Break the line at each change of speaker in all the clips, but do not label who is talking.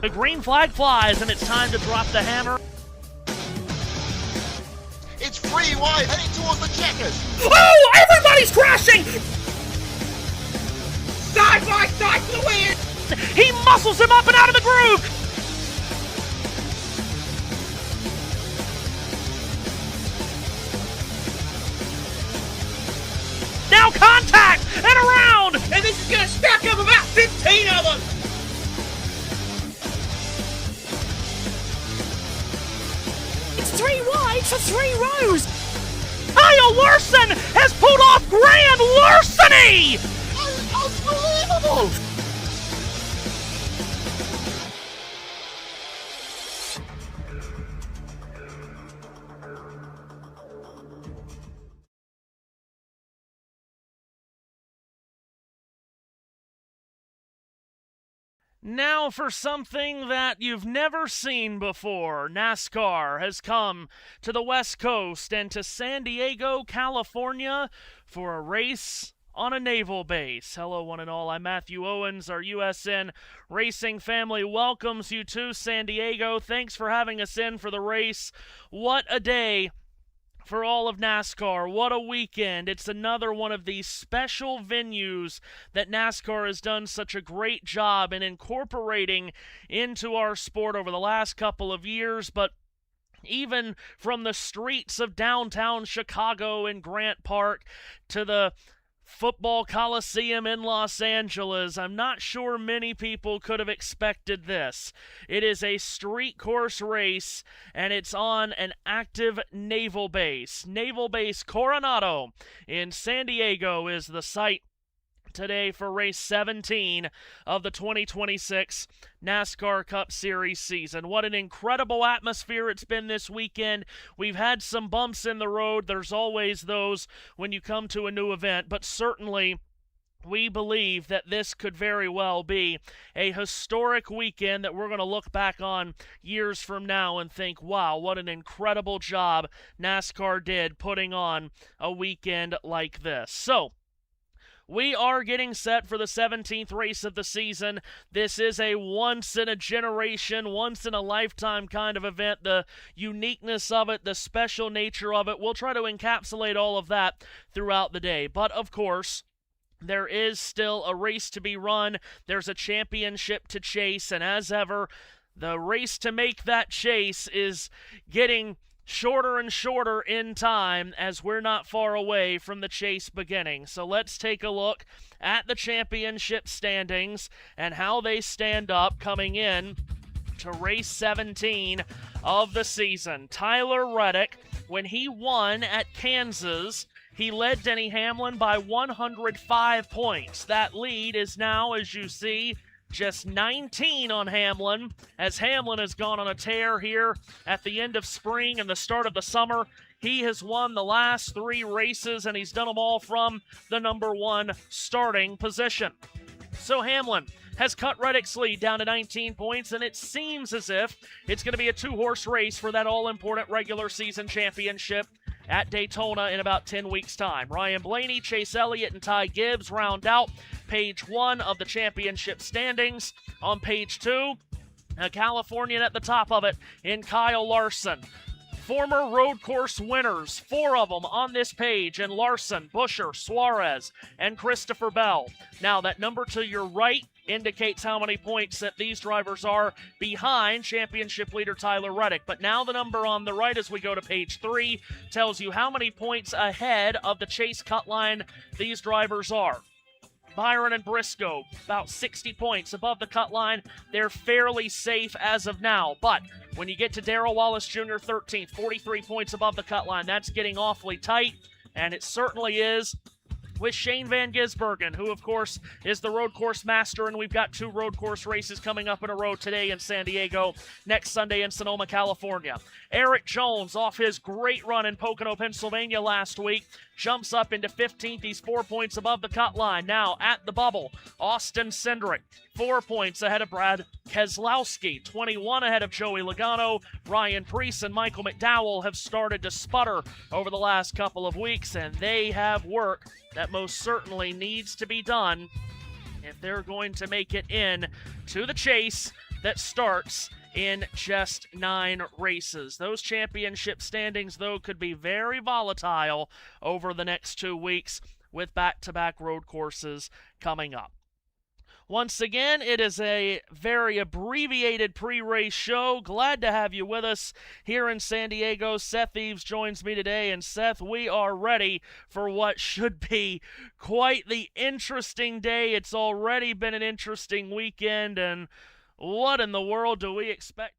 The green flag flies, and it's time to drop the hammer.
It's free wide, heading towards the checkers.
Oh, everybody's crashing!
Side by side for the win!
He muscles him up and out of the groove! Now contact and around!
And this is going to stack up about 15 of them!
It's 3 wide for 3 rows!
Kyle Larson has pulled off grand larceny!
Unbelievable!
Now for something that you've never seen before. NASCAR has come to the West Coast and to San Diego, California for a race on a naval base. Hello, one and all. I'm Matthew Owens. Our USN Racing family welcomes you to San Diego. Thanks for having us in for the race. What a day for all of NASCAR. What a weekend. It's another one of these special venues that NASCAR has done such a great job in incorporating into our sport over the last couple of years, but even from the streets of downtown Chicago and Grant Park to the Football Coliseum in Los Angeles, I'm not sure many people could have expected this. It is a street course race, and it's on an active naval base. Naval Base Coronado in San Diego is the site today for race 17 of the 2026 NASCAR Cup Series season. What an incredible atmosphere it's been this weekend. We've had some bumps in the road. There's always those when you come to a new event, but certainly we believe that this could very well be a historic weekend that we're going to look back on years from now and think, wow, what an incredible job NASCAR did putting on a weekend like this. So, we are getting set for the 17th race of the season. This is a once-in-a-generation, once-in-a-lifetime kind of event. The uniqueness of it, the special nature of it, we'll try to encapsulate all of that throughout the day. But, of course, there is still a race to be run. There's a championship to chase, and as ever, the race to make that chase is getting shorter and shorter in time as we're not far away from the chase beginning. So let's take a look at the championship standings and how they stand up coming in to race 17 of the season. Tyler Reddick, when he won at Kansas, he led Denny Hamlin by 105 points. That lead is now, as you see, just 19 on Hamlin, as Hamlin has gone on a tear here at the end of spring and the start of the summer. He has won the last 3 races, and he's done them all from the number 1 starting position. So Hamlin has cut Reddick's lead down to 19 points, and it seems as if it's going to be a 2-horse race for that all-important regular season championship at Daytona in about 10 weeks' time. Ryan Blaney, Chase Elliott, and Ty Gibbs round out page 1 of the championship standings. On page 2, a Californian at the top of it in Kyle Larson. Former road course winners, 4 of them on this page, in Larson, Buescher, Suarez, and Christopher Bell. Now, that number to your right indicates how many points that these drivers are behind championship leader Tyler Reddick. But now the number on the right as we go to page 3 tells you how many points ahead of the chase cut line these drivers are. Byron and Briscoe, about 60 points above the cut line. They're fairly safe as of now. But when you get to Darrell Wallace Jr. 13th, 43 points above the cut line, that's getting awfully tight, and it certainly is with Shane Van Gisbergen, who, of course, is the road course master, and we've got 2 road course races coming up in a row today in San Diego, next Sunday in Sonoma, California. Eric Jones, off his great run in Pocono, Pennsylvania last week, jumps up into 15th. He's 4 points above the cut line. Now, at the bubble, Austin Cindric, 4 points ahead of Brad Keselowski, 21 ahead of Joey Logano. Ryan Preece and Michael McDowell have started to sputter over the last couple of weeks, and they have work that most certainly needs to be done if they're going to make it in to the chase that starts in just 9 races. Those championship standings, though, could be very volatile over the next 2 weeks with back-to-back road courses coming up. Once again, it is a very abbreviated pre-race show. Glad to have you with us here in San Diego. Seth Eaves joins me today, and Seth, we are ready for what should be quite the interesting day. It's already been an interesting weekend, and what in the world do we expect?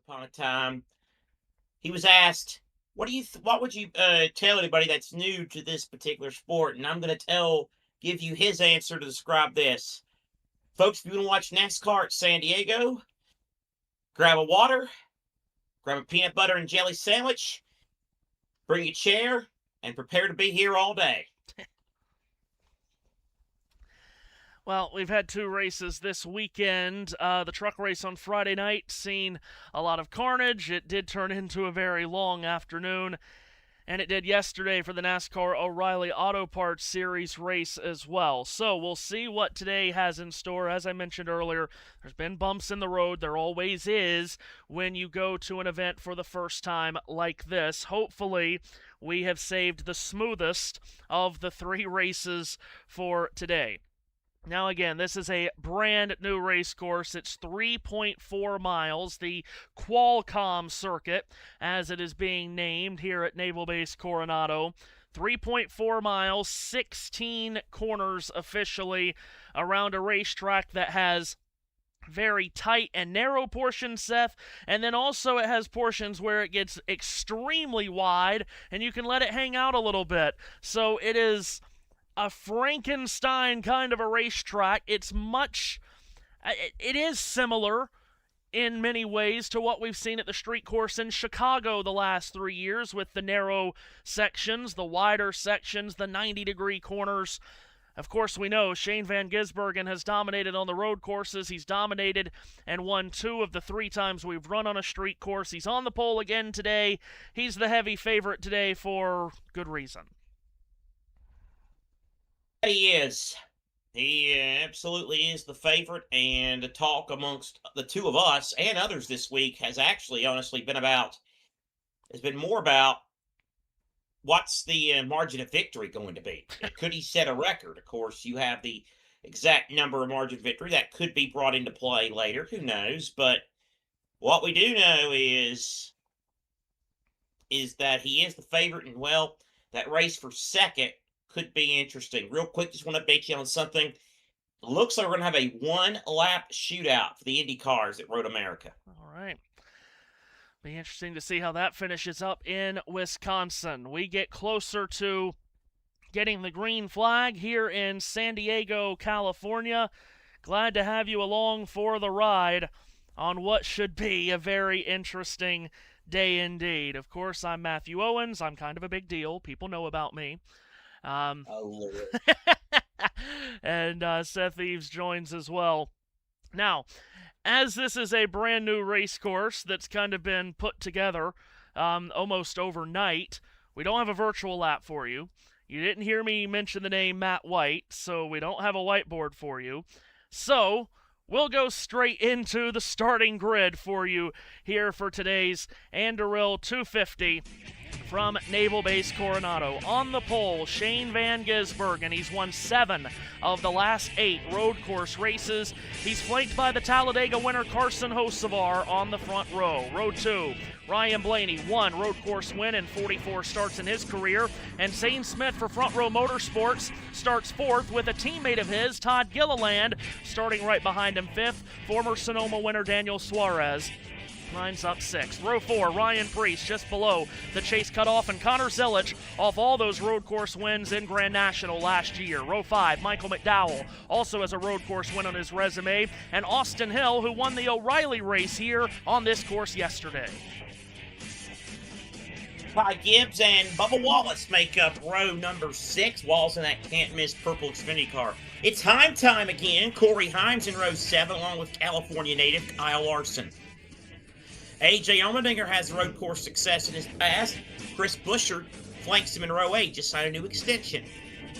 Upon a time, he was asked, what would you tell anybody that's new to this particular sport? And I'm going to give you his answer to describe this. Folks, if you want to watch NASCAR at San Diego, grab a water, grab a peanut butter and jelly sandwich, bring a chair, and prepare to be here all day.
Well, we've had 2 races this weekend. The truck race on Friday night seen a lot of carnage. It did turn into a very long afternoon, and it did yesterday for the NASCAR O'Reilly Auto Parts Series race as well. So we'll see what today has in store. As I mentioned earlier, there's been bumps in the road. There always is when you go to an event for the first time like this. Hopefully, we have saved the smoothest of the 3 races for today. Now, again, this is a brand new race course. It's 3.4 miles, the Qualcomm circuit, as it is being named here at Naval Base Coronado. 3.4 miles, 16 corners officially around a racetrack that has very tight and narrow portions, Seth, and then also it has portions where it gets extremely wide and you can let it hang out a little bit. So it is a Frankenstein kind of a racetrack. It is similar in many ways to what we've seen at the street course in Chicago the last 3 years, with the narrow sections, the wider sections, the 90-degree corners. Of course, we know Shane Van Gisbergen has dominated on the road courses. He's dominated and won 2 of the 3 times we've run on a street course. He's on the pole again today. He's the heavy favorite today for good reason.
He is. He absolutely is the favorite, and the talk amongst the 2 of us and others this week has actually honestly been more about what's the margin of victory going to be. Could he set a record? Of course, you have the exact number of margin of victory that could be brought into play later. Who knows? But what we do know is that he is the favorite, and well, that race for second could be interesting. Real quick, just want to update you on something. Looks like we're going to have a 1-lap shootout for the Indy cars at Road America.
All right. Be interesting to see how that finishes up in Wisconsin. We get closer to getting the green flag here in San Diego, California. Glad to have you along for the ride on what should be a very interesting day indeed. Of course, I'm Matthew Owens. I'm kind of a big deal. People know about me.
Oh, Lord.
And Seth Eaves joins as well. Now, as this is a brand new race course that's kind of been put together almost overnight, we don't have a virtual lap for you. You didn't hear me mention the name Matt White, so we don't have a whiteboard for you. So we'll go straight into the starting grid for you here for today's Anduril 250 from Naval Base Coronado. On the pole, Shane Van Gisbergen. He's won 7 of the last 8 road course races. He's flanked by the Talladega winner Carson Hocevar on the front row. Row 2, Ryan Blaney, 1 road course win and 44 starts in his career. And Zane Smith for Front Row Motorsports starts 4th with a teammate of his, Todd Gilliland, starting right behind him 5th. Former Sonoma winner Daniel Suarez lines up 6th. Row 4, Ryan Priest just below the chase cutoff, and Connor Zilic off all those road course wins in Grand National last year. Row 5, Michael McDowell also has a road course win on his resume, and Austin Hill, who won the O'Reilly race here on this course yesterday.
Ty Gibbs and Bubba Wallace make up row number 6. Walls in that can't-miss purple Xfinity car. It's time again. Corey Himes in row 7, along with California native Kyle Larson. A.J. Allmendinger has road course success in his past. Chris Buescher flanks him in row 8, just signed a new extension.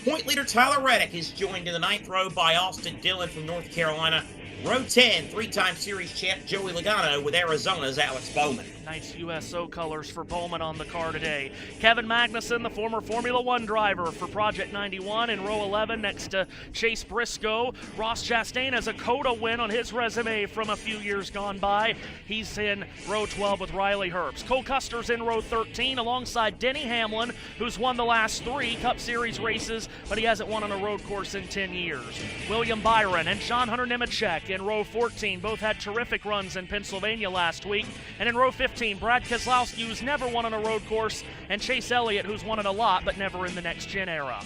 Point leader Tyler Reddick is joined in the 9th row by Austin Dillon from North Carolina. Row 10, 3-time series champ Joey Logano with Arizona's Alex Bowman.
Nice USO colors for Bowman on the car today. Kevin Magnussen, the former Formula One driver for Project 91 in row 11 next to Chase Briscoe. Ross Chastain has a COTA win on his resume from a few years gone by. He's in row 12 with Riley Herbst. Cole Custer's in row 13 alongside Denny Hamlin, who's won the last 3 Cup Series races, but he hasn't won on a road course in 10 years. William Byron and Sean Hunter Nemechek in row 14 both had terrific runs in Pennsylvania last week. And in row 15, Brad Keselowski, who's never won on a road course, and Chase Elliott, who's won it a lot, but never in the next-gen era.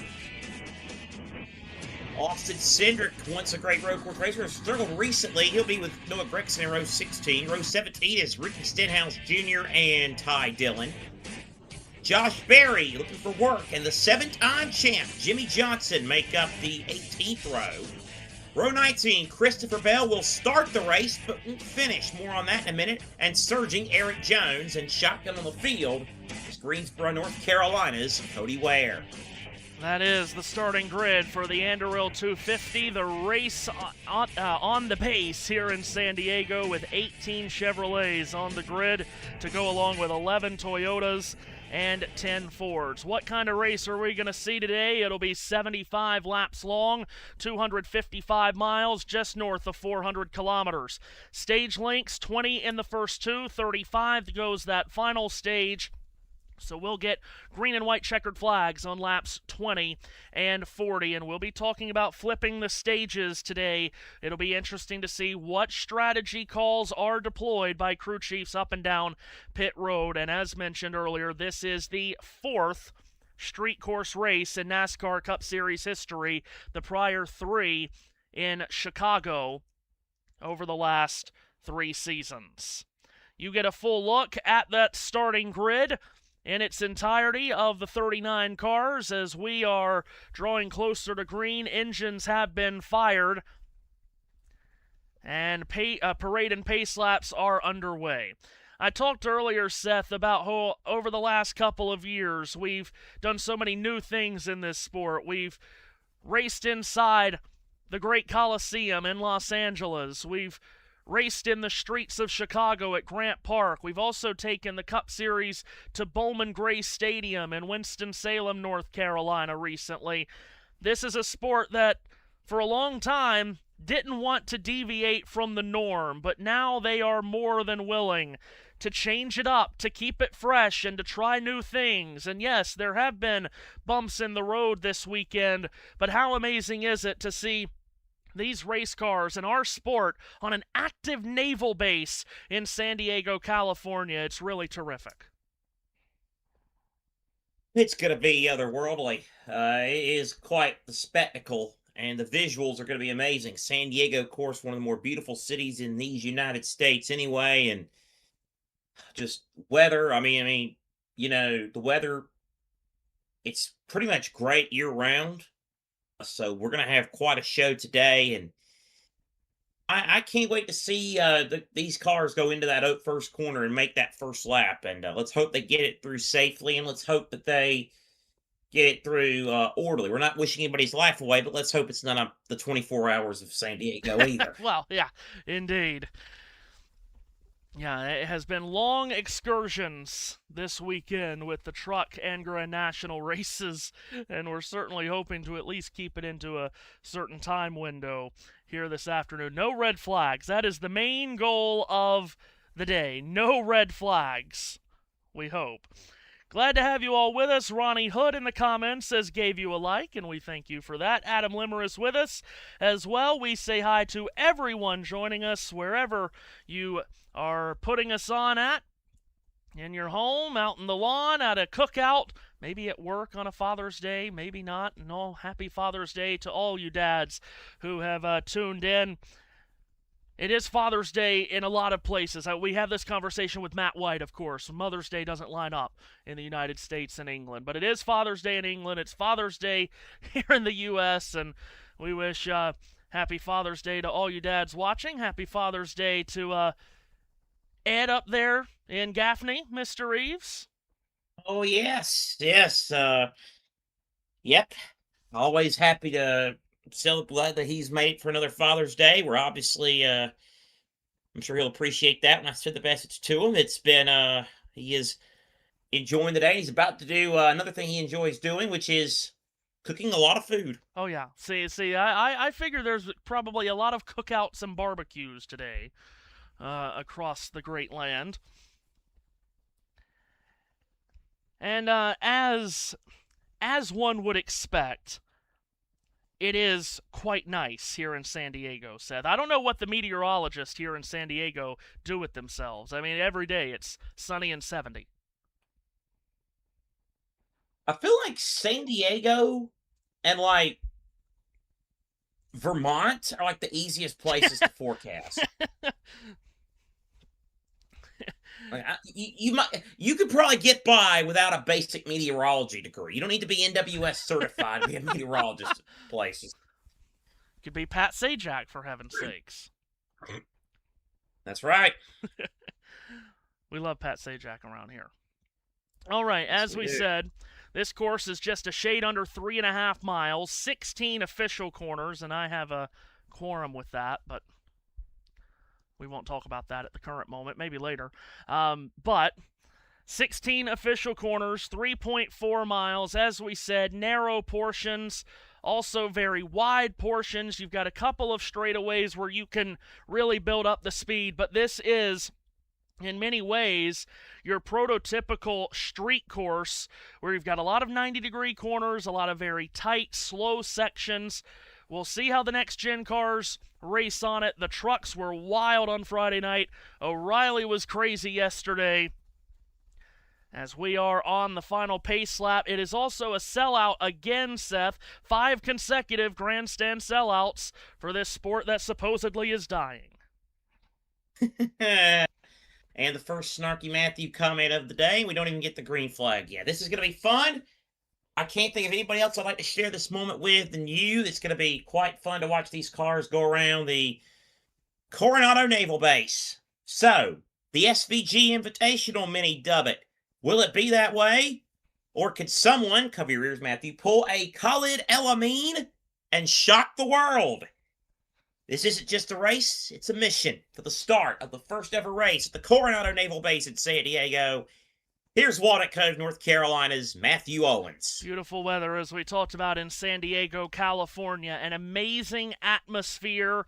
Austin Cindric, once a great road course racer, has struggled recently. He'll be with Noah Gragson in row 16. Row 17 is Ricky Stenhouse Jr. and Ty Dillon. Josh Berry looking for work, and the 7-time champ Jimmy Johnson make up the 18th row. Row 19, Christopher Bell will start the race, but won't finish. More on that in a minute. And surging Eric Jones, and shotgun on the field is Greensboro, North Carolina's Cody Ware.
That is the starting grid for the Anduril 250, the race on the base here in San Diego with 18 Chevrolets on the grid to go along with 11 Toyotas and 10 Fords. What kind of race are we going to see today? It'll be 75 laps long, 255 miles, just north of 400 kilometers. Stage lengths, 20 in the first 2, 35 goes that final stage. So we'll get green and white checkered flags on laps 20 and 40, and we'll be talking about flipping the stages today. It'll be interesting to see what strategy calls are deployed by crew chiefs up and down pit road. And as mentioned earlier, this is the 4th street course race in NASCAR Cup Series history, the prior 3 in Chicago over the last 3 seasons. You get a full look at that starting grid in its entirety of the 39 cars as we are drawing closer to green. Engines have been fired, and parade and pace laps are underway. I talked earlier, Seth, about how over the last couple of years we've done so many new things in this sport. We've raced inside the Great Coliseum in Los Angeles. We've raced in the streets of Chicago at Grant Park. We've also taken the Cup Series to Bowman Gray Stadium in Winston-Salem, North Carolina recently. This is a sport that, for a long time, didn't want to deviate from the norm, but now they are more than willing to change it up, to keep it fresh, and to try new things. And yes, there have been bumps in the road this weekend, but how amazing is it to see these race cars in our sport on an active naval base in San Diego, California? It's really terrific.
It's going to be otherworldly. It is quite the spectacle, and the visuals are going to be amazing. San Diego, of course, one of the more beautiful cities in these United States anyway, and just weather. I mean, the weather, it's pretty much great year-round. So we're going to have quite a show today, and I can't wait to see these cars go into that first corner and make that first lap. And let's hope they get it through safely, and let's hope that they get it through orderly. We're not wishing anybody's life away, but let's hope it's none of the 24 hours of San Diego either.
Well, yeah, indeed. Yeah, it has been long excursions this weekend with the Truck and Grand National races, and we're certainly hoping to at least keep it into a certain time window here this afternoon. No red flags. That is the main goal of the day. No red flags, we hope. Glad to have you all with us. Ronnie Hood in the comments says gave you a like, and we thank you for that. Adam Limmer is with us as well. We say hi to everyone joining us wherever you are putting us on at. In your home, out in the lawn, at a cookout, maybe at work on a Father's Day, maybe not. No, happy Father's Day to all you dads who have tuned in. It is Father's Day in a lot of places. We have this conversation with Matt White, of course. Mother's Day doesn't line up in the United States and England, but it is Father's Day in England. It's Father's Day here in the U.S., and we wish happy Father's Day to all you dads watching. Happy Father's Day to Ed up there in Gaffney, Mr. Eaves.
Oh, yes. Yep. Always happy to glad that he's made it for another Father's Day. We're obviously, I'm sure he'll appreciate that when I send the message to him. It's been, he is enjoying the day. He's about to do another thing he enjoys doing, which is cooking a lot of food.
Oh, yeah. See, I figure there's probably a lot of cookouts and barbecues today across the great land. And as one would expect, it is quite nice here in San Diego, Seth. I don't know what the meteorologists here in San Diego do with themselves. I mean, every day it's sunny and 70.
I feel like San Diego and like Vermont are like the easiest places to forecast. Like, you could probably get by without a basic meteorology degree. You don't need to be NWS certified to be a meteorologist at places.
Could be Pat Sajak, for heaven's sakes.
That's right.
We love Pat Sajak around here. All right, as we said, this course is just a shade under 3.5 miles, 16 official corners, and I have a quorum with that, but we won't talk about that at the current moment, maybe later. But 16 official corners, 3.4 miles. As we said, narrow portions, also very wide portions. You've got a couple of straightaways where you can really build up the speed, but this is, in many ways, your prototypical street course where you've got a lot of 90-degree corners, a lot of very tight, slow sections. We'll see how the next-gen cars race on it. The trucks were wild on Friday night. O'Reilly was crazy yesterday. As we are on the final pace lap, it is also a sellout again, Seth. 5 consecutive grandstand sellouts for this sport that supposedly is dying.
And the first Snarky Matthew comment of the day. We don't even get the green flag yet. This is going to be fun. I can't think of anybody else I'd like to share this moment with than you. It's going to be quite fun to watch these cars go around the Coronado Naval Base. So, the SVG Invitational, many dub it. Will it be that way? Or could someone, cover your ears, Matthew, pull a Khalid El Amin and shock the world? This isn't just a race, it's a mission for the start of the first ever race at the Coronado Naval Base in San Diego. Here's Walnut Cove, North Carolina's Matthew Owens.
Beautiful weather, as we talked about in San Diego, California. An amazing atmosphere,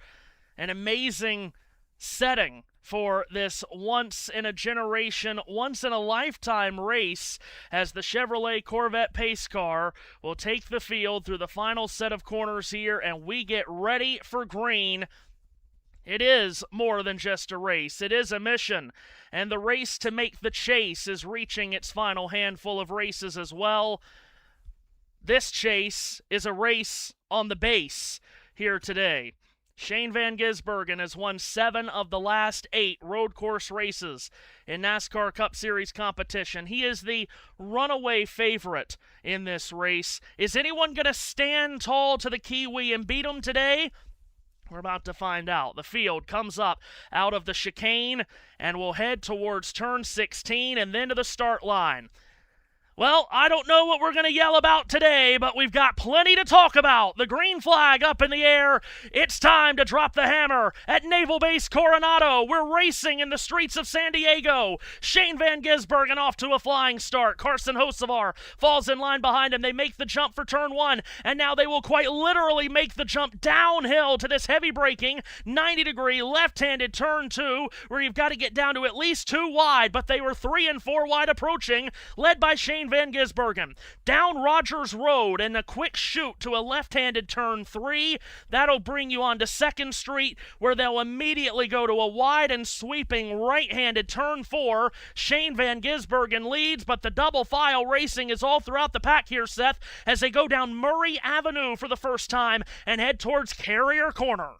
an amazing setting for this once-in-a-generation, once-in-a-lifetime race as the Chevrolet Corvette pace car will take the field through the final set of corners here, and we get ready for green. It is more than just a race. It is a mission. And the race to make the chase is reaching its final handful of races as well. This chase is a race on the base here today. Shane Van Gisbergen has won 7 of the last 8 road course races in NASCAR Cup Series competition. He is the runaway favorite in this race. Is anyone going to stand tall to the Kiwi and beat him today? We're about to find out. The field comes up out of the chicane and will head towards turn 16 and then to the start line. Well, I don't know what we're going to yell about today, but we've got plenty to talk about. The green flag up in the air. It's time to drop the hammer at Naval Base Coronado. We're racing in the streets of San Diego. Shane Van Gisbergen off to a flying start. Carson Hocevar falls in line behind him. They make the jump for turn 1, and now they will quite literally make the jump downhill to this heavy braking 90-degree left-handed turn 2, where you've got to get down to at least 2 wide, but they were 3 and 4 wide approaching, led by Shane Van Gisbergen. Down Rogers Road and a quick shoot to a left-handed turn 3. That'll bring you on to 2nd Street, where they'll immediately go to a wide and sweeping right-handed turn 4. Shane Van Gisbergen leads, but the double file racing is all throughout the pack here, Seth, as they go down Murray Avenue for the first time and head towards Carrier Corner.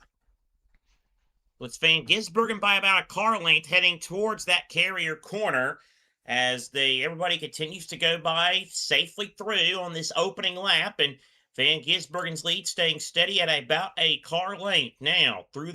It's Van Gisbergen by about a car length heading towards that carrier corner as everybody continues to go by safely through on this opening lap, and Van Gisbergen's lead staying steady at about a car length. Now through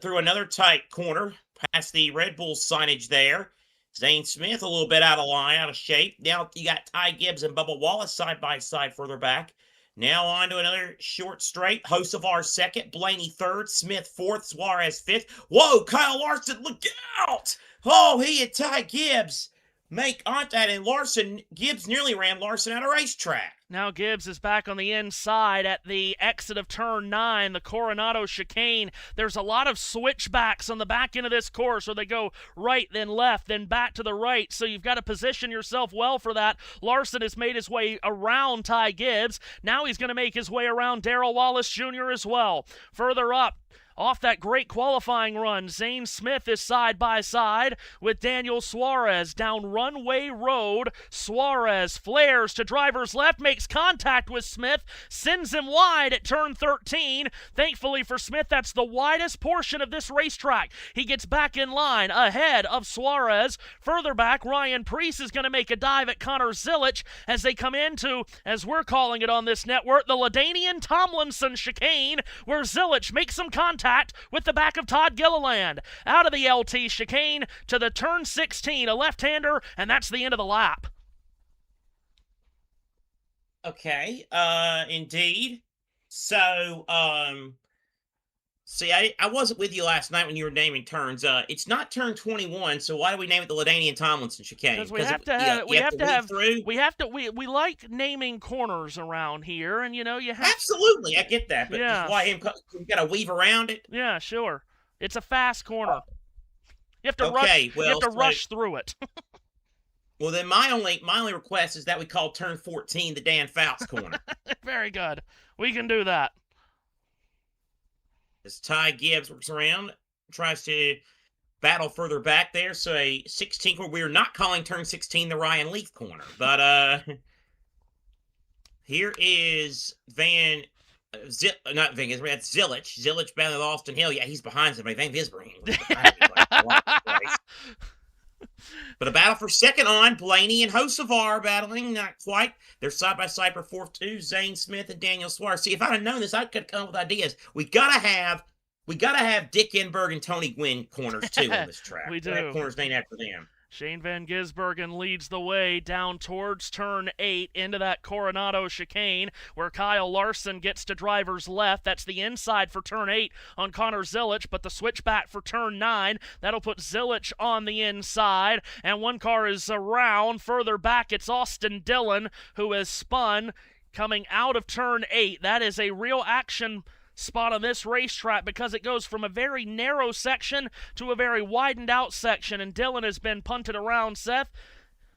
through another tight corner past the Red Bull signage there. Zane Smith a little bit out of line, out of shape. Now you got Ty Gibbs and Bubba Wallace side by side further back. Now on to another short straight. Hocevar second, Blaney third, Smith fourth, Suarez fifth. Whoa, Kyle Larson, look out! Oh, he and Ty Gibbs make contact, and Gibbs nearly ran Larson out of racetrack.
Now Gibbs is back on the inside at the exit of turn 9, the Coronado chicane. There's a lot of switchbacks on the back end of this course where they go right, then left, then back to the right. So you've got to position yourself well for that. Larson has made his way around Ty Gibbs. Now he's going to make his way around Darrell Wallace Jr. as well. Further up, off that great qualifying run, Zane Smith is side by side with Daniel Suarez down Runway Road. Suarez flares to driver's left, makes contact with Smith, sends him wide at turn 13. Thankfully for Smith, that's the widest portion of this racetrack. He gets back in line ahead of Suarez. Further back, Ryan Preece is going to make a dive at Connor Zilich as they come into, as we're calling it on this network, the Ladanian Tomlinson chicane, where Zilich makes some contact with the back of Todd Gilliland. Out of the LT chicane to the turn 16, a left-hander, and that's the end of the lap.
Okay, indeed. So, see, I wasn't with you last night when you were naming turns. It's not turn 21, so why do we name it the Ladanian Tomlinson chicane?
Because we like naming corners around here, and you have
absolutely, I get that, but
yeah.
Why we got to weave around it?
Yeah, sure. It's a fast corner. You have to rush through it.
Well, then my only request is that we call turn 14 the Dan Fouts corner.
Very good. We can do that.
As Ty Gibbs works around, tries to battle further back there. So a 16 corner. We're not calling turn 16 the Ryan Leaf corner. But here is Zilich. Zilich battling Austin Hill. Yeah, he's behind somebody. Van Gisbergen. But a battle for second on. Blaney and Hocevar battling. Not quite. They're side by side for fourth too. Zane Smith and Daniel Suarez. See, if I'd have known this, I could have come up with ideas. We gotta have Dick Enberg and Tony Gwynn corners too on this track.
We do.
That corner's named after them.
Shane Van Gisbergen leads the way down towards turn 8 into that Coronado chicane where Kyle Larson gets to driver's left. That's the inside for turn 8 on Connor Zilich, but the switchback for turn 9, that'll put Zilich on the inside, and one car is around. Further back, it's Austin Dillon who has spun coming out of turn 8. That is a real action spot on this racetrack because it goes from a very narrow section to a very widened out section, and Dillon has been punted around, Seth.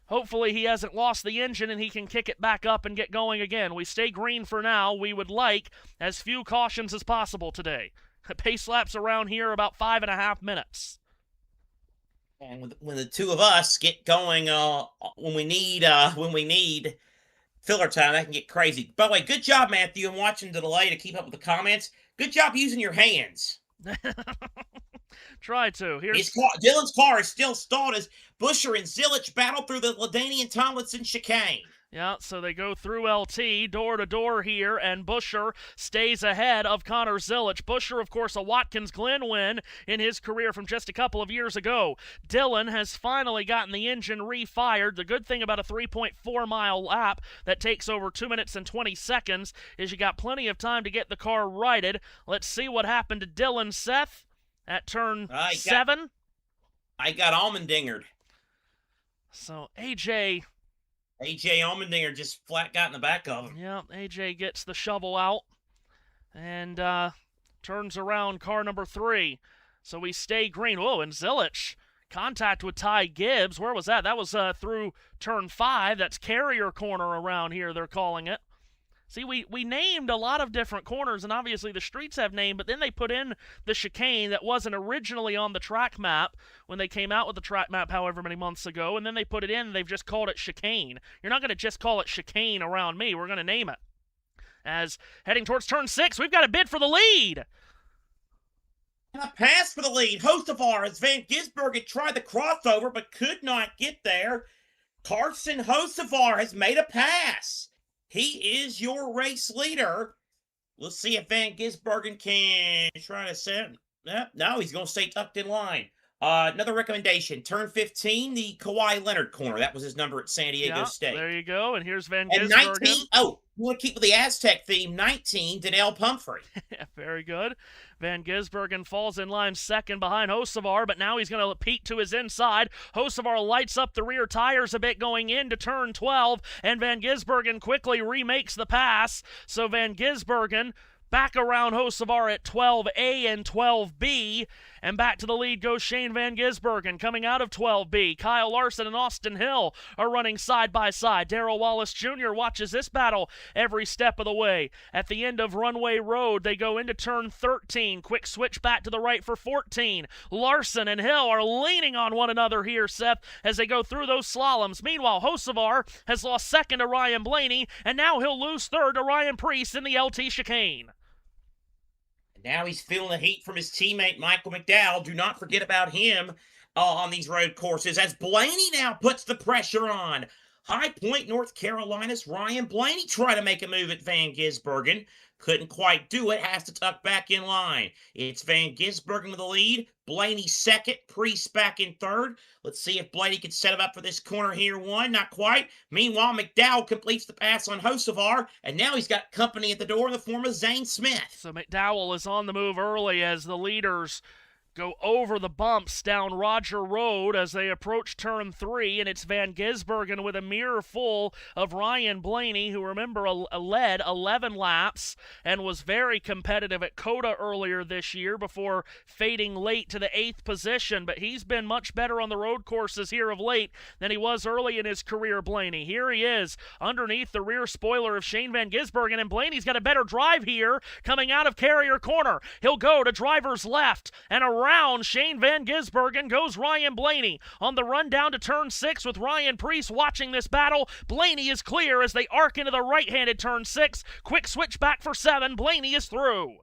Hopefully he hasn't lost the engine and he can kick it back up and get going again. We stay green for now. We would like as few cautions as possible today. Pace laps around here about 5.5 minutes.
And when the two of us get going, when we need filler time, that can get crazy. By the way, good job, Matthew. I'm watching the delay to keep up with the comments. Good job using your hands.
Try to.
Dillon's car is still stalled as Busher and Zilich battle through the Ladanian Tomlinson chicane.
Yeah, so they go through LT, door to door here, and Busher stays ahead of Connor Zilich. Busher, of course, a Watkins Glen win in his career from just a couple of years ago. Dillon has finally gotten the engine refired. The good thing about a 3.4-mile lap that takes over 2 minutes and 20 seconds is you got plenty of time to get the car righted. Let's see what happened to Dillon, Seth, at turn 7.
I got Allmendingered.
So AJ
Allmendinger just flat got in the back of him.
Yeah, AJ gets the shovel out and turns around car number 3. So we stay green. Whoa, and Zilich, contact with Ty Gibbs. Where was that? That was through turn 5. That's carrier corner around here, they're calling it. See, we named a lot of different corners, and obviously the streets have named, but then they put in the chicane that wasn't originally on the track map when they came out with the track map however many months ago, and then they put it in and they've just called it chicane. You're not going to just call it chicane around me. We're going to name it. As heading towards turn 6, we've got a bid for the lead.
And a pass for the lead. Hocevar as Van Gisbergen tried the crossover but could not get there. Carson Hocevar has made a pass. He is your race leader. Let's see if Van Gisbergen can try to set. No, he's going to stay tucked in line. Another recommendation, turn 15, the Kawhi Leonard corner. That was his number at San Diego State.
There you go. And here's Van
And
Gisbergen.
19, you want to keep with the Aztec theme, 19, Donnell Pumphrey.
Very good. Van Gisbergen falls in line second behind Hocevar, but now he's going to peek to his inside. Hocevar lights up the rear tires a bit going into turn 12, and Van Gisbergen quickly remakes the pass. So Van Gisbergen back around Hocevar at 12A and 12B, and back to the lead goes Shane Van Gisbergen coming out of 12B. Kyle Larson and Austin Hill are running side by side. Darrell Wallace Jr. watches this battle every step of the way. At the end of Runway Road, they go into turn 13. Quick switch back to the right for 14. Larson and Hill are leaning on one another here, Seth, as they go through those slaloms. Meanwhile, Hocevar has lost second to Ryan Blaney, and now he'll lose third to Ryan Preece in the LT chicane.
Now he's feeling the heat from his teammate Michael McDowell. Do not forget about him on these road courses as Blaney now puts the pressure on. High Point, North Carolina's Ryan Blaney trying to make a move at Van Gisbergen. Couldn't quite do it, has to tuck back in line. It's Van Gisbergen with the lead. Blaney second, Preece back in third. Let's see if Blaney can set him up for this corner here one. Not quite. Meanwhile, McDowell completes the pass on Hocevar, and now he's got company at the door in the form of Zane Smith.
So McDowell is on the move early as the leaders go over the bumps down Roger Road as they approach turn 3, and it's Van Gisbergen with a mirror full of Ryan Blaney, who, remember, led 11 laps and was very competitive at COTA earlier this year before fading late to the 8th position, but he's been much better on the road courses here of late than he was early in his career, Blaney. Here he is underneath the rear spoiler of Shane Van Gisbergen, and Blaney's got a better drive here coming out of Carrier Corner. He'll go to driver's left, and around Shane Van Gisbergen goes Ryan Blaney. On the run down to turn 6 with Ryan Preece watching this battle, Blaney is clear as they arc into the right-handed turn 6. Quick switch back for 7. Blaney is through.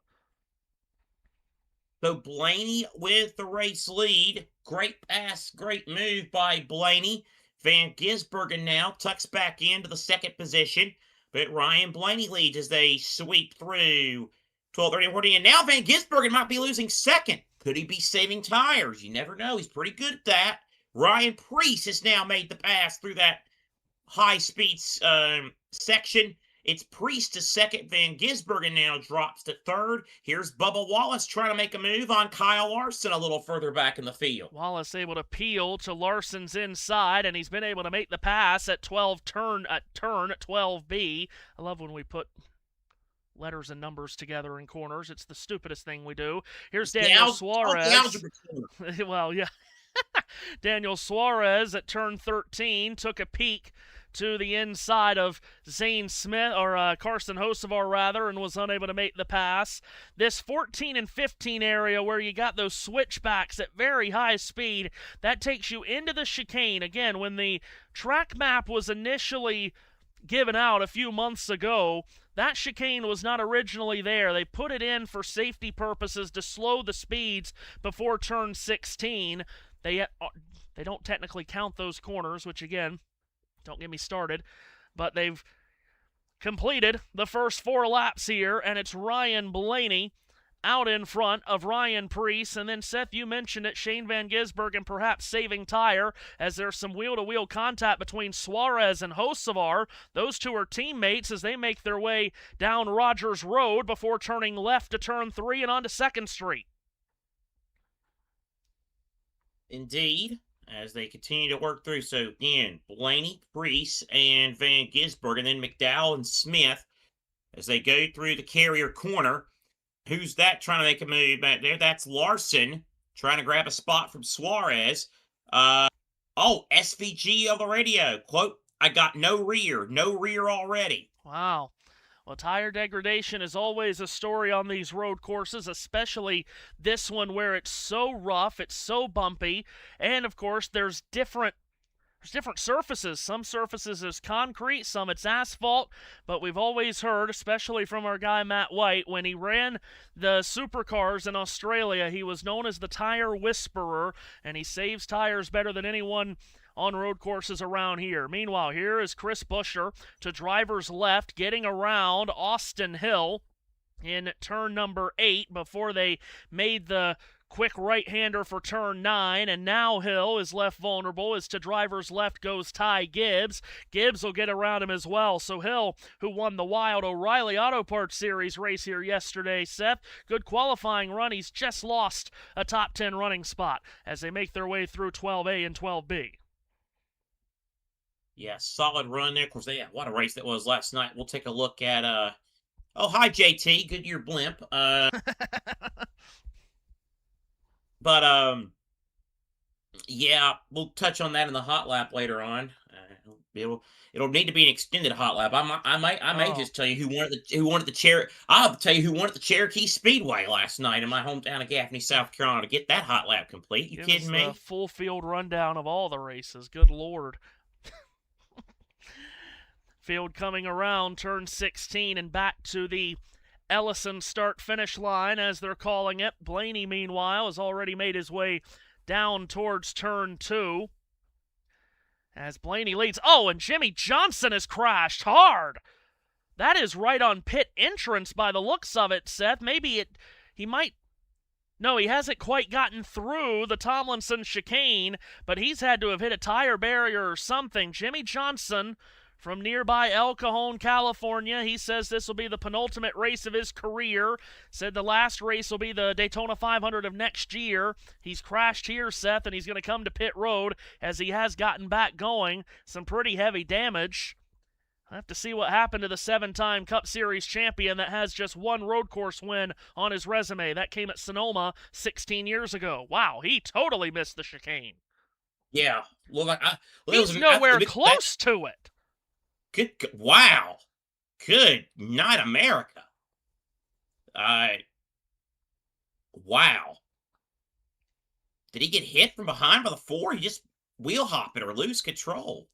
So Blaney with the race lead. Great pass, great move by Blaney. Van Gisbergen now tucks back into the second position, but Ryan Blaney leads as they sweep through 12, 13, 14, and now Van Gisbergen might be losing second. Could he be saving tires? You never know. He's pretty good at that. Ryan Preece has now made the pass through that high-speed section. It's Preece to second. Van Gisbergen now drops to third. Here's Bubba Wallace trying to make a move on Kyle Larson a little further back in the field.
Wallace able to peel to Larson's inside, and he's been able to make the pass at 12 turn 12B. I love when we put letters and numbers together in corners. It's the stupidest thing we do. Here's Daniel Suarez. Well, yeah. Daniel Suarez at turn 13 took a peek to the inside of Zane Smith, or Carson Hocevar rather, and was unable to make the pass. This 14 and 15 area where you got those switchbacks at very high speed, that takes you into the chicane. Again, when the track map was initially given out a few months ago, that chicane was not originally there. They put it in for safety purposes to slow the speeds before turn 16. They don't technically count those corners, which, again, don't get me started, but they've completed the first 4 laps here, and it's Ryan Blaney out in front of Ryan Preece. And then, Seth, you mentioned it, Shane Van Gisbergen perhaps saving tire as there's some wheel-to-wheel contact between Suarez and Hocevar. Those two are teammates as they make their way down Rogers Road before turning left to turn 3 and onto 2nd Street.
Indeed, as they continue to work through. So, again, Blaney, Preece, and Van Gisbergen, and then McDowell and Smith as they go through the Carrier Corner. Who's that trying to make a move back there? That's Larson trying to grab a spot from Suarez. SVG on the radio. Quote, I got no rear already.
Wow. Well, tire degradation is always a story on these road courses, especially this one where it's so rough, it's so bumpy, and, of course, there's different there's different surfaces. Some surfaces is concrete, some it's asphalt, but we've always heard, especially from our guy Matt White, when he ran the supercars in Australia, he was known as the tire whisperer, and he saves tires better than anyone on road courses around here. Meanwhile, here is Chris Buescher to driver's left, getting around Austin Hill in turn number 8 before they made the quick right-hander for turn 9, and now Hill is left vulnerable as to driver's left goes Ty Gibbs. Gibbs will get around him as well. So Hill, who won the Wild O'Reilly Auto Parts Series race here yesterday, Seth, good qualifying run. He's just lost a top 10 running spot as they make their way through 12A and 12B.
Yeah, solid run there. Of course, what a race that was last night. We'll take a look at oh, hi JT, Goodyear blimp. But yeah, we'll touch on that in the hot lap later on. It'll need to be an extended hot lap. I may just tell you who wanted the chair. I'll tell you who wanted the Cherokee Speedway last night in my hometown of Gaffney, South Carolina, to get that hot lap complete. You kidding me?
A full field rundown of all the races. Good Lord. Field coming around turn 16 and back to the Ellison start-finish line, as they're calling it. Blaney, meanwhile, has already made his way down towards turn 2. As Blaney leads. Oh, and Jimmy Johnson has crashed hard. That is right on pit entrance by the looks of it, Seth. He might... No, he hasn't quite gotten through the Tomlinson chicane, but he's had to have hit a tire barrier or something. Jimmy Johnson from nearby El Cajon, California. He says this will be the penultimate race of his career. Said the last race will be the Daytona 500 of next year. He's crashed here, Seth, and he's going to come to pit road as he has gotten back going. Some pretty heavy damage. I'll have to see what happened to the 7-time Cup Series champion that has just one road course win on his resume. That came at Sonoma 16 years ago. Wow, he totally missed the chicane.
Yeah.
He's nowhere close to it.
Wow. Good night, America. Wow. Did he get hit from behind by the 4? He just wheel hop it or lose control.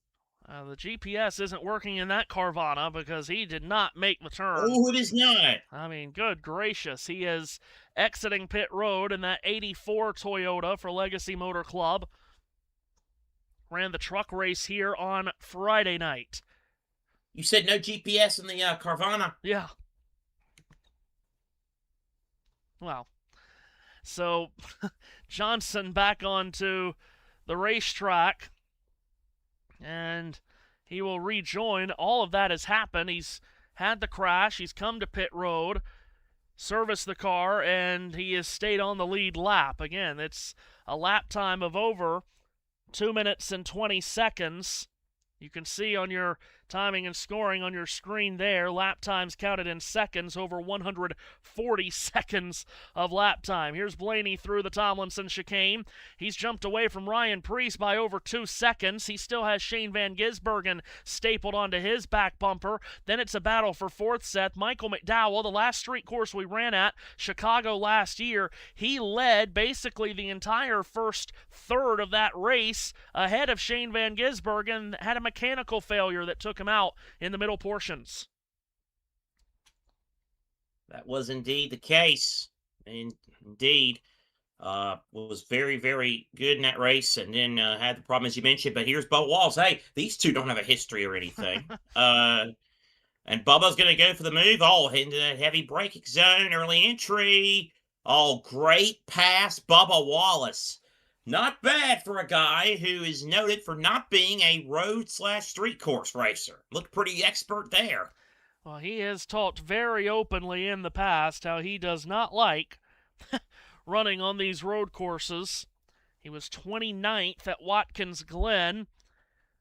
The GPS isn't working in that Carvana because he did not make the turn.
Oh, it is not.
I mean, good gracious. He is exiting pit road in that 84 Toyota for Legacy Motor Club. Ran the truck race here on Friday night.
You said no GPS in the Carvana?
Yeah. Well, so Johnson back onto the racetrack, and he will rejoin. All of that has happened. He's had the crash. He's come to pit road, serviced the car, and he has stayed on the lead lap. Again, it's a lap time of over 2 minutes and 20 seconds. You can see on your timing and scoring on your screen there, lap times counted in seconds, over 140 seconds of lap time. Here's Blaney through the Tomlinson chicane. He's jumped away from Ryan Preece by over 2 seconds. He still has Shane Van Gisbergen stapled onto his back bumper. Then it's a battle for fourth, Seth. Michael McDowell, the last street course we ran at, Chicago last year, he led basically the entire first third of that race ahead of Shane Van Gisbergen, had a mechanical failure that took him out in the middle portions.
That was indeed the case. Indeed. Was very, very good in that race, and then had the problem as you mentioned. But here's Bubba Walls. Hey, these two don't have a history or anything. And Bubba's going to go for the move. Into that heavy braking zone, early entry. Great pass, Bubba Wallace. Not bad for a guy who is noted for not being a road/street course racer. Looked pretty expert there.
Well, he has talked very openly in the past how he does not like running on these road courses. He was 29th at Watkins Glen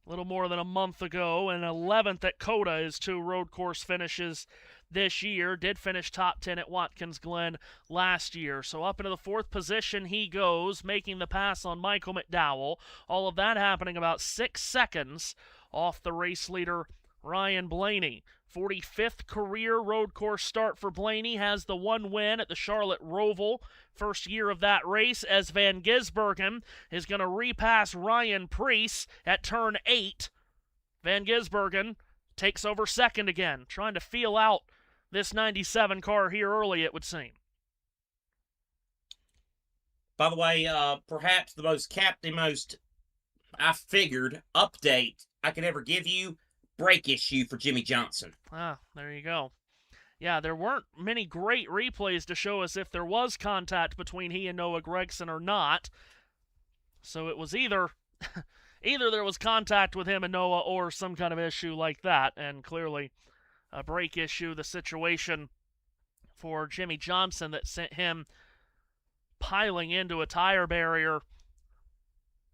a little more than a month ago, and 11th at Coda, his 2 road course finishes this year. Did finish top 10 at Watkins Glen last year. So up into the 4th position he goes, making the pass on Michael McDowell. All of that happening about 6 seconds off the race leader, Ryan Blaney. 45th career road course start for Blaney, has the one win at the Charlotte Roval, first year of that race, as Van Gisbergen is going to repass Ryan Preece at turn 8. Van Gisbergen takes over second again, trying to feel out this 97 car here early, it would seem.
By the way, perhaps the most I figured, update I could ever give you, brake issue for Jimmy Johnson.
Ah, there you go. Yeah, there weren't many great replays to show us if there was contact between he and Noah Gragson or not. So it was either there was contact with him and Noah or some kind of issue like that, and clearly a brake issue, the situation for Jimmy Johnson that sent him piling into a tire barrier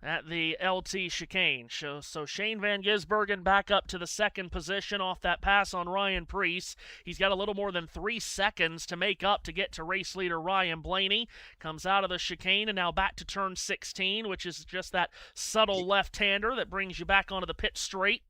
at the LT chicane. So Shane Van Gisbergen back up to the second position off that pass on Ryan Preece. He's got a little more than 3 seconds to make up to get to race leader Ryan Blaney. Comes out of the chicane and now back to turn 16, which is just that subtle left-hander that brings you back onto the pit straight.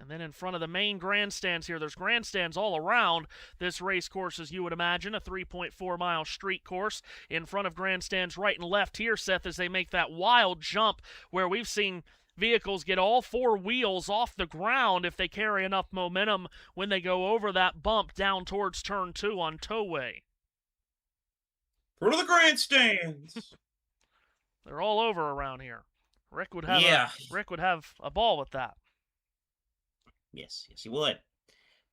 And then in front of the main grandstands here, there's grandstands all around this race course, as you would imagine, a 3.4-mile street course. In front of grandstands right and left here, Seth, as they make that wild jump where we've seen vehicles get all 4 wheels off the ground if they carry enough momentum when they go over that bump down towards turn 2 on Towway.
Front of the grandstands.
They're all over around here. Rick would have a ball with that.
Yes, he would.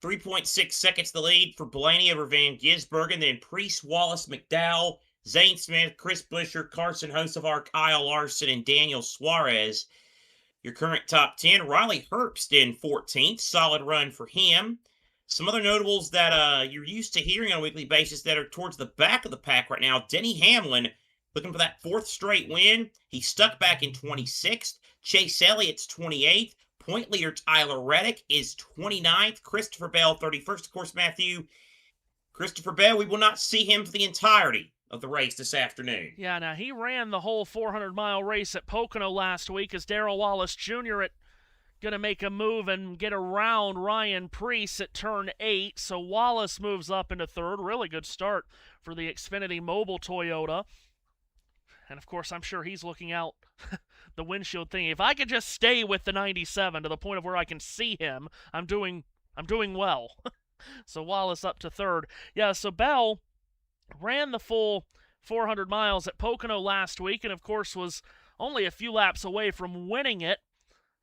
3.6 seconds the lead for Blaney over Van Gisbergen. Then Preece, Wallace, McDowell, Zane Smith, Chris Buescher, Carson Hocevar, Kyle Larson, and Daniel Suarez. Your current top 10. Riley Herbst in 14th. Solid run for him. Some other notables that you're used to hearing on a weekly basis that are towards the back of the pack right now. Denny Hamlin looking for that 4th straight win. He stuck back in 26th. Chase Elliott's 28th. Point leader Tyler Reddick is 29th. Christopher Bell, 31st. Of course, Matthew, Christopher Bell, we will not see him for the entirety of the race this afternoon.
Yeah, now he ran the whole 400-mile race at Pocono last week as Darrell Wallace Jr. Going to make a move and get around Ryan Preece at turn 8. So Wallace moves up into 3rd. Really good start for the Xfinity Mobile Toyota. And, of course, I'm sure he's looking out the windshield thing. If I could just stay with the 97 to the point of where I can see him, I'm doing well. So Wallace up to 3rd. Yeah, so Bell ran the full 400 miles at Pocono last week and, of course, was only a few laps away from winning it.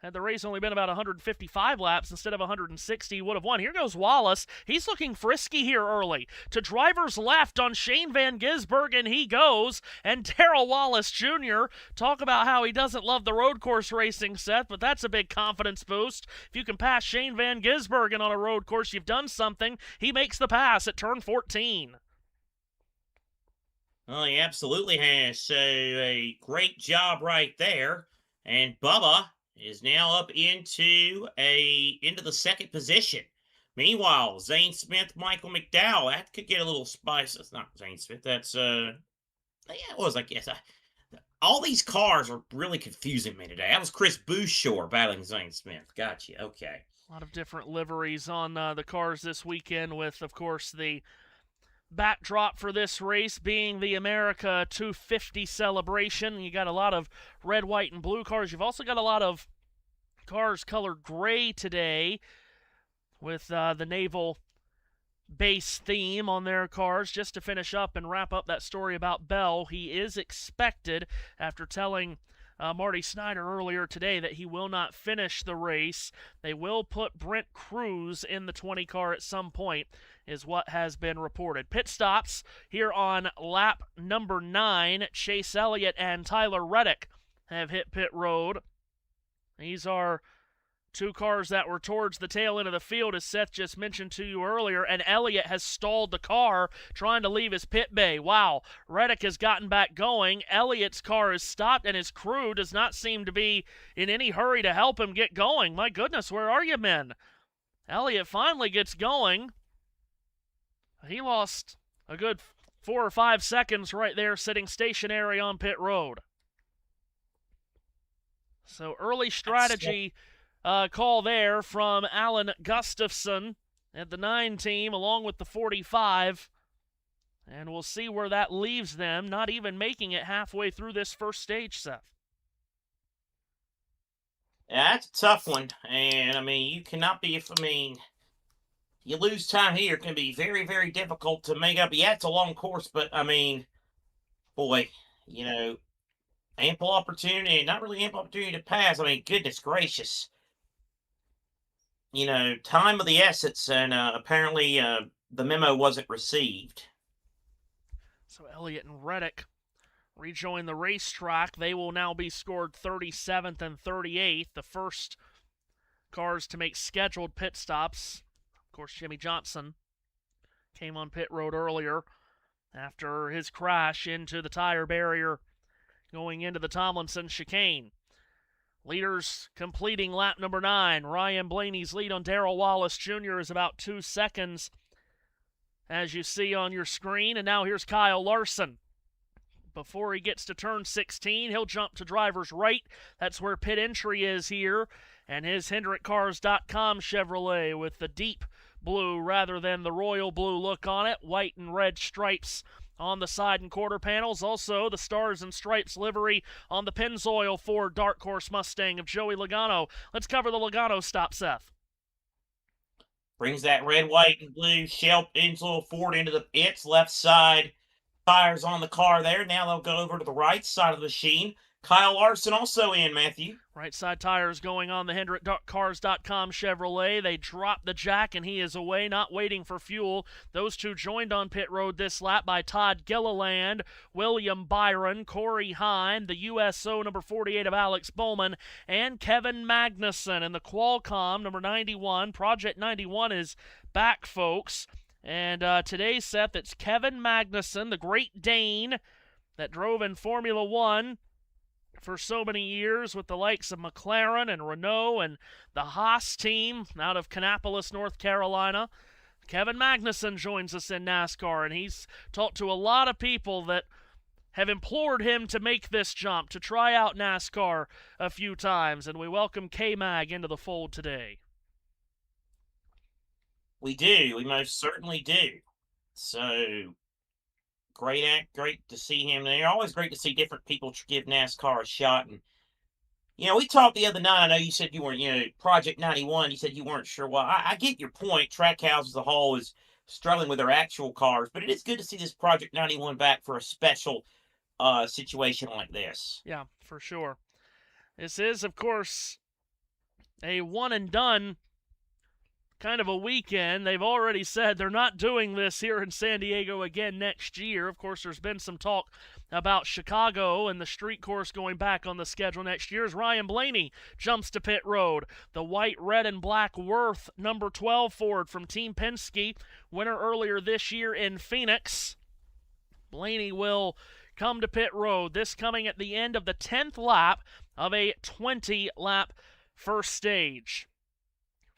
Had the race only been about 155 laps instead of 160, would have won. Here goes Wallace. He's looking frisky here early. To driver's left on Shane Van Gisbergen he goes. And Darrell Wallace Jr., talk about how he doesn't love the road course racing, Seth, but that's a big confidence boost. If you can pass Shane Van Gisbergen on a road course, you've done something. He makes the pass at turn 14.
Well, he absolutely has. So a great job right there. And Bubba is now up into the second position. Meanwhile, Zane Smith, Michael McDowell, that could get a little spicy. That's not Zane Smith. That's yeah, it was, I guess. All these cars are really confusing me today. That was Chris Buescher battling Zane Smith. Gotcha. Okay.
A lot of different liveries on the cars this weekend with, of course, the backdrop for this race being the America 250 celebration. You got a lot of red, white, and blue cars. You've also got a lot of cars colored gray today with the Naval Base theme on their cars. Just to finish up and wrap up that story about Bell, he is expected, after telling Marty Snyder earlier today that he will not finish the race. They will put Brent Cruz in the 20 car at some point, is what has been reported. Pit stops here on lap number 9. Chase Elliott and Tyler Reddick have hit pit road. These are 2 cars that were towards the tail end of the field, as Seth just mentioned to you earlier, and Elliott has stalled the car trying to leave his pit bay. Wow, Reddick has gotten back going. Elliott's car is stopped, and his crew does not seem to be in any hurry to help him get going. My goodness, where are you, men? Elliott finally gets going. He lost a good 4 or 5 seconds right there sitting stationary on pit road. So early strategy call there from Alan Gustafson at the 9 team along with the 45. And we'll see where that leaves them, not even making it halfway through this first stage, Seth.
Yeah, that's a tough one. And, I mean, you cannot be, you lose time here. It can be very, very difficult to make up. Yeah, it's a long course, but, I mean, boy, ample opportunity, not really ample opportunity to pass. I mean, goodness gracious. Time of the essence, and apparently the memo wasn't received.
So Elliott and Reddick rejoin the racetrack. They will now be scored 37th and 38th. The first cars to make scheduled pit stops. Of course, Jimmy Johnson came on pit road earlier after his crash into the tire barrier going into the Tomlinson chicane. Leaders completing lap number 9. Ryan Blaney's lead on Darrell Wallace Jr. is about 2 seconds, as you see on your screen. And now here's Kyle Larson. Before he gets to turn 16, he'll jump to driver's right. That's where pit entry is here. And his HendrickCars.com Chevrolet with the deep blue rather than the royal blue look on it. White and red stripes on the side and quarter panels. Also, the Stars and Stripes livery on the Pennzoil Ford Dark Horse Mustang of Joey Logano. Let's cover the Logano stop, Seth.
Brings that red, white, and blue Shell Pennzoil Ford into its left side. Tires on the car there. Now they'll go over to the right side of the machine. Kyle Larson also in, Matthew.
Right side tires going on the HendrickCars.com Chevrolet. They drop the jack, and he is away, not waiting for fuel. Those two joined on pit road this lap by Todd Gilliland, William Byron, Corey Hine, the USO number 48 of Alex Bowman, and Kevin Magnuson. And the Qualcomm number 91, Project 91 is back, folks. And today, Seth, it's Kevin Magnuson, the Great Dane that drove in Formula One for so many years with the likes of McLaren and Renault and the Haas team out of Kannapolis, North Carolina. Kevin Magnuson joins us in NASCAR, and he's talked to a lot of people that have implored him to make this jump, to try out NASCAR a few times, and we welcome K-Mag into the fold today.
We do. We most certainly do. So, great to see him there. Always great to see different people give NASCAR a shot. And, we talked the other night. I know you said you weren't, Project 91, you said you weren't sure. Well, I get your point. Trackhouse as a whole is struggling with their actual cars. But it is good to see this Project 91 back for a special situation like this.
Yeah, for sure. This is, of course, a one-and-done kind of a weekend. They've already said they're not doing this here in San Diego again next year. Of course, there's been some talk about Chicago and the street course going back on the schedule next year as Ryan Blaney jumps to pit road. The white, red, and black Worth number 12 Ford from Team Penske, winner earlier this year in Phoenix. Blaney will come to pit road. This coming at the end of the 10th lap of a 20-lap first stage.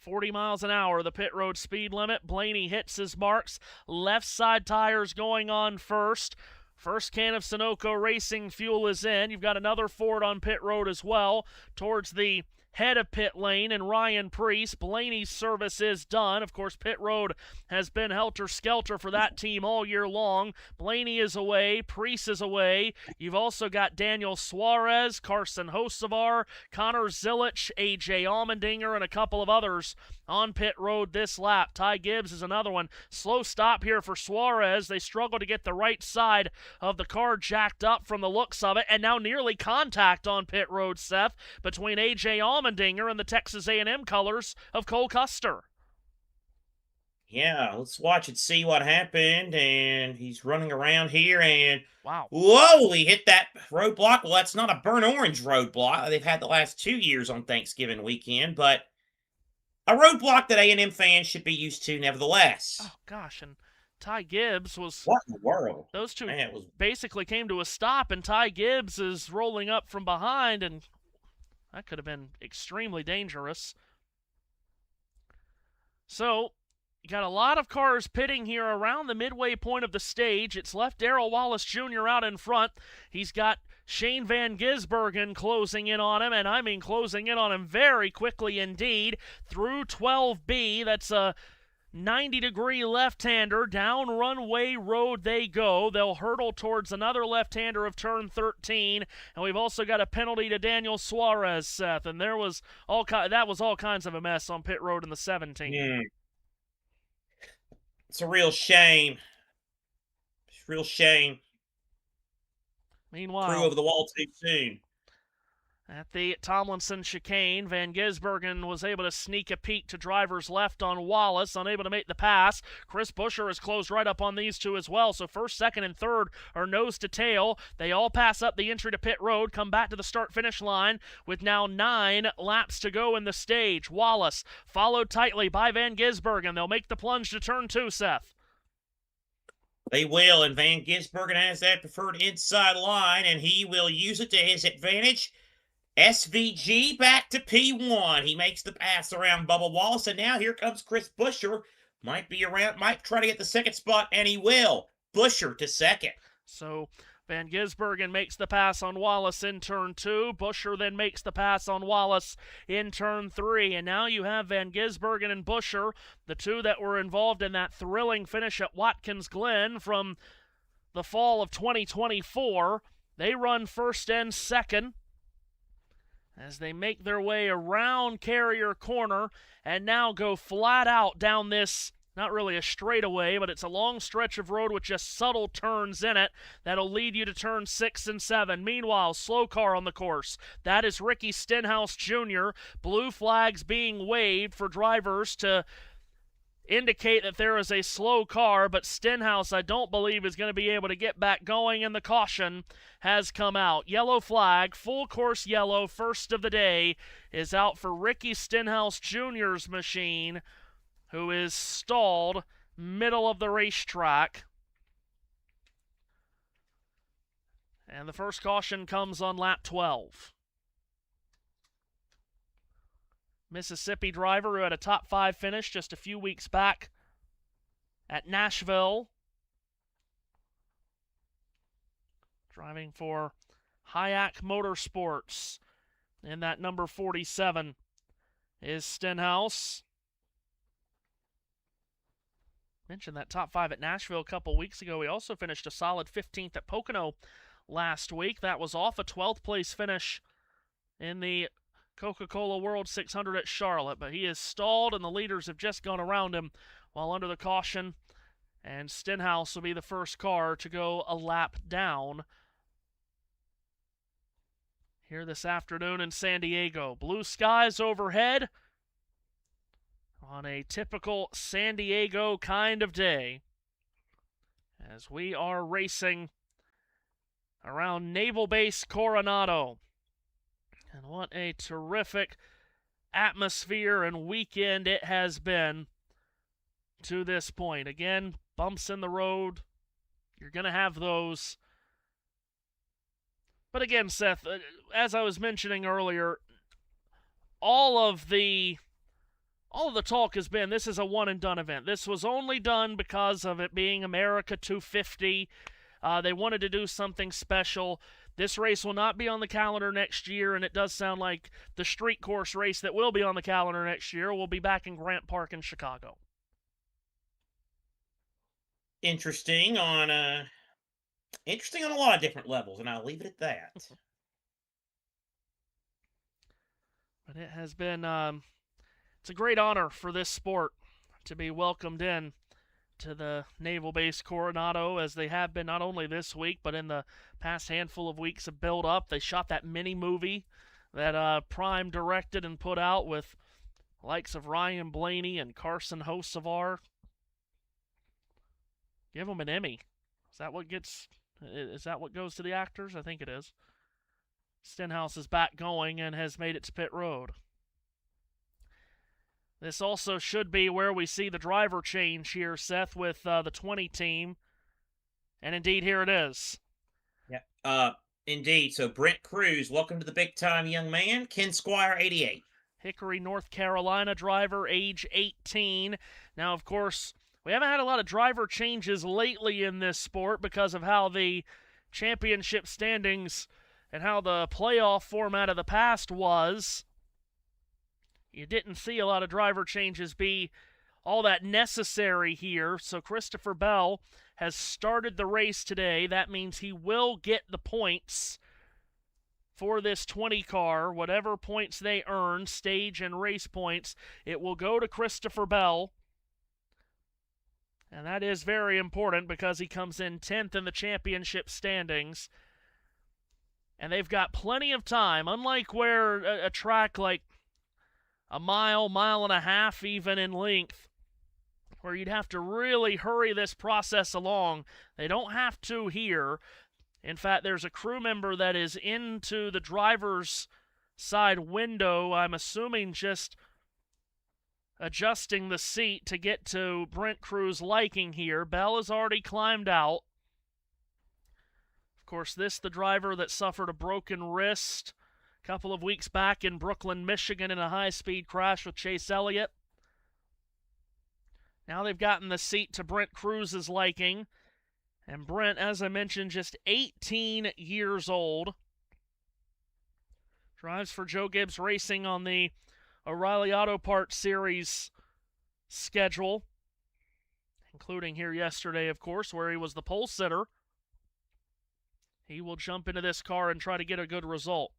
40 miles an hour, the pit road speed limit. Blaney hits his marks. Left side tires going on first. First can of Sunoco Racing fuel is in. You've got another Ford on pit road as well towards the head of pit lane, and Ryan Preece. Blaney's service is done. Of course, pit road has been helter-skelter for that team all year long. Blaney is away. Preece is away. You've also got Daniel Suarez, Carson Hocevar, Connor Zilich, A.J. Allmendinger, and a couple of others on pit road this lap. Ty Gibbs is another one. Slow stop here for Suarez. They struggle to get the right side of the car jacked up from the looks of it, and now nearly contact on pit road, Seth, between A.J. Allmendinger and the Texas A&M colors of Cole Custer.
Yeah, let's watch and see what happened. And he's running around here, and
wow,
whoa, he hit that roadblock. Well, that's not a burnt orange roadblock they've had the last 2 years on Thanksgiving weekend, but a roadblock that A&M fans should be used to nevertheless.
Oh, gosh, and Ty Gibbs was...
What in the world?
Those two
Man,
basically came to a stop, and Ty Gibbs is rolling up from behind, and that could have been extremely dangerous. So, got a lot of cars pitting here around the midway point of the stage. It's left Darrell Wallace Jr. out in front. He's got Shane Van Gisbergen closing in on him, and I mean closing in on him very quickly indeed. Through 12B, that's a 90-degree left-hander. Down Runway Road they go. They'll hurdle towards another left-hander of turn 13, and we've also got a penalty to Daniel Suarez, Seth, and that was all kinds of a mess on pit road in the 17.
Yeah. It's a real shame. It's a real shame.
Meanwhile,
Threw over the wall too soon.
At the Tomlinson chicane, Van Gisbergen was able to sneak a peek to driver's left on Wallace, unable to make the pass. Chris Buescher has closed right up on these two as well, so first, second, and third are nose to tail. They all pass up the entry to pit road, come back to the start-finish line with now 9 laps to go in the stage. Wallace followed tightly by Van Gisbergen. They'll make the plunge to turn 2, Seth.
They will, and Van Gisbergen has that preferred inside line, and he will use it to his advantage. SVG back to P1. He makes the pass around Bubba Wallace, and now here comes Chris Buescher. Might try to get the second spot, and he will. Buescher to second.
So Van Gisbergen makes the pass on Wallace in turn 2. Buescher then makes the pass on Wallace in turn 3. And now you have Van Gisbergen and Buescher, the two that were involved in that thrilling finish at Watkins Glen from the fall of 2024. They run first and second as they make their way around Carrier Corner and now go flat out down this, not really a straightaway, but it's a long stretch of road with just subtle turns in it that'll lead you to turn 6 and 7. Meanwhile, slow car on the course. That is Ricky Stenhouse Jr. Blue flags being waved for drivers to indicate that there is a slow car, but Stenhouse, I don't believe, is going to be able to get back going, and the caution has come out. Yellow flag, full course yellow, first of the day, is out for Ricky Stenhouse Jr.'s machine, who is stalled middle of the racetrack. And the first caution comes on lap 12. Mississippi driver who had a top 5 finish just a few weeks back at Nashville. Driving for Hayek Motorsports in that number 47 is Stenhouse. Mentioned that top 5 at Nashville a couple weeks ago. He also finished a solid 15th at Pocono last week. That was off a 12th place finish in the Coca-Cola World 600 at Charlotte, but he is stalled and the leaders have just gone around him while under the caution, and Stenhouse will be the first car to go a lap down here this afternoon in San Diego. Blue skies overhead on a typical San Diego kind of day as we are racing around Naval Base Coronado. And what a terrific atmosphere and weekend it has been to this point. Again, bumps in the road. You're going to have those. But again, Seth, as I was mentioning earlier, all of the talk has been this is a one-and-done event. This was only done because of it being America 250. They wanted to do something special. This race will not be on the calendar next year, and it does sound like the street course race that will be on the calendar next year will be back in Grant Park in Chicago.
Interesting on a lot of different levels, and I'll leave it at that.
But it has been it's a great honor for this sport to be welcomed in to the Naval Base Coronado, as they have been not only this week, but in the past handful of weeks of build-up. They shot that mini-movie that Prime directed and put out with likes of Ryan Blaney and Carson Hocevar. Give them an Emmy. Is that what goes to the actors? I think it is. Stenhouse is back going and has made it to pit road. This also should be where we see the driver change here, Seth, with the 20 team. And indeed, here it is.
Yeah, indeed. So Brent Cruz, welcome to the big time, young man. Ken Squire, 88.
Hickory, North Carolina driver, age 18. Now, of course, we haven't had a lot of driver changes lately in this sport because of how the championship standings and how the playoff format of the past was. You didn't see a lot of driver changes be all that necessary here. So Christopher Bell has started the race today. That means he will get the points for this 20 car. Whatever points they earn, stage and race points, it will go to Christopher Bell. And that is very important because he comes in 10th in the championship standings. And they've got plenty of time, unlike where a track like a mile, mile and a half even in length, where you'd have to really hurry this process along. They don't have to here. In fact, there's a crew member that is into the driver's side window, I'm assuming just adjusting the seat to get to Brent Crew's liking here. Bell has already climbed out. Of course, the driver that suffered a broken wrist a couple of weeks back in Brooklyn, Michigan in a high-speed crash with Chase Elliott. Now they've gotten the seat to Brent Crew's liking. And Brent, as I mentioned, just 18 years old. Drives for Joe Gibbs Racing on the O'Reilly Auto Parts Series schedule, including here yesterday, of course, where he was the pole sitter. He will jump into this car and try to get a good result.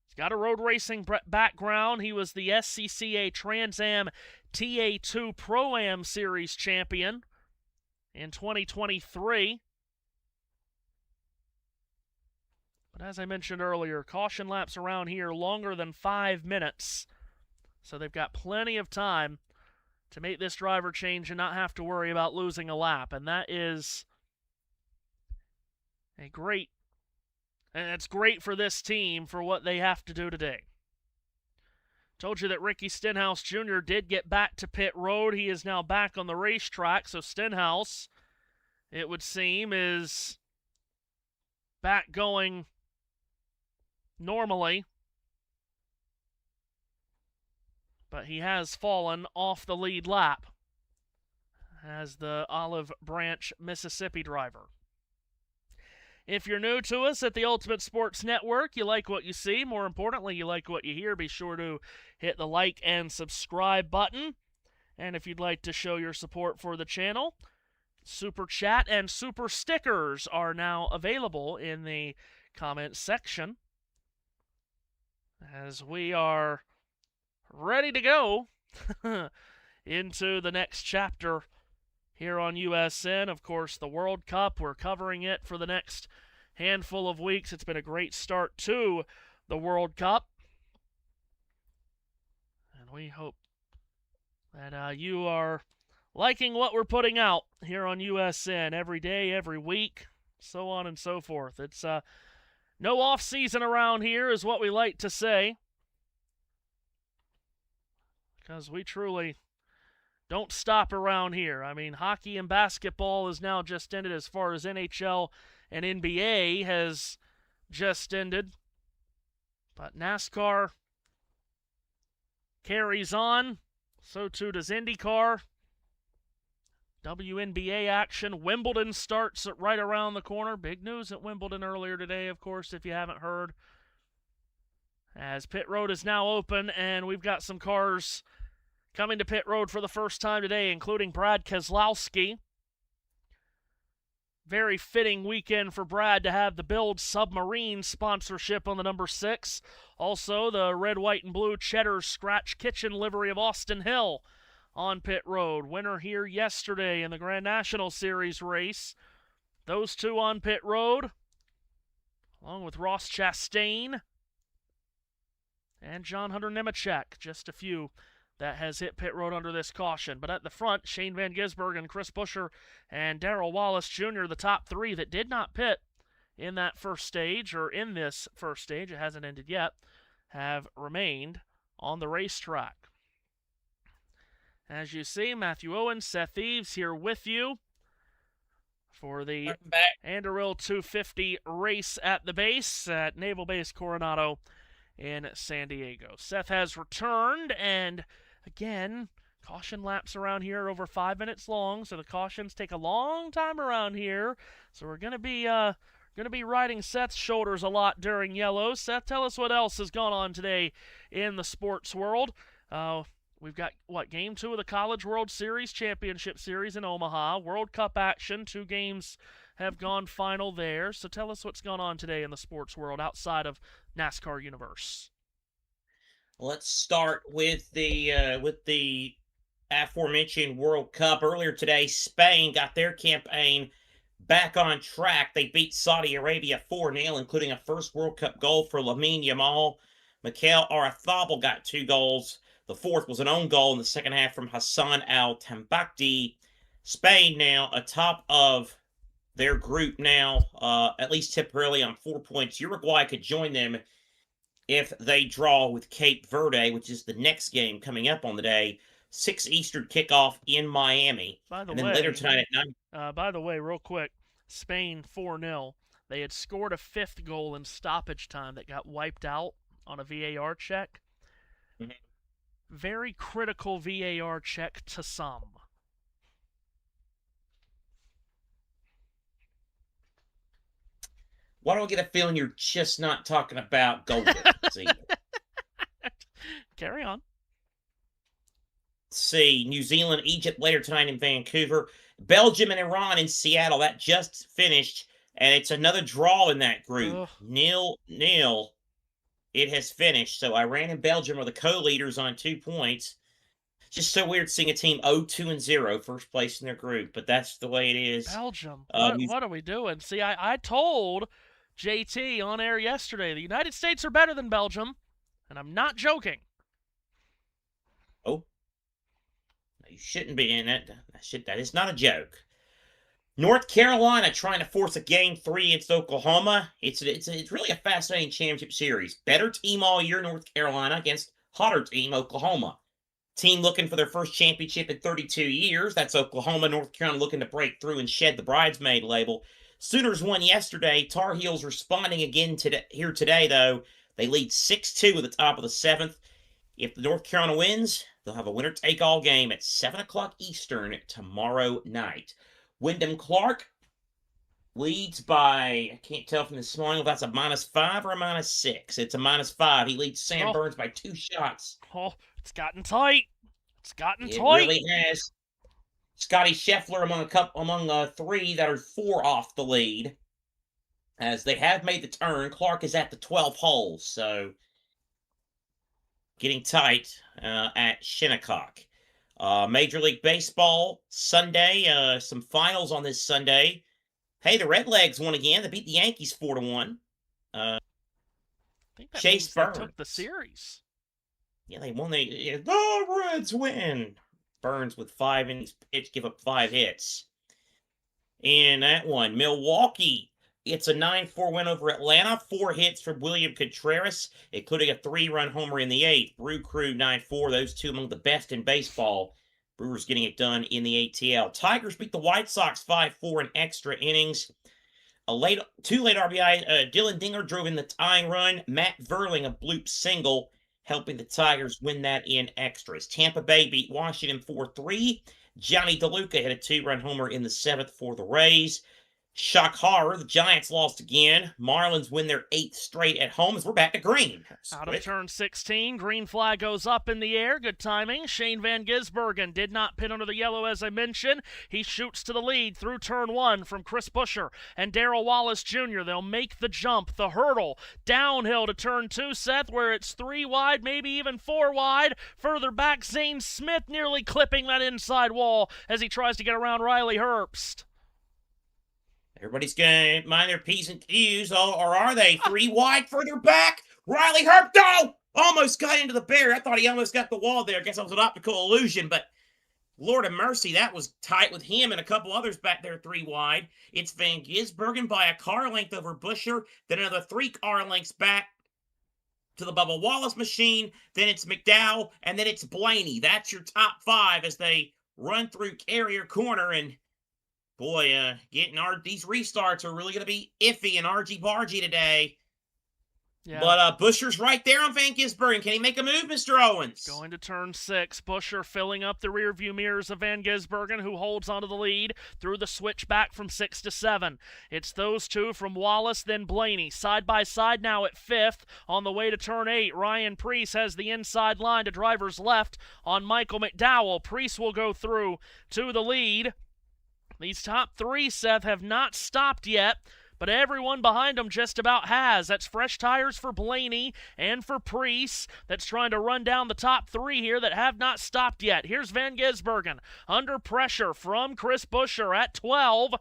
He's got a road racing background. He was the SCCA Trans Am TA2 Pro-Am Series champion in 2023. But as I mentioned earlier, caution laps around here longer than 5 minutes. So they've got plenty of time to make this driver change and not have to worry about losing a lap. And that is it's great for this team for what they have to do today. Told you that Ricky Stenhouse Jr. did get back to pit road. He is now back on the racetrack. So Stenhouse, it would seem, is back going normally. But he has fallen off the lead lap as the Olive Branch, Mississippi driver. If you're new to us at the Ultimate Sports Network, you like what you see, more importantly, you like what you hear, be sure to hit the like and subscribe button. And if you'd like to show your support for the channel, Super Chat and Super Stickers are now available in the comments section. As we are ready to go into the next chapter here on USN. Of course, the World Cup, we're covering it for the next handful of weeks. It's been a great start to the World Cup. And we hope that you are liking what we're putting out here on USN every day, every week, so on and so forth. It's no off-season around here is what we like to say, because we truly don't stop around here. I mean, hockey and basketball is now just ended as far as NHL and NBA has just ended. But NASCAR carries on. So too does IndyCar. WNBA action. Wimbledon starts right around the corner. Big news at Wimbledon earlier today, of course, if you haven't heard. As pit road is now open, and we've got some cars coming to pit road for the first time today, including Brad Keselowski. Very fitting weekend for Brad to have the Build Submarine sponsorship on the number 6. Also, the red, white, and blue Cheddar Scratch Kitchen livery of Austin Hill on pit road. Winner here yesterday in the Grand National Series race. Those two on pit road, along with Ross Chastain and John Hunter Nemechek. Just a few that has hit pit road under this caution. But at the front, Shane Van Gisbergen, Chris Buescher, and Darrell Wallace Jr., the top three that did not pit in that first stage, or in this first stage, it hasn't ended yet, have remained on the racetrack. As you see, Matthew Owens, Seth Eaves here with you for the Anduril 250 race at the base at Naval Base Coronado in San Diego. Seth has returned, and again, caution laps around here are over 5 minutes long, so the cautions take a long time around here. So we're gonna be riding Seth's shoulders a lot during yellow. Seth, tell us what else has gone on today in the sports world. We've got, Game 2 of the College World Series Championship Series in Omaha. World Cup action. 2 games have gone final there. So tell us what's gone on today in the sports world outside of NASCAR universe.
Let's start with the aforementioned World Cup. Earlier today, Spain got their campaign back on track. They beat Saudi Arabia 4-0, including a first World Cup goal for Lamine Yamal. Mikel Oyarzabal got 2 goals. The fourth was an own goal in the second half from Hassan Al-Tambakdi. Spain now atop of their group now, at least temporarily on 4 points. Uruguay could join them if they draw with Cape Verde, which is the next game coming up on the day. 6 Eastern kickoff in Miami.
Then
later tonight at 9.
By the way, real quick, Spain 4-0. They had scored a 5th goal in stoppage time that got wiped out on a VAR check.
Mm-hmm.
Very critical VAR check to some.
Why do I get a feeling you're just not talking about golden?
Carry on.
See, New Zealand, Egypt later tonight in Vancouver. Belgium and Iran in Seattle. That just finished, and it's another draw in that group. 0-0. It has finished. So Iran and Belgium are the co-leaders on 2 points. Just so weird seeing a team 0-2-0, first place in their group, but that's the way it is.
Belgium. What are we doing? See, I told JT on air yesterday the United States are better than Belgium, and I'm not joking.
Oh. You shouldn't be in it. That is not a joke. North Carolina trying to force a Game 3 against Oklahoma. It's really a fascinating championship series. Better team all year, North Carolina, against hotter team, Oklahoma. Team looking for their first championship in 32 years. That's Oklahoma. North Carolina looking to break through and shed the bridesmaid label. Sooners won yesterday. Tar Heels responding again today, though. They lead 6-2 at the top of the 7th. If the North Carolina wins, they'll have a winner-take-all game at 7 o'clock Eastern tomorrow night. Wyndham Clark leads by, I can't tell from this morning if that's a -5 or a -6. It's a -5. He leads Sam Burns by 2 shots.
Oh, it's gotten tight. It
really has. Scotty Scheffler among 3 that are 4 off the lead. As they have made the turn, Clark is at the 12th hole, so getting tight at Shinnecock. Major League Baseball Sunday, some finals on this Sunday. Hey, the Redlegs won again. They beat the Yankees 4-1.
I think that
Chase
means they
Burns
took the series.
Yeah, they won. The Reds win. Burns with 5 innings pitched, give up 5 hits. In that one, Milwaukee. It's a 9-4 win over Atlanta. 4 hits from William Contreras, including a 3-run homer in the 8th. Brew Crew 9-4. Those 2 among the best in baseball. Brewers getting it done in the ATL. Tigers beat the White Sox 5-4 in extra innings. 2 late RBI. Dylan Dinger drove in the tying run. Matt Verling a bloop single, helping the Tigers win that in extras. Tampa Bay beat Washington 4-3. Johnny DeLuca hit a 2-run homer in the 7th for the Rays. Shock horror, the Giants lost again. Marlins win their 8th straight at home as we're back to green.
Out of turn 16, green flag goes up in the air. Good timing. Shane Van Gisbergen did not pin under the yellow, as I mentioned. He shoots to the lead through turn 1 from Chris Buescher and Darrell Wallace Jr. They'll make the jump, the hurdle, downhill to turn 2, Seth, where it's 3 wide, maybe even 4 wide. Further back, Zane Smith nearly clipping that inside wall as he tries to get around Riley Herbst.
Everybody's going to mind their P's and Q's, or are they? 3 wide further back. Riley Herbst, oh! Almost got into the barrier. I thought he almost got the wall there. I guess that was an optical illusion, but Lord of mercy, that was tight with him and a couple others back there 3 wide. It's Van Gisbergen by a car length over Buescher, then another 3 car lengths back to the Bubba Wallace machine. Then it's McDowell, and then it's Blaney. That's your top 5 as they run through Carrier Corner, and boy, these restarts are really going to be iffy in RG Bargy today.
Yeah.
But Buscher's right there on Van Gisbergen. Can he make a move, Mr. Owens?
Going to turn 6. Buscher filling up the rearview mirrors of Van Gisbergen, who holds onto the lead through the switch back from 6 to 7. It's those two from Wallace, then Blaney. Side by side now at 5th. On the way to turn 8, Ryan Preece has the inside line to driver's left on Michael McDowell. Preece will go through to the lead. These top 3, Seth, have not stopped yet, but everyone behind them just about has. That's fresh tires for Blaney and for Preece. That's trying to run down the top 3 here that have not stopped yet. Here's Van Gisbergen under pressure from Chris Buscher at 12.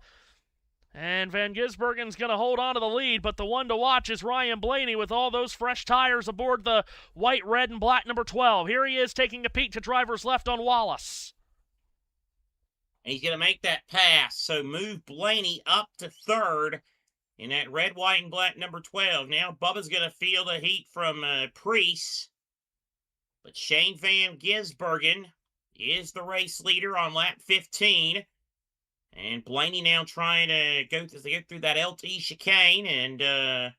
And Van Gisbergen's going to hold on to the lead, but the one to watch is Ryan Blaney with all those fresh tires aboard the white, red, and black number 12. Here he is taking a peek to driver's left on Wallace.
And he's going to make that pass, so move Blaney up to 3rd. In that red, white, and black number 12. Now Bubba's going to feel the heat from Preece. But Shane Van Gisbergen is the race leader on lap 15. And Blaney now trying to go through that LT chicane. And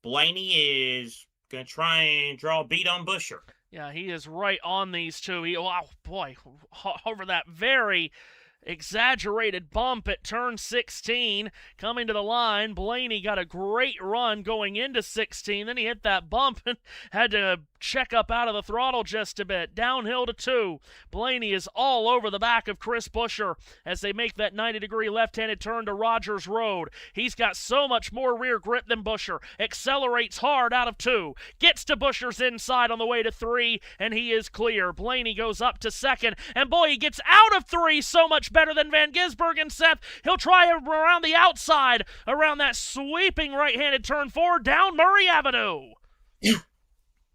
Blaney is going to try and draw a beat on Buscher.
Yeah, he is right on these two. Wow, boy, over that very exaggerated bump at turn 16. Coming to the line, Blaney got a great run going into 16. Then he hit that bump and had to check up out of the throttle just a bit. Downhill to 2. Blaney is all over the back of Chris Buscher as they make that 90-degree left-handed turn to Rogers Road. He's got so much more rear grip than Buscher. Accelerates hard out of 2. Gets to Buscher's inside on the way to 3, and he is clear. Blaney goes up to 2nd, and boy, he gets out of 3 so much better than Van Gisbergen, Seth. He'll try around the outside, around that sweeping right-handed turn 4 down Murray Avenue.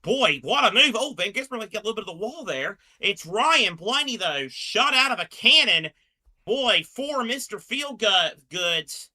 Boy, what a move. Oh, Van Gisbergen got a little bit of the wall there. It's Ryan Blaney, though, shot out of a cannon. Boy, for Mr. Feelgoods,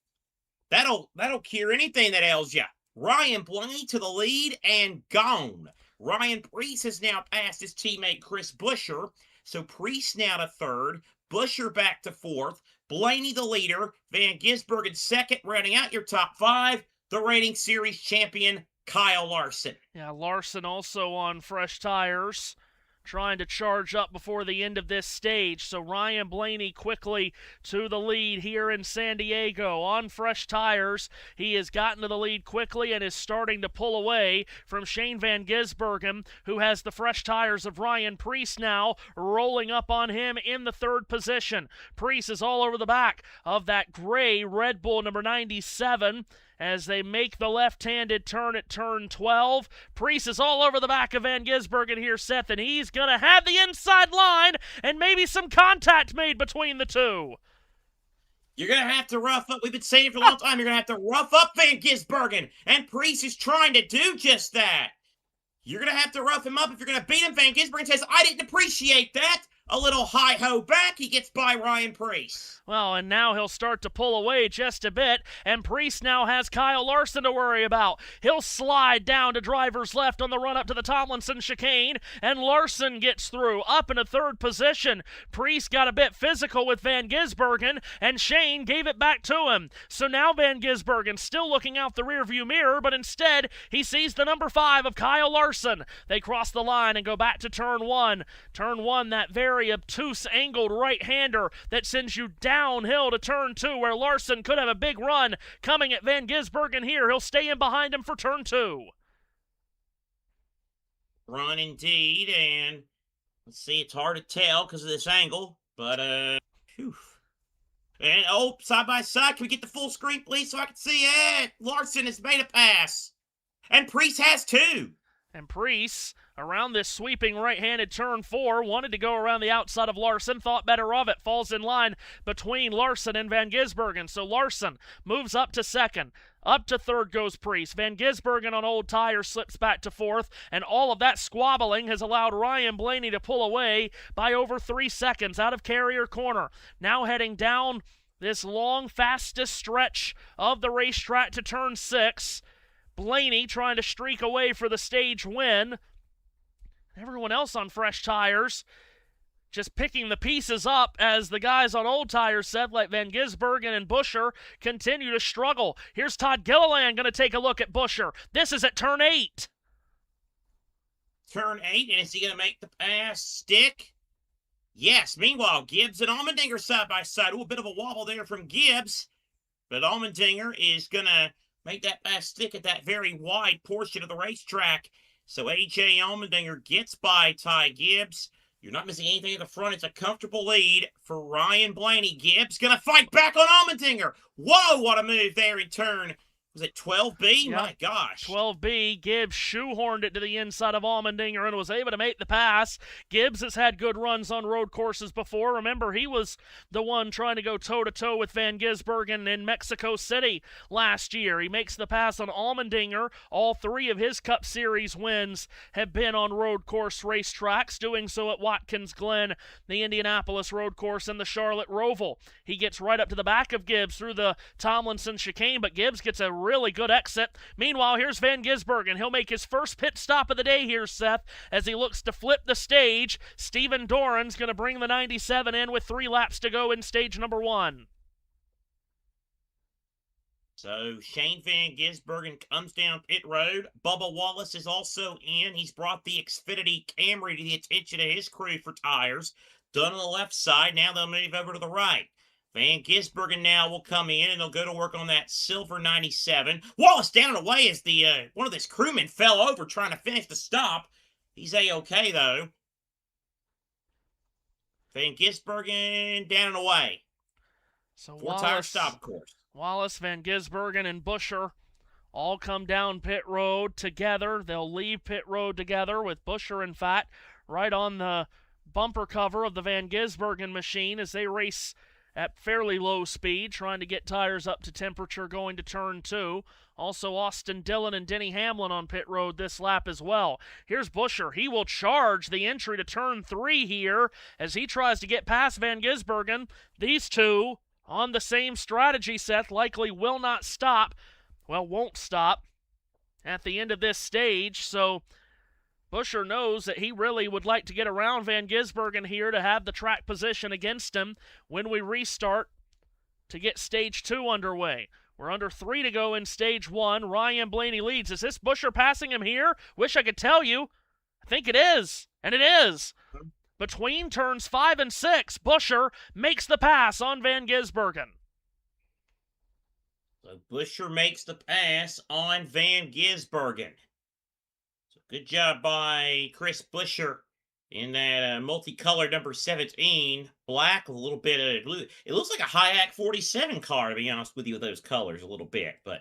that'll cure anything that ails you. Ryan Blaney to the lead and gone. Ryan Preece has now passed his teammate Chris Buscher. So Preece now to 3rd. Buscher back to 4th. Blaney the leader. Van Gisbergen 2nd, rounding out your top 5. The Rating Series champion, Kyle Larson.
Yeah, Larson also on fresh tires, trying to charge up before the end of this stage. So Ryan Blaney quickly to the lead here in San Diego on fresh tires. He has gotten to the lead quickly and is starting to pull away from Shane Van Gisbergen, who has the fresh tires of Ryan Preece now rolling up on him in the 3rd position. Preece is all over the back of that gray Red Bull number 97. As they make the left-handed turn at turn 12. Preece is all over the back of Van Gisbergen here, Seth, and he's going to have the inside line and maybe some contact made between the two.
You're going to have to rough up. We've been saying it for a long time. You're going to have to rough up Van Gisbergen, and Preece is trying to do just that. You're going to have to rough him up if you're going to beat him. Van Gisbergen says, I didn't appreciate that. A little hi-ho back. He gets by Ryan Preece.
Well, and now he'll start to pull away just a bit, and Preece now has Kyle Larson to worry about. He'll slide down to driver's left on the run up to the Tomlinson chicane, and Larson gets through, up in a 3rd position. Preece got a bit physical with Van Gisbergen, and Shane gave it back to him. So now Van Gisbergen still looking out the rearview mirror, but instead he sees the number 5 of Kyle Larson. They cross the line and go back to turn 1. Turn 1, that very obtuse angled right-hander that sends you downhill to turn 2, where Larson could have a big run coming at Van Gisbergen here. He'll stay in behind him for turn 2.
Run indeed, and let's see, it's hard to tell because of this angle, but whew. And side by side, can we get the full screen, please, so I can see it? Larson has made a pass, and Preece has too.
And Preece, around this sweeping right-handed turn 4, wanted to go around the outside of Larson, thought better of it, falls in line between Larson and Van Gisbergen. So Larson moves up to 2nd. Up to 3rd goes Preece. Van Gisbergen on old tires slips back to 4th, and all of that squabbling has allowed Ryan Blaney to pull away by over 3 seconds out of carrier corner. Now heading down this long, fastest stretch of the racetrack to turn 6. Blaney trying to streak away for the stage win. Everyone else on fresh tires just picking the pieces up as the guys on old tires said, like Van Gisbergen and Buescher, continue to struggle. Here's Todd Gilliland going to take a look at Buescher. This is at turn 8.
Turn 8, and is he going to make the pass stick? Yes. Meanwhile, Gibbs and Allmendinger side by side. A bit of a wobble there from Gibbs, but Allmendinger is going to make that pass stick at that very wide portion of the racetrack. So A.J. Allmendinger gets by Ty Gibbs. You're not missing anything at the front. It's a comfortable lead for Ryan Blaney. Gibbs going to fight back on Allmendinger. Whoa, what a move there in turn. Was it 12B?
Yep.
My gosh.
12B. Gibbs shoehorned it to the inside of Allmendinger and was able to make the pass. Gibbs has had good runs on road courses before. Remember, he was the one trying to go toe-to-toe with Van Gisbergen in Mexico City last year. He makes the pass on Allmendinger. All 3 of his Cup Series wins have been on road course racetracks, doing so at Watkins Glen, the Indianapolis road course, and the Charlotte Roval. He gets right up to the back of Gibbs through the Tomlinson chicane, but Gibbs gets a really good exit. Meanwhile, here's Van Gisbergen. He'll make his first pit stop of the day here, Seth, as he looks to flip the stage. Steven Doran's going to bring the 97 in with 3 laps to go in stage number 1.
So Shane Van Gisbergen comes down pit road. Bubba Wallace is also in. He's brought the Xfinity Camry to the attention of his crew for tires. Done on the left side. Now they'll move over to the right. Van Gisbergen now will come in, and they'll go to work on that silver 97. Wallace down and away as the one of his crewmen fell over trying to finish the stop. He's A-okay, though. Van Gisbergen down and away.
So
4-tire stop, of course.
Wallace, Van Gisbergen, and Buescher all come down pit road together. They'll leave pit road together with Buescher, in fact, right on the bumper cover of the Van Gisbergen machine as they race at fairly low speed, trying to get tires up to temperature going to turn 2. Also, Austin Dillon and Denny Hamlin on pit road this lap as well. Here's Buescher. He will charge the entry to turn 3 here as he tries to get past Van Gisbergen. These two on the same strategy, Seth, likely will not stop. Well, won't stop at the end of this stage, so Buescher knows that he really would like to get around Van Gisbergen here to have the track position against him when we restart to get stage 2 underway. We're under 3 to go in stage 1. Ryan Blaney leads. Is this Buescher passing him here? Wish I could tell you. I think it is, and it is. Between turns 5 and 6, Buescher makes the pass on Van Gisbergen.
So Buescher makes the pass on Van Gisbergen. Good job by Chris Buescher in that multicolored number 17. Black, a little bit of blue. It looks like a Hayek 47 car, to be honest with you, with those colors a little bit. But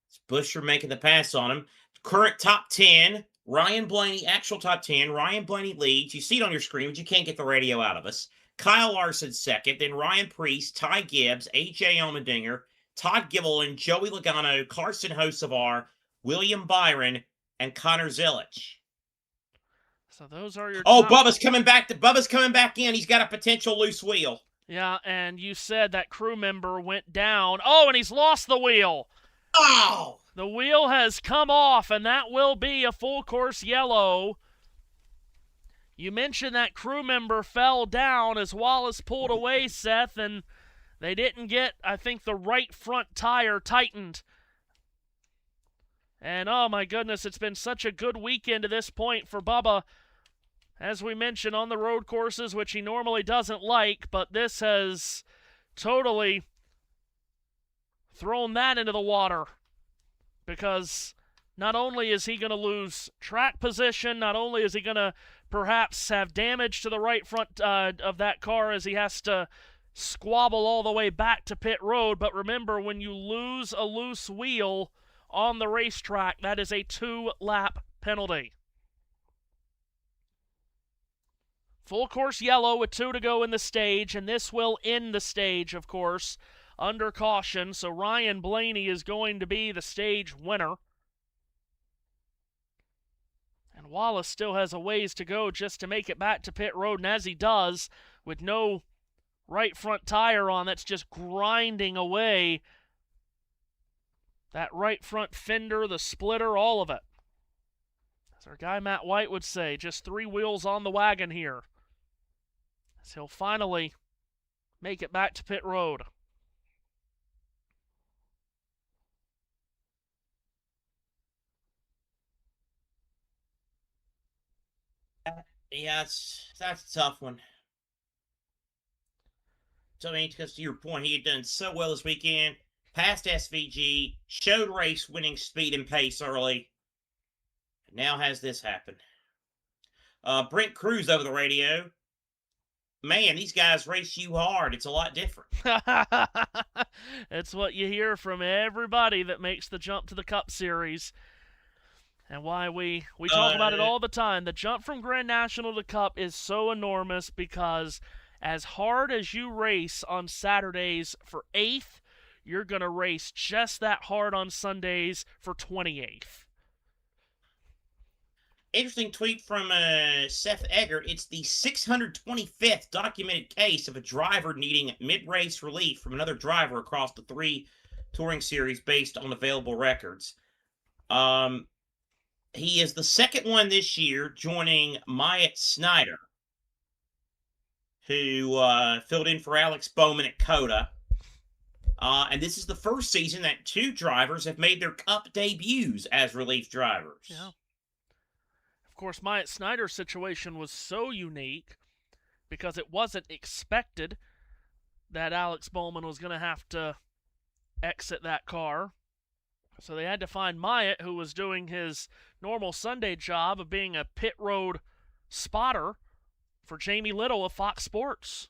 it's Buescher making the pass on him. Current top 10, Ryan Blaney, actual top 10. Ryan Blaney leads. You see it on your screen, but you can't get the radio out of us. Kyle Larson second. Then Ryan Priest, Ty Gibbs, A.J. Allmendinger, Todd Gilliland, Joey Logano, Carson Hocevar, William Byron, and Connor Zilich.
So those are your
top... Bubba's coming back in. He's got a potential loose wheel.
Yeah, and you said that crew member went down. Oh, and he's lost the wheel.
Oh!
The wheel has come off, and that will be a full course yellow. You mentioned that crew member fell down as Wallace pulled away, Seth, and they didn't get, I think, the right front tire tightened. And, oh, my goodness, it's been such a good weekend to this point for Bubba, as we mentioned, on the road courses, which he normally doesn't like, but this has totally thrown that into the water, because not only is he going to lose track position, not only is he going to perhaps have damage to the right front of that car as he has to squabble all the way back to pit road, but remember, when you lose a loose wheel on the racetrack, that is a 2-lap penalty. Full course yellow with 2 to go in the stage, and this will end the stage, of course, under caution. So Ryan Blaney is going to be the stage winner. And Wallace still has a ways to go just to make it back to pit road, and as he does, with no right front tire on, that's just grinding away that right front fender, the splitter, all of it. As our guy Matt White would say, just 3 wheels on the wagon here. as he'll finally make it back to pit road.
Yeah, that's a tough one. So, I mean, because to your point, he had done so well this weekend, passed SVG, showed race winning speed and pace early, and now has this happen. Brent Cruz over the radio. Man, these guys race you hard. It's a lot different.
It's what you hear from everybody that makes the jump to the Cup Series. And why we talk about it all the time. The jump from Grand National to Cup is so enormous because as hard as you race on Saturdays for 8th, you're going to race just that hard on Sundays for 28th.
Interesting tweet from Seth Eggert. It's the 625th documented case of a driver needing mid-race relief from another driver across the 3 touring series based on available records. He is the second one this year, joining Myatt Snyder, who filled in for Alex Bowman at COTA. And this is the first season that 2 drivers have made their Cup debuts as relief drivers.
Yeah. Of course, Myatt Snyder's situation was so unique because it wasn't expected that Alex Bowman was going to have to exit that car. So they had to find Myatt, who was doing his normal Sunday job of being a pit road spotter for Jamie Little of Fox Sports.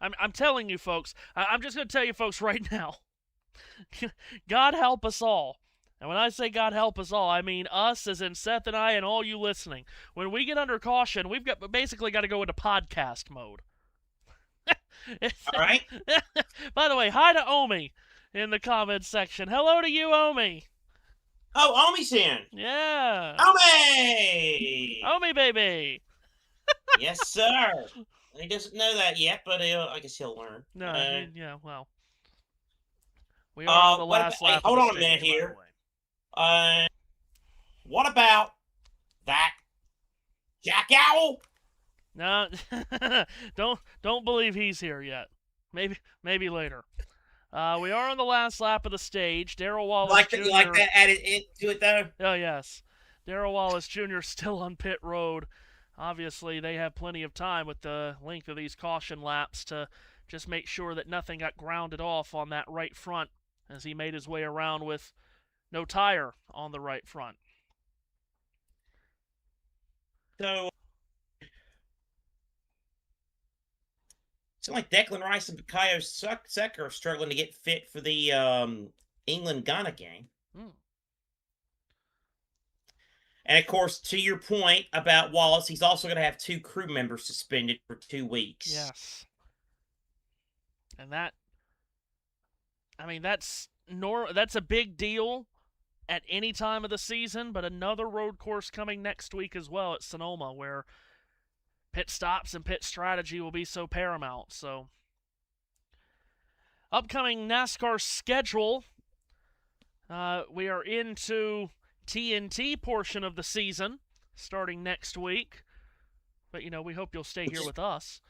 I'm telling you, folks, I'm just going to tell you, folks, right now, God help us all. And when I say God help us all, I mean us as in Seth and I and all you listening. When we get under caution, we've basically got to go into podcast mode.
All right.
By the way, hi to Omi in the comments section. Hello to you, Omi.
Oh, Omi's in.
Yeah.
Omi!
Omi, baby.
Yes, sir. He doesn't know that yet, but I guess he'll learn.
No, yeah, well. We are on the last lap.
Hold on a minute here. What about that Jack Owl?
No, don't believe he's here yet. Maybe later. We are on the last lap of the stage. Darrell Wallace Jr.
Like that added to it, though?
Oh, yes. Darrell Wallace Jr. still on pit road. Obviously, they have plenty of time with the length of these caution laps to just make sure that nothing got grounded off on that right front as he made his way around with no tire on the right front.
So, it's like Declan Rice and Bukayo Saka are struggling to get fit for the England-Ghana game. And, of course, to your point about Wallace, he's also going to have 2 crew members suspended for 2 weeks.
Yes. And that's a big deal at any time of the season, but another road course coming next week as well at Sonoma, where pit stops and pit strategy will be so paramount. So, upcoming NASCAR schedule, we are into TNT portion of the season starting next week. But we hope you'll stay here with us.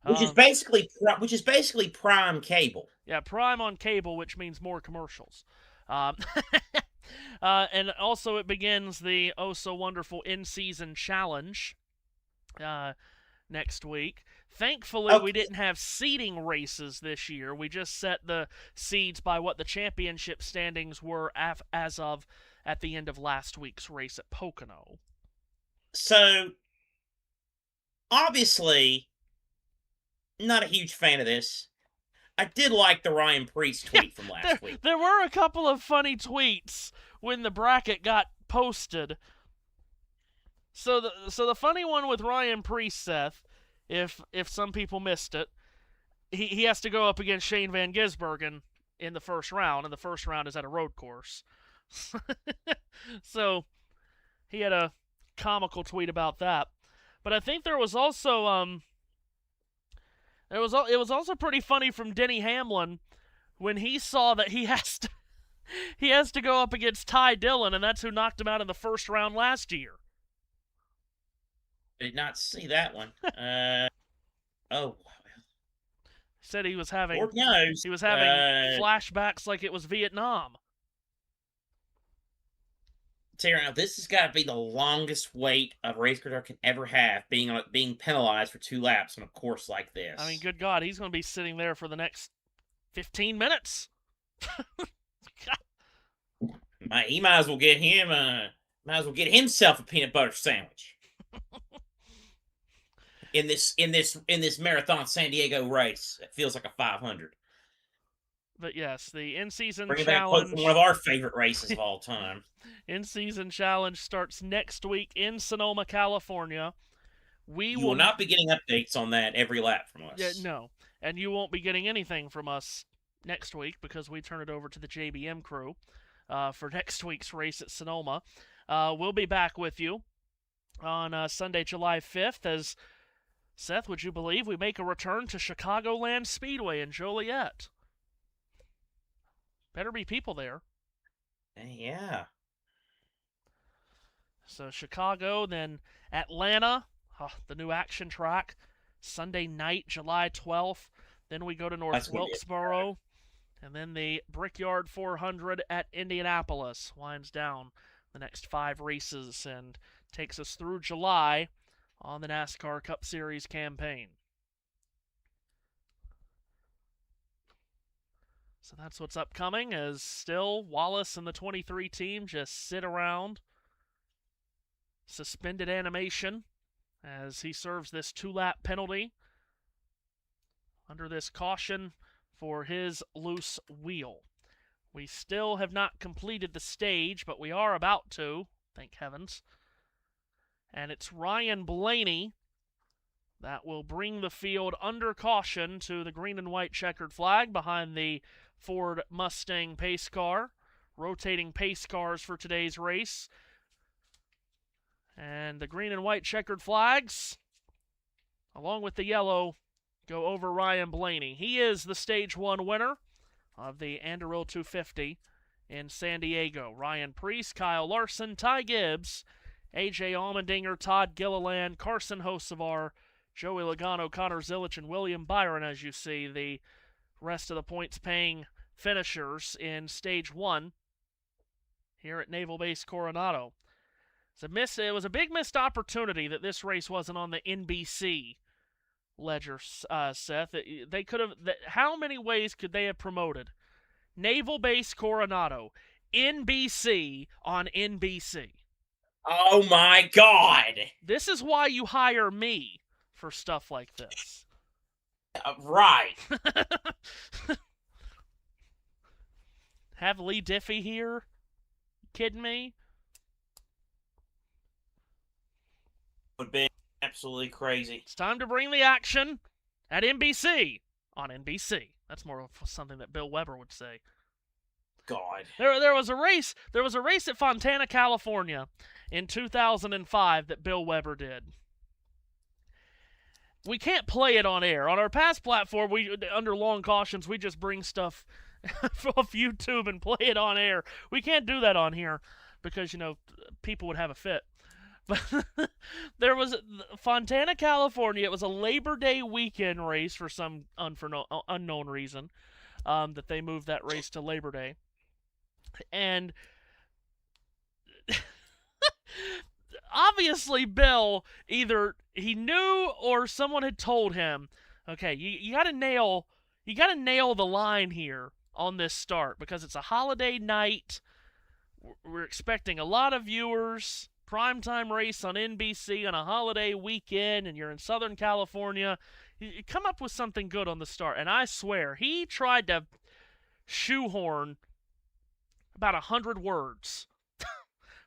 Which is basically prime cable.
Yeah, prime on cable, which means more commercials. And also it begins the oh-so-wonderful in-season challenge next week. Thankfully, we didn't have seeding races this year. We just set the seeds by what the championship standings were as of at the end of last week's race at Pocono.
So, obviously, not a huge fan of this. I did like the Ryan Priest tweet from last week.
There were a couple of funny tweets when the bracket got posted. So the funny one with Ryan Priest, Seth, if some people missed it, he has to go up against Shane Van Gisbergen in the first round, and the first round is at a road course. So he had a comical tweet about that. But I think there was also it was also pretty funny from Denny Hamlin when he saw that he has He has to go up against Ty Dillon, and that's who knocked him out in the first round last year.
Did not see that one. Oh,
Said he was having
Lord knows.
flashbacks like it was Vietnam.
Now, this has got to be the longest wait a race car can ever have, being penalized for 2 laps on a course like this.
I mean, good God, he's going to be sitting there for the next 15 minutes.
He might as well get himself a peanut butter sandwich. in this marathon San Diego race, it feels like a 500.
But yes, the in-season
Bringing
challenge.
Back from one of our favorite races of all time.
In-season challenge starts next week in Sonoma, California.
You will not be getting updates on that every lap from us.
Yeah, no, and you won't be getting anything from us next week because we turn it over to the JBM crew for next week's race at Sonoma. We'll be back with you on Sunday, July 5th as, Seth, would you believe we make a return to Chicagoland Speedway in Joliet? Better be people there.
Yeah.
So Chicago, then Atlanta, the new action track, Sunday night, July 12th. Then we go to North Wilkesboro. And then the Brickyard 400 at Indianapolis winds down the next 5 races and takes us through July on the NASCAR Cup Series campaign. So that's what's upcoming, as still Wallace and the 23 team just sit around, suspended animation, as he serves this 2-lap penalty under this caution for his loose wheel. We still have not completed the stage, but we are about to, thank heavens. And it's Ryan Blaney that will bring the field under caution to the green and white checkered flag behind the Ford Mustang pace car. Rotating pace cars for today's race. And the green and white checkered flags, along with the yellow, go over Ryan Blaney. He is the Stage 1 winner of the Anduril 250 in San Diego. Ryan Preece, Kyle Larson, Ty Gibbs, A.J. Allmendinger, Todd Gilliland, Carson Hocevar, Joey Logano, Connor Zilich, and William Byron, as you see, the rest of the points-paying finishers in Stage 1 here at Naval Base Coronado. It was a big missed opportunity that this race wasn't on the NBC ledger, Seth. They could have. How many ways could they have promoted Naval Base Coronado, NBC on NBC?
Oh my God!
This is why you hire me for stuff like this.
Right.
Have Lee Diffie here? Kidding me?
Would be absolutely crazy.
It's time to bring the action at NBC on NBC. That's more of something that Bill Weber would say.
God.
There was a race. There was a race at Fontana, California, in 2005 that Bill Weber did. We can't play it on air. On our past platform, under long cautions, we just bring stuff off YouTube and play it on air. We can't do that on here because, people would have a fit. But there was Fontana, California. It was a Labor Day weekend race for some unknown reason that they moved that race to Labor Day. And obviously Bill, either he knew or someone had told him, okay, you got to nail the line here on this start because it's a holiday night. We're expecting a lot of viewers. Primetime race on NBC on a holiday weekend, and you're in Southern California. You come up with something good on the start. And I swear, he tried to shoehorn about 100 words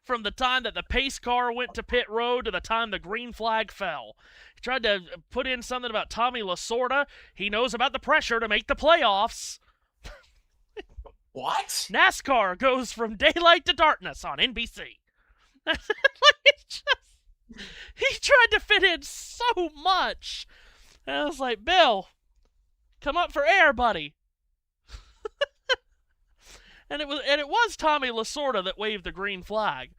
from the time that the pace car went to pit road to the time the green flag fell. He tried to put in something about Tommy Lasorda. He knows about the pressure to make the playoffs.
What?
NASCAR goes from daylight to darkness on NBC. He tried to fit in so much. And I was like, Bill, come up for air, buddy. And it was Tommy Lasorda that waved the green flag.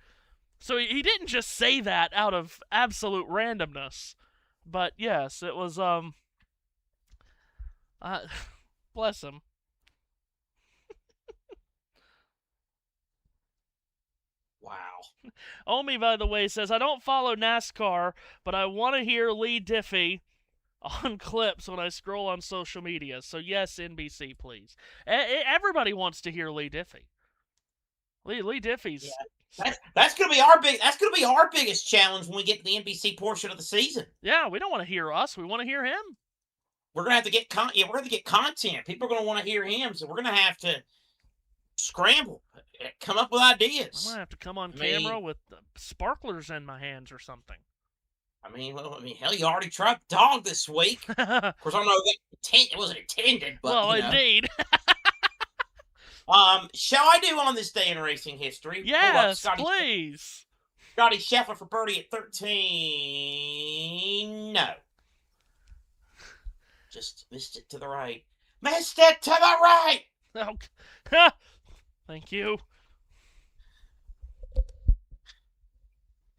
So he didn't just say that out of absolute randomness. But yes, it was bless him.
Wow.
Omi, by the way, says, I don't follow NASCAR, but I want to hear Lee Diffie on clips when I scroll on social media. So yes, NBC, please. Everybody wants to hear Lee Diffie. Lee Diffie's.
Yeah. That's gonna be our biggest challenge when we get to the NBC portion of the season.
Yeah, we don't want to hear us. We want to hear him.
We're gonna have to get we're gonna get content. People are gonna want to hear him, so we're gonna have to scramble, come up with ideas.
I'm gonna have to come on camera with sparklers in my hands or something.
Hell, you already tried the dog this week. Of course, I don't know that it wasn't intended, but
well, indeed.
Shall I do on this day in racing history?
Yes, please.
Scotty Scheffler for birdie at 13. No. Just missed it to the right. Missed it to the right!
Oh, thank you.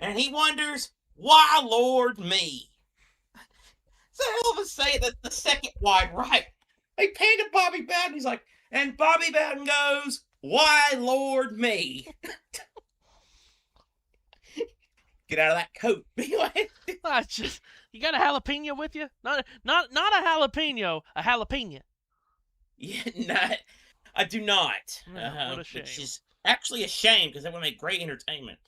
And he wonders, why, Lord me? It's a hell of a say that the second wide right. They panned to Bobby Bowden. He's like, and Bobby Bowden goes, why, Lord me? Get out of that coat.
You got a jalapeno with you? Not a jalapeno, a jalapeno.
Yeah, I do not.
What a shame.
Which is actually a shame because that would make great entertainment.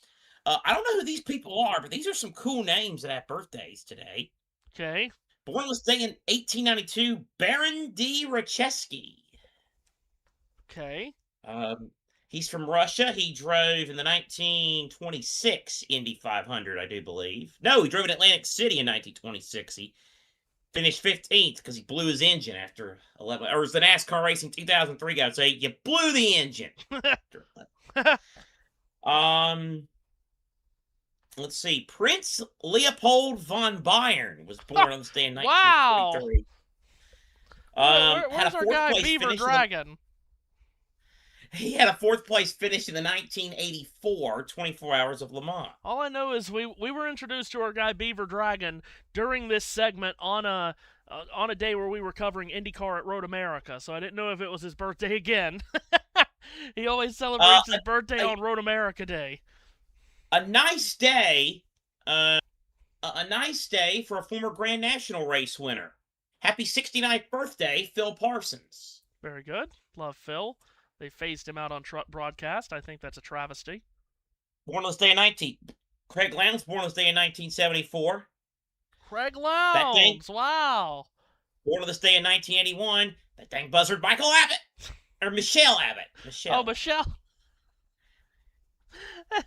I don't know who these people are, but these are some cool names that have birthdays today.
Okay.
Born this day in 1892, Baron D. Rachevsky.
Okay.
He's from Russia. He drove in the 1926 Indy 500, I do believe. No, he drove in Atlantic City in 1926. He finished 15th because he blew his engine after 11. Or was the NASCAR race in 2003 guy say, you blew the engine. Let's see. Prince Leopold von Bayern was born on this day in 1943.
Wow. Where's our guy Beaver Dragon?
He had a fourth place finish in the 1984 24 Hours of Le Mans.
All I know is we were introduced to our guy Beaver Dragon during this segment on a day where we were covering IndyCar at Road America, so I didn't know if it was his birthday again. He always celebrates his birthday on Road America Day.
A nice day. A nice day for a former Grand National race winner. Happy 69th birthday, Phil Parsons.
Very good. Love Phil. They phased him out on broadcast. I think that's a travesty.
Born on this day in Craig Lowndes, born on this day in 1974.
Craig Lowndes, wow.
Born on this day in 1981. That dang buzzard, Michael Abbott. Or Michelle Abbott.
Oh, Michelle.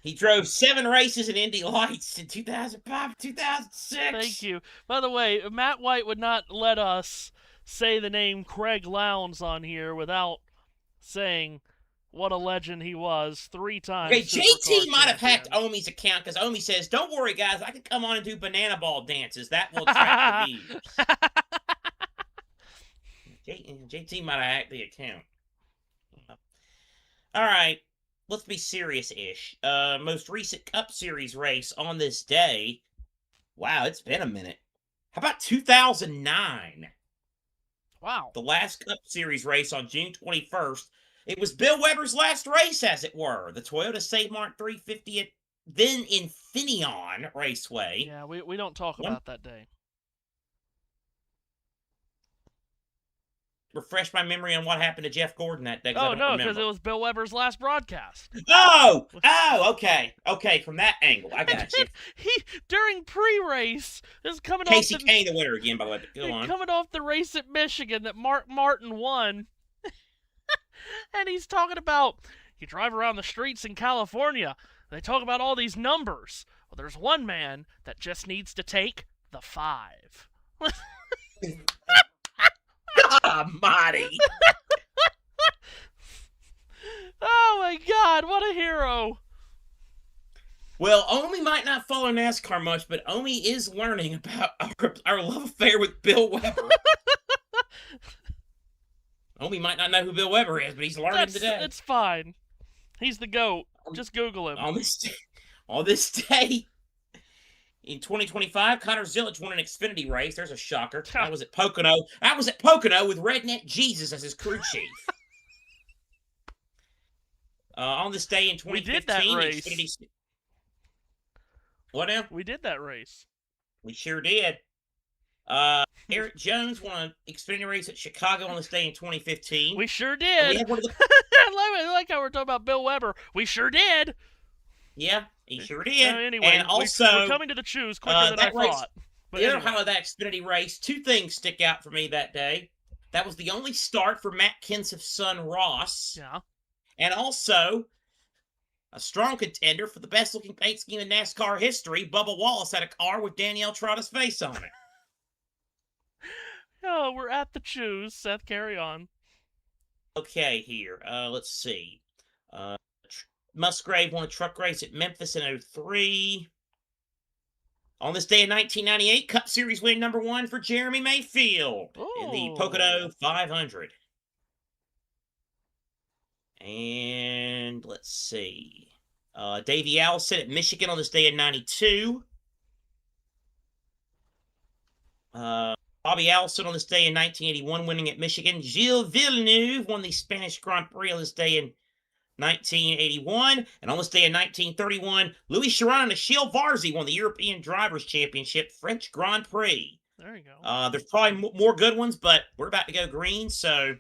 He drove 7 races in Indy Lights in 2005 and 2006.
Thank you. By the way, Matt White would not let us say the name Craig Lowndes on here without saying what a legend he was 3 times.
Okay, JT might have hacked Omi's account because Omi says, don't worry, guys, I can come on and do banana ball dances. That will attract the views. JT might have hacked the account. All right, let's be serious-ish. Most recent Cup Series race on this day. Wow, it's been a minute. How about 2009?
Wow.
The last Cup Series race on June 21st. It was Bill Weber's last race, as it were. The Toyota Save Mart 350 at then Infineon Raceway.
Yeah, we don't talk about that day.
Refresh my memory on what happened to Jeff Gordon that day.
Oh, no, because it was Bill Weber's last broadcast.
Oh, okay. Okay, from that angle. I got you.
He, during pre-race, is coming
Casey
off the...
Kane, the winner again, by the way. Go on.
Coming off the race at Michigan that Mark Martin won. And he's talking about, you drive around the streets in California, they talk about all these numbers. Well, there's one man that just needs to take the 5.
God almighty.
Oh my God, what a hero.
Well, Omi might not follow NASCAR much, but Omi is learning about our love affair with Bill Weber. Homie might not know who Bill Weber is, but he's learning today.
It's fine. He's the GOAT. Just Google him.
On this day, in 2025, Connor Zilic won an Xfinity race. There's a shocker. That was at Pocono. That was at Pocono with Redneck Jesus as his crew chief. On this day in 2015,
we did that race.
Xfinity... What now?
We did that race. We
sure did. Eric Jones won an Xfinity race at Chicago on this day in 2015.
We sure did. I like how we're talking about Bill Weber. We sure did.
Yeah, he sure did.
Anyway,
and also,
we're coming to the choose quicker than I thought. But
the other highlight of that Xfinity race, two things stick out for me that day. That was the only start for Matt Kenseth's son, Ross.
Yeah.
And also, a strong contender for the best-looking paint scheme in NASCAR history. Bubba Wallace had a car with Danielle Trotta's face on it.
Oh, we're at the choose. Seth, carry on.
Okay, here. Let's see. Musgrave won a truck race at Memphis in 03. On this day in 1998, Cup Series win number 1 for Jeremy Mayfield in the Pocono 500. And let's see. Davey Allison at Michigan on this day in 92. Bobby Allison on this day in 1981 winning at Michigan. Gilles Villeneuve won the Spanish Grand Prix on this day in 1981. And on this day in 1931, Louis Chiron and Achille Varzi won the European Drivers' Championship French Grand Prix.
There you go.
There's probably more good ones, but we're about to go green, so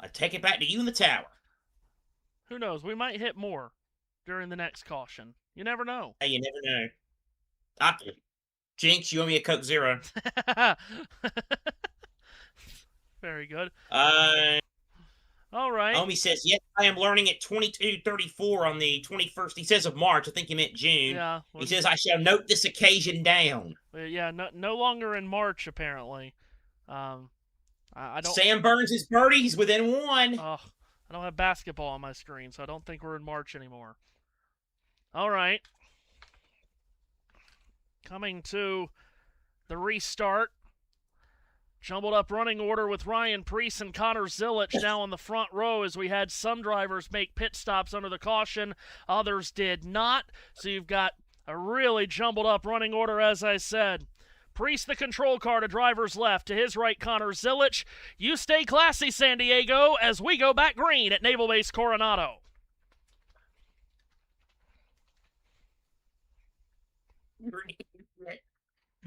I take it back to you in the tower.
Who knows? We might hit more during the next caution. You never know.
Hey, you never know. Jinx, you owe me a Coke Zero.
Very good.
All
right.
Omi says, yes, I am learning at 22:34 on the 21st. He says of March. I think he meant June.
Yeah.
He says, I shall note this occasion down.
Yeah, no longer in March, apparently. I don't...
Sam burns his birdies within 1.
I don't have basketball on my screen, so I don't think we're in March anymore. All right. Coming to the restart. Jumbled up running order with Ryan Preece and Connor Zilic now on the front row as we had some drivers make pit stops under the caution. Others did not. So you've got a really jumbled up running order, as I said. Preece the control car to driver's left. To his right, Connor Zilic. You stay classy, San Diego, as we go back green at Naval Base Coronado.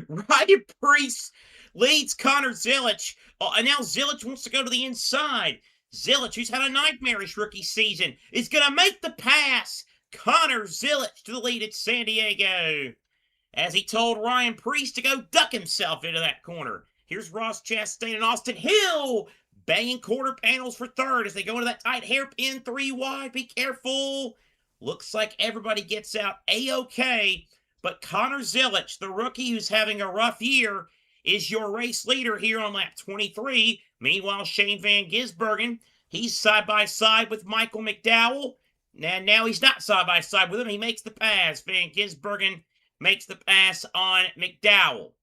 Ryan Preece leads Connor Zilic. And now Zilic wants to go to the inside. Zilic, who's had a nightmarish rookie season, is going to make the pass. Connor Zilic to the lead at San Diego, as he told Ryan Preece to go duck himself into that corner. Here's Ross Chastain and Austin Hill banging quarter panels for third as they go into that tight hairpin 3 wide. Be careful. Looks like everybody gets out A-OK. But Connor Zilic, the rookie who's having a rough year, is your race leader here on lap 23. Meanwhile, Shane Van Gisbergen, he's side-by-side with Michael McDowell. And now he's not side-by-side with him. He makes the pass. Van Gisbergen makes the pass on McDowell.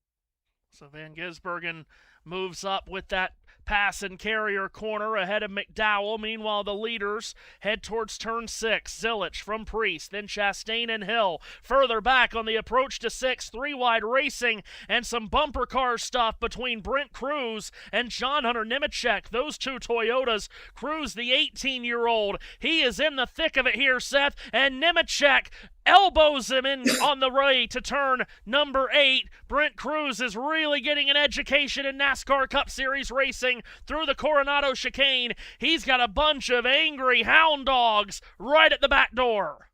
So Van Gisbergen moves up with that pass and carrier corner ahead of McDowell. Meanwhile, the leaders head towards turn 6. Zilic from Preece, then Chastain and Hill. Further back on the approach to 6, 3-wide racing, and some bumper car stuff between Brent Cruz and John Hunter Nemechek. Those two Toyotas. Cruz, the 18-year-old, he is in the thick of it here, Seth, and Nemechek elbows him in on the way to turn number 8. Brent Cruz is really getting an education in NASCAR Cup Series racing through the Coronado chicane. He's got a bunch of angry hound dogs right at the back door.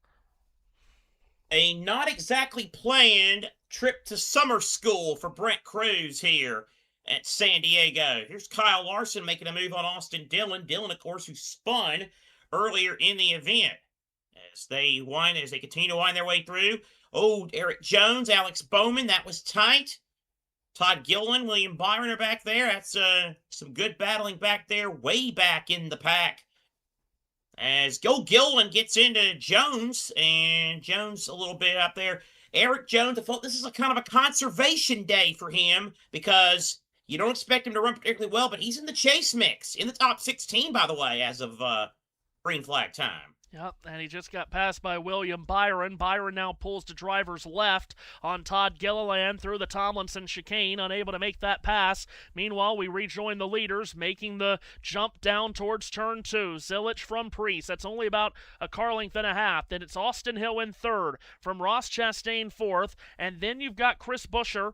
A not exactly planned trip to summer school for Brent Cruz here at San Diego. Here's Kyle Larson making a move on Austin Dillon. Dillon, of course, who spun earlier in the event. As they continue to wind their way through. Oh, Eric Jones, Alex Bowman, that was tight. Todd Gilliland, William Byron are back there. That's some good battling back there, way back in the pack. As Gilliland gets into Jones, and Jones a little bit up there. Eric Jones, I thought this is a kind of a conservation day for him because You don't expect him to run particularly well, but he's in the chase mix, in the top 16, by the way, as of green flag time.
Yep, and he just got passed by William Byron. Byron now pulls to driver's left on Todd Gilliland through the Tomlinson chicane, unable to make that pass. Meanwhile, we rejoin the leaders, making the jump down towards turn 2. Zilich from Priest. That's only about a car length and a half. Then it's Austin Hill in third, from Ross Chastain fourth, and then you've got Chris Buescher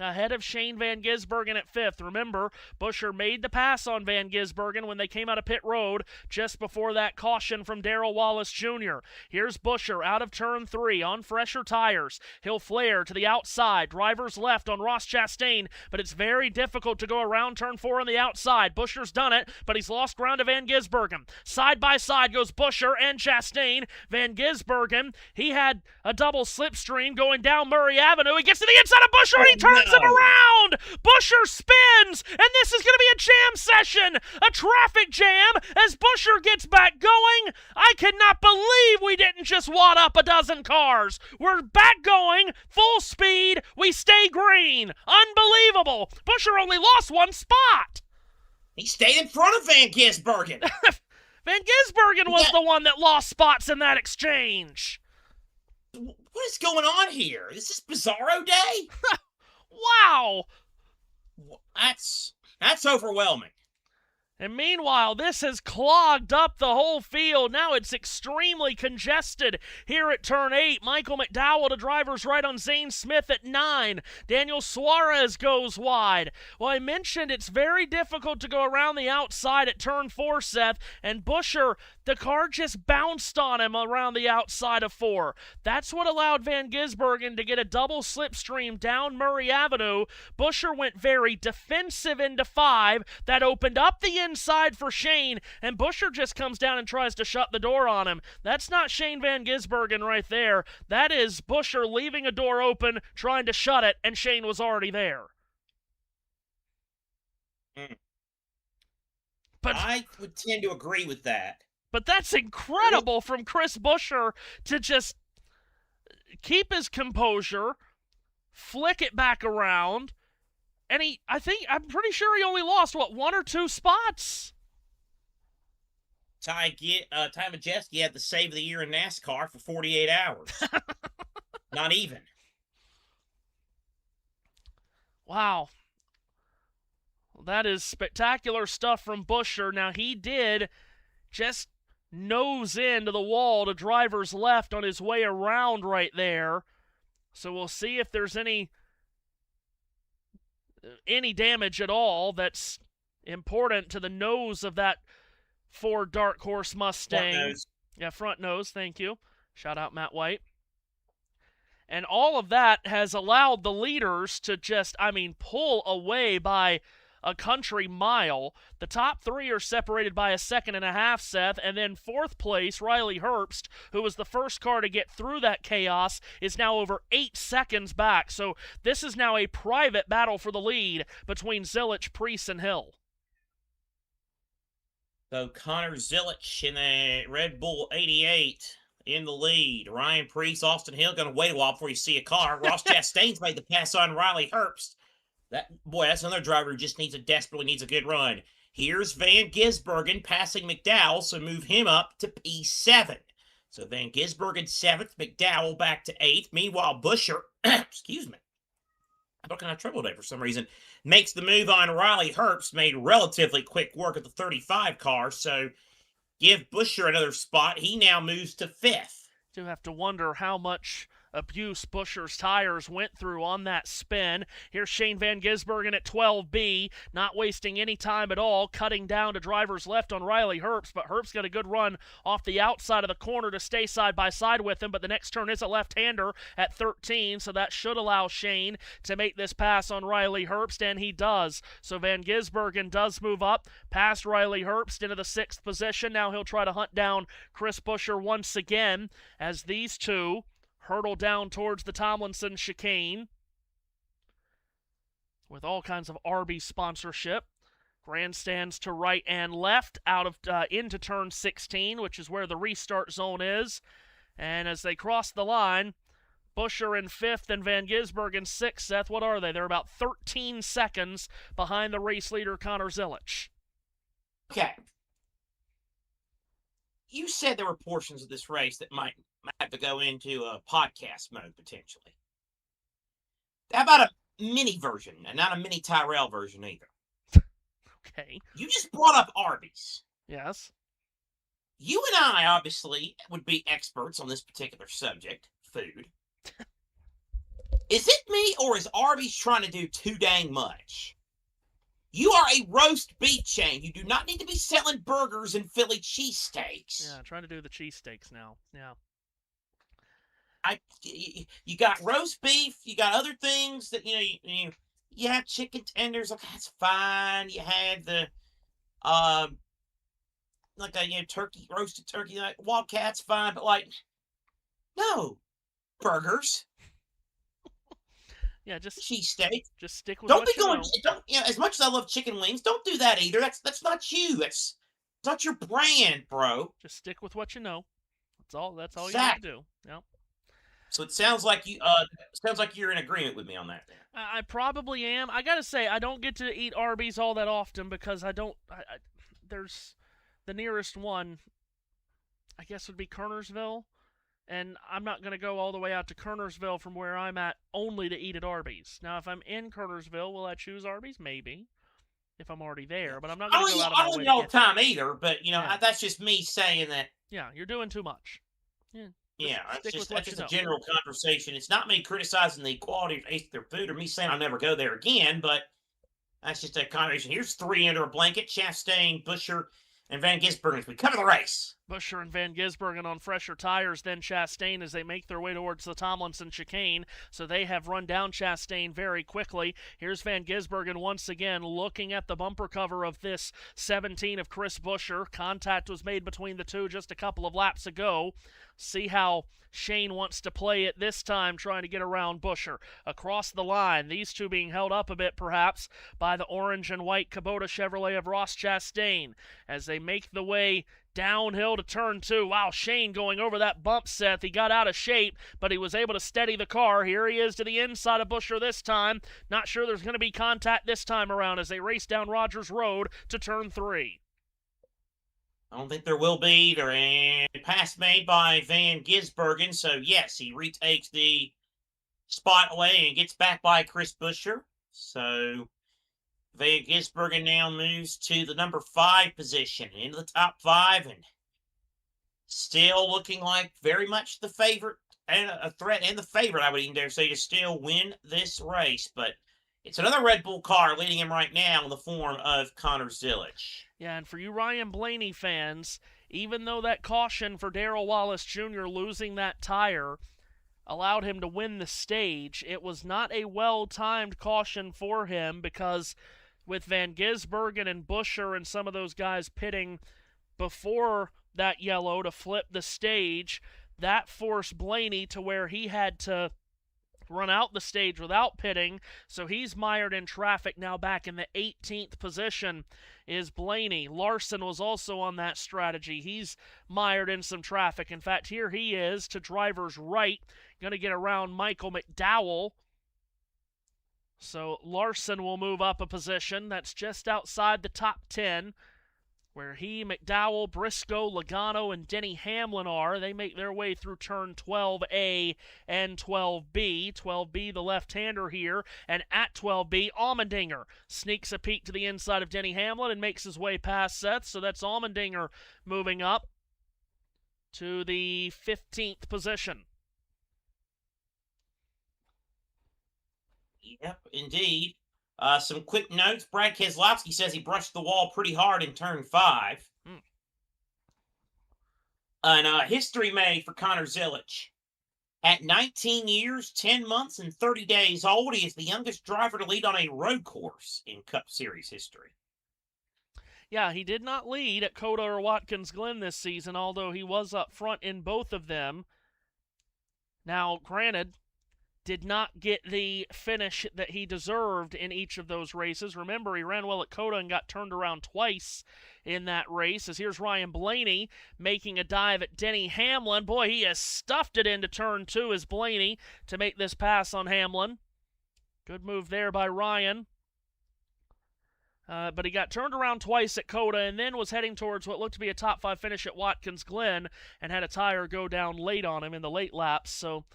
ahead of Shane Van Gisbergen at fifth. Remember, Buescher made the pass on Van Gisbergen when they came out of pit road just before that caution from Darrell Wallace Jr. Here's Buescher out of turn 3 on fresher tires. He'll flare to the outside. Driver's left on Ross Chastain, but it's very difficult to go around turn 4 on the outside. Buescher's done it, but he's lost ground to Van Gisbergen. Side by side goes Buescher and Chastain. Van Gisbergen, he had a double slipstream going down Murray Avenue. He gets to the inside of Buescher and he turns him around. Buescher spins, and this is going to be a jam session, a traffic jam as Buescher gets back going. I cannot believe we didn't just wad up a dozen cars. We're back going, full speed. We stay green. Unbelievable. Buescher only lost one spot.
He stayed in front of Van Gisbergen.
Van Gisbergen was the one that lost spots in that exchange.
What is going on here? This is Bizarro Day?
Wow.
That's overwhelming.
And meanwhile, this has clogged up the whole field. Now it's extremely congested here at turn 8. Michael McDowell to driver's right on Zane Smith at 9. Daniel Suarez goes wide. Well, I mentioned it's very difficult to go around the outside at turn 4, Seth, and Buescher, the car just bounced on him around the outside of 4. That's what allowed Van Gisbergen to get a double slipstream down Murray Avenue. Buescher went very defensive into 5. That opened up the inside for Shane, and Buescher just comes down and tries to shut the door on him. That's not Shane Van Gisbergen right there. That is Buescher leaving a door open, trying to shut it, and Shane was already there. But
I would tend to agree with that.
But that's incredible from Chris Buescher to just keep his composure, flick it back around, and I'm pretty sure he only lost, 1 or 2 spots?
Ty Majeski had the save of the year in NASCAR for 48 hours. Not even.
Wow. Well, that is spectacular stuff from Buescher. Now, he did just nose into the wall to driver's left on his way around right there. So we'll see if there's any damage at all that's important to the nose of that Ford Dark Horse Mustang.
Front nose.
Yeah, front nose, thank you. Shout out Matt White. And all of that has allowed the leaders to just, pull away by a country mile. The top 3 are separated by a second and a half, Seth, and then 4th place, Riley Herbst, who was the first car to get through that chaos, is now over 8 seconds back. So this is now a private battle for the lead between Zilich, Priest, and Hill.
So Connor Zilich in a Red Bull 88 in the lead. Ryan Priest, Austin Hill going to wait a while before you see a car. Ross Chastain's made the pass on Riley Herbst. That's another driver who just desperately needs a good run. Here's Van Gisbergen passing McDowell, so move him up to P7. So Van Gisbergen 7th, McDowell back to 8th. Meanwhile, Buescher, excuse me, I'm not going to have trouble today for some reason, makes the move on Riley Herbst, made relatively quick work at the 35 car, so give Buescher another spot. He now moves to 5th.
Do have to wonder how much abuse Buescher's tires went through on that spin. Here's Shane Van Gisbergen at 12B, not wasting any time at all, cutting down to driver's left on Riley Herbst, but Herbst got a good run off the outside of the corner to stay side by side with him, but the next turn is a left-hander at 13, so that should allow Shane to make this pass on Riley Herbst, and he does. So Van Gisbergen does move up past Riley Herbst into the 6th position. Now he'll try to hunt down Chris Buescher once again as these two hurtle down towards the Tomlinson chicane with all kinds of Arby's sponsorship. Grandstands to right and left out of into turn 16, which is where the restart zone is. And as they cross the line, Buescher in 5th and Van Gisbergen in 6th. Seth, what are they? They're about 13 seconds behind the race leader, Connor Zilisch.
Okay. You said there were portions of this race that might have to go into a podcast mode, potentially. How about a mini version, and not a mini Tyrell version either?
Okay.
You just brought up Arby's.
Yes.
You and I, obviously, would be experts on this particular subject, food. Is it me, or is Arby's trying to do too dang much? You are a roast beef chain. You do not need to be selling burgers and Philly cheesesteaks.
Yeah, trying to do the cheesesteaks now. Yeah.
You got roast beef. You got other things that, you have chicken tenders. Okay, that's fine. You had the, turkey, roasted turkey, like Wildcat's fine. But, no. Burgers.
Yeah, just
cheesesteak.
Just stick with
don't
what
be
you
going.
know.
Don't as much as I love chicken wings. Don't do that either. That's not you. That's not your brand, bro.
Just stick with what you know. That's all
Exactly.
you have to do. Yep.
So it sounds like you're in agreement with me on that.
I probably am. I gotta say, I don't get to eat Arby's all that often because there's the nearest one, I guess, would be Kernersville. And I'm not going to go all the way out to Kernersville from where I'm at only to eat at Arby's. Now, if I'm in Kernersville, will I choose Arby's? Maybe. If I'm already there. But I'm not going to go out of my way to
all the
get
time either, but,
Yeah.
that's just me saying that.
Yeah, you're doing too much.
Yeah,
stick with
that's
what
just
you
a
know.
general conversation. It's not me criticizing the quality of their food or me saying I'll never go there again, but that's just a conversation. Here's 3 under a blanket: Chastain, Buescher, and Van Gisbergen as we cover the race.
Buescher and Van Gisbergen on fresher tires than Chastain as they make their way towards the Tomlinson chicane. So they have run down Chastain very quickly. Here's Van Gisbergen once again looking at the bumper cover of this 17 of Chris Buescher. Contact was made between the two just a couple of laps ago. See how Shane wants to play it this time, trying to get around Buescher. Across the line, these two being held up a bit perhaps by the orange and white Kubota Chevrolet of Ross Chastain as they make the way downhill to turn 2. Wow, Shane going over that bump, Seth. He got out of shape, but he was able to steady the car. Here he is to the inside of Buescher this time. Not sure there's going to be contact this time around as they race down Rogers Road to turn 3.
I don't think there will be either. And pass made by Van Gisbergen. So, yes, he retakes the spot away and gets back by Chris Buescher. So, Van Gisbergen now moves to the number 5 position, into the top 5, and still looking like very much the favorite and a threat, and the favorite, I would even dare say, to still win this race. But it's another Red Bull car leading him right now in the form of Connor Zilisch.
Yeah, and for you Ryan Blaney fans, even though that caution for Darrell Wallace Jr. losing that tire allowed him to win the stage, it was not a well-timed caution for him because with Van Gisbergen and Buescher and some of those guys pitting before that yellow to flip the stage, that forced Blaney to where he had to run out the stage without pitting, so he's mired in traffic now. Back in the 18th position is Blaney. Larson was also on that strategy. He's mired in some traffic. In fact, here he is to driver's right, going to get around Michael McDowell. So Larson will move up a position. That's just outside the top 10, where he, McDowell, Briscoe, Logano, and Denny Hamlin are. They make their way through turn 12A and 12B. 12B, the left-hander here. And at 12B, Allmendinger sneaks a peek to the inside of Denny Hamlin and makes his way past Seth. So that's Allmendinger moving up to the 15th position.
Yep, indeed. Some quick notes. Brad Keselowski says he brushed the wall pretty hard in turn 5. And history made for Connor Zilisch. At 19 years, 10 months, and 30 days old, he is the youngest driver to lead on a road course in Cup Series history.
Yeah, he did not lead at Coda or Watkins Glen this season, although he was up front in both of them. Now, granted, did not get the finish that he deserved in each of those races. Remember, he ran well at COTA and got turned around twice in that race. As here's Ryan Blaney making a dive at Denny Hamlin. Boy, he has stuffed it into turn 2 as Blaney to make this pass on Hamlin. Good move there by Ryan. But he got turned around twice at COTA and then was heading towards what looked to be a top 5 finish at Watkins Glen and had a tire go down late on him in the late laps. So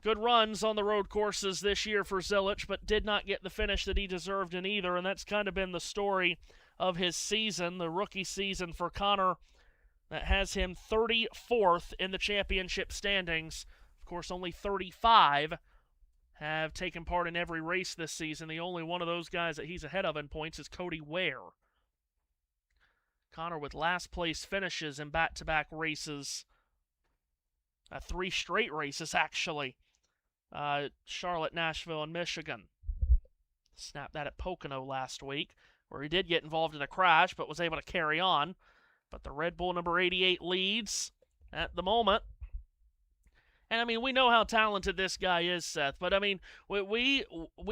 good runs on the road courses this year for Zilich, but did not get the finish that he deserved in either, and that's kind of been the story of his season, the rookie season for Connor, that has him 34th in the championship standings. Of course, only 35 have taken part in every race this season. The only one of those guys that he's ahead of in points is Cody Ware. Connor with last place finishes in back-to-back races. 3 straight races, actually. Charlotte, Nashville, and Michigan. Snapped that at Pocono last week, where he did get involved in a crash, but was able to carry on. But the Red Bull number 88 leads at the moment. And, I mean, we know how talented this guy is, Seth. But, I mean, we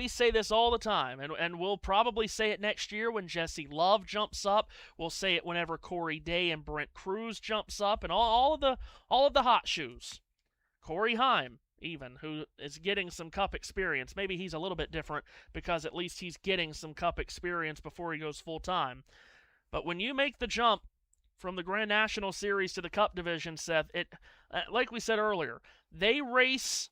say this all the time. And we'll probably say it next year when Jesse Love jumps up. We'll say it whenever Corey Day and Brent Cruz jumps up. And all of the hot shoes. Corey Heim, even, who is getting some Cup experience. Maybe he's a little bit different because at least he's getting some Cup experience before he goes full-time. But when you make the jump from the Grand National Series to the Cup division, Seth, like we said earlier, they race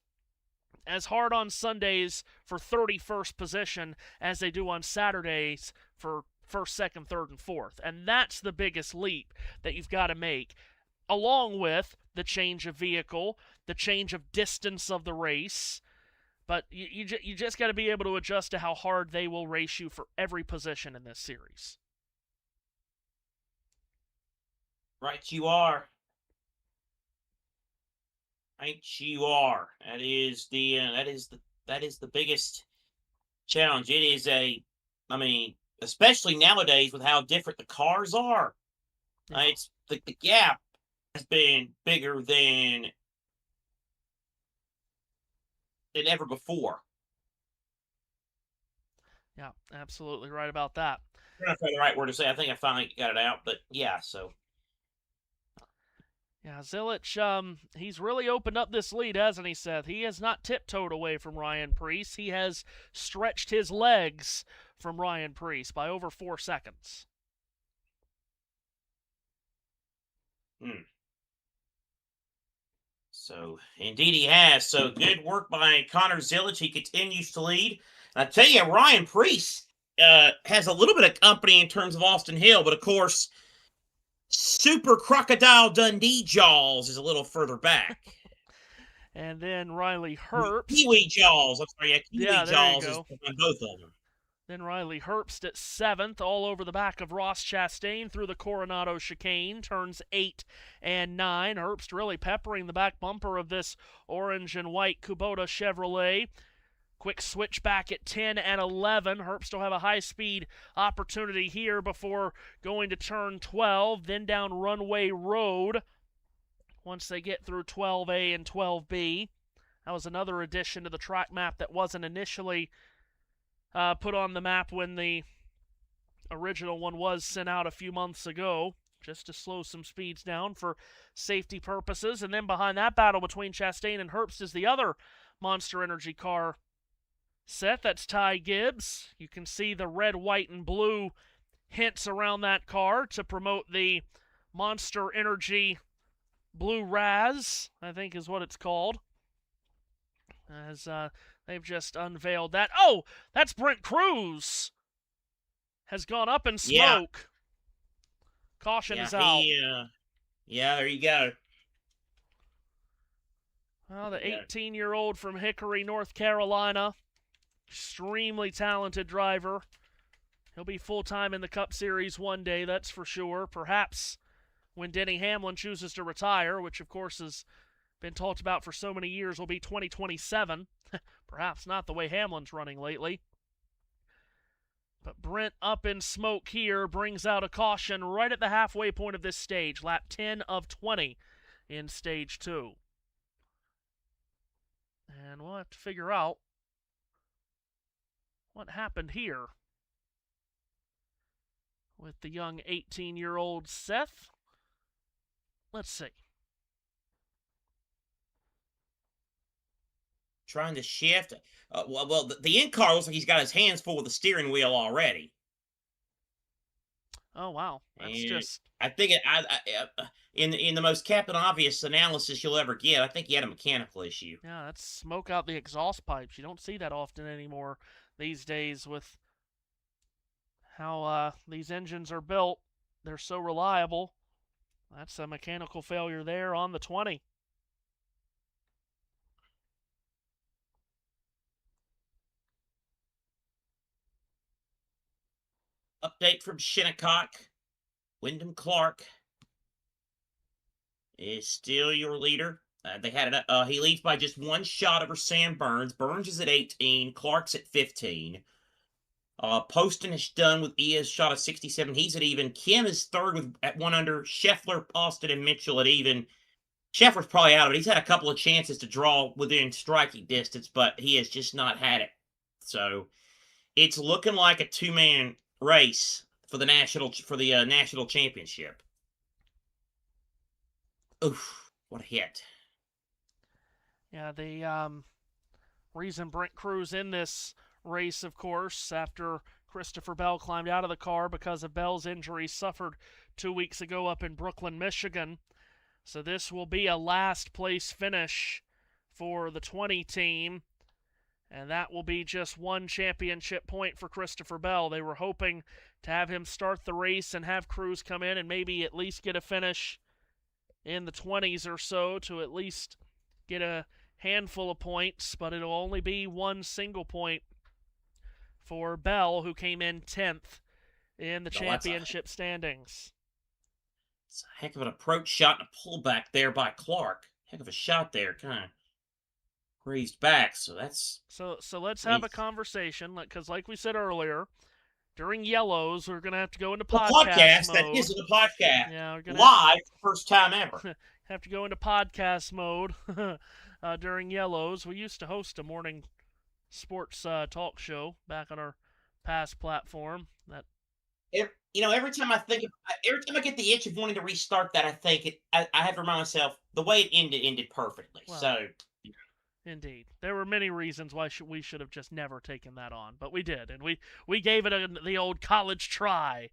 as hard on Sundays for 31st position as they do on Saturdays for 1st, 2nd, 3rd, and 4th. And that's the biggest leap that you've got to make, along with the change of vehicle, the change of distance of the race. But you just got to be able to adjust to how hard they will race you for every position in this series.
Right you are. Right you are. That is the biggest challenge. It is especially nowadays with how different the cars are.
Yeah.
It's the gap has been bigger than ever before.
Yeah, absolutely right about that.
I'm trying to find the right word to say. I think I finally got it out, but yeah, so.
Yeah, Zilich, he's really opened up this lead, hasn't he, Seth? He has not tiptoed away from Ryan Preece. He has stretched his legs from Ryan Preece by over 4 seconds.
So, indeed he has. So, good work by Connor Zilich. He continues to lead. And I tell you, Ryan Preece has a little bit of company in terms of Austin Hill, but of course, Super Crocodile Dundee Jaws is a little further back.
And then Riley Herbst.
Kiwi Jaws. I'm sorry, Kiwi
there
Jaws
you
is
go.
on both of them.
Then Riley Herbst at 7th, all over the back of Ross Chastain through the Coronado chicane, turns 8 and 9. Herbst really peppering the back bumper of this orange and white Kubota Chevrolet. Quick switch back at 10 and 11. Herbst will have a high-speed opportunity here before going to turn 12, then down Runway Road once they get through 12A and 12B. That was another addition to the track map that wasn't initially put on the map when the original one was sent out a few months ago, just to slow some speeds down for safety purposes. And then behind that battle between Chastain and Herbst is the other Monster Energy car set. That's Ty Gibbs. You can see the red, white, and blue hints around that car to promote the Monster Energy Blue Raz, I think is what it's called. As they've just unveiled that. Oh, that's Brent Cruz. Has gone up in smoke.
Yeah.
Caution is out.
Yeah, there you go.
Well, the 18-year-old from Hickory, North Carolina. Extremely talented driver. He'll be full-time in the Cup Series one day, that's for sure. Perhaps when Denny Hamlin chooses to retire, which of course has been talked about for so many years, will be 2027. Perhaps not the way Hamlin's running lately. But Brent up in smoke here brings out a caution right at the halfway point of this stage. Lap 10 of 20 in Stage 2. And we'll have to figure out what happened here with the young 18-year-old Seth. Let's see.
Trying to shift. The in-car looks like he's got his hands full with the steering wheel already.
Oh, wow. That's
And
just...
I think in the most Captain Obvious analysis you'll ever get, I think he had a mechanical issue.
Yeah, that's smoke out the exhaust pipes. You don't see that often anymore these days with how these engines are built. They're so reliable. That's a mechanical failure there on the 20.
Update from Shinnecock. Wyndham Clark is still your leader. They had it. He leads by just one shot over Sam Burns. Burns is at 18. Clark's at 15. Poston is done with his shot of 67. He's at even. Kim is third at 1 under. Scheffler, Austin, and Mitchell at even. Scheffler's probably out of it. He's had a couple of chances to draw within striking distance, but he has just not had it. So it's looking like a two-man race for the national championship. Oof, what a hit.
Yeah, the reason Brent Crew's in this race, of course, after Christopher Bell climbed out of the car because of Bell's injury suffered 2 weeks ago up in Brooklyn, Michigan. So this will be a last place finish for the 20 team. And that will be just one championship point for Christopher Bell. They were hoping to have him start the race and have Cruz come in and maybe at least get a finish in the 20s or so to at least get a handful of points, but it'll only be one single point for Bell, who came in 10th in the championship standings.
It's a heck of an approach shot and a pullback there by Clark. Heck of a shot there, kind of raised back. So that's
so let's have a conversation, because like we said earlier, during yellows we're gonna have to go into podcast mode.
That isn't a podcast.
Yeah, we're gonna
live first time ever.
Have to go into podcast mode during yellows. We used to host a morning sports talk show back on our past platform. That
every time I get the itch of wanting to restart that, I have to remind myself the way it ended perfectly. Well, so.
Indeed. There were many reasons why we should have just never taken that on, but we did, and we gave it the old college try.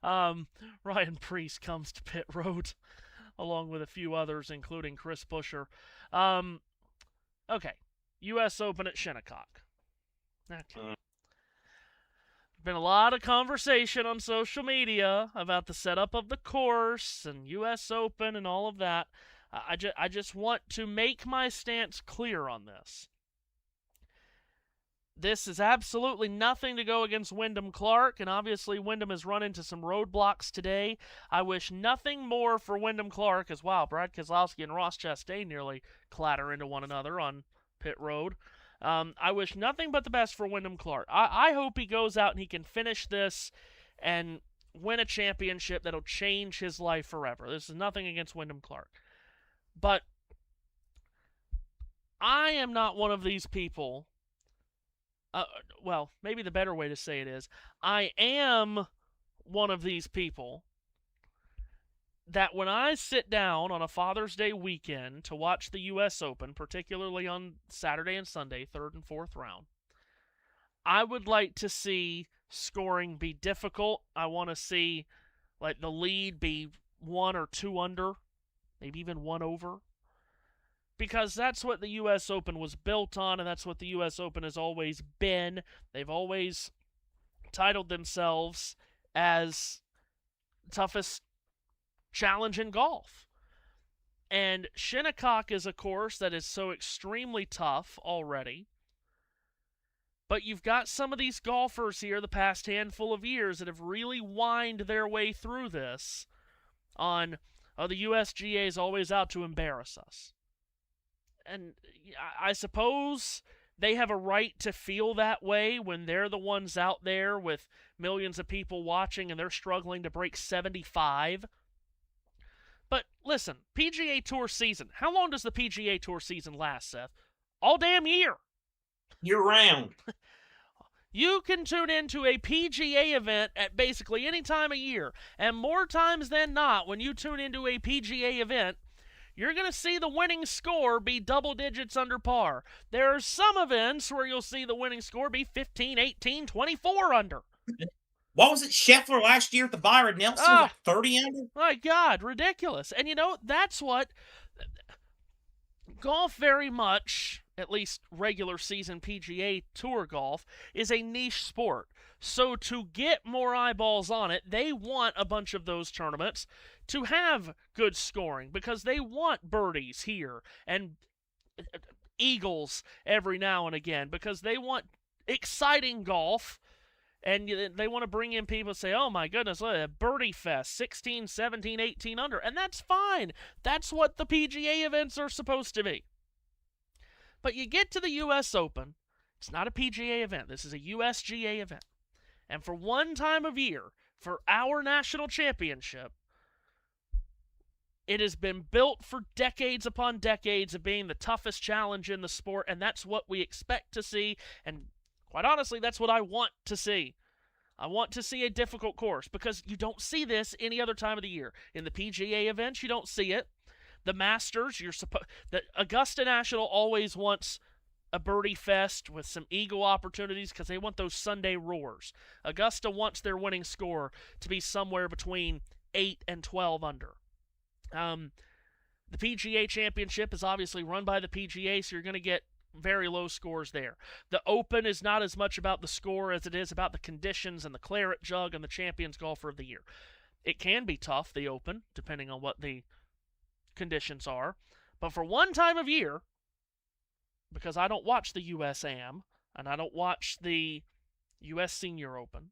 Ryan Priest comes to pit road, along with a few others, including Chris Buescher. Okay, U.S. Open at Shinnecock. Okay. Been a lot of conversation on social media about the setup of the course and U.S. Open and all of that. I just want to make my stance clear on this. This is absolutely nothing to go against Wyndham Clark, and obviously Wyndham has run into some roadblocks today. I wish nothing more for Wyndham Clark, as wow, Brad Keselowski and Ross Chastain nearly clatter into one another on pit road. I wish nothing but the best for Wyndham Clark. I hope he goes out and he can finish this and win a championship that'll change his life forever. This is nothing against Wyndham Clark. But I am not one of these people. Well, maybe the better way to say it is, I am one of these people that when I sit down on a Father's Day weekend to watch the U.S. Open, particularly on Saturday and Sunday, 3rd and 4th round, I would like to see scoring be difficult. I want to see like the lead be 1 or 2 under, maybe even 1 over. Because that's what the U.S. Open was built on, and that's what the U.S. Open has always been. They've always titled themselves as toughest challenge in golf. And Shinnecock is a course that is so extremely tough already. But you've got some of these golfers here the past handful of years that have really whined their way through this on, the USGA is always out to embarrass us. And I suppose they have a right to feel that way when they're the ones out there with millions of people watching and they're struggling to break 75. But listen, PGA Tour season. How long does the PGA Tour season last, Seth? All damn year.
Year round.
You can tune into a PGA event at basically any time of year. And more times than not, when you tune into a PGA event, you're going to see the winning score be double digits under par. There are some events where you'll see the winning score be 15, 18, 24 under.
What was it, Scheffler last year at the Byron Nelson?
Oh,
Like 30 under?
My God, ridiculous. And that's what golf very much, at least regular season PGA Tour golf, is a niche sport. So to get more eyeballs on it, they want a bunch of those tournaments to have good scoring because they want birdies here and eagles every now and again because they want exciting golf. And they want to bring in people and say, oh my goodness, look at that birdie fest, 16, 17, 18 under. And that's fine. That's what the PGA events are supposed to be. But you get to the U.S. Open. It's not a PGA event. This is a USGA event. And for one time of year, for our national championship, it has been built for decades upon decades of being the toughest challenge in the sport. And that's what we expect to see. And quite honestly, that's what I want to see. I want to see a difficult course because you don't see this any other time of the year. In the PGA events, you don't see it. The Masters, the Augusta National always wants a birdie fest with some eagle opportunities because they want those Sunday roars. Augusta wants their winning score to be somewhere between 8 and 12 under. The PGA Championship is obviously run by the PGA, so you're going to get very low scores there. The Open is not as much about the score as it is about the conditions and the claret jug and the Champions Golfer of the Year. It can be tough, the Open, depending on what the conditions are. But for one time of year, because I don't watch the U.S. Am, and I don't watch the U.S. Senior Open,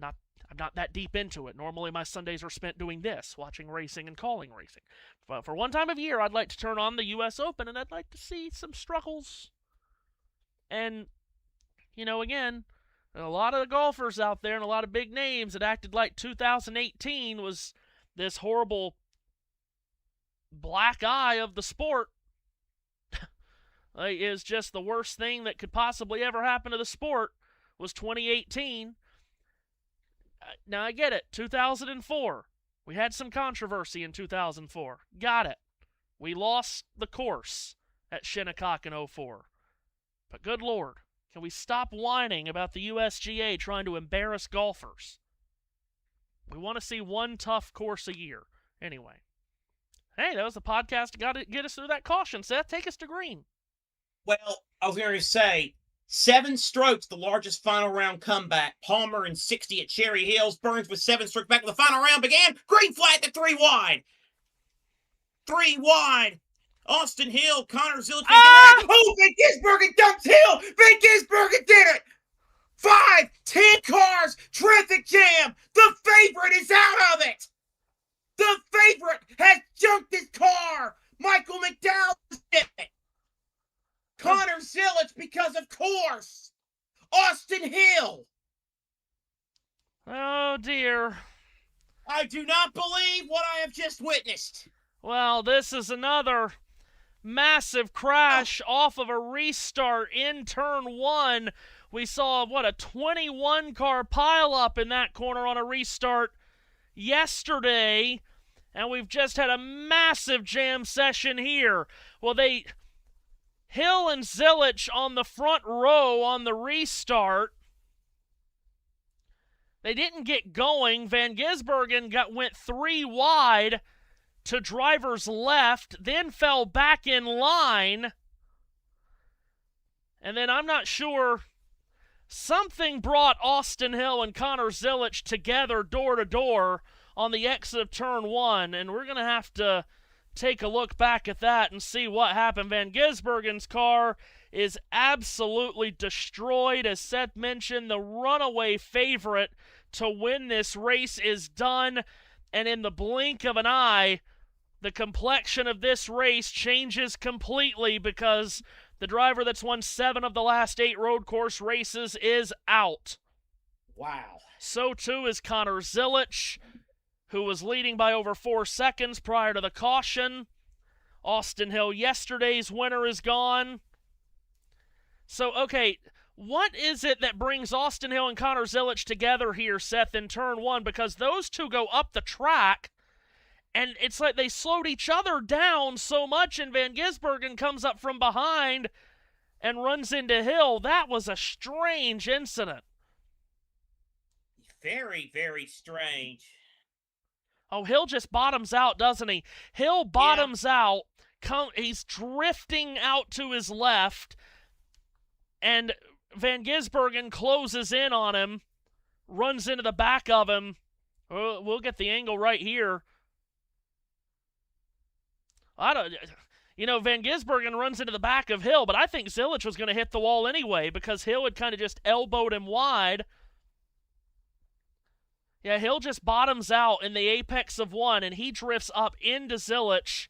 I'm not that deep into it. Normally my Sundays are spent doing this, watching racing and calling racing. But for one time of year, I'd like to turn on the U.S. Open, and I'd like to see some struggles. And, again, a lot of the golfers out there and a lot of big names that acted like 2018 was this horrible black eye of the sport. Is just the worst thing that could possibly ever happen to the sport was 2018. Now, I get it. 2004. We had some controversy in 2004. Got it. We lost the course at Shinnecock in 04. But good Lord, can we stop whining about the USGA trying to embarrass golfers? We want to see one tough course a year. Anyway. Hey, that was the podcast that got to get us through that caution. Seth, take us to green.
Well, I was going to say, 7 strokes, the largest final round comeback. Palmer in 60 at Cherry Hills. Burns with 7 strokes back when the final round began. Green flag to 3 wide. 3 wide. Austin Hill, Connor Zilic. Oh, Van Gisbergen dumps Hill. Van Gisbergen did it. 5, 10 cars. Traffic jam. The favorite is out of it. The favorite has junked his car. Michael McDowell did it. Connor Zilic, because of course. Austin Hill.
Oh, dear.
I do not believe what I have just witnessed.
Well, this is another massive crash off of a restart in turn 1. We saw, a 21-car pileup in that corner on a restart yesterday, and we've just had a massive jam session here. Well, Hill and Zilic on the front row on the restart. They didn't get going. Van Gisbergen went 3 wide to driver's left, then fell back in line. And then I'm not sure, something brought Austin Hill and Connor Zilic together door to door on the exit of turn 1, and we're going to have to take a look back at that and see what happened. Van Gisbergen's car is absolutely destroyed. As Seth mentioned, the runaway favorite to win this race is done, and in the blink of an eye, the complexion of this race changes completely because the driver that's won 7 of the last 8 road course races is out.
Wow.
So too is Connor Zilic, who was leading by over 4 seconds prior to the caution. Austin Hill, yesterday's winner, is gone. So, okay, what is it that brings Austin Hill and Connor Zilisch together here, Seth, in turn one? Because those two go up the track, and it's like they slowed each other down so much, and Van Gisbergen comes up from behind and runs into Hill. That was a strange incident.
Very, very strange.
Oh, Hill just bottoms out, doesn't he? Hill bottoms out. He's drifting out to his left, and Van Gisbergen closes in on him, runs into the back of him. We'll get the angle right here. Van Gisbergen runs into the back of Hill, but I think Zilisch was going to hit the wall anyway because Hill had kind of just elbowed him wide. Yeah, Hill just bottoms out in the apex of one, and he drifts up into Zilisch,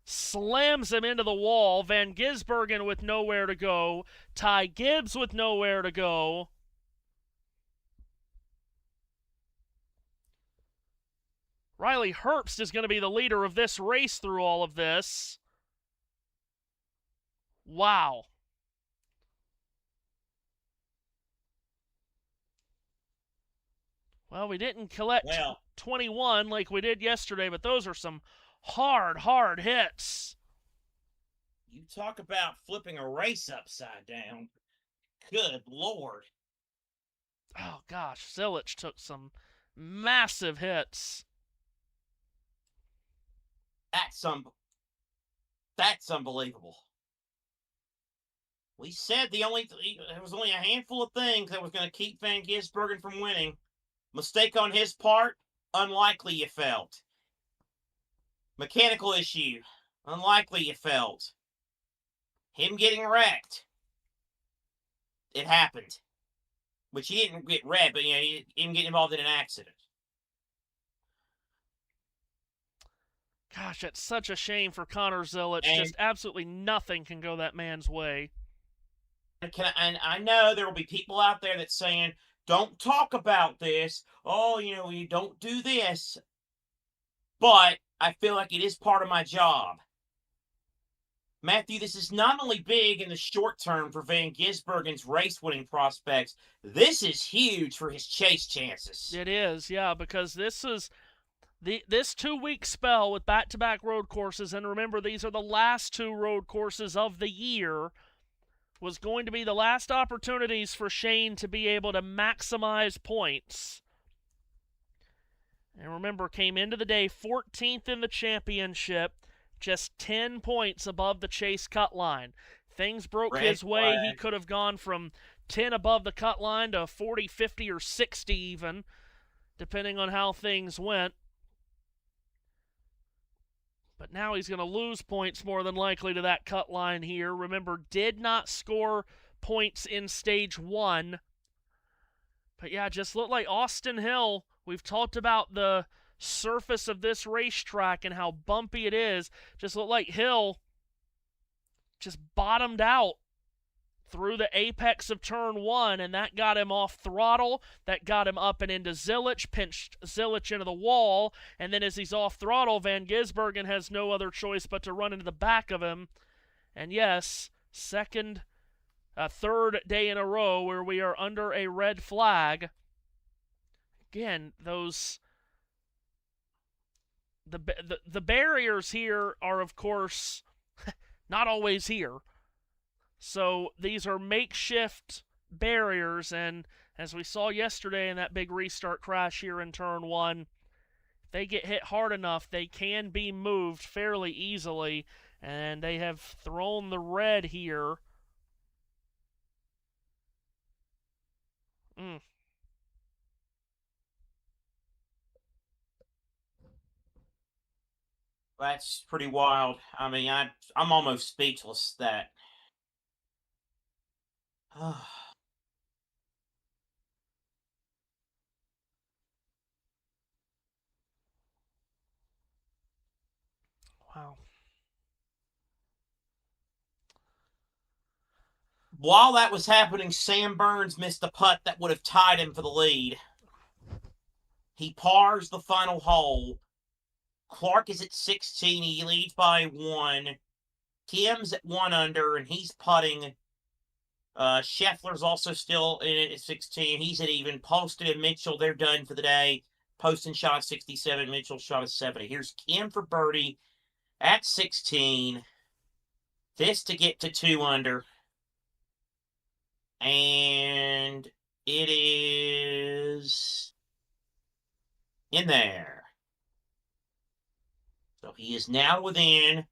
slams him into the wall. Van Gisbergen with nowhere to go. Ty Gibbs with nowhere to go. Riley Herbst is going to be the leader of this race through all of this. Wow. Well, we didn't collect 21 like we did yesterday, but those are some hard hits.
You talk about flipping a race upside down. Good Lord.
Oh, gosh. Zilisch took some massive hits.
That's unbelievable. We said there was only a handful of things that was going to keep Van Gisbergen from winning. Mistake on his part, unlikely you felt. Mechanical issue, unlikely you felt. Him getting wrecked, it happened. Which he didn't get wrecked, but him getting involved in an accident.
Gosh, that's such a shame for Connor Zilisch. Just absolutely nothing can go that man's way.
And I know there will be people out there that's saying, don't talk about this. Oh, you don't do this. But I feel like it is part of my job. Matthew, this is not only big in the short term for Van Gisbergen's race-winning prospects, this is huge for his chase chances.
It is, yeah, because this is this 2-week spell with back-to-back road courses, and remember, these are the last 2 road courses of the year, was going to be the last opportunities for Shane to be able to maximize points. And remember, came into the day 14th in the championship, just 10 points above the chase cut line. Things broke his way. He could have gone from 10 above the cut line to 40, 50, or 60 even, depending on how things went. But now he's going to lose points more than likely to that cut line here. Remember, did not score points in stage 1. But yeah, just looked like Austin Hill. We've talked about the surface of this racetrack and how bumpy it is. Just looked like Hill just bottomed out through the apex of turn 1, and that got him off throttle. That got him up and into Zilisch, pinched Zilisch into the wall, and then as he's off throttle, Van Gisbergen has no other choice but to run into the back of him. And yes, third day in a row where we are under a red flag. Again, the barriers here are, of course, not always here. So these are makeshift barriers, and as we saw yesterday in that big restart crash here in turn 1, if they get hit hard enough, they can be moved fairly easily, and they have thrown the red here.
That's pretty wild. I mean, I'm almost speechless that.
Wow.
While that was happening, Sam Burns missed a putt that would have tied him for the lead. He pars the final hole. Clark is at 16. He leads by 1. Kim's at 1 under, and he's putting. Scheffler's also still in it at 16. He's at even. Poston and Mitchell, they're done for the day. Poston shot a 67. Mitchell shot a 70. Here's Kim for birdie at 16. This to get to 2 under. And it is in there. So he is now within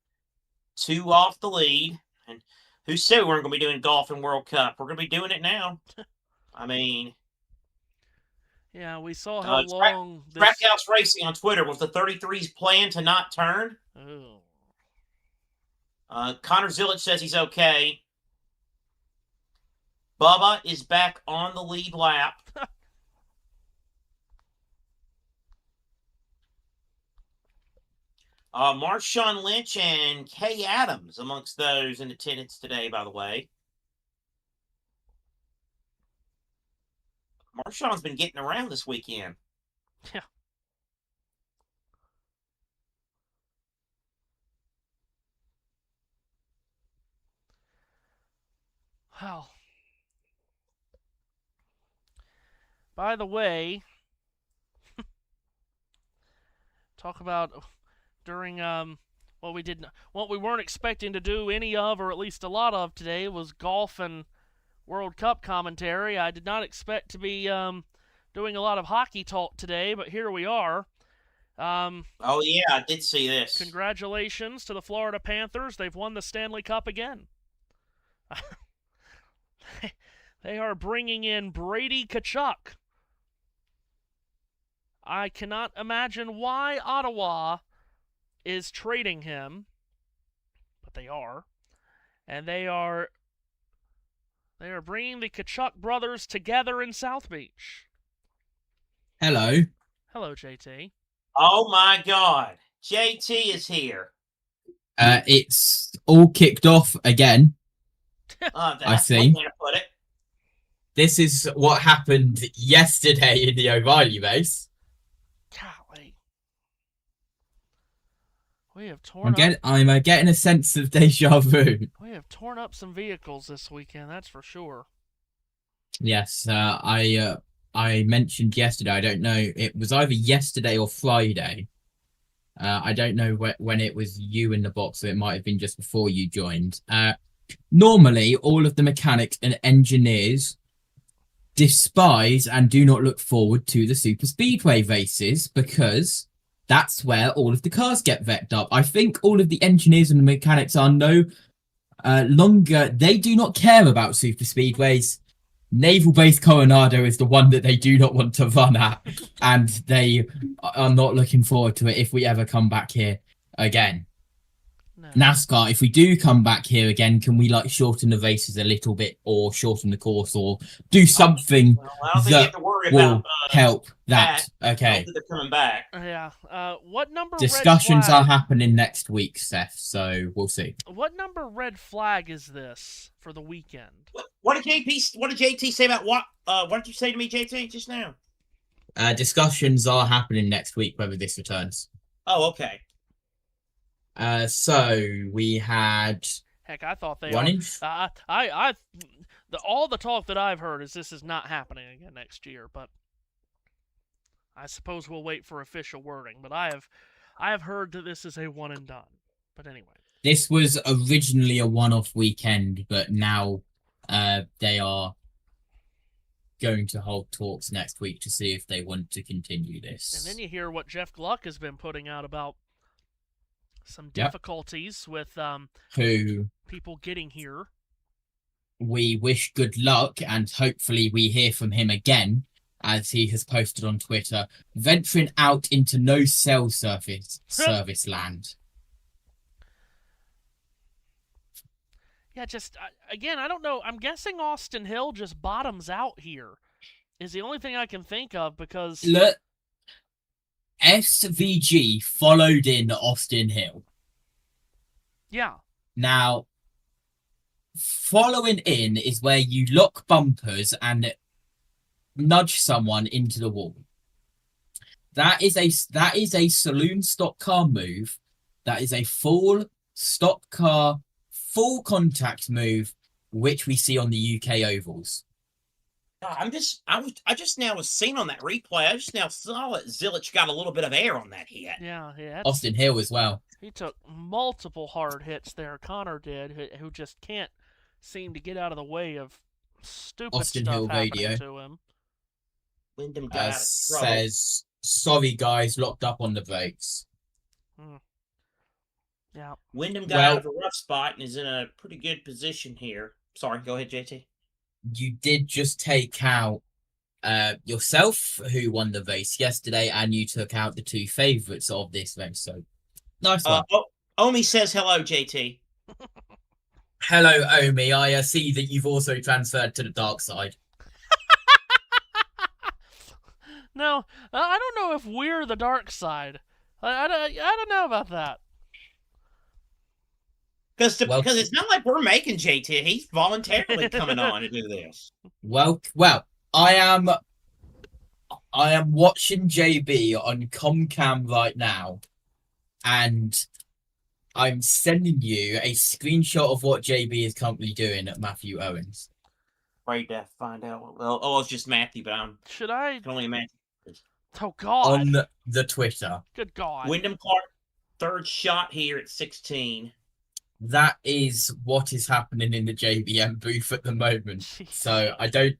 2 off the lead. And who said we weren't going to be doing golf and World Cup? We're going to be doing it now. I mean,
Yeah, we saw how long this...
Trackhouse Racing on Twitter, was the 33's plan to not turn?
Oh.
Connor Zilic says he's okay. Bubba is back on the lead lap. Marshawn Lynch and Kay Adams amongst those in attendance today, by the way. Marshawn's been getting around this weekend.
Yeah. Well, by the way, talk about during what we weren't expecting to do any of, or at least a lot of today, was golf and World Cup commentary. I did not expect to be doing a lot of hockey talk today, but here we are.
Oh yeah, I did see this.
Congratulations to the Florida Panthers. They've won the Stanley Cup again. They are bringing in Brady Tkachuk. I cannot imagine why Ottawa is trading him, but they are. And they are bringing the Tkachuk brothers together in South Beach.
Hello.
Hello, JT.
Oh my God, JT is here.
It's all kicked off again.
That's
I see.
one way to put it.
This is what happened yesterday in the O'Reilly race.
Golly. We have torn up.
I'm getting a sense of deja vu.
We have torn up some vehicles this weekend, that's for sure.
Yes, I mentioned yesterday. I don't know. It was either yesterday or Friday. I don't know when it was you in the box, so it might have been just before you joined. Normally, all of the mechanics and engineers despise and do not look forward to the super speedway races because that's where all of the cars get wrecked up. I think all of the engineers and the mechanics are no longer. They do not care about super speedways. Naval Base Coronado is the one that they do not want to run at, and they are not looking forward to it if we ever come back here again.
No.
NASCAR, if we do come back here again, can we shorten the races a little bit, or shorten the course, or do something
I don't think you have to worry
will
about
help that?
I
Okay.
don't think they're coming back.
Yeah. What number
Discussions
red flag,
are happening next week, Seth, so we'll see.
What number red flag is this for the weekend?
What did JT say about what? What did you say to me, JT, just now?
Discussions are happening next week whether this returns.
Oh, okay.
So we had
Heck, I thought they
one
are.
inch.
All the talk that I've heard is this is not happening again next year, but I suppose we'll wait for official wording. But I have heard that this is a one and done. But anyway.
This was originally a one-off weekend, but now they are going to hold talks next week to see if they want to continue this.
And then you hear what Jeff Gluck has been putting out about some difficulties with
who
people getting here.
We wish good luck, and hopefully we hear from him again, as he has posted on Twitter, venturing out into no cell service land.
Yeah, just, again, I don't know. I'm guessing Austin Hill just bottoms out here is the only thing I can think of because...
Look, SVG followed in Austin Hill.
Yeah.
Now, following in is where you lock bumpers and nudge someone into the wall. That is a saloon stock car move. That is a full stock car, full contact move, which we see on the UK ovals.
God, I just now was seeing on that replay. I just now saw that Zilich got a little bit of air on that hit.
Yeah.
Austin Hill as well.
He took multiple hard hits there. Connor did, who just can't seem to get out of the way of stupid
Austin
stuff
Hill
happening
radio
to him.
Wyndham got out of trouble.
Says, sorry guys, locked up on the brakes.
Yeah.
Wyndham got out of a rough spot and is in a pretty good position here. Sorry, go ahead, JT.
You did just take out yourself, who won the race yesterday, and you took out the two favourites of this race. So, nice one.
Omi says hello, JT.
Hello, Omi. I see that you've also transferred to the dark side.
No, I don't know if we're the dark side. I don't know about that.
Because it's not like we're making JT. He's voluntarily coming on to do this.
Well, I am watching JB on Comcam right now, and I'm sending you a screenshot of what JB is currently doing at Matthew Owens.
Afraid to find out. Well, it's just Matthew, but
Should I?
can only imagine.
Oh God!
On the Twitter.
Good God!
Wyndham Clark, third shot here at 16.
That is what is happening in the JBM booth at the moment.
Jeez.
So I don't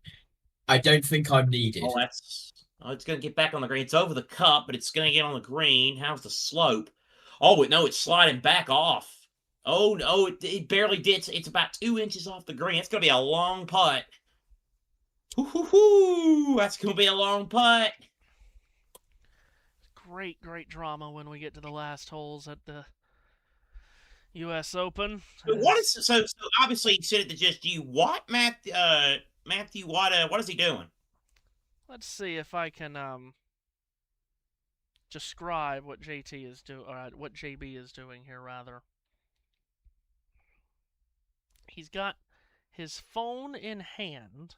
think I'm needed.
It's going to get back on the green. It's over the cup, but it's going to get on the green. How's the slope? Oh, no, it's sliding back off. Oh, no, it barely did. It's about 2 inches off the green. It's going to be a long putt. Woo-hoo-hoo! That's going to be a long putt.
Great drama when we get to the last holes at the U.S. Open.
So obviously he said it to just you. What, Matthew? What is he doing?
Let's see if I can describe what JT is doing, or what JB is doing here, rather. He's got his phone in hand,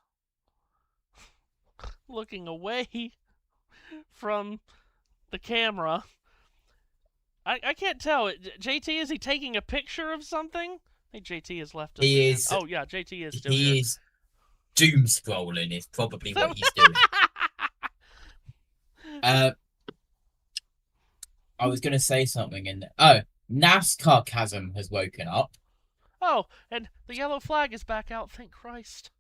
looking away from the camera. I can't tell. JT, is he taking a picture of something? I think JT has left us.
He is.
Oh yeah, JT is doing.
He is doom scrolling. Is probably what he's doing. I was going to say something in there. Oh, NASCAR Chasm has woken up.
Oh, and the yellow flag is back out. Thank Christ.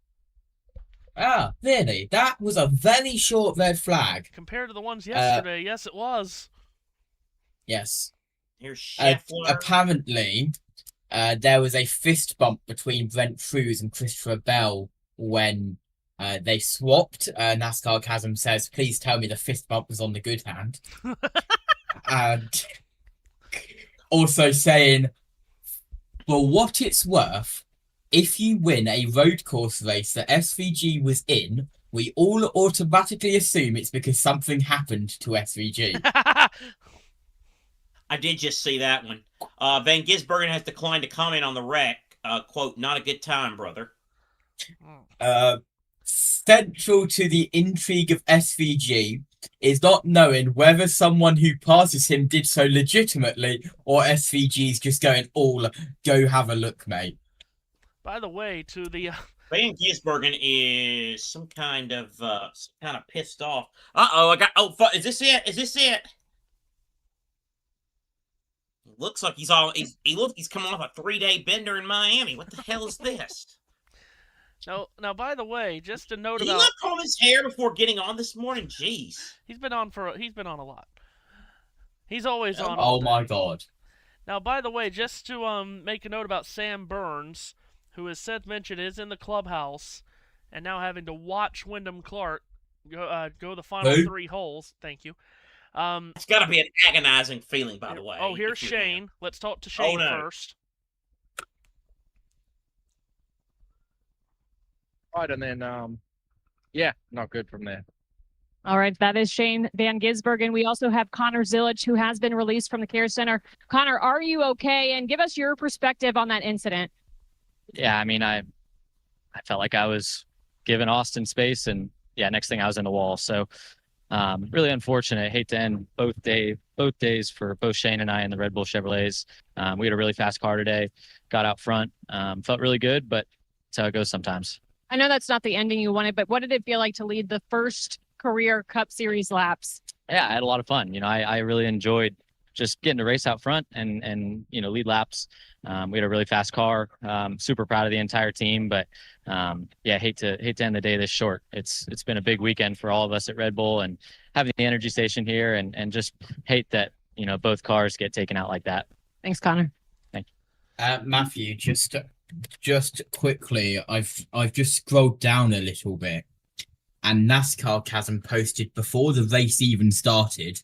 Ah, really? That was a very short red flag.
Compared to the ones yesterday, yes, it was.
Yes.
Here's Scheffler.
Apparently, there was a fist bump between Brent Cruz and Christopher Bell when they swapped. NASCAR Chasm says, please tell me the fist bump was on the good hand. And also saying, for what it's worth, if you win a road course race that SVG was in, we all automatically assume it's because something happened to SVG.
I did just see that one. Van Gisbergen has declined to comment on the wreck. Quote, not a good time, brother.
Central to the intrigue of SVG is not knowing whether someone who passes him did so legitimately or SVG's just going, go have a look, mate.
By the way, to the
Van Gisbergen is some kind of pissed off. Is this it? Looks like he's coming off a 3-day bender in Miami. What the hell is this?
Now, by the way, just a note
Did
about.
he not comb his hair before getting on this morning? Jeez.
He's been on a lot. He's always on.
Oh my God.
Now, by the way, just to make a note about Sam Burns, who, as Seth mentioned, is in the clubhouse and now having to watch Wyndham Clark go the final 3 holes. Thank you.
It's got to be an agonizing feeling, by the way.
Oh, here's Shane. Let's talk to Shane first.
Right, and then, not good from there.
All right, that is Shane Van Gisbergen. We also have Connor Zilich, who has been released from the care center. Connor, are you okay? And give us your perspective on that incident.
Yeah, I mean, I felt like I was giving Austin space, and next thing I was in the wall. So really unfortunate. Hate to end both days for both Shane and I in the Red Bull Chevrolets. We had a really fast car today, got out front, felt really good, but that's how it goes sometimes.
I know that's not the ending you wanted, but what did it feel like to lead the first career Cup Series laps?
Yeah, I had a lot of fun. I really enjoyed just getting to race out front and lead laps. We had a really fast car. Super proud of the entire team, but yeah, hate to end the day this short. It's been a big weekend for all of us at Red Bull, and having the energy station here, and just hate that both cars get taken out like that.
Thanks, Connor.
Thank
you. Matthew, just quickly, I've just scrolled down a little bit, and NASCAR Chasm posted before the race even started.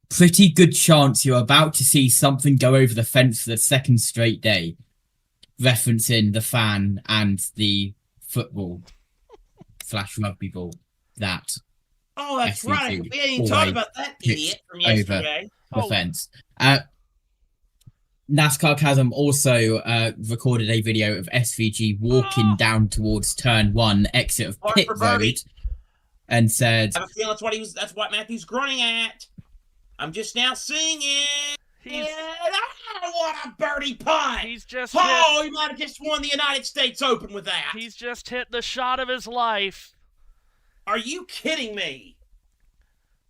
Pretty good chance you're about to see something go over the fence for the second straight day, referencing the fan and the football / rugby ball that.
Oh, that's
SVG
right. We didn't even talk about that idiot from yesterday.
The fence. NASCAR Chasm also recorded a video of SVG walking down towards turn 1, exit of pit road, and said,
I have a feeling that's what Matthew's grunting at. I'm just now seeing it. What a birdie putt!
He
might have just won the United States Open with that.
He's just hit the shot of his life.
Are you kidding me?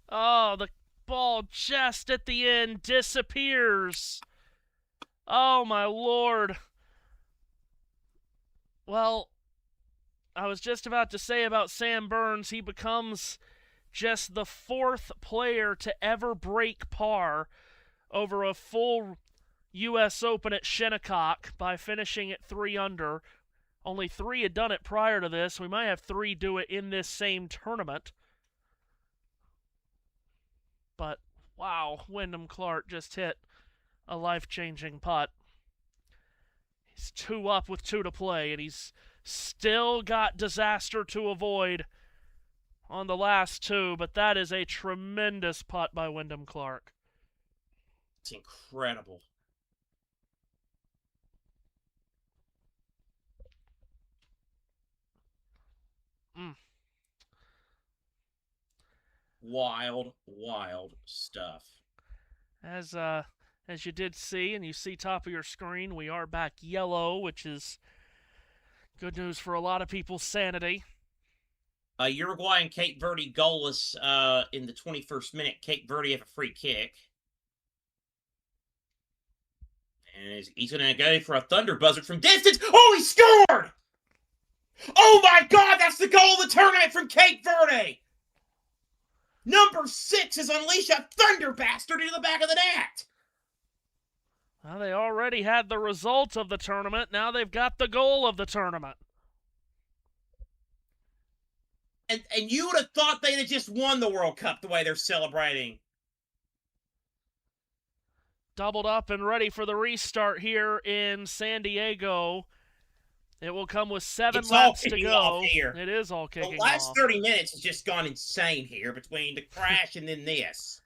Oh, the ball just at the end disappears. Oh, my Lord. Well, I was just about to say about Sam Burns, he becomes just the 4th player to ever break par over a full U.S. Open at Shinnecock by finishing at 3 under. Only 3 had done it prior to this. We might have 3 do it in this same tournament. But, wow, Wyndham Clark just hit a life-changing putt. He's 2 up with 2 to play, and he's still got disaster to avoid on the last 2, but that is a tremendous putt by Wyndham Clark.
It's incredible. Wild, wild stuff.
As you did see, and you see top of your screen, we are back yellow, which is good news for a lot of people's sanity.
Uruguay and Cape Verde goalless in the 21st minute. Cape Verde have a free kick. And he's going to go for a thunder buzzard from distance. Oh, he scored! Oh, my God, that's the goal of the tournament from Cape Verde! Number 6 has unleashed a thunder bastard into the back of the net!
Well, they already had the result of the tournament. Now they've got the goal of the tournament.
And you would have thought they'd have just won the World Cup the way they're celebrating.
Doubled up and ready for the restart here in San Diego. It will come with 7 laps to go. It is all kicking off.
The last 30 minutes has just gone insane here between the crash and then this.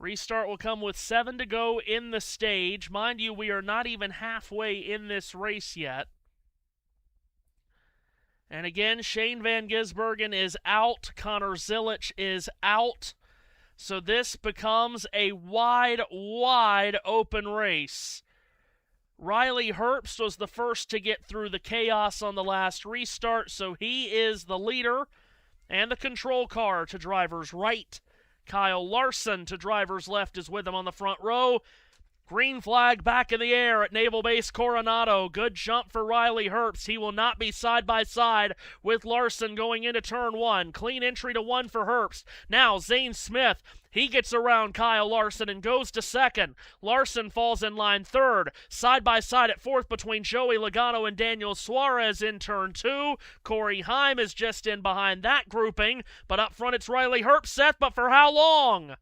Restart will come with 7 to go in the stage. Mind you, we are not even halfway in this race yet. And again, Shane Van Gisbergen is out. Connor Zilic is out. So this becomes a wide, wide open race. Riley Herbst was the first to get through the chaos on the last restart, so he is the leader. And the control car to driver's right. Kyle Larson to driver's left is with him on the front row. Green flag back in the air at Naval Base Coronado. Good jump for Riley Herbst. He will not be side by side with Larson going into turn 1. Clean entry to 1 for Herbst. Now Zane Smith. He gets around Kyle Larson and goes to 2nd. Larson falls in line 3rd. Side by side at 4th between Joey Logano and Daniel Suarez in turn 2. Corey Heim is just in behind that grouping. But up front it's Riley Herbst, Seth, but for how long?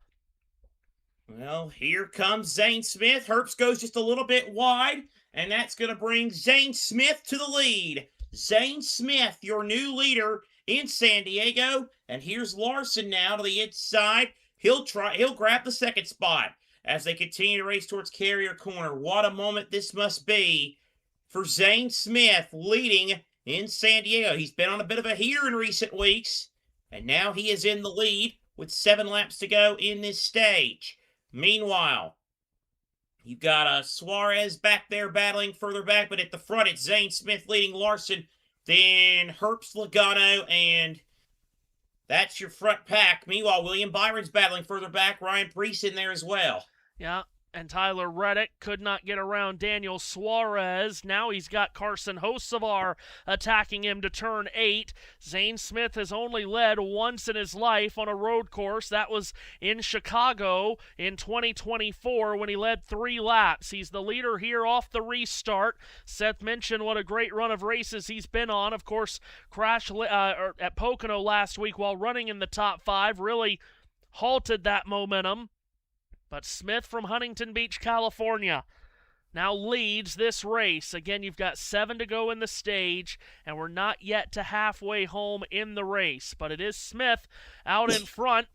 Well, here comes Zane Smith. Herbst goes just a little bit wide, and that's going to bring Zane Smith to the lead. Zane Smith, your new leader in San Diego. And here's Larson now to the inside. He'll grab the 2nd spot as they continue to race towards Carrier Corner. What a moment this must be for Zane Smith leading in San Diego. He's been on a bit of a heater in recent weeks, and now he is in the lead with 7 laps to go in this stage. Meanwhile, you've got Suarez back there battling further back, but at the front it's Zane Smith leading Larson, then Herbst, Logano, and that's your front pack. Meanwhile, William Byron's battling further back, Ryan Preece in there as well.
Yeah, and Tyler Reddick could not get around Daniel Suarez. Now he's got Carson Hocevar attacking him to turn 8. Zane Smith has only led once in his life on a road course. That was in Chicago in 2024 when he led 3 laps. He's the leader here off the restart. Seth mentioned what a great run of races he's been on. Of course, crash at Pocono last week while running in the top 5 really halted that momentum. But Smith from Huntington Beach, California, now leads this race. Again, you've got 7 to go in the stage, and we're not yet to halfway home in the race. But it is Smith out in front.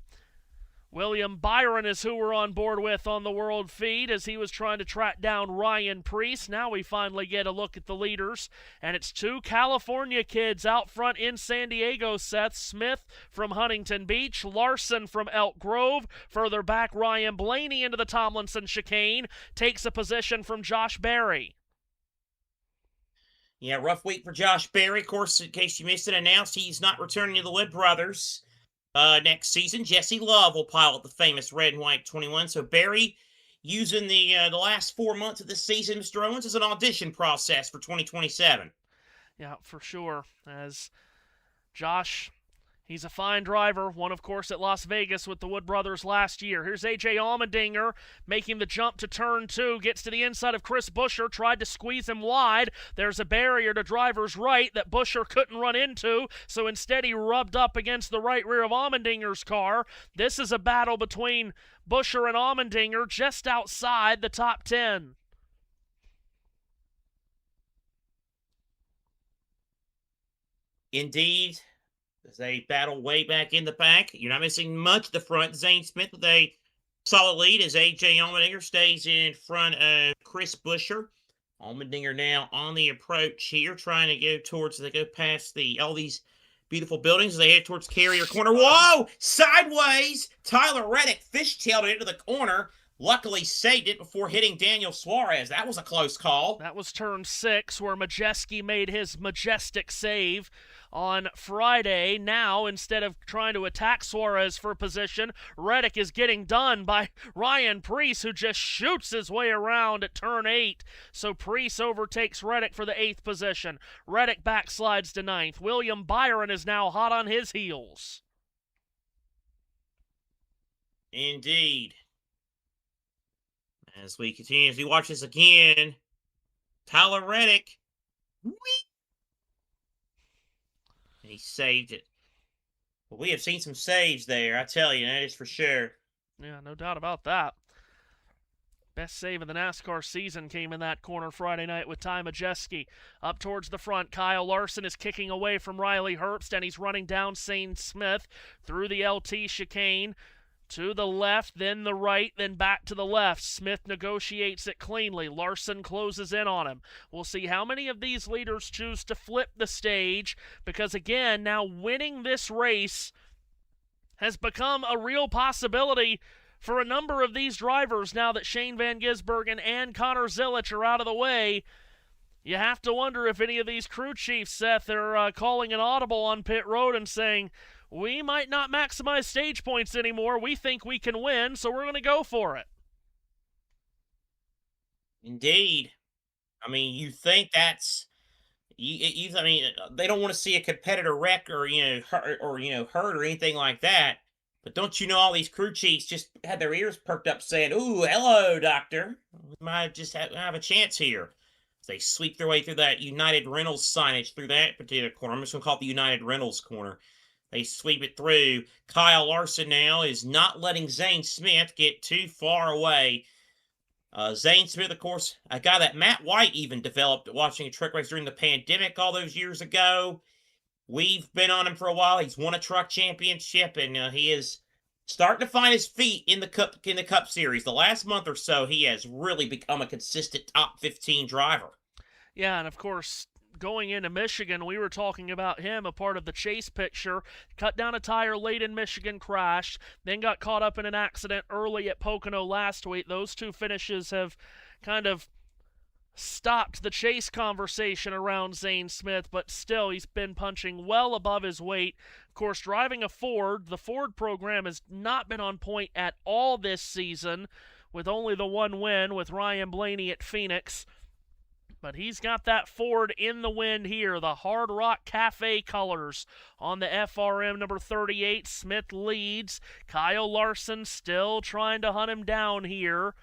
William Byron is who we're on board with on the world feed as he was trying to track down Ryan Preece. Now we finally get a look at the leaders, and it's 2 California kids out front in San Diego, Seth. Smith from Huntington Beach, Larson from Elk Grove. Further back, Ryan Blaney into the Tomlinson chicane, takes a position from Josh Berry.
Yeah, rough week for Josh Berry. Of course, in case you missed it, announced he's not returning to the Wood Brothers. Next season, Jesse Love will pilot the famous red and white 21. So Barry using the last 4 months of the season, Mr. Owens, as an audition process for 2027.
Yeah, for sure. As Josh, he's a fine driver. Won, of course, at Las Vegas with the Wood Brothers last year. Here's A.J. Allmendinger making the jump to turn 2. Gets to the inside of Chris Buescher. Tried to squeeze him wide. There's a barrier to driver's right that Buescher couldn't run into, so instead he rubbed up against the right rear of Allmendinger's car. This is a battle between Buescher and Allmendinger just outside the top 10.
Indeed. As they battle way back in the back. You're not missing much at the front. Zane Smith with a solid lead as A.J. Allmendinger stays in front of Chris Buescher. Allmendinger now on the approach here, trying to go towards, they go past all these beautiful buildings as they head towards Carrier Corner. Whoa! Sideways! Tyler Reddick fishtailed it into the corner. Luckily saved it before hitting Daniel Suarez. That was a close call.
That was turn 6 where Majeski made his majestic save on Friday. Now, instead of trying to attack Suarez for position, Reddick is getting done by Ryan Preece, who just shoots his way around at turn 8. So Preece overtakes Reddick for the 8th position. Reddick backslides to 9th. William Byron is now hot on his heels.
Indeed. As we continue, as we watch this again, Tyler Reddick, and he saved it. Well, we have seen some saves there, I tell you, that is for sure.
Yeah, no doubt about that. Best save of the NASCAR season came in that corner Friday night with Ty Majeski. Up towards the front, Kyle Larson is kicking away from Riley Herbst, and he's running down Zane Smith through the LT chicane. To the left, then the right, then back to the left. Smith negotiates it cleanly. Larson closes in on him. We'll see how many of these leaders choose to flip the stage, because again, now winning this race has become a real possibility for a number of these drivers now that Shane Van Gisbergen and Connor Zilisch are out of the way. You have to wonder if any of these crew chiefs, Seth, are calling an audible on pit road and saying, we might not maximize stage points anymore. We think we can win, so we're going to go for it.
Indeed. I mean, you think that's I mean, they don't want to see a competitor wreck or hurt or anything like that. But don't you know all these crew chiefs just had their ears perked up saying, "Ooh, hello, doctor. We might just have a chance here." So they sweep their way through that United Rentals signage through that particular corner. I'm just going to call it the United Rentals corner. They sweep it through. Kyle Larson now is not letting Zane Smith get too far away. Zane Smith, of course, a guy that Matt White even developed watching a truck race during the pandemic all those years ago. We've been on him for a while. He's won a truck championship, and he is starting to find his feet in the Cup Series. The last month or so, he has really become a consistent top 15 driver.
Yeah, and of course, going into Michigan, we were talking about him, a part of the chase picture. Cut down a tire late in Michigan, crashed, then got caught up in an accident early at Pocono last week. Those two finishes have kind of stopped the chase conversation around Zane Smith, but still, he's been punching well above his weight. Of course, driving a Ford, the Ford program has not been on point at all this season, with only the one win with Ryan Blaney at Phoenix. But he's got that Ford in the wind here, the Hard Rock Cafe colors on the FRM number 38. Smith leads. Kyle Larson still trying to hunt him down here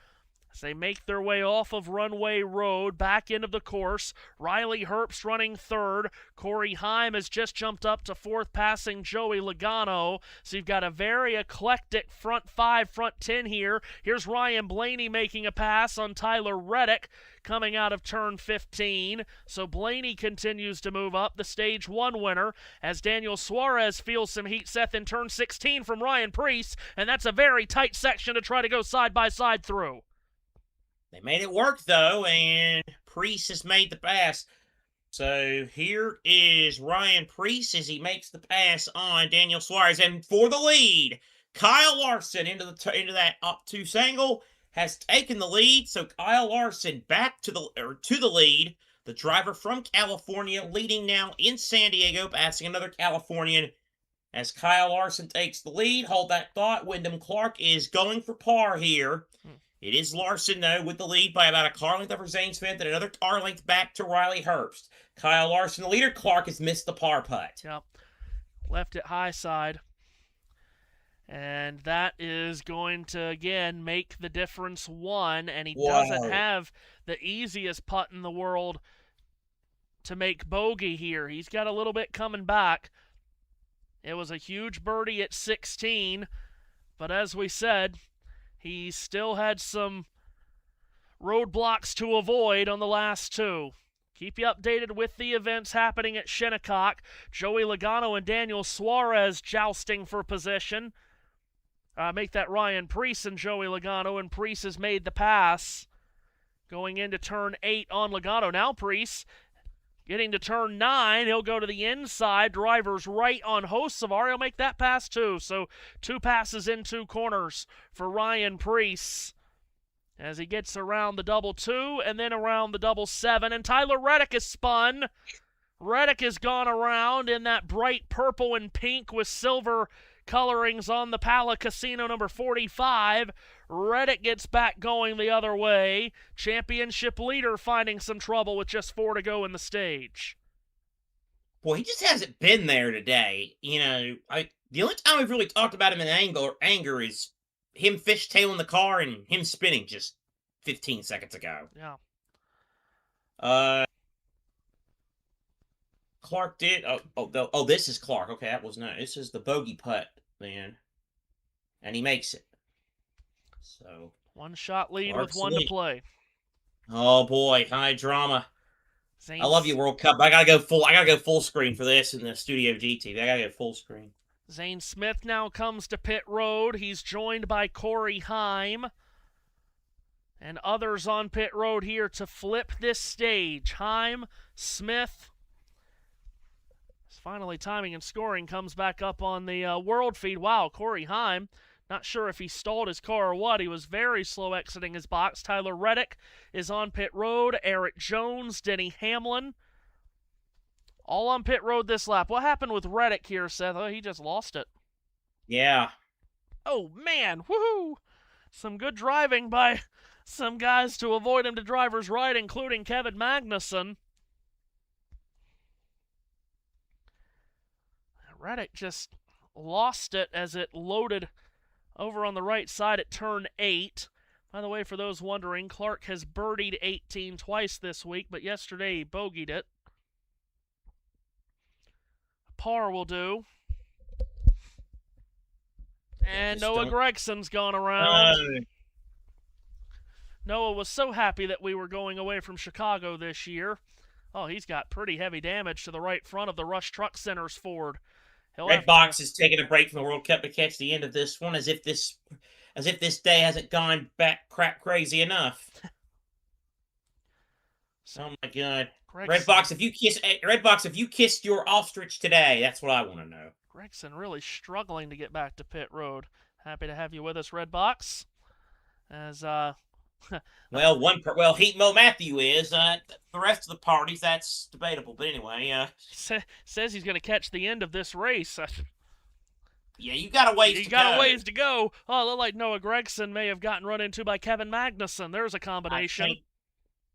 as they make their way off of Runway Road, back into the course. Riley Herbst running third. Corey Heim has just jumped up to fourth, passing Joey Logano. So you've got a very eclectic front 5, front 10 here. Here's Ryan Blaney making a pass on Tyler Reddick coming out of turn 15. So Blaney continues to move up, the stage 1 winner, as Daniel Suarez feels some heat, Seth, in turn 16 from Ryan Preece, and that's a very tight section to try to go side by side through.
They made it work, though, and Preece has made the pass. So here is Ryan Preece as he makes the pass on Daniel Suarez. And for the lead, Kyle Larson into that up 2 single has taken the lead. So Kyle Larson back to the lead. The driver from California leading now in San Diego, passing another Californian as Kyle Larson takes the lead. Hold that thought. Wyndham Clark is going for par here. It is Larson, though, with the lead by about a car length over Zane Smith and another car length back to Riley Herbst. Kyle Larson, the leader. Clark has missed the par putt.
Yep. Left it high side. And that is going to, again, make the difference 1. And he doesn't have the easiest putt in the world to make bogey here. He's got a little bit coming back. It was a huge birdie at 16. But as we said, he still had some roadblocks to avoid on the last 2. Keep you updated with the events happening at Shinnecock. Joey Logano and Daniel Suarez jousting for position. Make that Ryan Preece and Joey Logano, and Preece has made the pass going into turn 8 on Logano. Now Preece getting to turn 9. He'll go to the inside. Driver's right on Hocevar. He'll make that pass too. So 2 passes in 2 corners for Ryan Preece as he gets around the double 2 and then around the double 7. And Tyler Reddick is spun. Reddick has gone around in that bright purple and pink with silver colorings on the Pala Casino number 45. Reddick gets back going the other way. Championship leader finding some trouble with just 4 to go in the stage.
Boy, he just hasn't been there today. You know, the only time we've really talked about him in anger is him fishtailing the car and him spinning just 15 seconds ago.
Yeah.
Clark did. Oh, this is Clark. Okay, that was not. This is the bogey putt, man, and he makes it. So
1 shot lead
Clark's
with 1 to play.
Oh boy, high drama.
Zane,
I love you, World Cup. I gotta go full screen for this in the Studio GTV. I gotta go full screen.
Zane Smith now comes to pit road. He's joined by Corey Heim and others on pit road here to flip this stage. Heim, Smith. Finally, timing and scoring comes back up on the world feed. Wow, Corey Heim, not sure if he stalled his car or what. He was very slow exiting his box. Tyler Reddick is on pit road. Eric Jones, Denny Hamlin, all on pit road this lap. What happened with Reddick here, Seth? Oh, he just lost it.
Yeah.
Oh, man. Woohoo! Some good driving by some guys to avoid him to driver's right, including Kevin Magnuson. Reddick just lost it as it loaded over on the right side at turn 8. By the way, for those wondering, Clark has birdied 18 twice this week, but yesterday he bogeyed it. Par will do. And Noah Gregson's gone around. Noah was so happy that we were going away from Chicago this year. Oh, he's got pretty heavy damage to the right front of the Rush Truck Center's Ford.
Red Box is taking a break from the World Cup to catch the end of this one, as if this day hasn't gone back crap crazy enough. Oh my God! Redbox, if you kissed your ostrich today, that's what I want to know.
Gregson really struggling to get back to pit road. Happy to have you with us, Redbox. As
Well, Heat Mo Matthew is. The rest of the parties, that's debatable. But anyway,
says he's going to catch the end of this race.
yeah, you got a ways to go.
A ways to go. Oh, it looked like Noah Gregson may have gotten run into by Kevin Magnuson. There's a combination.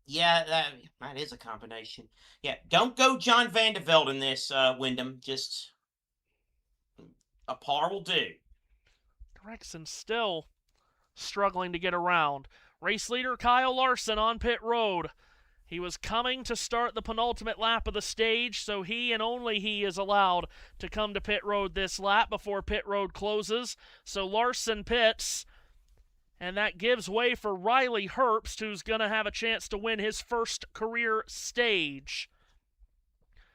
Yeah, that is a combination. Yeah, don't go John Van de Velde in this, Wyndham. Just a par will do.
Gregson still struggling to get around. Race leader Kyle Larson on pit road. He was coming to start the penultimate lap of the stage, so he and only he is allowed to come to pit road this lap before pit road closes. So Larson pits, and that gives way for Riley Herbst, who's going to have a chance to win his first career stage.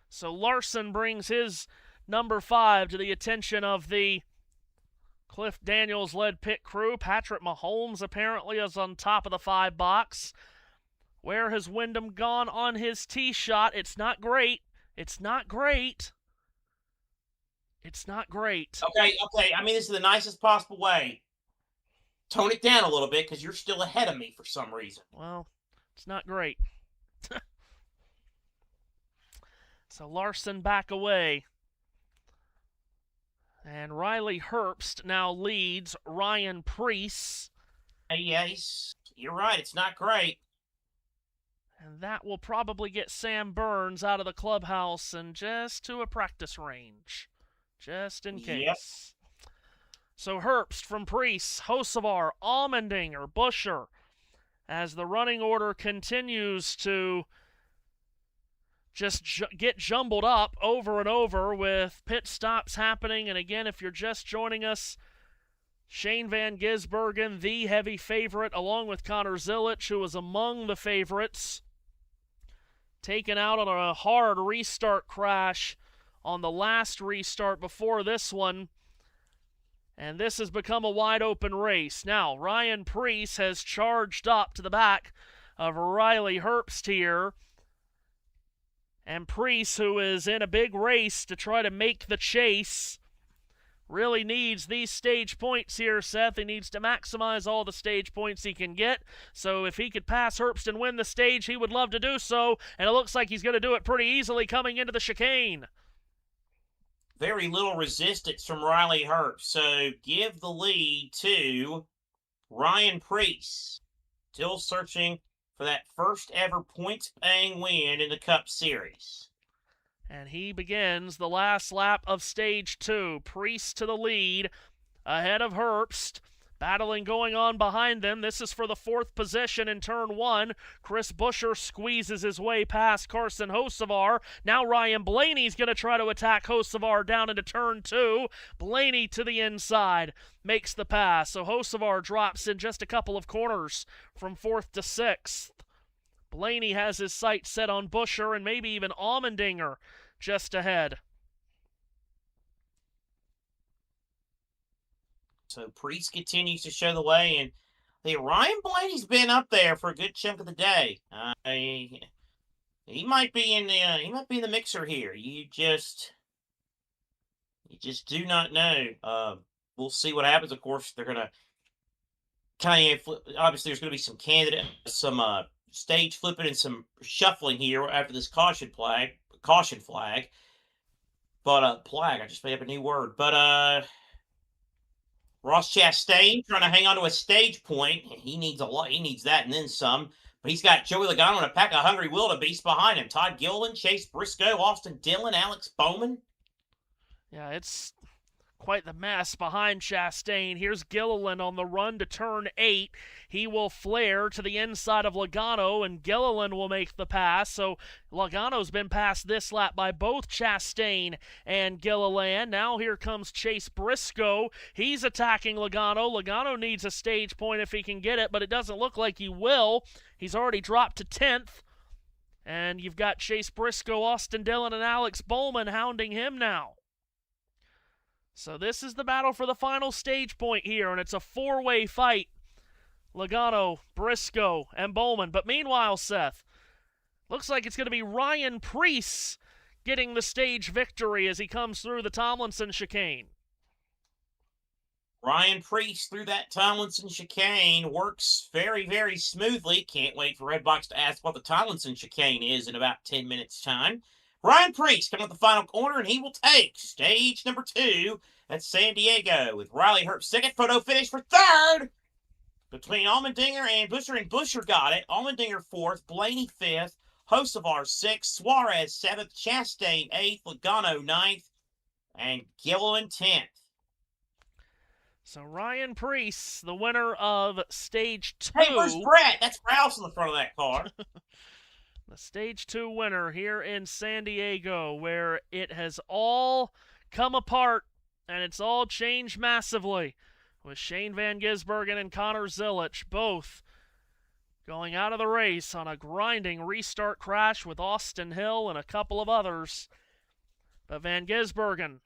So Larson brings his number 5 to the attention of the Cliff Daniels-led pit crew. Patrick Mahomes apparently is on top of the 5 box. Where has Wyndham gone on his tee shot? It's not great. It's not great. It's not great.
Okay. I mean, this is the nicest possible way. Tone it down a little bit because you're still ahead of me for some reason.
Well, it's not great. So Larson back away. And Riley Herbst now leads Ryan Preece.
Yeah, you're right. It's not great.
And that will probably get Sam Burns out of the clubhouse and just to a practice range. Just in case.
Yep.
So Herbst from Preece, Hocevar, Allmendinger, Buscher, as the running order continues to just get jumbled up over and over with pit stops happening. And again, if you're just joining us, Shane Van Gisbergen, the heavy favorite, along with Connor Zilic, who was among the favorites, taken out on a hard restart crash on the last restart before this one. And this has become a wide-open race. Now, Ryan Preece has charged up to the back of Riley Herbst here. And Preece, who is in a big race to try to make the chase, really needs these stage points here, Seth. He needs to maximize all the stage points he can get. So if he could pass Herbst and win the stage, he would love to do so. And it looks like he's going to do it pretty easily coming into the chicane.
Very little resistance from Riley Herbst. So give the lead to Ryan Preece. Still searching for that first ever points-paying win in the Cup Series.
And he begins the last lap of Stage 2. Preece to the lead, ahead of Herbst. Battling going on behind them. This is for the 4th position in Turn 1. Chris Buescher squeezes his way past Carson Hocevar. Now Ryan Blaney's going to try to attack Hocevar down into Turn 2. Blaney to the inside makes the pass. So Hocevar drops in just a couple of corners from 4th to 6th. Blaney has his sights set on Buescher and maybe even Allmendinger just ahead.
So Preece continues to show the way, and Ryan Blaney's been up there for a good chunk of the day. He might be in the mixer here. You just do not know. We'll see what happens. Of course, they're gonna obviously there's gonna be some stage flipping and some shuffling here after this caution flag. But flag, I just made up a new word. But Ross Chastain trying to hang on to a stage point. He needs a lot. He needs that and then some. But he's got Joey Logano and a pack of hungry wildebeest behind him. Todd Gilliland, Chase Briscoe, Austin Dillon, Alex Bowman.
Yeah, it's quite the mess behind Chastain. Here's Gilliland on the run to turn 8. He will flare to the inside of Logano, and Gilliland will make the pass. So Logano's been passed this lap by both Chastain and Gilliland. Now here comes Chase Briscoe. He's attacking Logano. Logano needs a stage point if he can get it, but it doesn't look like he will. He's already dropped to 10th. And you've got Chase Briscoe, Austin Dillon, and Alex Bowman hounding him now. So this is the battle for the final stage point here, and it's a 4-way fight. Logano, Briscoe, and Bowman. But meanwhile, Seth, Looks like it's going to be Ryan Preece getting the stage victory as he comes through the Tomlinson chicane.
Ryan Preece through that Tomlinson chicane works very, very smoothly. Can't wait for Redbox to ask what the Tomlinson chicane is in about 10 minutes' time. Ryan Preece coming up the final corner, and he will take stage number 2 at San Diego with Riley Herbst second. Photo finish for third between Allmendinger and Busher. And Busher got it. Allmendinger fourth, Blaney fifth, Hocevar sixth, Suarez seventh, Chastain eighth, Logano ninth, and Gilliland 10th.
So Ryan Preece, the winner of stage 2.
Hey, where's Brett? That's Rouse in the front of that car.
The stage 2 winner here in San Diego, where it has all come apart and it's all changed massively, with Shane Van Gisbergen and Connor Zilic both going out of the race on a grinding restart crash with Austin Hill and a couple of others. But Van Gisbergen,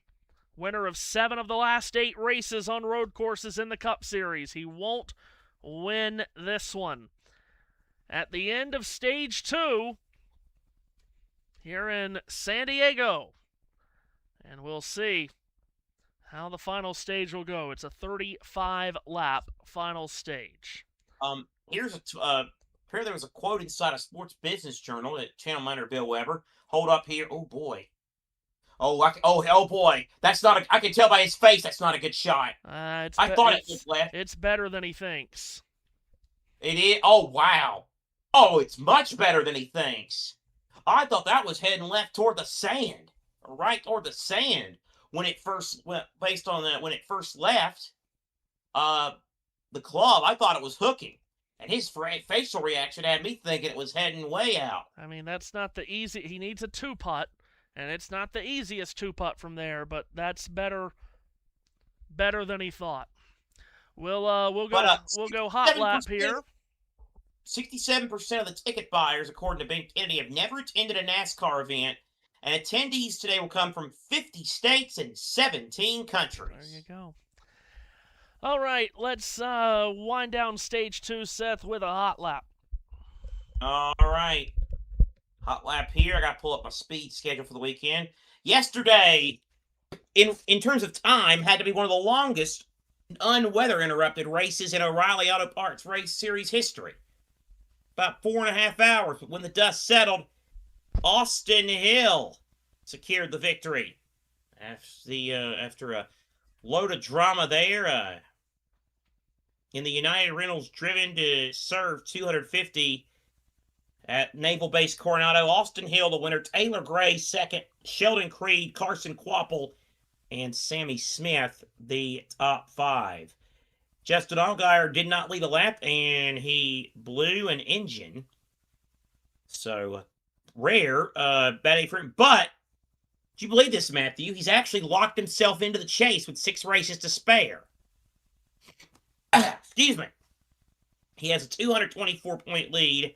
winner of 7 of the last 8 races on road courses in the Cup Series, he won't win this one. At the end of stage 2 here in San Diego, and we'll see how the final stage will go. It's a 35-lap final stage.
Here's apparently there was a quote inside a Sports Business Journal that channel manager Bill Weber. Hold up here. Oh boy. Oh boy. That's not I can tell by his face that's not a good shot. I thought it was left.
It's better than he thinks.
It is. Oh wow. Oh, it's much better than he thinks. I thought that was heading left toward the sand, or right toward the sand when it first went. Based on that, when it first left, the club, I thought it was hooking, and his facial reaction had me thinking it was heading way out.
I mean, that's not the easy. He needs a 2-putt, and it's not the easiest 2-putt from there, but that's better than he thought. We'll go hot lap here.
67% of the ticket buyers, according to Ben Kennedy, have never attended a NASCAR event, and attendees today will come from 50 states and 17 countries.
There you go. All right, let's wind down stage 2, Seth, with a hot lap.
All right. Hot lap here. I got to pull up my speed schedule for the weekend. Yesterday, in terms of time, had to be one of the longest unweather-interrupted races in O'Reilly Auto Parts Race Series history. About 4.5 hours, but when the dust settled, Austin Hill secured the victory. After a load of drama there, in the United Rentals driven to serve 250 at Naval Base Coronado, Austin Hill the winner, Taylor Gray second, Sheldon Creed, Carson Quapple, and Sammy Smith the top 5. Justin Allgaier did not lead a lap, and he blew an engine. So, rare, bad day for him. But, do you believe this, Matthew? He's actually locked himself into the chase with 6 races to spare. Excuse me. He has a 224-point lead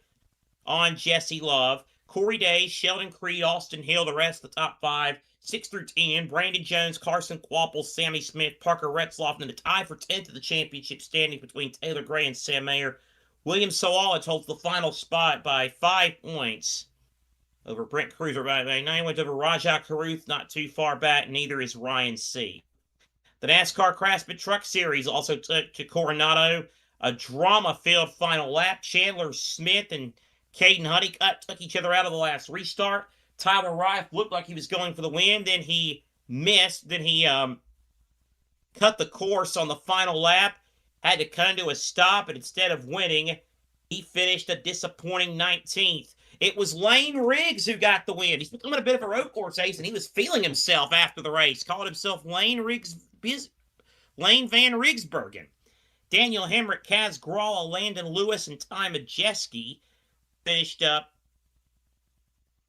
on Jesse Love. Corey Day, Sheldon Creed, Austin Hill, the rest of the top 5. 6 through 10, Brandon Jones, Carson Quapple, Sammy Smith, Parker Retzloff, and the tie for 10th of the championship standing between Taylor Gray and Sam Mayer. William Sawalich holds the final spot by 5 points over Brent Cruiser. By 9 points over Rajah Caruth, not too far back. Neither is Ryan C. The NASCAR Craftsman Truck Series also took to Coronado. A drama-filled final lap. Chandler Smith and Caden Honeycutt took each other out of the last restart. Tyler Reif looked like he was going for the win. Then he missed. Then he cut the course on the final lap. Had to come to a stop. And instead of winning, he finished a disappointing 19th. It was Lane Riggs who got the win. He's becoming a bit of a road course ace, and he was feeling himself after the race. Called himself Lane Van Gisbergen. Daniel Hemrick, Kaz Gralla, Landon Lewis, and Ty Majeski finished up.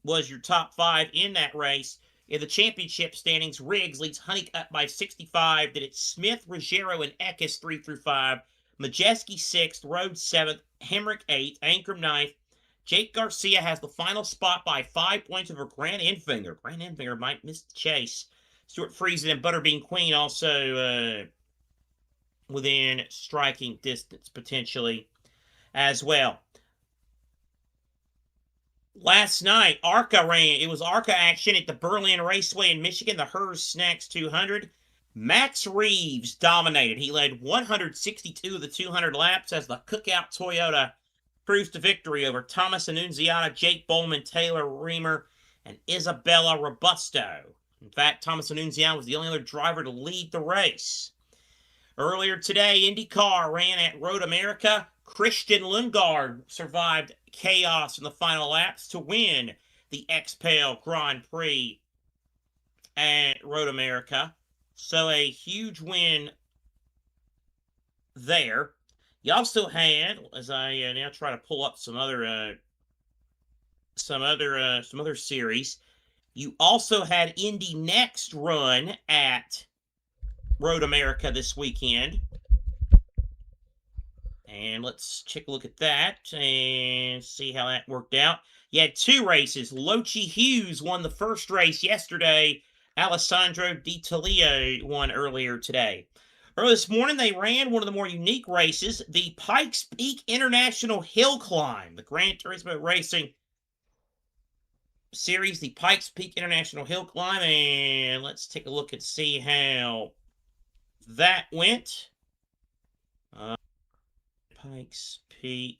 Was your top 5 in that race. In the championship standings, Riggs leads Honeycutt by 65. Then it's Smith, Ruggiero, and Eckes 3 through 5. Majeski 6th, Rhodes 7th, Hemrick 8th, Ankrum 9th. Jake Garcia has the final spot by 5 points over Grant Enfinger. Grant Enfinger might miss the chase. Stuart Friesen and Butterbean Queen also within striking distance potentially as well. Last night, ARCA ran. It was ARCA action at the Berlin Raceway in Michigan, the Hers Snacks 200. Max Reeves dominated. He led 162 of the 200 laps as the Cookout Toyota cruised to victory over Thomas Annunziata, Jake Bowman, Taylor Reamer, and Isabella Robusto. In fact, Thomas Annunziata was the only other driver to lead the race. Earlier today, IndyCar ran at Road America. Christian Lundgaard survived chaos in the final laps to win the XPEL Grand Prix at Road America. So a huge win there. You also had, as I now try to pull up some other series, you also had Indy Next run at Road America this weekend. And let's take a look at that and see how that worked out. You had two races. Lochie Hughes won the first race yesterday. Alessandro Di Talia won earlier today. Early this morning, they ran one of the more unique races, the Pikes Peak International Hill Climb, the Gran Turismo Racing Series, the Pikes Peak International Hill Climb. And let's take a look and see how that went. Pikes Peak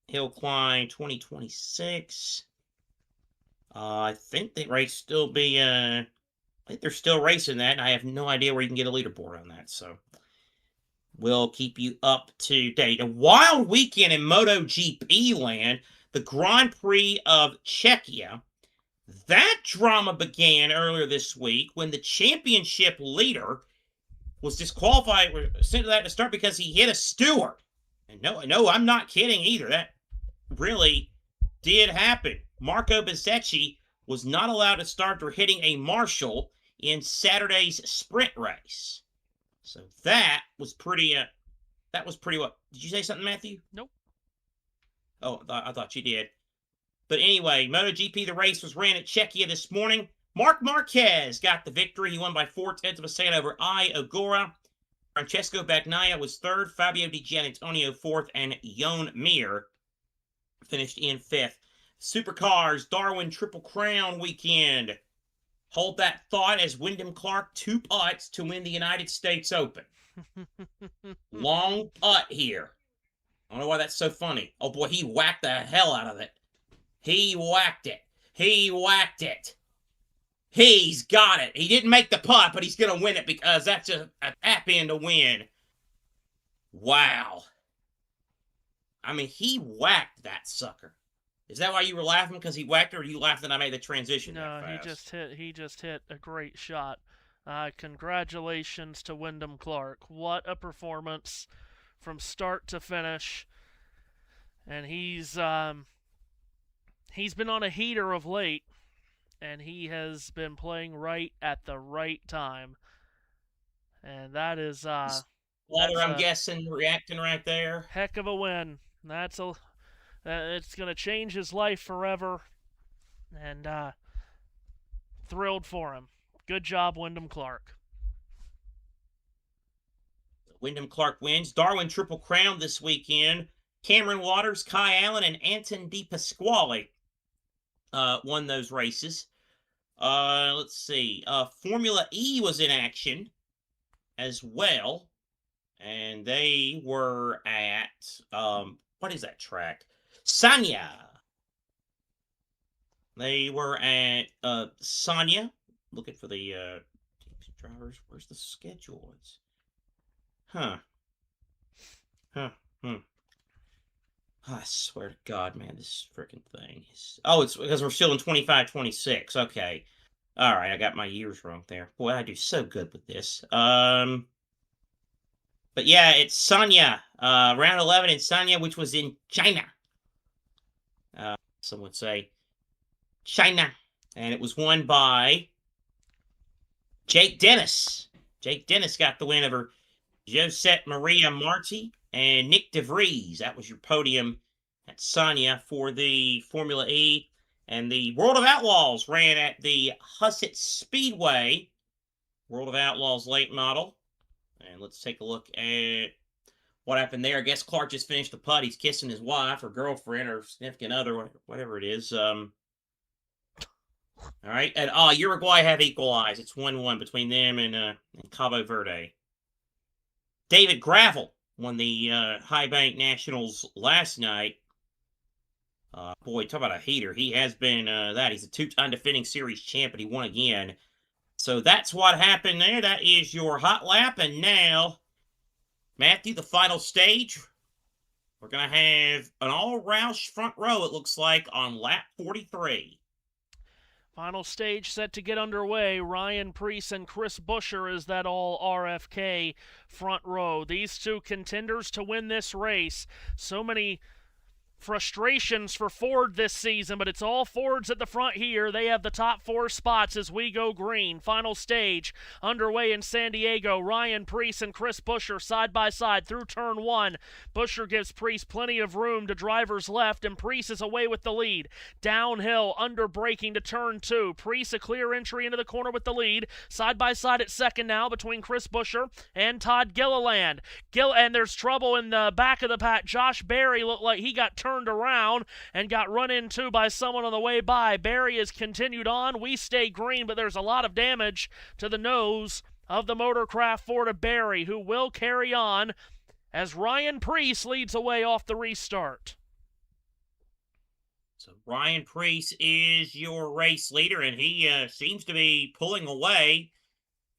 Hill Climb 2026. I think they might still be, I think they're still racing that, and I have no idea where you can get a leaderboard on that, so we'll keep you up to date. A wild weekend in MotoGP land, the Grand Prix of Czechia. That drama began earlier this week when the championship leader was disqualified, sent to that to start because he hit a steward. And no, I'm not kidding either. That really did happen. Marco Bezzecchi was not allowed to start for hitting a marshal in Saturday's sprint race. So that was pretty, what? Did you say something, Matthew?
Nope.
Oh, I thought you did. But anyway, MotoGP, the race was ran at Czechia this morning. Marc Marquez got the victory. He won by 0.4 of a second over I Ogura. Francesco Bagnaia was third, Fabio Di Giannantonio fourth, and Jon Mir finished in fifth. Supercars, Darwin Triple Crown weekend. Hold that thought as Wyndham Clark 2 putts to win the United States Open. Long putt here. I don't know why that's so funny. Oh boy, he whacked the hell out of it. He whacked it. He whacked it. He's got it. He didn't make the putt, but he's going to win it because that's a tap in to win. Wow. I mean, he whacked that sucker. Is that why you were laughing because he whacked it, or you laughed that I made the transition?
No, he just hit a great shot. Congratulations to Wyndham Clark. What a performance from start to finish. And he's been on a heater of late. And he has been playing right at the right time. And that is
I'm guessing, reacting right there.
Heck of a win. It's going to change his life forever. And thrilled for him. Good job, Wyndham Clark.
Wyndham Clark wins. Darwin Triple Crown this weekend. Cameron Waters, Kai Allen, and Anton De Pasquale won those races. Let's see. Formula E was in action as well. And they were at, what is that track? Sanya. They were at Sanya. Looking for the drivers. Where's the schedule? I swear to God, man, this freaking thing is... Oh, it's because we're still in 25-26. Okay. All right, I got my years wrong there. Boy, I do so good with this. But yeah, it's Sanya. Round 11 in Sanya, which was in China. Some would say China. And it was won by Jake Dennis. Jake Dennis got the win over Josette Maria Marti and Nick DeVries. That was your podium at Sanya for the Formula E. And the World of Outlaws ran at the Hussett Speedway. World of Outlaws late model. And let's take a look at what happened there. I guess Clark just finished the putt. He's kissing his wife or girlfriend or significant other, whatever it is. All right. And Uruguay have equalized. It's 1-1 between them and Cabo Verde. David Gravel won the High Bank Nationals last night. Boy, talk about a heater. He has been that. He's a 2-time defending series champ, and he won again. So that's what happened there. That is your hot lap. And now, Matthew, the final stage. We're going to have an all-Roush front row, it looks like, on lap 43.
Final stage set to get underway. Ryan Preece and Chris Buescher is that all RFK front row. These two contenders to win this race. So many frustrations for Ford this season, but it's all Fords at the front here. They have the top 4 spots as we go green. Final stage underway in San Diego. Ryan Preece and Chris Buescher side by side through turn 1. Buescher gives Preece plenty of room to driver's left, and Preece is away with the lead. Downhill, under braking to turn 2. Preece a clear entry into the corner with the lead. Side by side at second now between Chris Buescher and Todd Gilliland. And there's trouble in the back of the pack. Josh Berry looked like he got turned around and got run into by someone on the way by. Berry has continued on. We stay green, but there's a lot of damage to the nose of the Motorcraft Ford of Berry, who will carry on as Ryan Preece leads away off the restart.
So Ryan Preece is your race leader, and he seems to be pulling away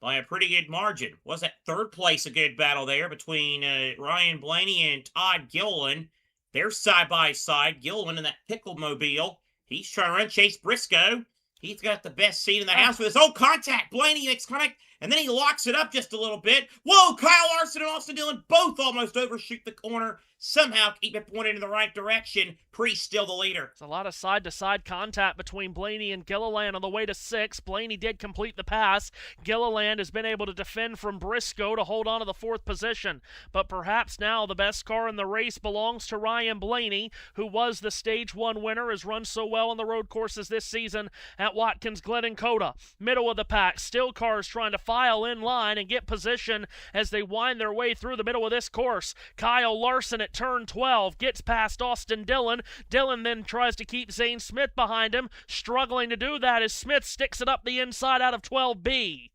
by a pretty good margin. Was that third place a good battle there between Ryan Blaney and Todd Gilliland? They're side by side. Gilliland in that pickle mobile. He's trying to run Chase Briscoe. He's got the best seat in the house with his own contact. Blaney makes contact, and then he locks it up just a little bit. Whoa, Kyle Larson and Austin Dillon both almost overshoot the corner. Somehow keep it pointed in the right direction. Preece still the leader.
It's a lot of side-to-side contact between Blaney and Gilliland on the way to 6. Blaney did complete the pass. Gilliland has been able to defend from Briscoe to hold on to the 4th position. But perhaps now the best car in the race belongs to Ryan Blaney, who was the Stage 1 winner, has run so well on the road courses this season at Watkins Glen and Coda. Middle of the pack, still cars trying to file in line and get position as they wind their way through the middle of this course. Kyle Larson at turn 12 gets past Austin Dillon. Dillon then tries to keep Zane Smith behind him, struggling to do that as Smith sticks it up the inside out of 12B.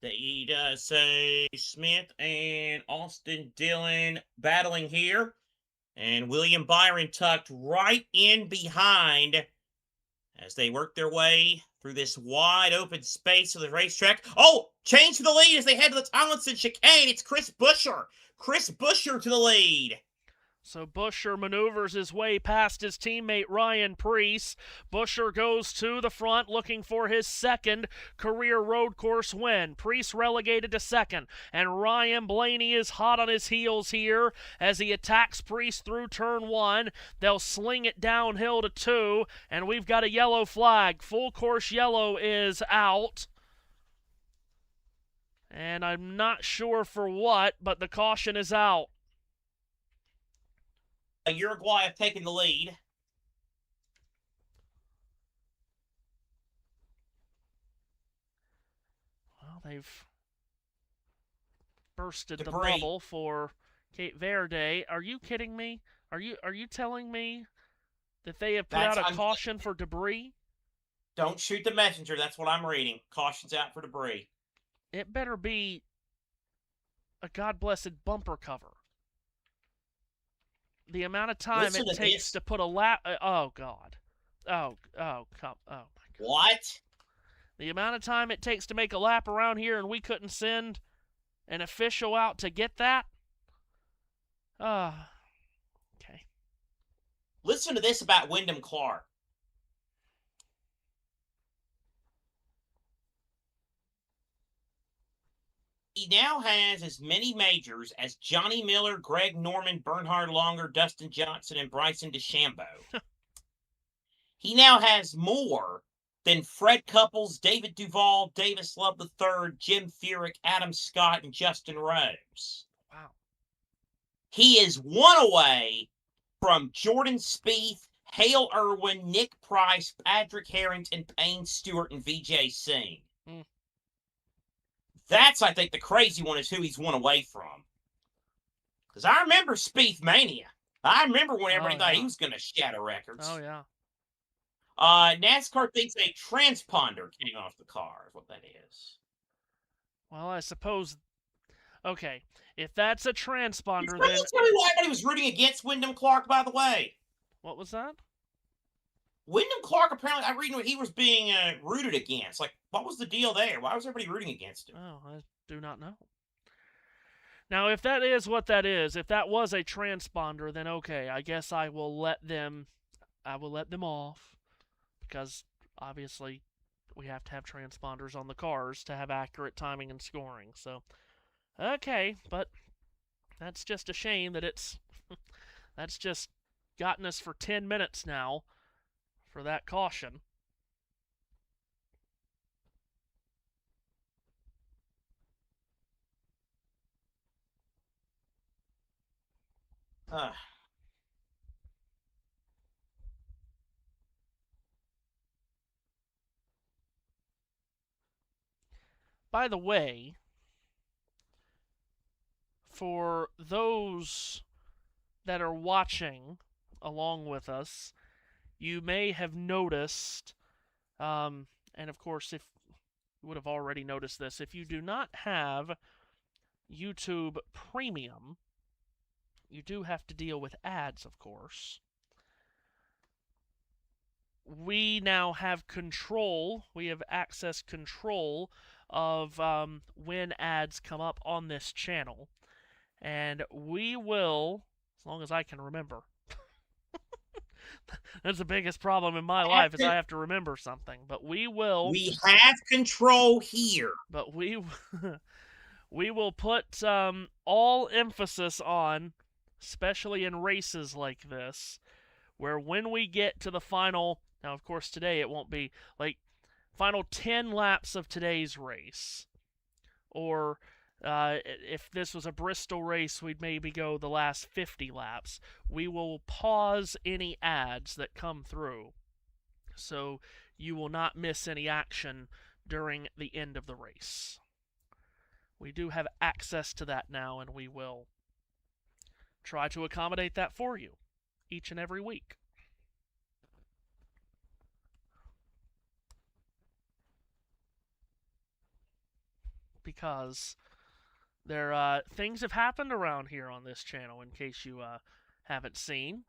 He does say Smith and Austin Dillon battling here. And William Byron tucked right in behind as they work their way through this wide open space of the racetrack. Oh, change to the lead as they head to the Tomlinson chicane. It's Chris Buescher. Chris Buescher to the lead.
So Buescher maneuvers his way past his teammate Ryan Preece. Buescher goes to the front looking for his 2nd career road course win. Preece relegated to 2nd. And Ryan Blaney is hot on his heels here as he attacks Preece through turn 1. They'll sling it downhill to 2. And we've got a yellow flag. Full course yellow is out. And I'm not sure for what, but the caution is out.
Uruguay have taken the lead.
Well, they've bursted
Debris.
the bubble for Cape Verde. Are you kidding me? Are you telling me that they have put out a caution for debris?
Don't shoot the messenger. That's what I'm reading. Caution's out for debris.
It better be a God-blessed bumper cover. The amount of time it takes to put a lap... oh, God. Oh, my God.
What?
The amount of time it takes to make a lap around here and we couldn't send an official out to get that? Okay.
Listen to this about Wyndham Clark. He now has as many majors as Johnny Miller, Greg Norman, Bernhard Longer, Dustin Johnson, and Bryson DeChambeau. He now has more than Fred Couples, David Duval, Davis Love III, Jim Furyk, Adam Scott, and Justin Rose.
Wow. He
is one away from Jordan Spieth, Hale Irwin, Nick Price, Patrick Harrington, Payne Stewart, and Vijay Singh. That's, I think, the crazy one is who he's one away from. Because I remember Spieth Mania. I remember when everybody thought he
yeah.
was going to shatter records.
Oh, yeah.
NASCAR thinks a transponder came off the car is what that is.
Well, I suppose... Okay, if that's a transponder,
Can
then...
you tell me why everybody was rooting against Wyndham Clark, by the way?
What was that?
Wyndham Clark, apparently, I read he was being rooted against. Like, what was the deal there? Why was everybody rooting against him?
Oh, I do not know. Now, if that is what that is, if that was a transponder, then okay, I guess I will let them off, because obviously we have to have transponders on the cars to have accurate timing and scoring. So, okay, but that's just a shame that it's that's just gotten us for 10 minutes now for that caution. By the way, for those that are watching along with us, you may have noticed, and of course, if you would have already noticed this, if you do not have YouTube Premium, you do have to deal with ads, of course. We now have control, we have access control of when ads come up on this channel. And we will, as long as I can remember. That's the biggest problem in my life, is I have to remember something. But we will.
We have control here.
But we will put all emphasis on, especially in races like this, where when we get to the final, now of course today it won't be, like, final 10 laps of today's race, or if this was a Bristol race, we'd maybe go the last 50 laps. We will pause any ads that come through, so you will not miss any action during the end of the race. We do have access to that now, and we will try to accommodate that for you each and every week. Because things have happened around here on this channel, in case you haven't seen.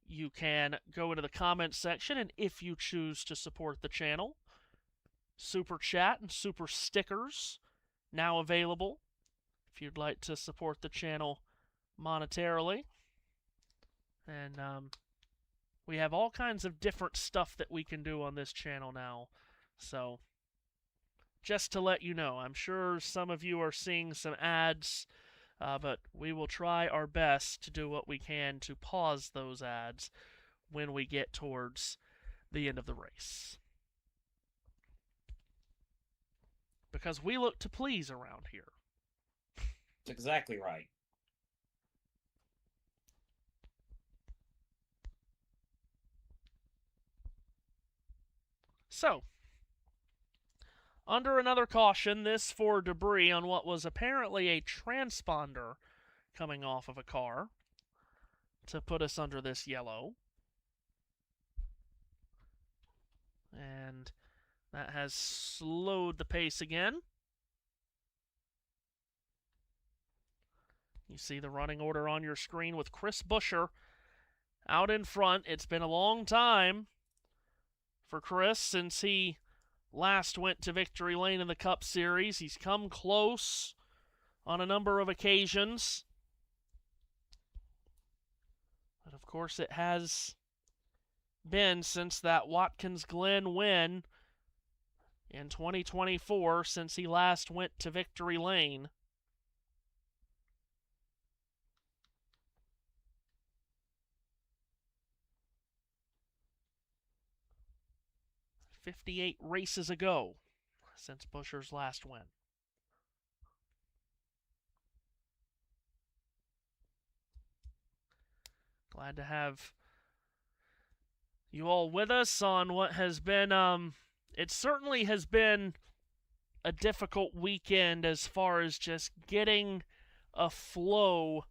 You can go into the comments section, and if you choose to support the channel, Super Chat and Super Stickers now available if you'd like to support the channel monetarily. And we have all kinds of different stuff that we can do on this channel now. So, just to let you know, I'm sure some of you are seeing some ads, but we will try our best to do what we can to pause those ads when we get towards the end of the race. Because we look to please around here.
That's exactly right.
So, under another caution, this for debris on what was apparently a transponder coming off of a car to put us under this yellow. And that has slowed the pace again. You see the running order on your screen with Chris Buescher out in front. It's been a long time for Chris since he last went to victory lane in the Cup Series. He's come close on a number of occasions. But of course it has been since that Watkins Glen win in 2024 since he last went to victory lane. "58 races ago since Buescher's last win." Glad to have you all with us on what has been, it certainly has been a difficult weekend as far as just getting a flow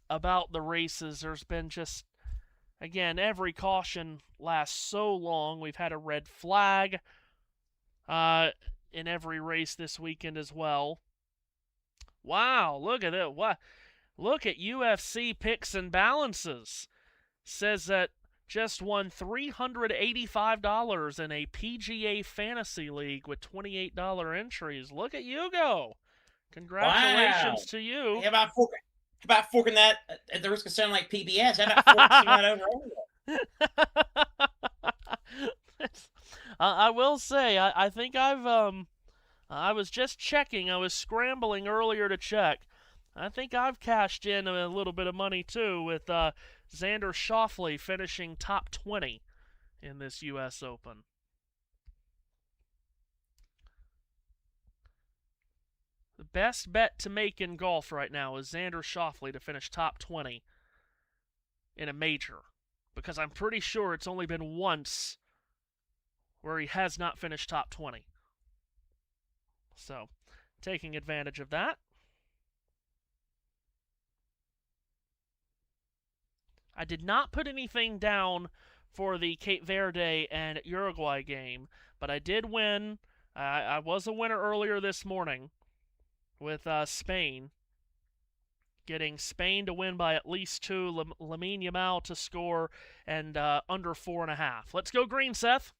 about the races. There's been just, again, every caution lasts so long. We've had a red flag in every race this weekend as well. Wow, look at it. What? Look at UFC picks and balances. Says that just won $385 in a PGA Fantasy League with $28 entries. Look at you go. Congratulations to you.
How about forking that at the risk of sounding like PBS? How about forking that over?
I will say, I think I was just checking. I was scrambling earlier to check. I think I've cashed in a little bit of money too with Xander Schauffele finishing top 20 in this U.S. Open. The best bet to make in golf right now is Xander Schauffele to finish top 20 in a major, because I'm pretty sure it's only been once where he has not finished top 20. So, taking advantage of that. I did not put anything down for the Cape Verde and Uruguay game, but I did win. I was a winner earlier this morning with Spain, getting Spain to win by at least 2, Lamine Yamal to score, and under 4.5. Let's go green, Seth.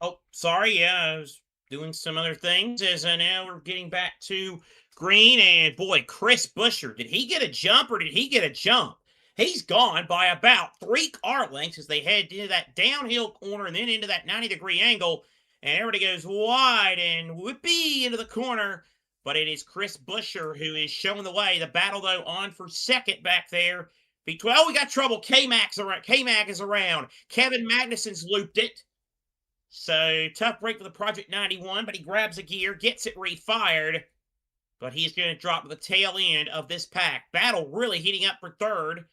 Oh, sorry. Yeah, I was doing some other things as now we're getting back to green. And boy, Chris Buescher, did he get a jump or did he get a jump? He's gone by about 3 car lengths as they head into that downhill corner and then into that 90-degree angle. And everybody goes wide and whoopee into the corner. But it is Chris Buescher who is showing the way. The battle, though, on for second back there. B12, we got trouble. K-Mac is around. Kevin Magnuson's looped it. So, tough break for the Project 91, but he grabs a gear, gets it refired. But he's going to drop to the tail end of this pack. Battle really heating up for third.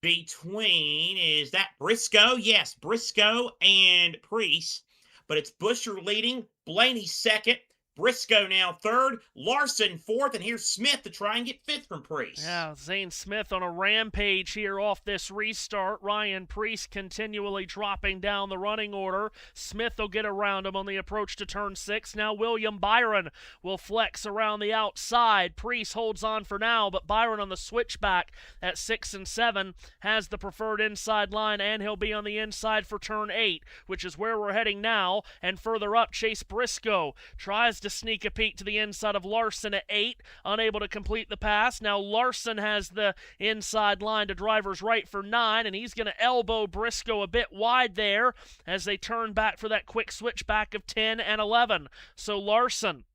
Between, is that Briscoe? Yes, Briscoe and Priest. But it's Buescher leading, Blaney second, Briscoe now third, Larson fourth, and here's Smith to try and get fifth from Priest.
Yeah, Zane Smith on a rampage here off this restart. Ryan Priest continually dropping down the running order. Smith will get around him on the approach to turn 6. Now William Byron will flex around the outside. Priest holds on for now, but Byron on the switchback at 6 and 7 has the preferred inside line, and he'll be on the inside for turn 8, which is where we're heading now. And further up, Chase Briscoe tries to sneak a peek to the inside of Larson at 8, unable to complete the pass. Now Larson has the inside line to driver's right for 9, and he's going to elbow Briscoe a bit wide there as they turn back for that quick switch back of 10 and 11. So Larson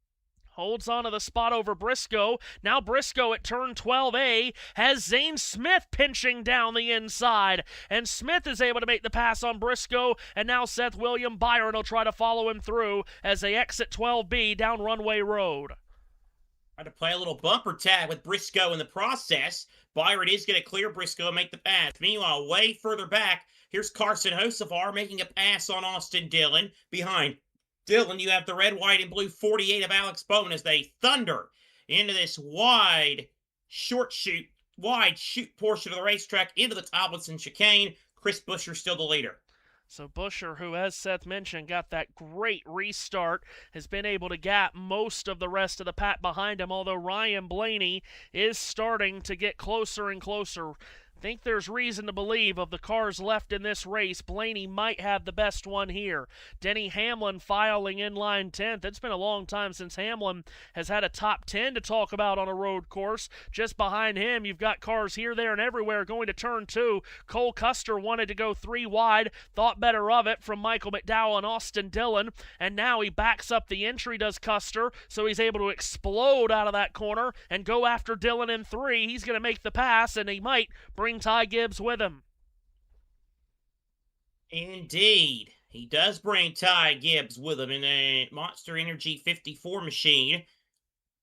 holds on to the spot over Briscoe. Now Briscoe at turn 12A has Zane Smith pinching down the inside. And Smith is able to make the pass on Briscoe. And now Seth William Byron will try to follow him through as they exit 12B down Runway Road.
Try to play a little bumper tag with Briscoe in the process. Byron is going to clear Briscoe and make the pass. Meanwhile, way further back, here's Carson Hocevar making a pass on Austin Dillon. Behind Dillon, you have the red, white, and blue 48 of Alex Bowman as they thunder into this wide shoot portion of the racetrack into the Tomlinson chicane. Chris Buescher still the leader.
So Buescher, who, as Seth mentioned, got that great restart, has been able to gap most of the rest of the pack behind him, although Ryan Blaney is starting to get closer and closer. I think there's reason to believe of the cars left in this race, Blaney might have the best one here. Denny Hamlin filing in line 10th. It's been a long time since Hamlin has had a top 10 to talk about on a road course. Just behind him, you've got cars here, there, and everywhere going to turn 2. Cole Custer wanted to go 3 wide, thought better of it from Michael McDowell and Austin Dillon, and now he backs up the entry, does Custer, so he's able to explode out of that corner and go after Dillon in 3. He's going to make the pass, and he might bring Ty Gibbs with him.
Indeed. He does bring Ty Gibbs with him in a Monster Energy 54 machine.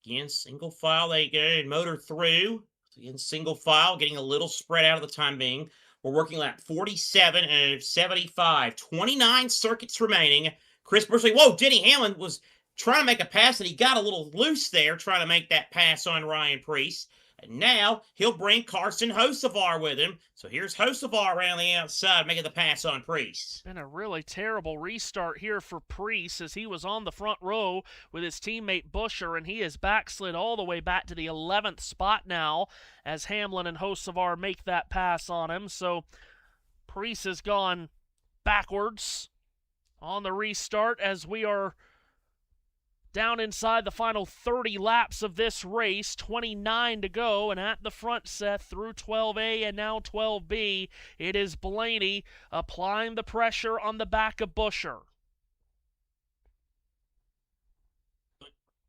Again, single file, they go and motor through. Again, single file, getting a little spread out of the time being. We're working lap 47 of 75. 29 circuits remaining. Chris Buescher, whoa, Denny Hamlin was trying to make a pass, and he got a little loose there trying to make that pass on Ryan Priest. And now he'll bring Carson Hocevar with him. So here's Hocevar around the outside making the pass on Priest.
Been a really terrible restart here for Priest as he was on the front row with his teammate Buscher, and he is backslid all the way back to the 11th spot now as Hamlin and Hocevar make that pass on him. So Priest has gone backwards on the restart as we are down inside the final 30 laps of this race, 29 to go, and at the front, Seth, through 12A and now 12B, it is Blaney applying the pressure on the back of Buscher.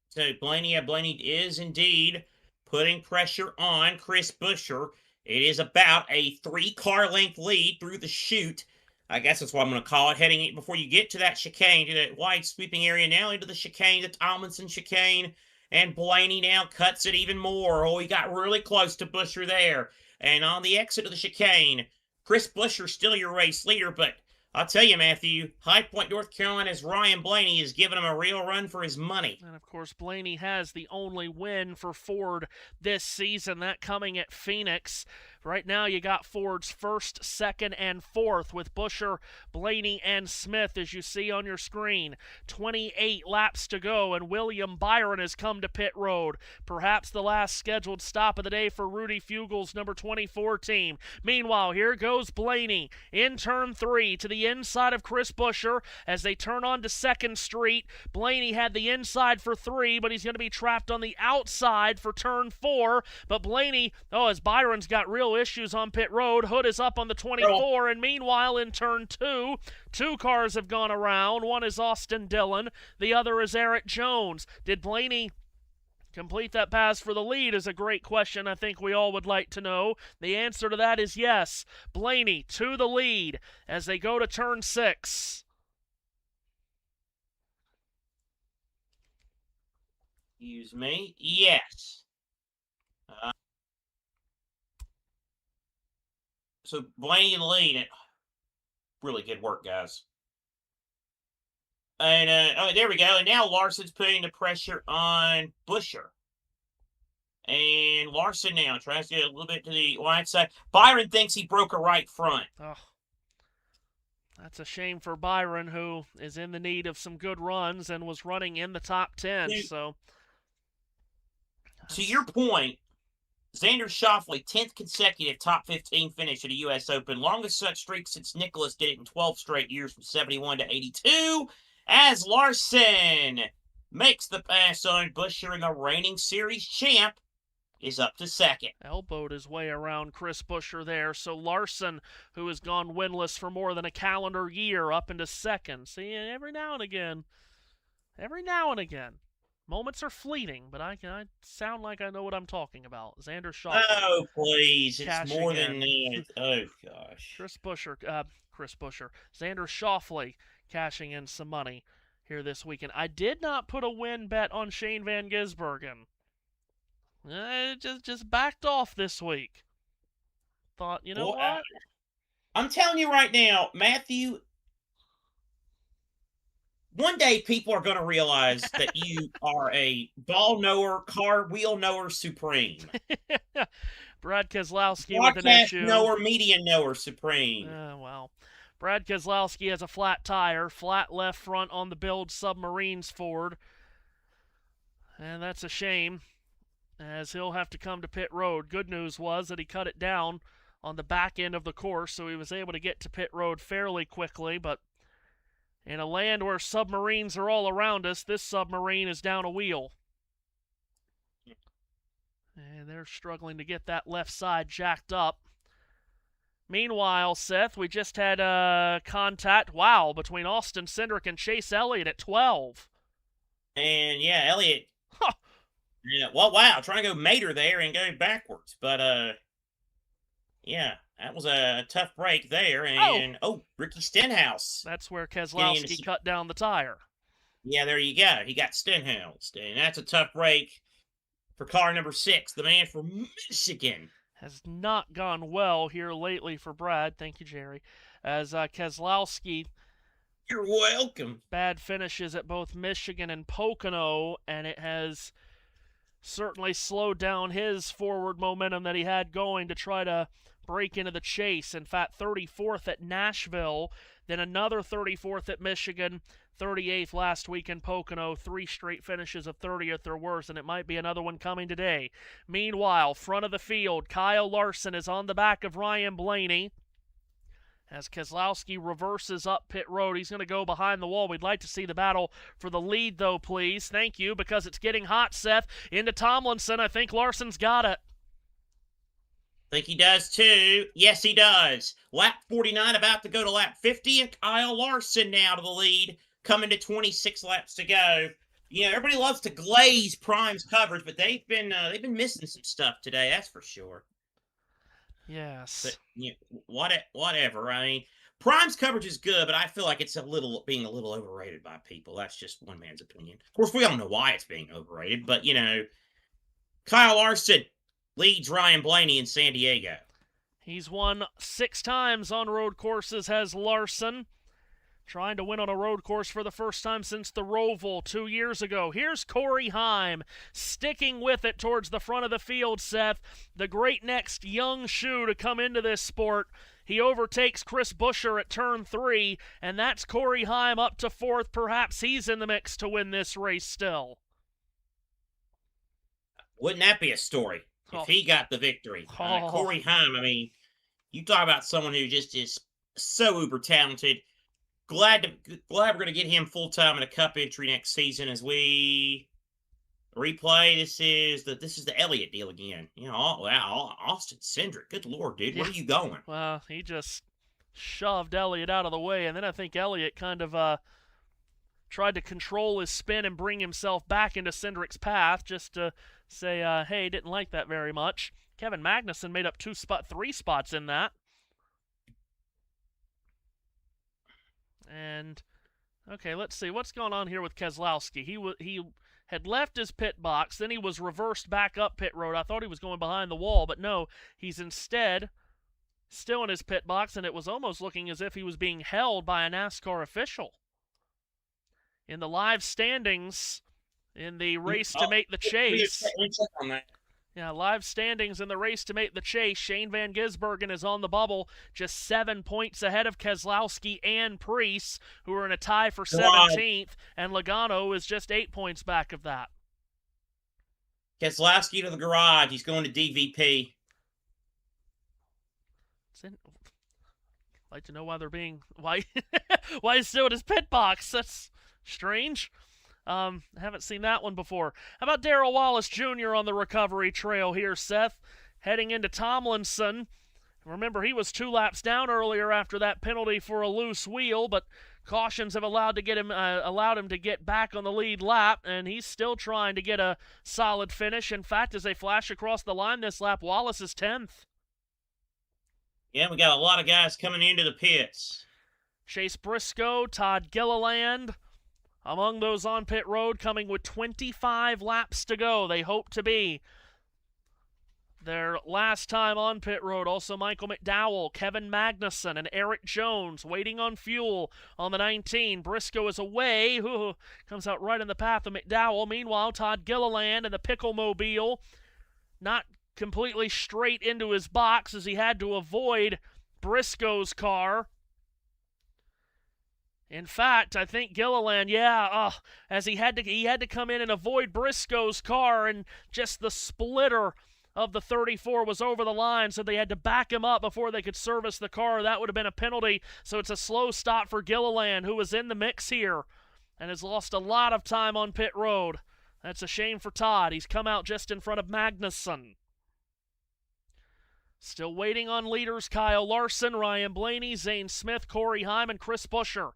So Blaney is indeed putting pressure on Chris Buscher. It is about a 3-car length lead through the chute. I guess that's what I'm going to call it, heading before you get to that chicane, to that wide sweeping area, now into the chicane, the Tomlinson chicane, and Blaney now cuts it even more. Oh, he got really close to Buscher there. And on the exit of the chicane, Chris Buscher still your race leader, but I'll tell you, Matthew, High Point, North Carolina's Ryan Blaney is giving him a real run for his money.
And, of course, Blaney has the only win for Ford this season, that coming at Phoenix. Right now, you got Ford's first, second, and fourth with Buscher, Blaney, and Smith, as you see on your screen. 28 laps to go, and William Byron has come to pit road. Perhaps the last scheduled stop of the day for Rudy Fugel's number 24 team. Meanwhile, here goes Blaney in turn 3 to the inside of Chris Buscher as they turn onto 2nd Street. Blaney had the inside for 3, but he's going to be trapped on the outside for turn 4. But Blaney, as Byron's got real issues on pit road. Hood is up on the 24, and meanwhile in turn 2, 2 cars have gone around. One is Austin Dillon, the other is Eric Jones. Did Blaney complete that pass for the lead is a great question I think we all would like to know. The answer to that is yes. Blaney to the lead as they go to turn 6.
Excuse me. Yes. So Blaney in the lead. Really good work, guys. And there we go. And now Larson's putting the pressure on Buscher. And Larson now tries to get a little bit to the wide side. Byron thinks he broke a right front.
Oh, that's a shame for Byron, who is in the need of some good runs and was running in the top 10. So,
to your point, Xander Schauffele, 10th consecutive top 15 finish at a U.S. Open. Longest such streak since Nicholas did it in 12 straight years from 71 to 82. As Larson makes the pass on Buscher, and the reigning series champ is up to 2nd.
Elbowed his way around Chris Buscher there. So Larson, who has gone winless for more than a calendar year, up into 2nd. See, every now and again, moments are fleeting, but I sound like I know what I'm talking about. Xander Schauffele.
Oh, please. It's
cashing
more than
in.
that. Oh, gosh.
Chris Buscher. Xander Schauffele cashing in some money here this weekend. I did not put a win bet on Shane Van Gisbergen. Just backed off this week. Thought, you know what?
I'm telling you right now, Matthew, one day people are going to realize that you are a ball knower, car wheel knower supreme.
Brad Keselowski with an
Broadcast
issue.
knower, media knower supreme.
Well, Brad Keselowski has a flat tire, flat left front on the Build Submarines Ford. And that's a shame, as he'll have to come to pit road. Good news was that he cut it down on the back end of the course, so he was able to get to pit road fairly quickly, but in a land where submarines are all around us, this submarine is down a wheel. And they're struggling to get that left side jacked up. Meanwhile, Seth, we just had contact, between Austin Cindric and Chase Elliott at 12.
And, yeah, Elliott. Yeah, well, wow, trying to go Mater there and go backwards. But, yeah, that was a tough break there. And, Ricky Stenhouse.
That's where Keselowski cut down the tire.
Yeah, there you go. He got Stenhouse. And that's a tough break for car number 6, the man from Michigan.
Has not gone well here lately for Brad. Thank you, Jerry. As Keselowski.
You're welcome.
Bad finishes at both Michigan and Pocono, and it has certainly slowed down his forward momentum that he had going to try to break into the chase. In fact, 34th at Nashville, then another 34th at Michigan, 38th last week in Pocono, 3 straight finishes of 30th or worse, and it might be another one coming today. Meanwhile, front of the field, Kyle Larson is on the back of Ryan Blaney. As Keselowski reverses up pit road, he's going to go behind the wall. We'd like to see the battle for the lead, though, please. Thank you, because it's getting hot, Seth. Into Tomlinson. I think Larson's got it.
I think he does, too. Yes, he does. Lap 49 about to go to lap 50, and Kyle Larson now to the lead, coming to 26 laps to go. You know, everybody loves to glaze Prime's coverage, but they've been missing some stuff today, that's for sure.
Yes.
But you know, whatever. I mean, Prime's coverage is good, but I feel like it's being a little overrated by people. That's just one man's opinion. Of course, we all know why it's being overrated, but you know, Kyle Larson leads Ryan Blaney in San Diego.
He's won 6 times on road courses, has Larson. Trying to win on a road course for the first time since the Roval 2 years ago. Here's Corey Heim sticking with it towards the front of the field, Seth. The great next young shoe to come into this sport. He overtakes Chris Buescher at turn 3, and that's Corey Heim up to 4th. Perhaps he's in the mix to win this race still.
Wouldn't that be a story if he got the victory? Corey Heim, I mean, you talk about someone who just is so uber talented. Glad we're going to get him full-time in a Cup entry next season as we replay. This is the Elliott deal again. You know, wow, Austin Cindric. Good Lord, dude. Where are you going?
Well, he just shoved Elliott out of the way, and then I think Elliott kind of tried to control his spin and bring himself back into Cindric's path just to say, hey, didn't like that very much. Kevin Magnussen made up 3 spots in that. And, okay, let's see. What's going on here with Keselowski? He had left his pit box, then he was reversed back up pit road. I thought he was going behind the wall, but no, he's instead still in his pit box, and it was almost looking as if he was being held by a NASCAR official. In the live standings, in the race to make the chase. Yeah, live standings in the race to make the chase. Shane Van Gisbergen is on the bubble, just 7 points ahead of Keselowski and Preece, who are in a tie for 17th, and Logano is just 8 points back of that.
Keselowski to the garage. He's going to DVP.
I'd like to know why they're being why he's still in his pit box. That's strange. Haven't seen that one before. How about Darrell Wallace Jr. on the recovery trail here, Seth? Heading into Tomlinson. Remember, he was 2 laps down earlier after that penalty for a loose wheel, but cautions have allowed him to get back on the lead lap, and he's still trying to get a solid finish. In fact, as they flash across the line this lap, Wallace is 10th.
Yeah, we got a lot of guys coming into the pits.
Chase Briscoe, Todd Gilliland, among those on pit road, coming with 25 laps to go. They hope to be their last time on pit road. Also Michael McDowell, Kevin Magnussen, and Eric Jones waiting on fuel on the 19. Briscoe is away. Comes out right in the path of McDowell. Meanwhile, Todd Gilliland and the Pickle Mobile not completely straight into his box as he had to avoid Briscoe's car. In fact, I think Gilliland, as he had to come in and avoid Briscoe's car, and just the splitter of the 34 was over the line, so they had to back him up before they could service the car. That would have been a penalty, so it's a slow stop for Gilliland, who was in the mix here and has lost a lot of time on pit road. That's a shame for Todd. He's come out just in front of Magnussen. Still waiting on leaders Kyle Larson, Ryan Blaney, Zane Smith, Corey Heim, and Chris Buescher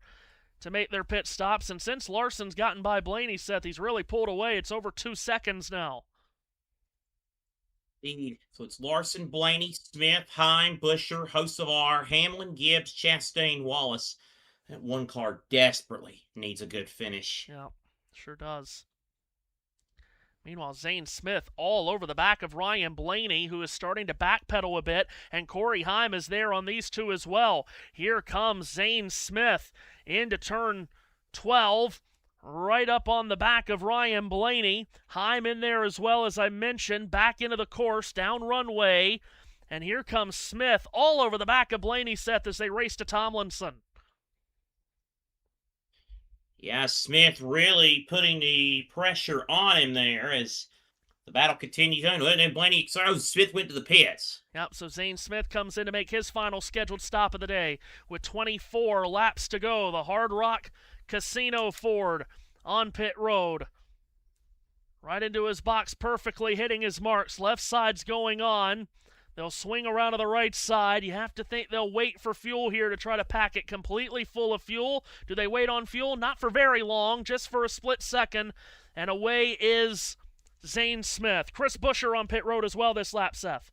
to make their pit stops. And since Larson's gotten by Blaney, Seth, he's really pulled away. It's over 2 seconds now.
Indeed. So it's Larson, Blaney, Smith, Heim, Buescher, Hocevar, Hamlin, Gibbs, Chastain, Wallace. That one car desperately needs a good finish.
Yeah, sure does. Meanwhile, Zane Smith all over the back of Ryan Blaney, who is starting to backpedal a bit, and Corey Heim is there on these two as well. Here comes Zane Smith into turn 12. right up on the back of Ryan Blaney. Heim in there as well, as I mentioned, back into the course, down runway. And here comes Smith all over the back of Blaney, Seth, as they race to Tomlinson.
Yeah, Smith really putting the pressure on him there as the battle continues on. And then Blaney throws. Smith went to the pits.
Yep, so Zane Smith comes in to make his final scheduled stop of the day with 24 laps to go. The Hard Rock Casino Ford on pit road. Right into his box perfectly, hitting his marks. Left side's going on. They'll swing around to the right side. You have to think they'll wait for fuel here to try to pack it completely full of fuel. Do they wait on fuel? Not for very long, just for a split second. And away is Zane Smith. Chris Buescher on pit road as well this lap, Seth.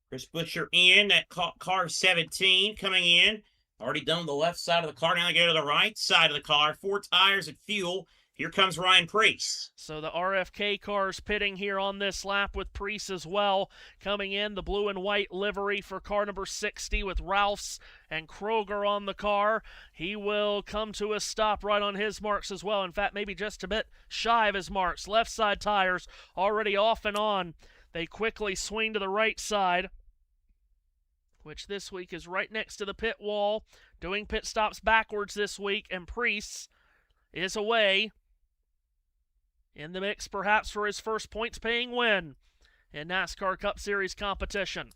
Chris Buescher in, that car 17 coming in. Already done the left side of the car. Now they go to the right side of the car. 4 tires and fuel. Here comes Ryan Preece.
So the RFK cars pitting here on this lap with Preece as well. Coming in, the blue and white livery for car number 60 with Ralphs and Kroger on the car. He will come to a stop right on his marks as well. In fact, maybe just a bit shy of his marks. Left side tires already off and on. They quickly swing to the right side, which this week is right next to the pit wall. Doing pit stops backwards this week, and Preece is away. In the mix, perhaps, for his first points-paying win in NASCAR Cup Series competition.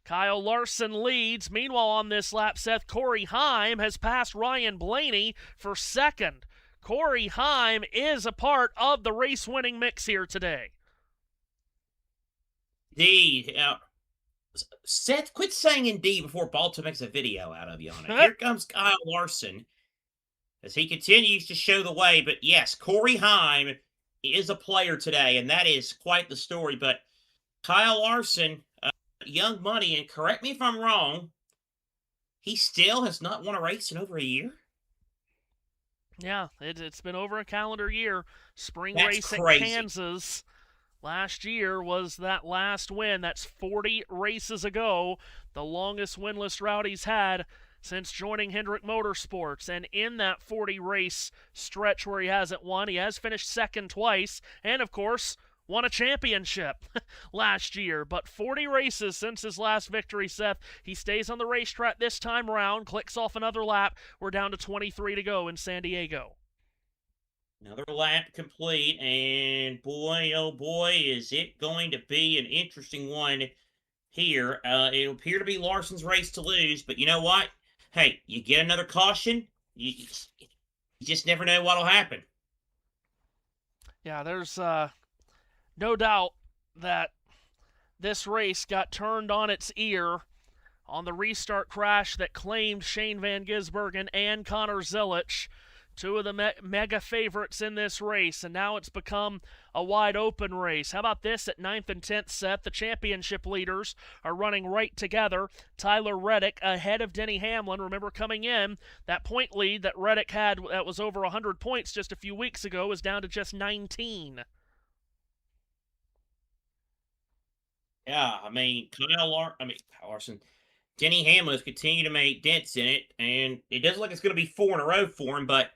Kyle Larson leads. Meanwhile, on this lap, Seth, Corey Heim has passed Ryan Blaney for second. Corey Heim is a part of the race-winning mix here today.
Indeed. Seth, quit saying indeed before Balta makes a video out of you on it. Here comes Kyle Larson as he continues to show the way. But yes, Corey Heim is a player today, and that is quite the story. But Kyle Larson, young money, and correct me if I'm wrong, he still has not won a race in over a year?
Yeah, it's been over a calendar year. Spring
That's
race
crazy.
at Kansas last year was that last win. That's 40 races ago, the longest winless route he's had since joining Hendrick Motorsports. And in that 40-race stretch where he hasn't won, he has finished second twice and, of course, won a championship last year. But 40 races since his last victory, Seth. He stays on the racetrack this time around, clicks off another lap. We're down to 23 to go in San Diego.
Another lap complete, and boy, oh boy, is it going to be an interesting one here. It'll appear to be Larson's race to lose, but you know what? Hey, you get another caution, you just never know what'll happen.
Yeah, there's no doubt that this race got turned on its ear on the restart crash that claimed Shane Van Gisbergen and Connor Zilisch, two of the mega favorites in this race, and now it's become a wide-open race. How about this at 9th and 10th, Seth? The championship leaders are running right together. Tyler Reddick ahead of Denny Hamlin. Remember, coming in, that point lead that Reddick had that was over 100 points just a few weeks ago is down to just 19.
Yeah, I mean, Larson. Denny Hamlin has continued to make dents in it, and it doesn't look like it's going to be 4 in a row for him, but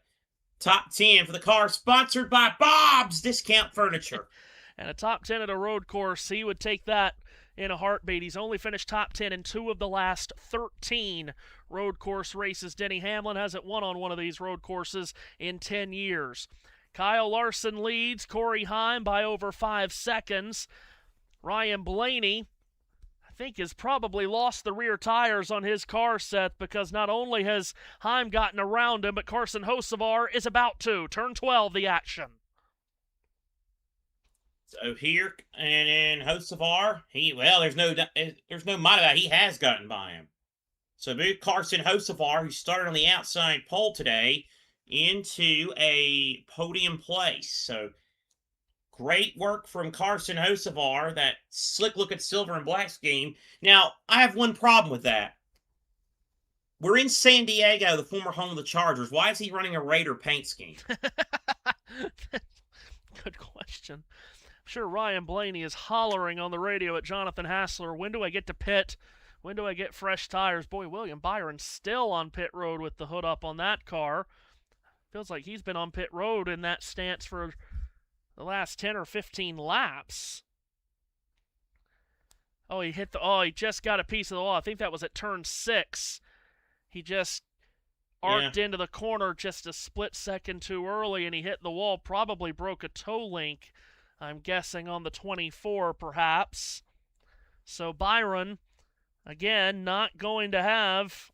top 10 for the car sponsored by Bob's Discount Furniture.
And a top 10 at a road course, he would take that in a heartbeat. He's only finished top 10 in 2 of the last 13 road course races. Denny Hamlin hasn't won on one of these road courses in 10 years. Kyle Larson leads Corey Heim by over 5 seconds. Ryan Blaney, I think, has probably lost the rear tires on his car, Seth, because not only has Heim gotten around him, but Carson Hocevar is about to. Turn 12, the action.
So here, and in Hocevar, there's no mind about it. He has gotten by him. So move Carson Hocevar, who started on the outside pole today, into a podium place. So great work from Carson Hocevar, that slick-looking silver and black scheme. Now, I have one problem with that. We're in San Diego, the former home of the Chargers. Why is he running a Raider paint scheme?
Good question. I'm sure Ryan Blaney is hollering on the radio at Jonathan Hassler, when do I get to pit? When do I get fresh tires? Boy, William Byron's still on pit road with the hood up on that car. Feels like he's been on pit road in that stance for the last 10 or 15 laps. Oh, he just got a piece of the wall. I think that was at turn 6. He just arced into the corner just a split second too early, and he hit the wall, probably broke a toe link, I'm guessing on the 24 perhaps. So Byron, again, not going to have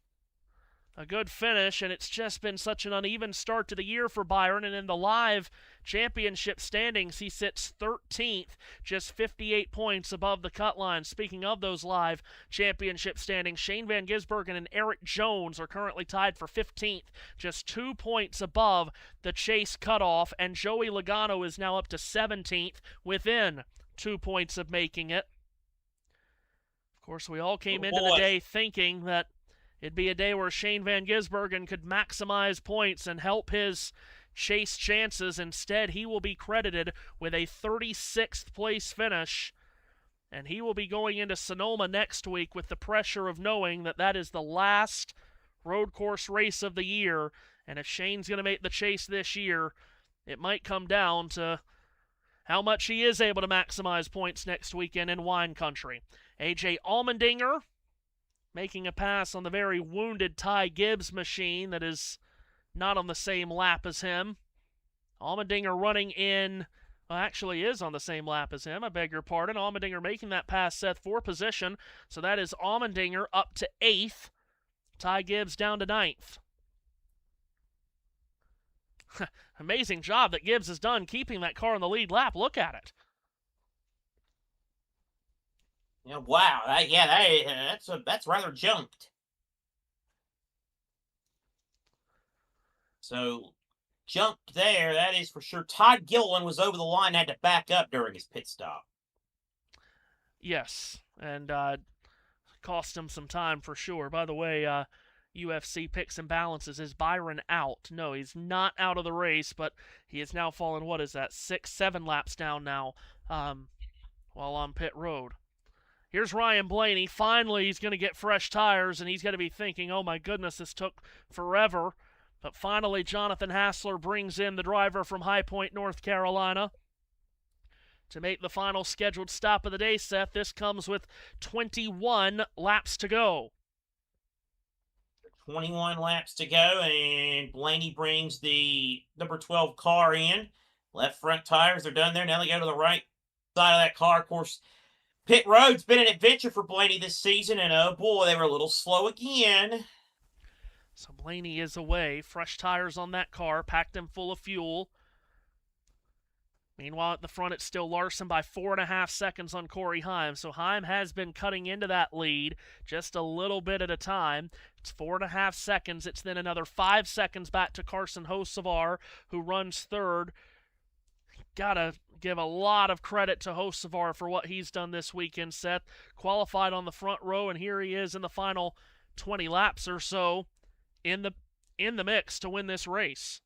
a good finish, and it's just been such an uneven start to the year for Byron. And in the live championship standings, he sits 13th, just 58 points above the cut line. Speaking of those live championship standings, Shane Van Gisbergen and Eric Jones are currently tied for 15th, just 2 points above the chase cutoff, and Joey Logano is now up to 17th, within 2 points of making it. Of course, we all came into the day thinking that it'd be a day where Shane Van Gisbergen could maximize points and help his chase chances. Instead, he will be credited with a 36th place finish, and he will be going into Sonoma next week with the pressure of knowing that that is the last road course race of the year. And if Shane's going to make the chase this year, it might come down to how much he is able to maximize points next weekend in wine country. A.J. Allmendinger making a pass on the very wounded Ty Gibbs machine that is not on the same lap as him. Allmendinger running in, actually is on the same lap as him, I beg your pardon. Allmendinger making that pass, Seth, for position. So that is Allmendinger up to 8th. Ty Gibbs down to 9th. Amazing job that Gibbs has done keeping that car on the lead lap. Look at it.
Yeah, wow. That's rather jumped. So, jumped there, that is for sure. Todd Gilliland was over the line, had to back up during his pit stop.
Yes, and cost him some time for sure. By the way, UFC Picks and Balances, is Byron out? No, he's not out of the race, but he has now fallen, 6-7 laps down now while on pit road. Here's Ryan Blaney. Finally, he's going to get fresh tires, and he's going to be thinking, oh my goodness, this took forever. But finally, Jonathan Hassler brings in the driver from High Point, North Carolina, to make the final scheduled stop of the day, Seth. This comes with 21 laps to go.
21 laps to go, and Blaney brings the number 12 car in. Left front tires are done there. Now they go to the right side of that car. Of course, pit road's been an adventure for Blaney this season, and oh boy, they were a little slow again.
So Blaney is away. Fresh tires on that car, packed them full of fuel. Meanwhile, at the front, it's still Larson by 4.5 seconds on Corey Heim. So Heim has been cutting into that lead just a little bit at a time. It's 4.5 seconds. It's then another 5 seconds back to Carson Hocevar, who runs third. Gotta give a lot of credit to Hocevar for what he's done this weekend, Seth. Qualified on the front row, and here he is in the final 20 laps or so in the mix to win this race.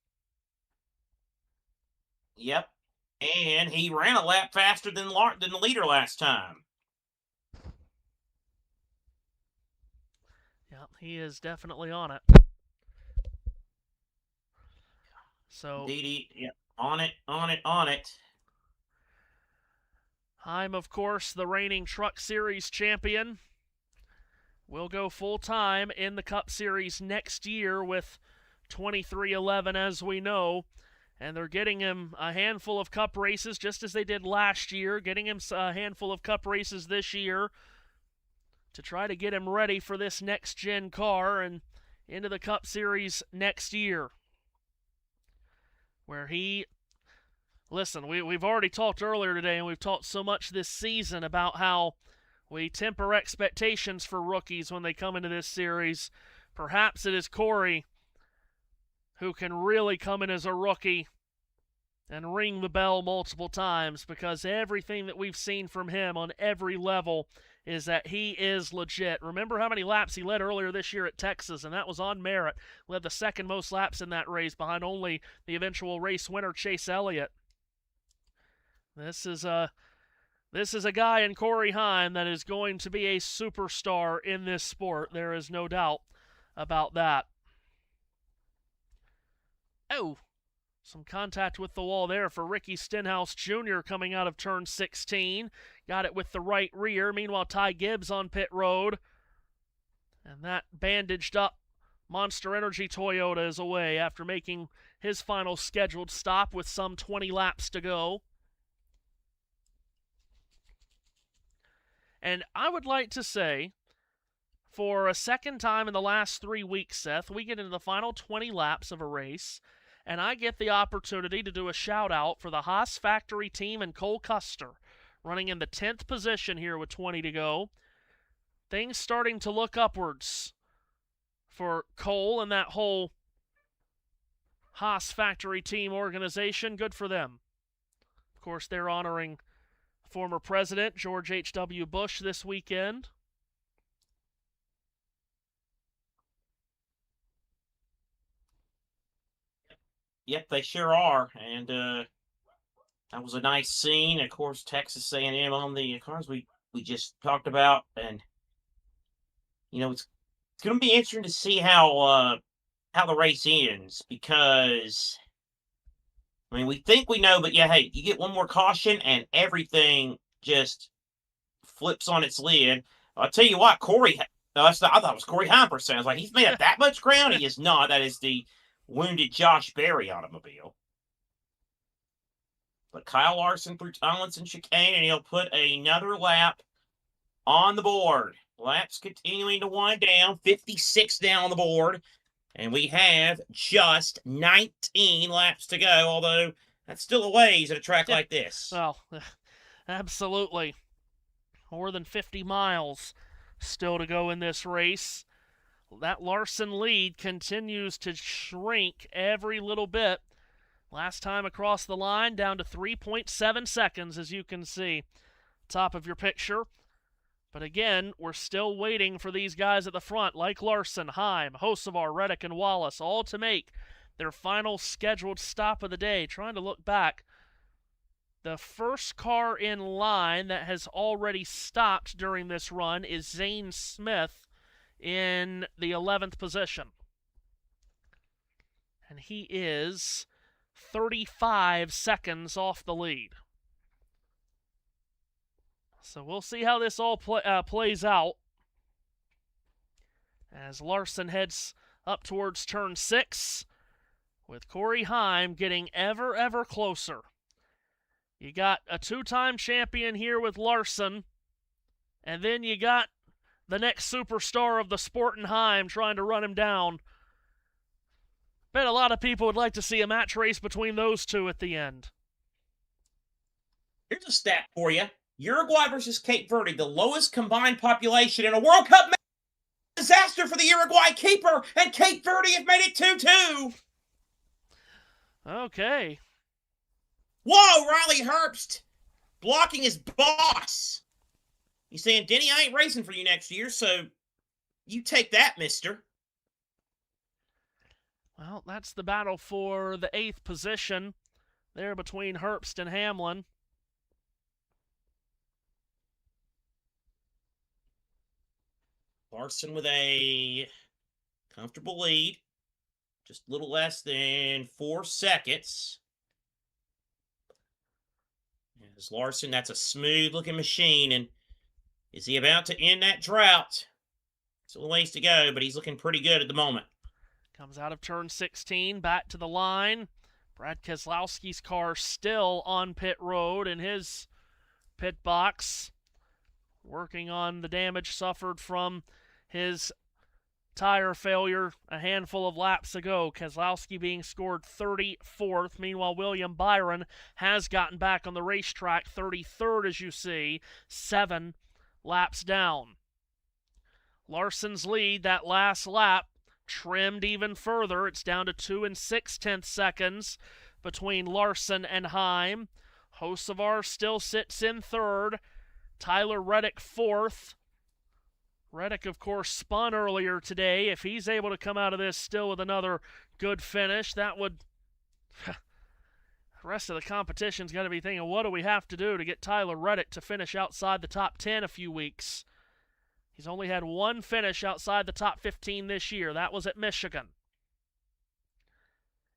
Yep. And he ran a lap faster than the leader last time.
Yep, he is definitely on it. So,
Indeed, yeah, on it.
Heim, of course, the reigning Truck Series champion, will go full-time in the Cup Series next year with 2311, as we know. And they're getting him a handful of Cup races, just as they did last year, getting him a handful of Cup races this year to try to get him ready for this next-gen car and into the Cup Series next year. Where listen, we've already talked earlier today, and we've talked so much this season about how we temper expectations for rookies when they come into this series. Perhaps it is Corey who can really come in as a rookie and ring the bell multiple times, because everything that we've seen from him on every level is that he is legit. Remember how many laps he led earlier this year at Texas, and that was on merit. Led the second most laps in that race, behind only the eventual race winner, Chase Elliott. This is a guy in Corey Heim that is going to be a superstar in this sport. There is no doubt about that. Oh, some contact with the wall there for Ricky Stenhouse Jr. coming out of turn 16. Got it with the right rear. Meanwhile, Ty Gibbs on pit road. And that bandaged up Monster Energy Toyota is away after making his final scheduled stop with some 20 laps to go. And I would like to say, for a second time in the last 3 weeks, Seth, we get into the final 20 laps of a race, and I get the opportunity to do a shout-out for the Haas Factory team and Cole Custer, running in the 10th position here with 20 to go. Things starting to look upwards for Cole and that whole Haas Factory team organization. Good for them. Of course, they're honoring former President George H.W. Bush this weekend.
Yep, they sure are. And that was a nice scene. Of course, Texas A&M on the cars we just talked about. And, you know, it's going to be interesting to see how the race ends, because, I mean, we think we know, but yeah, hey, you get one more caution and everything just flips on its lid. I'll tell you what, Corey, I thought it was Corey Humperson. I was like, he's made up that much ground? He is not. That is the wounded Josh Berry automobile. But Kyle Larson through Tomlinson chicane, and he'll put another lap on the board. Laps continuing to wind down. 56 down on the board. And we have just 19 laps to go, although that's still a ways at a track like this.
Well, absolutely. More than 50 miles still to go in this race. That Larson lead continues to shrink every little bit. Last time across the line, down to 3.7 seconds, as you can see. Top of your picture. But again, we're still waiting for these guys at the front, like Larson, Heim, Hocevar, Reddick, and Wallace, all to make their final scheduled stop of the day. Trying to look back. The first car in line that has already stopped during this run is Zane Smith in the 11th position. And he is 35 seconds off the lead. So we'll see how this all plays out as Larson heads up towards turn 6, with Corey Heim getting ever closer. You got a two-time champion here with Larson, and then you got the next superstar of the sport in Heim trying to run him down. Bet a lot of people would like to see a match race between those two at the end.
Here's a stat for you. Uruguay versus Cape Verde, the lowest combined population in a World Cup match. Disaster for the Uruguay keeper, and Cape Verde have made it 2-2.
Okay.
Whoa, Riley Herbst blocking his boss. He's saying, Denny, I ain't racing for you next year, so you take that, mister.
Well, that's the battle for the 8th position there between Herbst and Hamlin.
Larson with a comfortable lead. Just a little less than 4 seconds. As Larson, that's a smooth-looking machine. And is he about to end that drought? Still a ways to go, but he's looking pretty good at the moment.
Comes out of turn 16, back to the line. Brad Keselowski's car still on pit road in his pit box, working on the damage suffered from his tire failure a handful of laps ago. Keselowski being scored 34th. Meanwhile, William Byron has gotten back on the racetrack, 33rd, as you see, 7 laps down. Larson's lead, that last lap, trimmed even further. It's down to 2 6/10 seconds between Larson and Heim. Hocevar still sits in 3rd. Tyler Reddick 4th. Reddick, of course, spun earlier today. If he's able to come out of this still with another good finish, that would... the rest of the competition's got to be thinking, what do we have to do to get Tyler Reddick to finish outside the top 10 a few weeks? He's only had one finish outside the top 15 this year. That was at Michigan.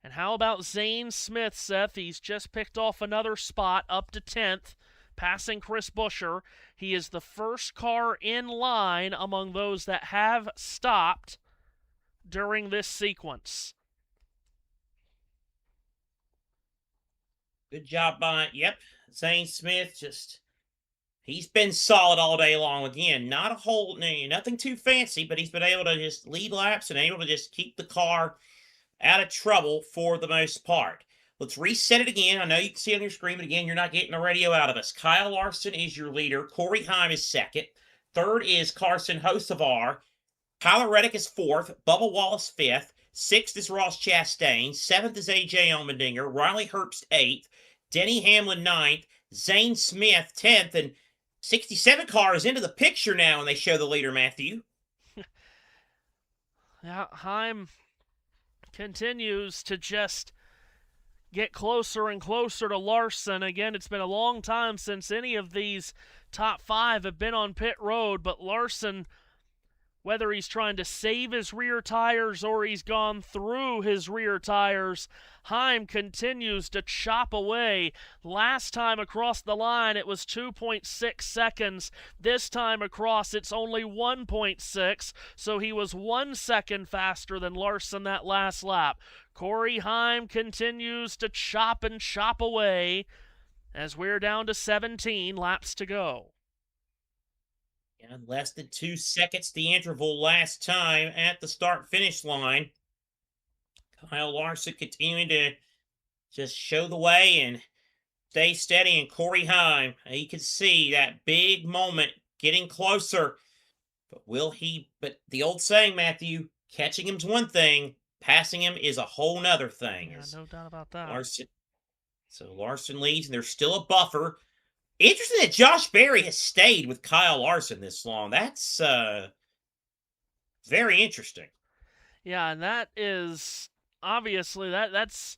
And how about Zane Smith, Seth? He's just picked off another spot up to 10th, passing Chris Buescher. He is the first car in line among those that have stopped during this sequence.
Good job by, Zane Smith. He's been solid all day long. Again, nothing too fancy, but he's been able to just lead laps and able to just keep the car out of trouble for the most part. Let's reset it again. I know you can see it on your screen, but again, you're not getting the radio out of us. Kyle Larson is your leader. Corey Heim is second. Third is Carson Hocevar. Tyler Reddick is fourth. Bubba Wallace fifth. Sixth is Ross Chastain. Seventh is A.J. Allmendinger. Riley Herbst eighth. Denny Hamlin ninth. Zane Smith 10th. And 67 car is into the picture now when they show the leader, Matthew.
Yeah, Heim continues to just get closer and closer to Larson. Again, it's been a long time since any of these top five have been on pit road, but Larson, whether he's trying to save his rear tires or he's gone through his rear tires, Heim continues to chop away. Last time across the line, it was 2.6 seconds. This time across, it's only 1.6, so he was 1 second faster than Larson that last lap. Corey Heim continues to chop and chop away as we're down to 17 laps to go.
And less than 2 seconds the interval last time at the start-finish line. Kyle Larson continuing to just show the way and stay steady. And Corey Heim, you can see that big moment getting closer. But the old saying, Matthew, catching him's one thing, passing him is a whole nother thing.
Yeah, no doubt about that.
Larson leads, and there's still a buffer. Interesting that Josh Berry has stayed with Kyle Larson this long. That's very interesting.
Yeah, and that is obviously that's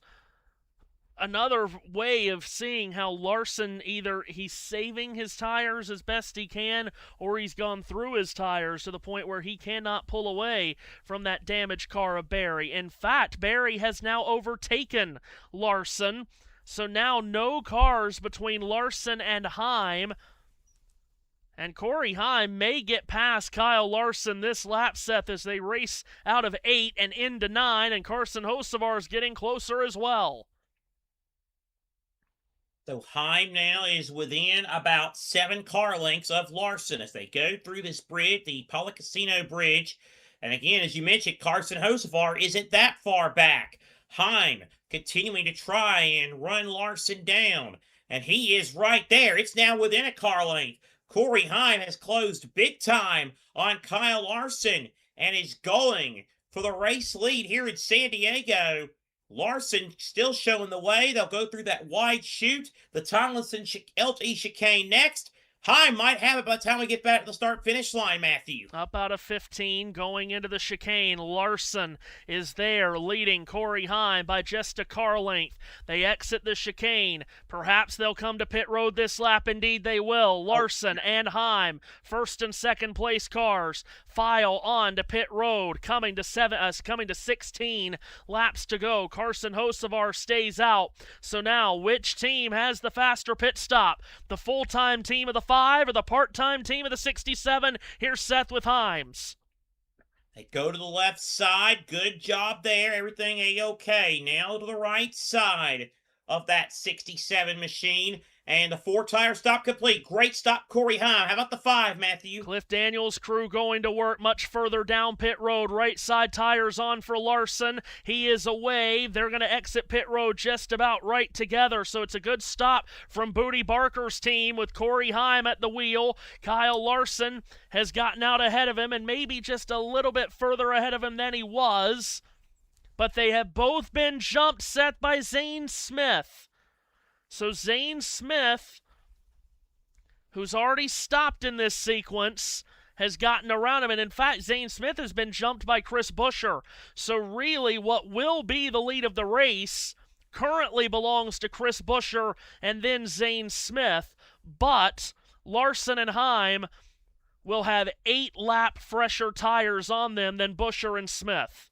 another way of seeing how Larson, either he's saving his tires as best he can or he's gone through his tires to the point where he cannot pull away from that damaged car of Berry. In fact, Berry has now overtaken Larson. So now no cars between Larson and Heim. And Corey Heim may get past Kyle Larson this lap, Seth, as they race out of 8 and into 9. And Carson Hocevar is getting closer as well.
So Heim now is within about 7 car lengths of Larson as they go through this bridge, the Pala Casino Bridge. And again, as you mentioned, Carson Hocevar isn't that far back. Heim continuing to try and run Larson down. And he is right there. It's now within a car length. Corey Heim has closed big time on Kyle Larson and is going for the race lead here in San Diego. Larson still showing the way. They'll go through that wide chute. The Tomlinson LT chicane next. Heim might have it by the time we get back to the start-finish line, Matthew.
Up out of 15, going into the chicane. Larson is there, leading Corey Heim by just a car length. They exit the chicane. Perhaps they'll come to pit road this lap. Indeed, they will. Larson and Heim, first and second place cars, file on to pit road. Coming to 16 laps to go. Carson Hocevar stays out. So now, which team has the faster pit stop? The full-time team of the 5 or the part-time team of the 67? Here's Seth with Heims.
They go to the left side. Good job there. Everything A-okay. Now to the right side of that 67 machine. And the 4-tire stop complete. Great stop, Corey Heim. How about the 5, Matthew?
Cliff Daniels' crew going to work much further down pit road. Right side tires on for Larson. He is away. They're going to exit pit road just about right together. So it's a good stop from Booty Barker's team with Corey Heim at the wheel. Kyle Larson has gotten out ahead of him and maybe just a little bit further ahead of him than he was. But they have both been jumped, Seth, by Zane Smith. So Zane Smith, who's already stopped in this sequence, has gotten around him. And in fact, Zane Smith has been jumped by Chris Buescher. So really what will be the lead of the race currently belongs to Chris Buescher and then Zane Smith. But Larson and Heim will have 8-lap fresher tires on them than Buescher and Smith.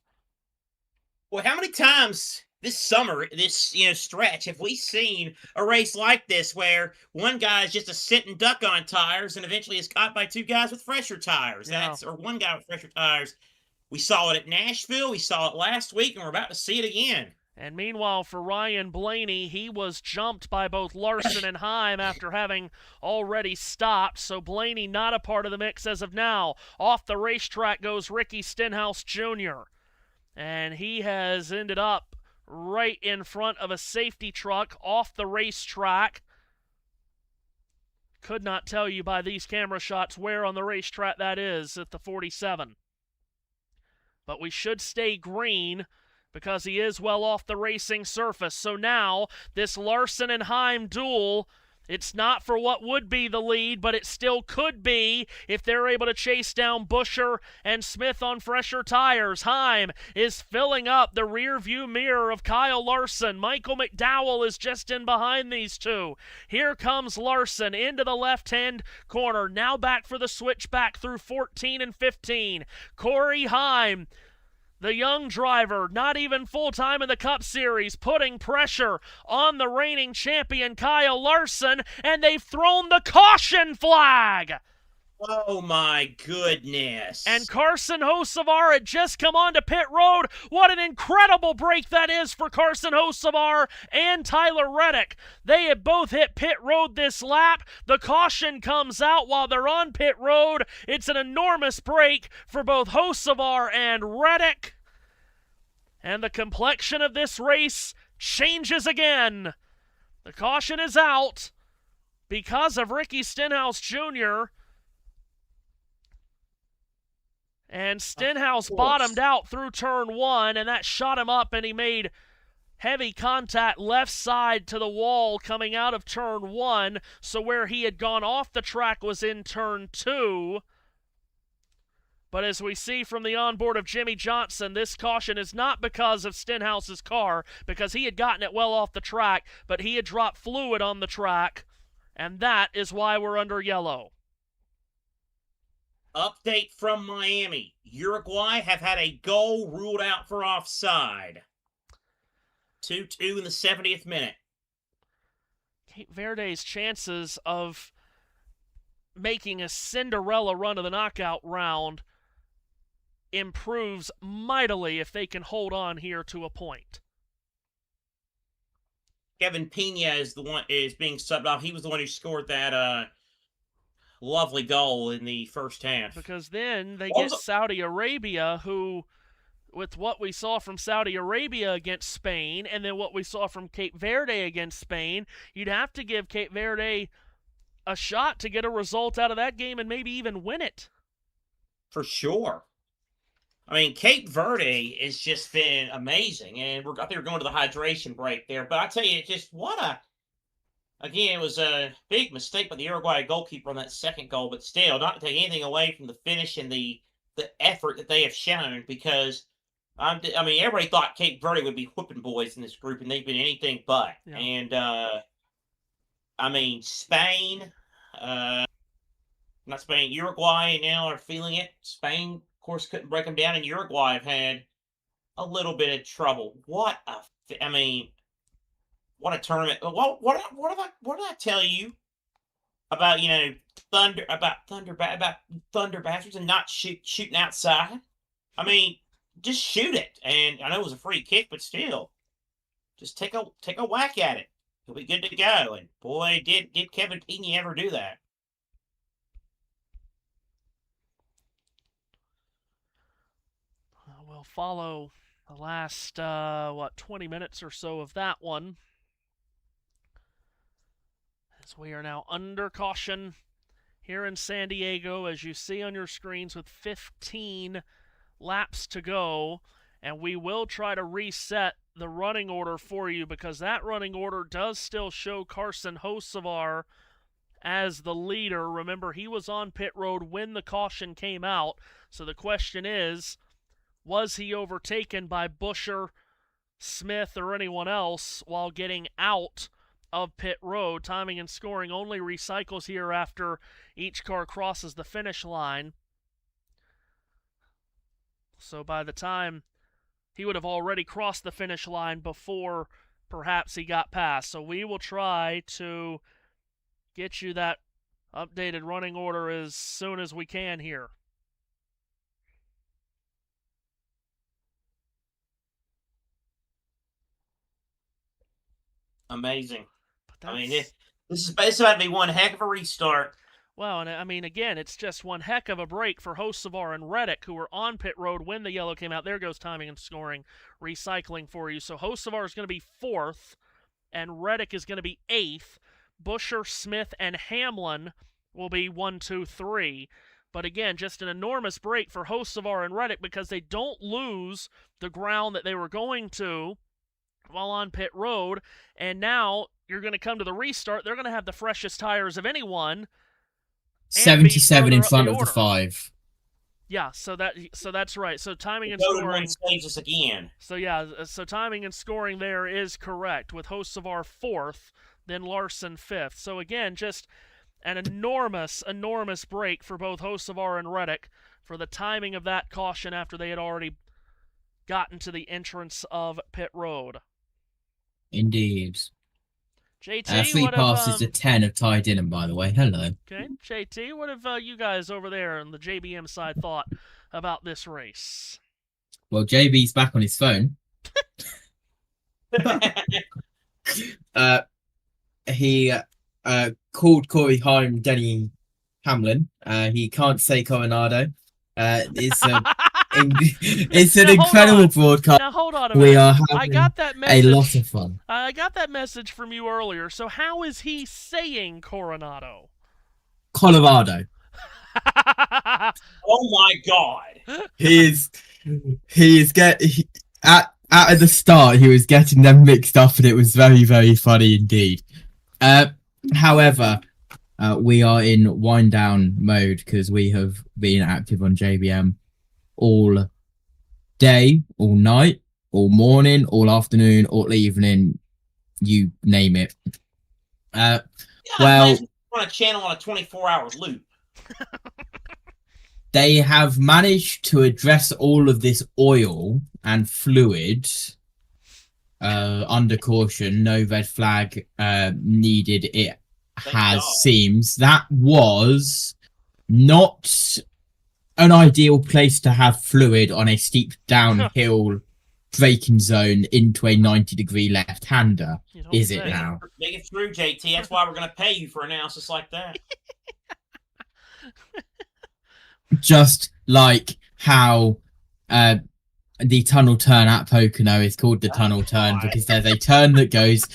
Well, how many times this summer, this stretch, have we seen a race like this where one guy is just a sitting duck on tires and eventually is caught by two guys with fresher tires?
Yeah.
Or one guy with fresher tires. We saw it at Nashville. We saw it last week, and we're about to see it again.
And meanwhile, for Ryan Blaney, he was jumped by both Larson and Heim after having already stopped. So Blaney not a part of the mix as of now. Off the racetrack goes Ricky Stenhouse Jr. And he has ended up right in front of a safety truck off the racetrack. Could not tell you by these camera shots where on the racetrack that is at the 47. But we should stay green because he is well off the racing surface. So now, this Larson and Heim duel, it's not for what would be the lead, but it still could be if they're able to chase down Buescher and Smith on fresher tires. Heim is filling up the rear view mirror of Kyle Larson. Michael McDowell is just in behind these two. Here comes Larson into the left-hand corner. Now back for the switchback through 14 and 15. Corey Heim, the young driver, not even full-time in the Cup Series, putting pressure on the reigning champion Kyle Larson, and they've thrown the caution flag!
Oh, my goodness.
And Carson Hocevar had just come onto pit road. What an incredible break that is for Carson Hocevar and Tyler Reddick. They have both hit pit road this lap. The caution comes out while they're on pit road. It's an enormous break for both Hocevar and Reddick. And the complexion of this race changes again. The caution is out because of Ricky Stenhouse Jr., and Stenhouse bottomed out through turn one, and that shot him up, and he made heavy contact left side to the wall coming out of turn one. So where he had gone off the track was in turn two. But as we see from the onboard of Jimmy Johnson, this caution is not because of Stenhouse's car, because he had gotten it well off the track, but he had dropped fluid on the track, and that is why we're under yellow.
Update from Miami. Uruguay have had a goal ruled out for offside. 2-2 in the 70th minute.
Cape Verde's chances of making a Cinderella run of the knockout round improves mightily if they can hold on here to a point.
Kevin Pena is being subbed off. He was the one who scored that lovely goal in the first half.
Because then they get Saudi Arabia, who, with what we saw from Saudi Arabia against Spain, and then what we saw from Cape Verde against Spain, you'd have to give Cape Verde a shot to get a result out of that game and maybe even win it.
For sure. I mean, Cape Verde has just been amazing, and I think we're going to the hydration break there. But I tell you, again, it was a big mistake by the Uruguay goalkeeper on that second goal, but still, not to take anything away from the finish and the effort that they have shown, because, everybody thought Cape Verde would be whooping boys in this group, and they've been anything but.
Yeah.
And, Spain, not Spain, Uruguay now are feeling it. Spain, of course, couldn't break them down, and Uruguay have had a little bit of trouble. What a tournament! What did I tell you about Thunder Bastards and not shooting outside? I mean, just shoot it. And I know it was a free kick, but still, just take a whack at it. You'll be good to go. And boy, did Kevin Pena ever do that?
We'll follow the last 20 minutes or so of that one, as we are now under caution here in San Diego, as you see on your screens, with 15 laps to go. And we will try to reset the running order for you, because that running order does still show Carson Hocevar as the leader. Remember, he was on pit road when the caution came out. So the question is, was he overtaken by Buescher, Smith, or anyone else while getting out of pit road? Timing and scoring only recycles here after each car crosses the finish line. So by the time he would have already crossed the finish line before perhaps he got past. So we will try to get you that updated running order as soon as we can here.
Amazing.
But
I mean, this is about to be one heck of a restart.
Well, and I mean, again, it's just one heck of a break for Hocevar and Reddick, who were on pit road when the yellow came out. There goes timing and scoring, recycling for you. So Hocevar is going to be 4th, and Reddick is going to be 8th. Busher, Smith, and Hamlin will be 1, 2, 3. But again, just an enormous break for Hocevar and Reddick because they don't lose the ground that they were going to while on pit road. And now you're going to come to the restart. They're going to have the freshest tires of anyone.
77 in front of the 5.
Yeah, so that's right. So timing and
Golden
scoring
one saves us again.
So yeah, so timing and scoring there is correct with Hocevar 4th, then Larson 5th. So again, just an enormous break for both Hocevar and Reddick for the timing of that caution after they had already gotten to the entrance of pit road.
Indeed.
JT,
free
what
passes
have,
to 10 have tied in, by the way. Hello.
Okay, JT, what have you guys over there on the JBM side thought about this race?
Well, JB's back on his phone. He called Corey Heim Denny Hamlin. He can't say Coronado. It's an incredible broadcast.
Now hold on a minute.
We are having
I got that message.
a lot of fun.
I got that message from you earlier. So how is he saying Coronado?
Colorado.
Oh my God!
At the start he was getting them mixed up, and it was very, very funny indeed. However, we are in wind down mode because we have been active on JBM all day, all night, all morning, all afternoon, all evening, you name it. Well,
on a channel on a 24-hour loop.
They have managed to address all of this oil and fluid under caution. No red flag needed. It seems that was not an ideal place to have fluid on a steep downhill braking zone into a 90-degree left-hander, is it now?
Make it through, JT. That's why we're going to pay you for analysis like that.
Just like how the tunnel turn at Pocono is called the tunnel turn because there's a turn that goes...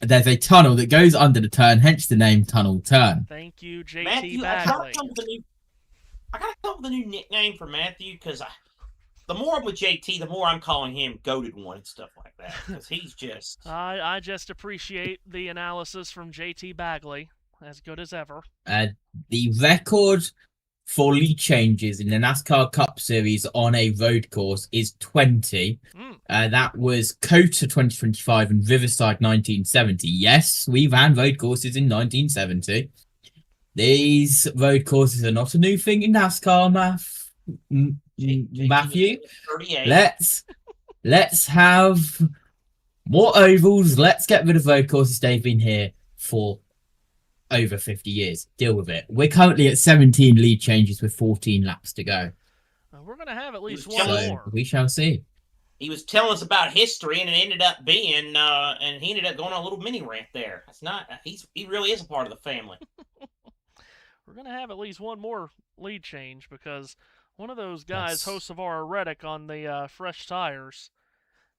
There's a tunnel that goes under the turn, hence the name Tunnel Turn.
Thank you, JT
Matthew,
Bagley.
I gotta come up with a new nickname for Matthew because the more I'm with JT, the more I'm calling him Goated One and stuff like that because he's just.
I just appreciate the analysis from JT Bagley, as good as ever.
The record for lead changes in the NASCAR Cup Series on a road course is 20. That was COTA 2025 and Riverside 1970. Yes, we ran road courses in 1970. These road courses are not a new thing in NASCAR, Matthew. Let's have more ovals. Let's get rid of road courses. They've been here for over 50 years. Deal with it. We're currently at 17 lead changes with 14 laps to go.
We're going to have at least one more.
We shall see.
He was telling us about history, and it ended up being, and he ended up going on a little mini rant there. It's not. He really is a part of the family.
We're going to have at least one more lead change because one of those guys, Hocevar or Reddick, on the fresh tires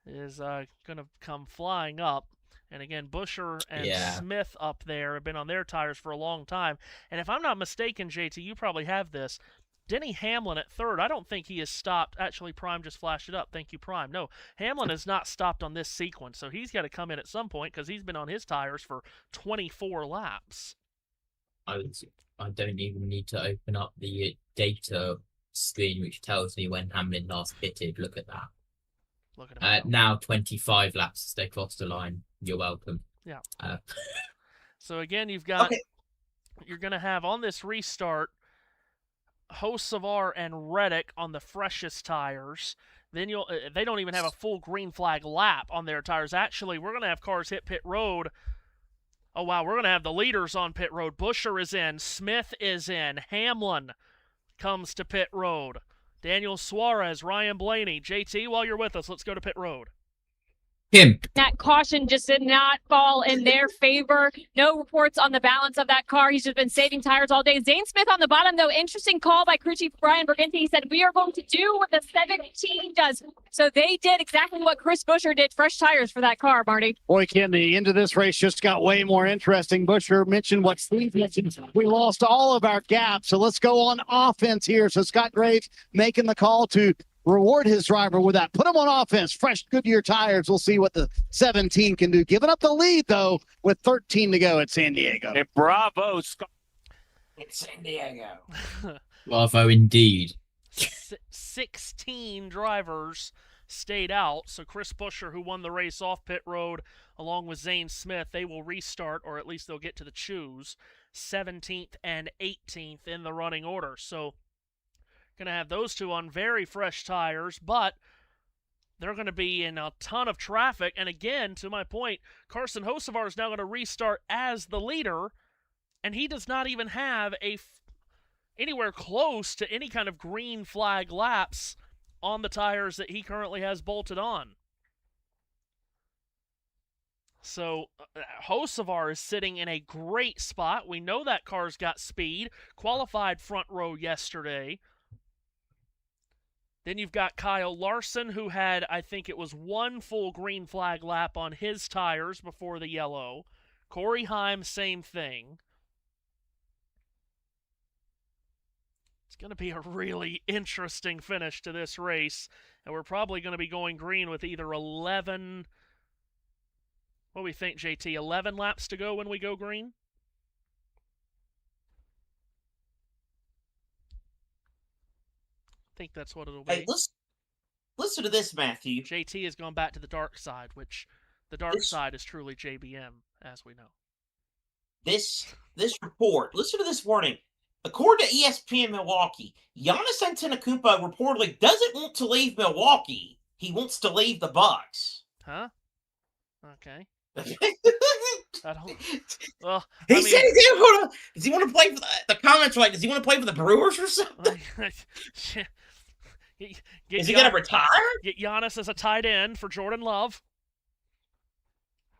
is going to come flying up. And again, Busher and Smith up there have been on their tires for a long time. And if I'm not mistaken, JT, you probably have this. Denny Hamlin at third, I don't think he has stopped. Actually, Prime just flashed it up. Thank you, Prime. No, Hamlin has not stopped on this sequence, so he's got to come in at some point because he's been on his tires for 24 laps.
I don't even need to open up the data screen, which tells me when Hamlin last pitted. Look at that.
Look at him.
Now 25 laps as they cross the line. You're welcome.
Yeah. So again, you've got you're going to have on this restart Hocevar and Reddick on the freshest tires. then they don't even have a full green flag lap on their tires. Actually, we're going to have cars hit pit road. Oh, wow, we're going to have the leaders on pit road. Buescher is in. Smith is in. Hamlin comes to pit road. Daniel Suarez, Ryan Blaney. JT, while you're with us, let's go to pit road.
Him.
That caution just did not fall in their favor. No reports on the balance of that car. He's just been saving tires all day. Zane Smith on the bottom, though. Interesting call by crew chief Brian Berginti. He said, we are going to do what the 17 does. So they did exactly what Chris Buescher did. Fresh tires for that car, Marty.
Boy, Ken, the end of this race just got way more interesting. Buescher mentioned what Steve mentioned. We lost all of our gaps. So let's go on offense here. So Scott Graves making the call to reward his driver with that. Put him on offense. Fresh Goodyear tires. We'll see what the 17 can do. Giving up the lead, though, with 13 to go at San Diego.
And bravo, Scott.
It's San Diego.
Bravo, indeed.
16 drivers stayed out, so Chris Buescher, who won the race off pit road, along with Zane Smith, they will restart, or at least they'll get to the choose, 17th and 18th in the running order. So going to have those two on very fresh tires, but they're going to be in a ton of traffic. And again, to my point, Carson Hocevar is now going to restart as the leader, and he does not even have anywhere close to any kind of green flag laps on the tires that he currently has bolted on. So Hocevar is sitting in a great spot. We know that car's got speed, qualified front row yesterday. Then you've got Kyle Larson, who had, I think it was one full green flag lap on his tires before the yellow. Corey Heim, same thing. It's going to be a really interesting finish to this race, and we're probably going to be going green with either 11... What do we think, JT? 11 laps to go when we go green? I think that's what it'll be.
Hey, listen to this, Matthew.
JT has gone back to the dark side, which the dark side is truly JBM, as we know.
This report, listen to this warning. According to ESPN Milwaukee, Giannis Antetokounmpo reportedly doesn't want to leave Milwaukee. He wants to leave the Bucks.
Huh? Okay. I don't. Well,
he said he didn't want to. Does he want to play for the comments? Are like, does he want to play for the Brewers or something? Is he going to retire?
Get Giannis as a tight end for Jordan Love.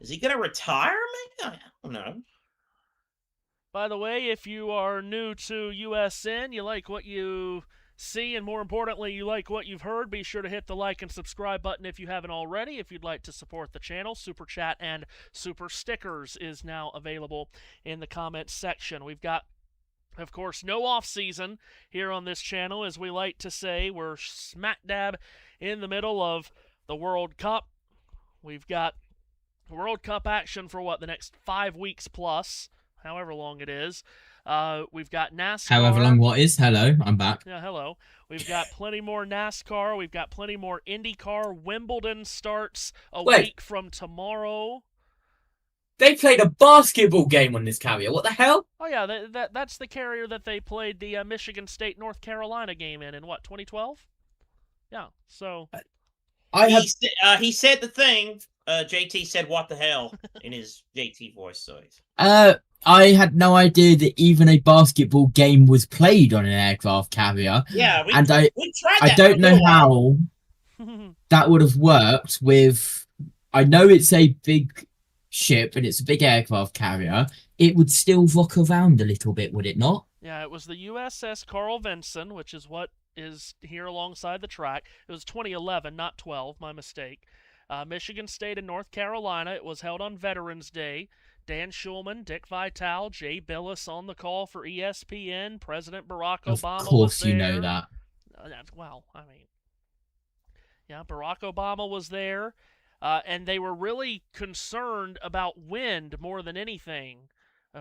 Is he going to retire? Maybe? I don't know.
By the way, if you are new to USN, you like what you see, and more importantly, you like what you've heard, be sure to hit the like and subscribe button if you haven't already. If you'd like to support the channel, Super Chat and Super Stickers is now available in the comments section. We've got, of course, no off-season here on this channel. As we like to say, we're smack dab in the middle of the World Cup. We've got World Cup action for, the next 5 weeks plus, however long it is. We've got NASCAR.
However long what is? Hello, I'm back.
Yeah, hello. We've got plenty more NASCAR. We've got plenty more IndyCar. Wimbledon starts a week from tomorrow.
They played a basketball game on this carrier. What the hell?
Oh, yeah, that's the carrier that they played the Michigan State North Carolina game in 2012? Yeah, so...
He said the thing. JT said, "What the hell?" in his JT voice. So
I had no idea that even a basketball game was played on an aircraft carrier.
Yeah,
we tried that. I don't know how that would have worked with. I know it's a big ship and it's a big aircraft carrier. It would still rock around a little bit, would it not?
Yeah, it was the USS Carl Vinson, which is what is here alongside the track. It was 2011, not 12. My mistake. Michigan State and North Carolina. It was held on Veterans Day. Dan Schulman, Dick Vitale, Jay Billis on the call for ESPN. President Barack Obama was there.
Of course you know that.
Well, I mean, yeah, Barack Obama was there. And they were really concerned about wind more than anything,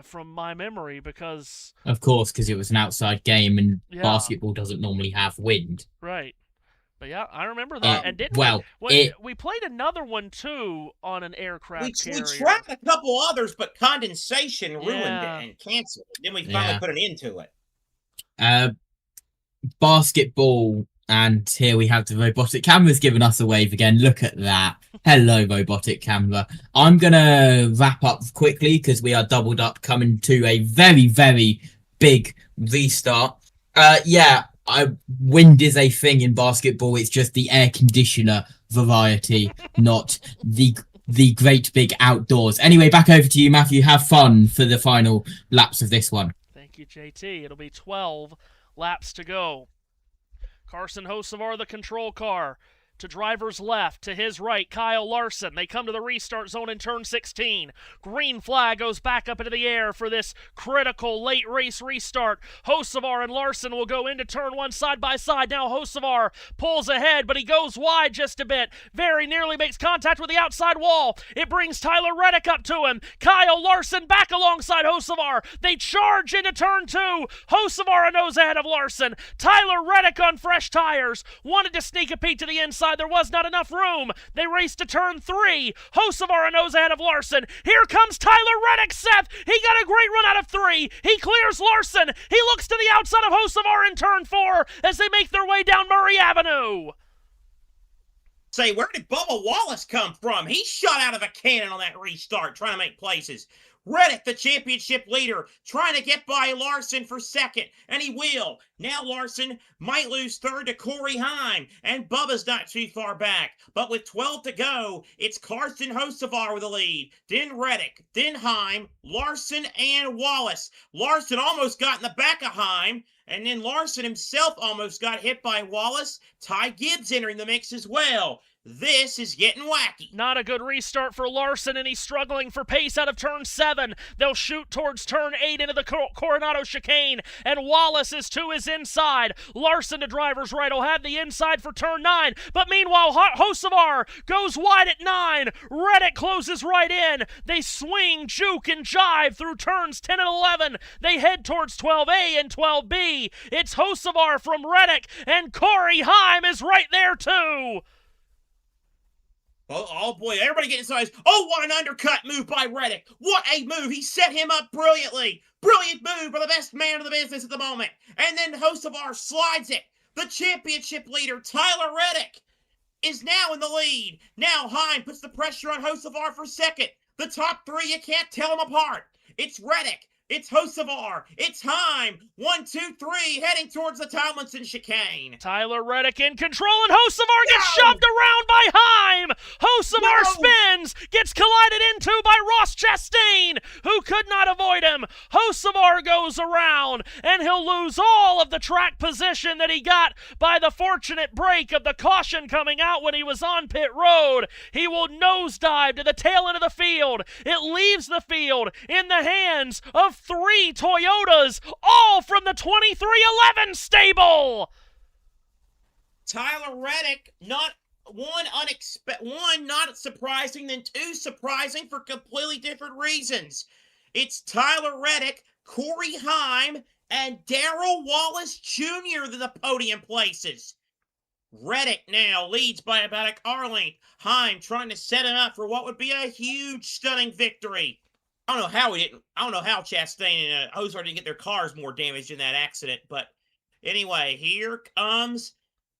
from my memory, because...
Of course, because it was an outside game and basketball doesn't normally have wind.
Right. But yeah, I remember that. And we played another one too on an aircraft carrier.
We tried a couple others, but condensation ruined it and canceled it. Then we finally put an end to it.
Basketball And here we have the robotic cameras giving us a wave again. Look at that. Hello, robotic camera. I'm going to wrap up quickly because we are doubled up coming to a very, very big restart. Wind is a thing in basketball. It's just the air conditioner variety, not the great big outdoors. Anyway, back over to you, Matthew. Have fun for the final laps of this one.
Thank you, JT. It'll be 12 laps to go. Carson Hocevar, the control car. To driver's left, to his right, Kyle Larson. They come to the restart zone in turn 16. Green flag goes back up into the air for this critical late race restart. Hocevar and Larson will go into turn 1 side by side. Now Hocevar pulls ahead, but he goes wide just a bit. Very nearly makes contact with the outside wall. It brings Tyler Reddick up to him. Kyle Larson back alongside Hocevar. They charge into turn 2. Hocevar a nose ahead of Larson. Tyler Reddick on fresh tires. Wanted to sneak a peek to the inside. There was not enough room. They race to turn 3. Hocevar a nose ahead of Larson. Here comes Tyler Reddick, Seth. He got a great run out of 3. He clears Larson. He looks to the outside of Hocevar in turn 4 as they make their way down Murray Avenue.
Say, where did Bubba Wallace come from? He shot out of a cannon on that restart, trying to make places. Reddick, the championship leader, trying to get by Larson for second, and he will. Now Larson might lose third to Corey Heim, and Bubba's not too far back. But with 12 to go, it's Carson Hocevar with the lead. Then Reddick, then Heim, Larson, and Wallace. Larson almost got in the back of Heim, and then Larson himself almost got hit by Wallace. Ty Gibbs entering the mix as well. This is getting wacky.
Not a good restart for Larson, and he's struggling for pace out of turn 7. They'll shoot towards turn 8 into the Coronado chicane, and Wallace is to his inside. Larson to driver's right will have the inside for turn 9, but meanwhile, Hocevar goes wide at 9. Reddick closes right in. They swing, juke, and jive through turns 10 and 11. They head towards 12A and 12B. It's Hocevar from Reddick, and Corey Heim is right there too.
Oh boy, everybody getting inside. Oh, what an undercut move by Reddick. What a move. He set him up brilliantly. Brilliant move by the best man in the business at the moment. And then Hocevar slides it. The championship leader, Tyler Reddick, is now in the lead. Now Heim puts the pressure on Hocevar for second. The top 3, you can't tell them apart. It's Reddick. It's Hocevar. It's Heim. 1, 2, 3, heading towards the Tomlinson chicane.
Tyler Reddick in control, and Hocevar gets shoved around by Heim. Hocevar spins, gets collided into by Ross Chastain, who could not avoid him. Hocevar goes around, and he'll lose all of the track position that he got by the fortunate break of the caution coming out when he was on pit road. He will nosedive to the tail end of the field. It leaves the field in the hands of 3 Toyotas, all from the 2311 stable.
Tyler Reddick, not surprising, then 2 surprising for completely different reasons. It's Tyler Reddick, Corey Heim, and Darrell Wallace Jr. to the podium places. Reddick now leads by about a car length. Heim trying to set him up for what would be a huge, stunning victory. I don't know how Chastain and Hocevar didn't get their cars more damaged in that accident. But anyway, here comes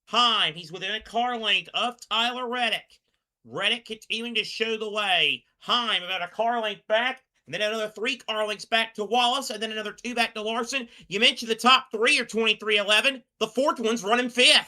Heim. He's within a car length of Tyler Reddick. Reddick continuing to show the way. Heim about a car length back. And then another 3 car lengths back to Wallace. And then another 2 back to Larson. You mentioned the top 3 are 2311. The 4th one's running 5th.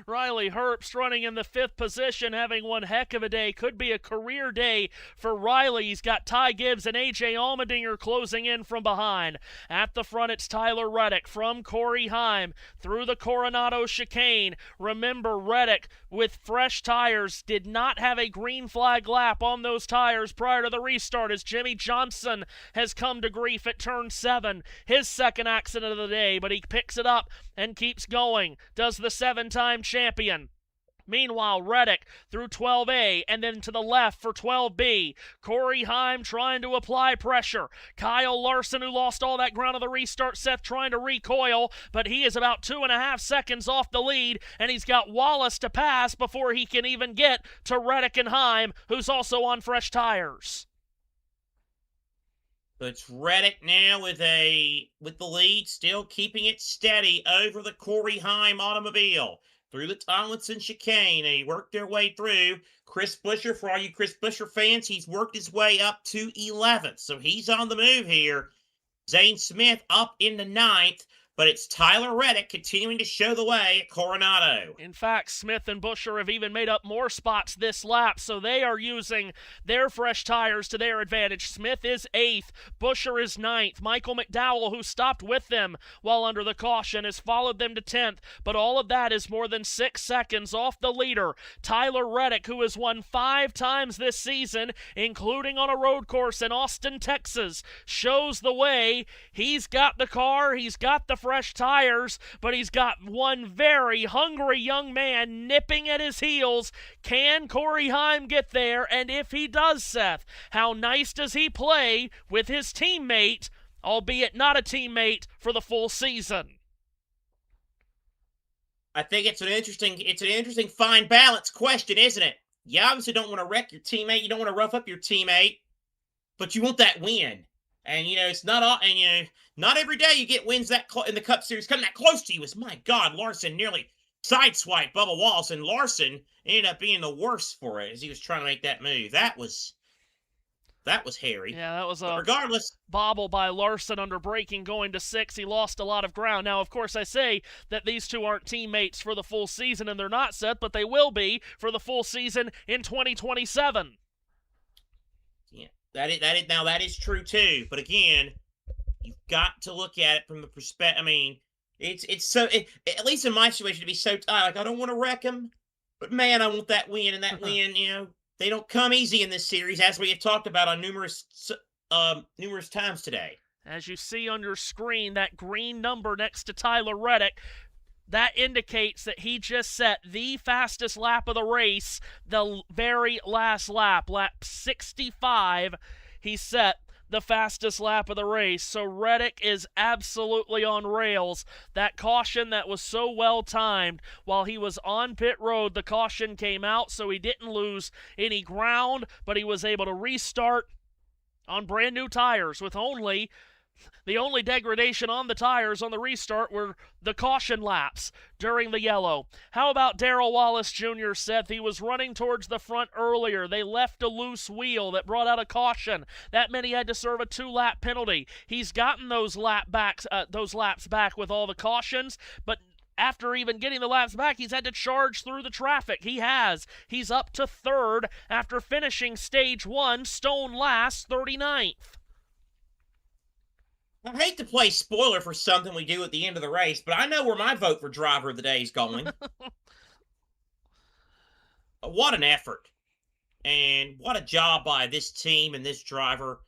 Riley Herbst running in the 5th position, having one heck of a day. Could be a career day for Riley. He's got Ty Gibbs and A.J. Allmendinger closing in from behind. At the front, it's Tyler Reddick from Corey Heim through the Coronado chicane. Remember, Reddick, with fresh tires, did not have a green flag lap on those tires prior to the restart as Jimmy Johnson has come to grief at turn 7. His second accident of the day, but he picks it up and keeps going. Does the 7-time champion. Meanwhile, Reddick through 12A and then to the left for 12B. Corey Heim trying to apply pressure. Kyle Larson, who lost all that ground of the restart, Seth trying to recoil, but he is about 2.5 seconds off the lead, and he's got Wallace to pass before he can even get to Reddick and Heim, who's also on fresh tires.
So it's Reddick now with the lead, still keeping it steady over the Corey Heim automobile. through the Tomlinson chicane. They worked their way through. Chris Buescher, for all you Chris Buescher fans, he's worked his way up to 11th. So he's on the move here. Zane Smith up in the 9th. But it's Tyler Reddick continuing to show the way at Coronado.
In fact, Smith and Buescher have even made up more spots this lap, so they are using their fresh tires to their advantage. Smith is 8th, Buescher is 9th. Michael McDowell, who stopped with them while under the caution, has followed them to 10th, but all of that is more than 6 seconds off the leader. Tyler Reddick, who has won 5 times this season, including on a road course in Austin, Texas, shows the way. He's got the car, he's got the fresh tires, but he's got one very hungry young man nipping at his heels. Can Corey Heim get there? And if he does, Seth, how nice does he play with his teammate, albeit not a teammate, for the full season?
I think it's an interesting fine balance question, isn't it? You obviously don't want to wreck your teammate, you don't want to rough up your teammate, but you want that win. And, it's not all, and, not every day you get wins that in the Cup Series coming that close to you. My God, Larson nearly sideswiped Bubba Wallace, and Larson ended up being the worst for it as he was trying to make that move. That was hairy.
Yeah, that was a
regardless
bobble by Larson under braking going to 6. He lost a lot of ground. Now, of course, I say that these two aren't teammates for the full season, and they're not, Seth, but they will be for the full season in 2027.
That is true too. But again, you've got to look at it from the perspective. I mean, it's so at least in my situation to be so like I don't want to wreck him, but man, I want that win, and that win, they don't come easy in this series, as we have talked about on numerous times today.
As you see on your screen, that green number next to Tyler Reddick, that indicates that he just set the fastest lap of the race, the very last lap, lap 65. He set the fastest lap of the race. So Reddick is absolutely on rails. That caution that was so well timed, while he was on pit road, the caution came out, so he didn't lose any ground, but he was able to restart on brand new tires with the only degradation on the tires on the restart were the caution laps during the yellow. How about Darrell Wallace Jr., Seth? He was running towards the front earlier. They left a loose wheel that brought out a caution. That meant he had to serve a 2-lap penalty. He's gotten those laps back with all the cautions, but after even getting the laps back, he's had to charge through the traffic. He's up to 3rd after finishing stage 1, stone last, 39th.
I hate to play spoiler for something we do at the end of the race, but I know where my vote for driver of the day is going. What an effort. And what a job by this team and this driver.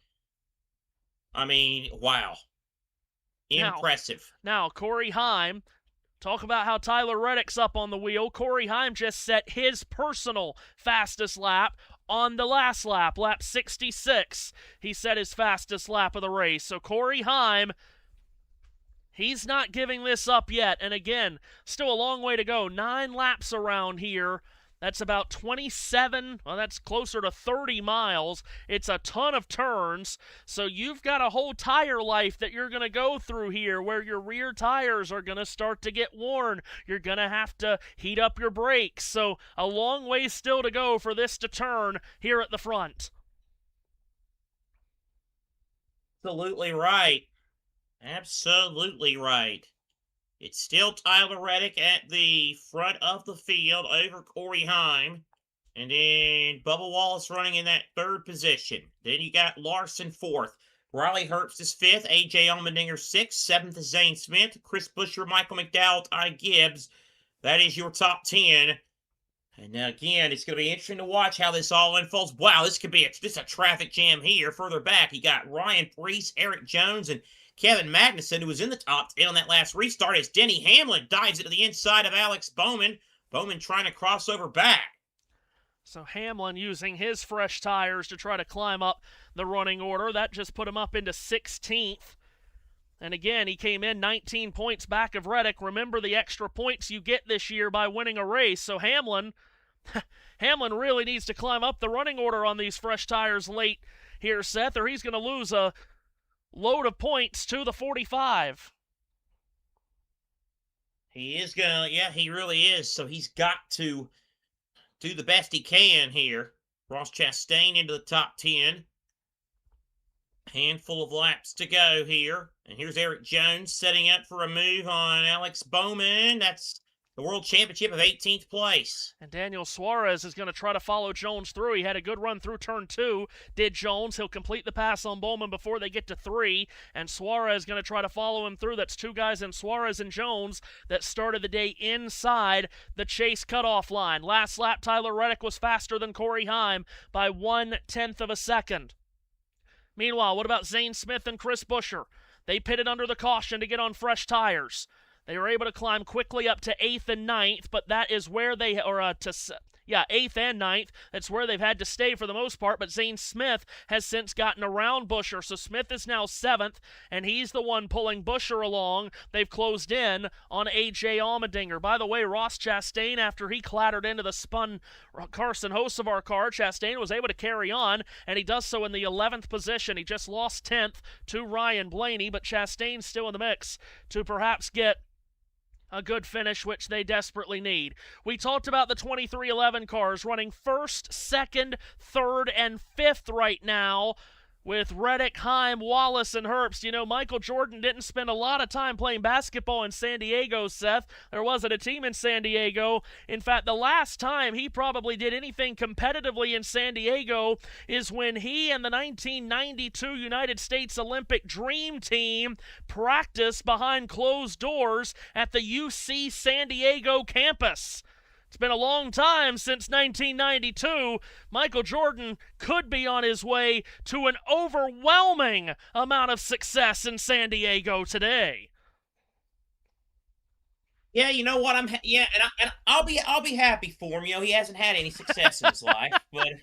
I mean, wow. Impressive.
Now Corey Heim, talk about how Tyler Reddick's up on the wheel. Corey Heim just set his personal fastest lap on the last lap, lap 66. He set his fastest lap of the race. So Corey Heim, he's not giving this up yet. And again, still a long way to go. 9 laps around here. That's about 27, well, that's closer to 30 miles. It's a ton of turns. So you've got a whole tire life that you're going to go through here where your rear tires are going to start to get worn. You're going to have to heat up your brakes. So a long way still to go for this to turn here at the front.
Absolutely right. Absolutely right. It's still Tyler Reddick at the front of the field over Corey Heim. And then Bubba Wallace running in that 3rd position. Then you got Larson 4th. Riley Herbst is 5th. A.J. Allmendinger 6th. 7th is Zane Smith. Chris Buescher, Michael McDowell, Ty Gibbs. That is your top 10. And now again, it's going to be interesting to watch how this all unfolds. Wow, this could be just a traffic jam here. Further back, you got Ryan Preece, Eric Jones, and Kevin Magnuson, who was in the top 10 on that last restart, as Denny Hamlin dives into the inside of Alex Bowman. Bowman trying to cross over back.
So Hamlin using his fresh tires to try to climb up the running order. That just put him up into 16th. And again, he came in 19 points back of Reddick. Remember the extra points you get this year by winning a race. So Hamlin really needs to climb up the running order on these fresh tires late here, Seth, or he's going to lose a load of points to the 45.
He is gonna, yeah, he really is. So he's got to do the best he can here. Ross Chastain into the top 10. Handful of laps to go here. And here's Eric Jones setting up for a move on Alex Bowman. That's the World Championship of 18th place.
And Daniel Suarez is going to try to follow Jones through. He had a good run through turn 2. Did Jones. He'll complete the pass on Bowman before they get to 3. And Suarez going to try to follow him through. That's 2 guys in Suarez and Jones that started the day inside the chase cutoff line. Last lap, Tyler Reddick was faster than Corey Heim by 1/10 of a second. Meanwhile, what about Zane Smith and Chris Buescher? They pitted under the caution to get on fresh tires. They were able to climb quickly up to 8th and 9th, but that is where they, 8th and 9th. That's where they've had to stay for the most part, but Zane Smith has since gotten around Buescher, so Smith is now 7th, and he's the one pulling Buescher along. They've closed in on A.J. Allmendinger. By the way, Ross Chastain, after he clattered into the spun Carson Hocevar car, Chastain was able to carry on, and he does so in the 11th position. He just lost 10th to Ryan Blaney, but Chastain's still in the mix to perhaps get a good finish, which they desperately need. We talked about the 2311 cars running 1st, 2nd, 3rd, and 5th right now with Reddick, Heim, Wallace, and Herbst. You know, Michael Jordan didn't spend a lot of time playing basketball in San Diego, Seth. There wasn't a team in San Diego. In fact, the last time he probably did anything competitively in San Diego is when he and the 1992 United States Olympic Dream Team practiced behind closed doors at the UC San Diego campus. It's been a long time since 1992. Michael Jordan could be on his way to an overwhelming amount of success in San Diego today.
Yeah, you know what? I'll be happy for him. You know, he hasn't had any success in his life, but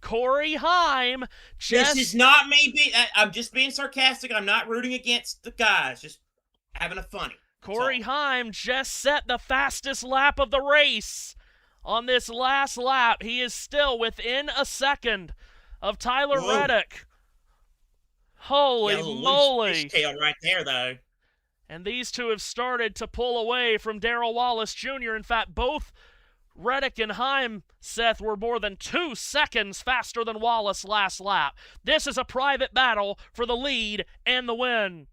Corey Heim
this is not me. I'm just being sarcastic. I'm not rooting against the guys. Just having a funny.
Corey Heim just set the fastest lap of the race. On this last lap, he is still within a second of Tyler Reddick. Holy moly.
Tail right there, though.
And these two have started to pull away from Darrell Wallace Jr. In fact, both Reddick and Heim, Seth, were more than 2 seconds faster than Wallace last lap. This is a private battle for the lead and the win.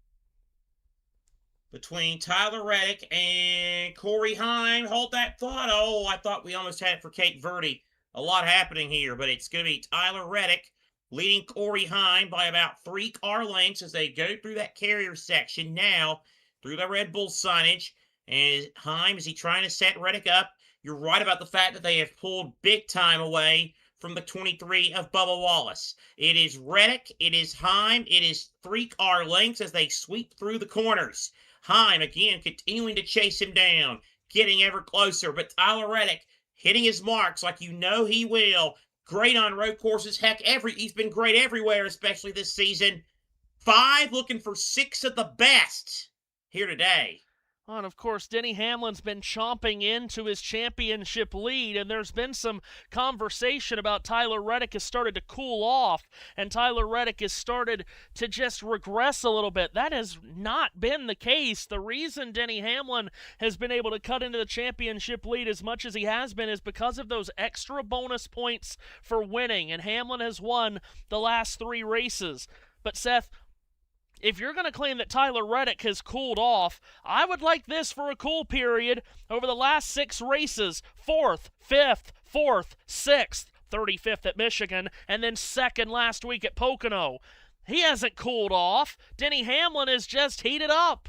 Between Tyler Reddick and Corey Heim. Hold that thought. Oh, I thought we almost had it for Cape Verde. A lot happening here, but it's going to be Tyler Reddick leading Corey Heim by about 3 car lengths as they go through that carrier section now through the Red Bull signage. And Heim, is he trying to set Reddick up? You're right about the fact that they have pulled big time away from the 23 of Bubba Wallace. It is Reddick, it is Heim, it is 3 car lengths as they sweep through the corners. Heim, again, continuing to chase him down, getting ever closer. But Tyler Reddick hitting his marks like you know he will. Great on road courses. Heck, he's been great everywhere, especially this season. 5, looking for 6 of the best here today.
And of course, Denny Hamlin's been chomping into his championship lead, and there's been some conversation about Tyler Reddick has started to cool off, and Tyler Reddick has started to just regress a little bit. That has not been the case. The reason Denny Hamlin has been able to cut into the championship lead as much as he has been is because of those extra bonus points for winning, and Hamlin has won the last 3 races. But Seth, if you're going to claim that Tyler Reddick has cooled off, I would like this for a cool period over the last 6 races. 4th, 5th, 4th, 6th, 35th at Michigan, and then 2nd last week at Pocono. He hasn't cooled off. Denny Hamlin has just heated up.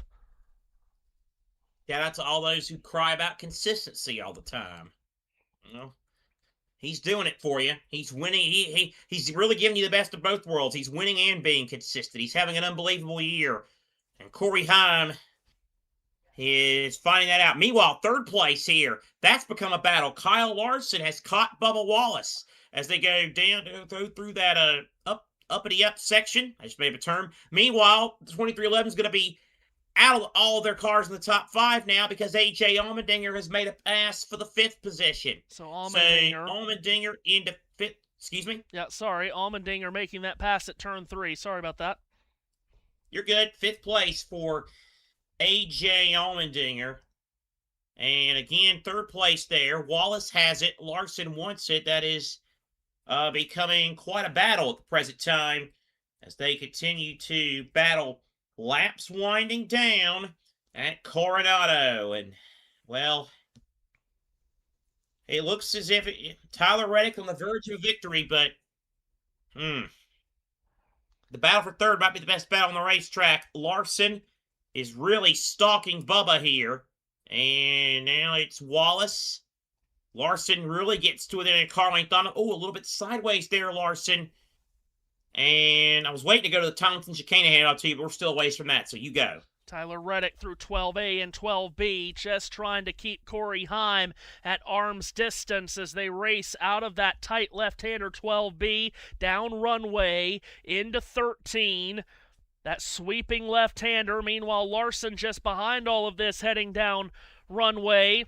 Shout out to all those who cry about consistency all the time. You know, he's doing it for you. He's winning. He's really giving you the best of both worlds. He's winning and being consistent. He's having an unbelievable year. And Corey Heim is finding that out. Meanwhile, 3rd place here. That's become a battle. Kyle Larson has caught Bubba Wallace as they go down through that uppity up section. I just made a term. Meanwhile, the 2311 is going to be out of all their cars in the top 5 now because A.J. Allmendinger has made a pass for the 5th position.
So Allmendinger
into 5th. Excuse me?
Yeah, sorry. Allmendinger making that pass at turn 3. Sorry about that.
You're good. 5th place for A.J. Allmendinger. And again, third place there. Wallace has it. Larson wants it. That is becoming quite a battle at the present time as they continue to battle laps winding down at Coronado. And, well, it looks as if Tyler Reddick on the verge of victory, but the battle for third might be the best battle on the racetrack. Larson is really stalking Bubba here. And now it's Wallace. Larson really gets to it in a car length on him. Oh, a little bit sideways there, Larson. And I was waiting to go to the Tomlinson chicane ahead of you, but we're still a ways from that, so you go.
Tyler Reddick through 12A and 12B, just trying to keep Corey Heim at arm's distance as they race out of that tight left-hander 12B, down runway, into 13. That sweeping left-hander. Meanwhile, Larson just behind all of this, heading down runway.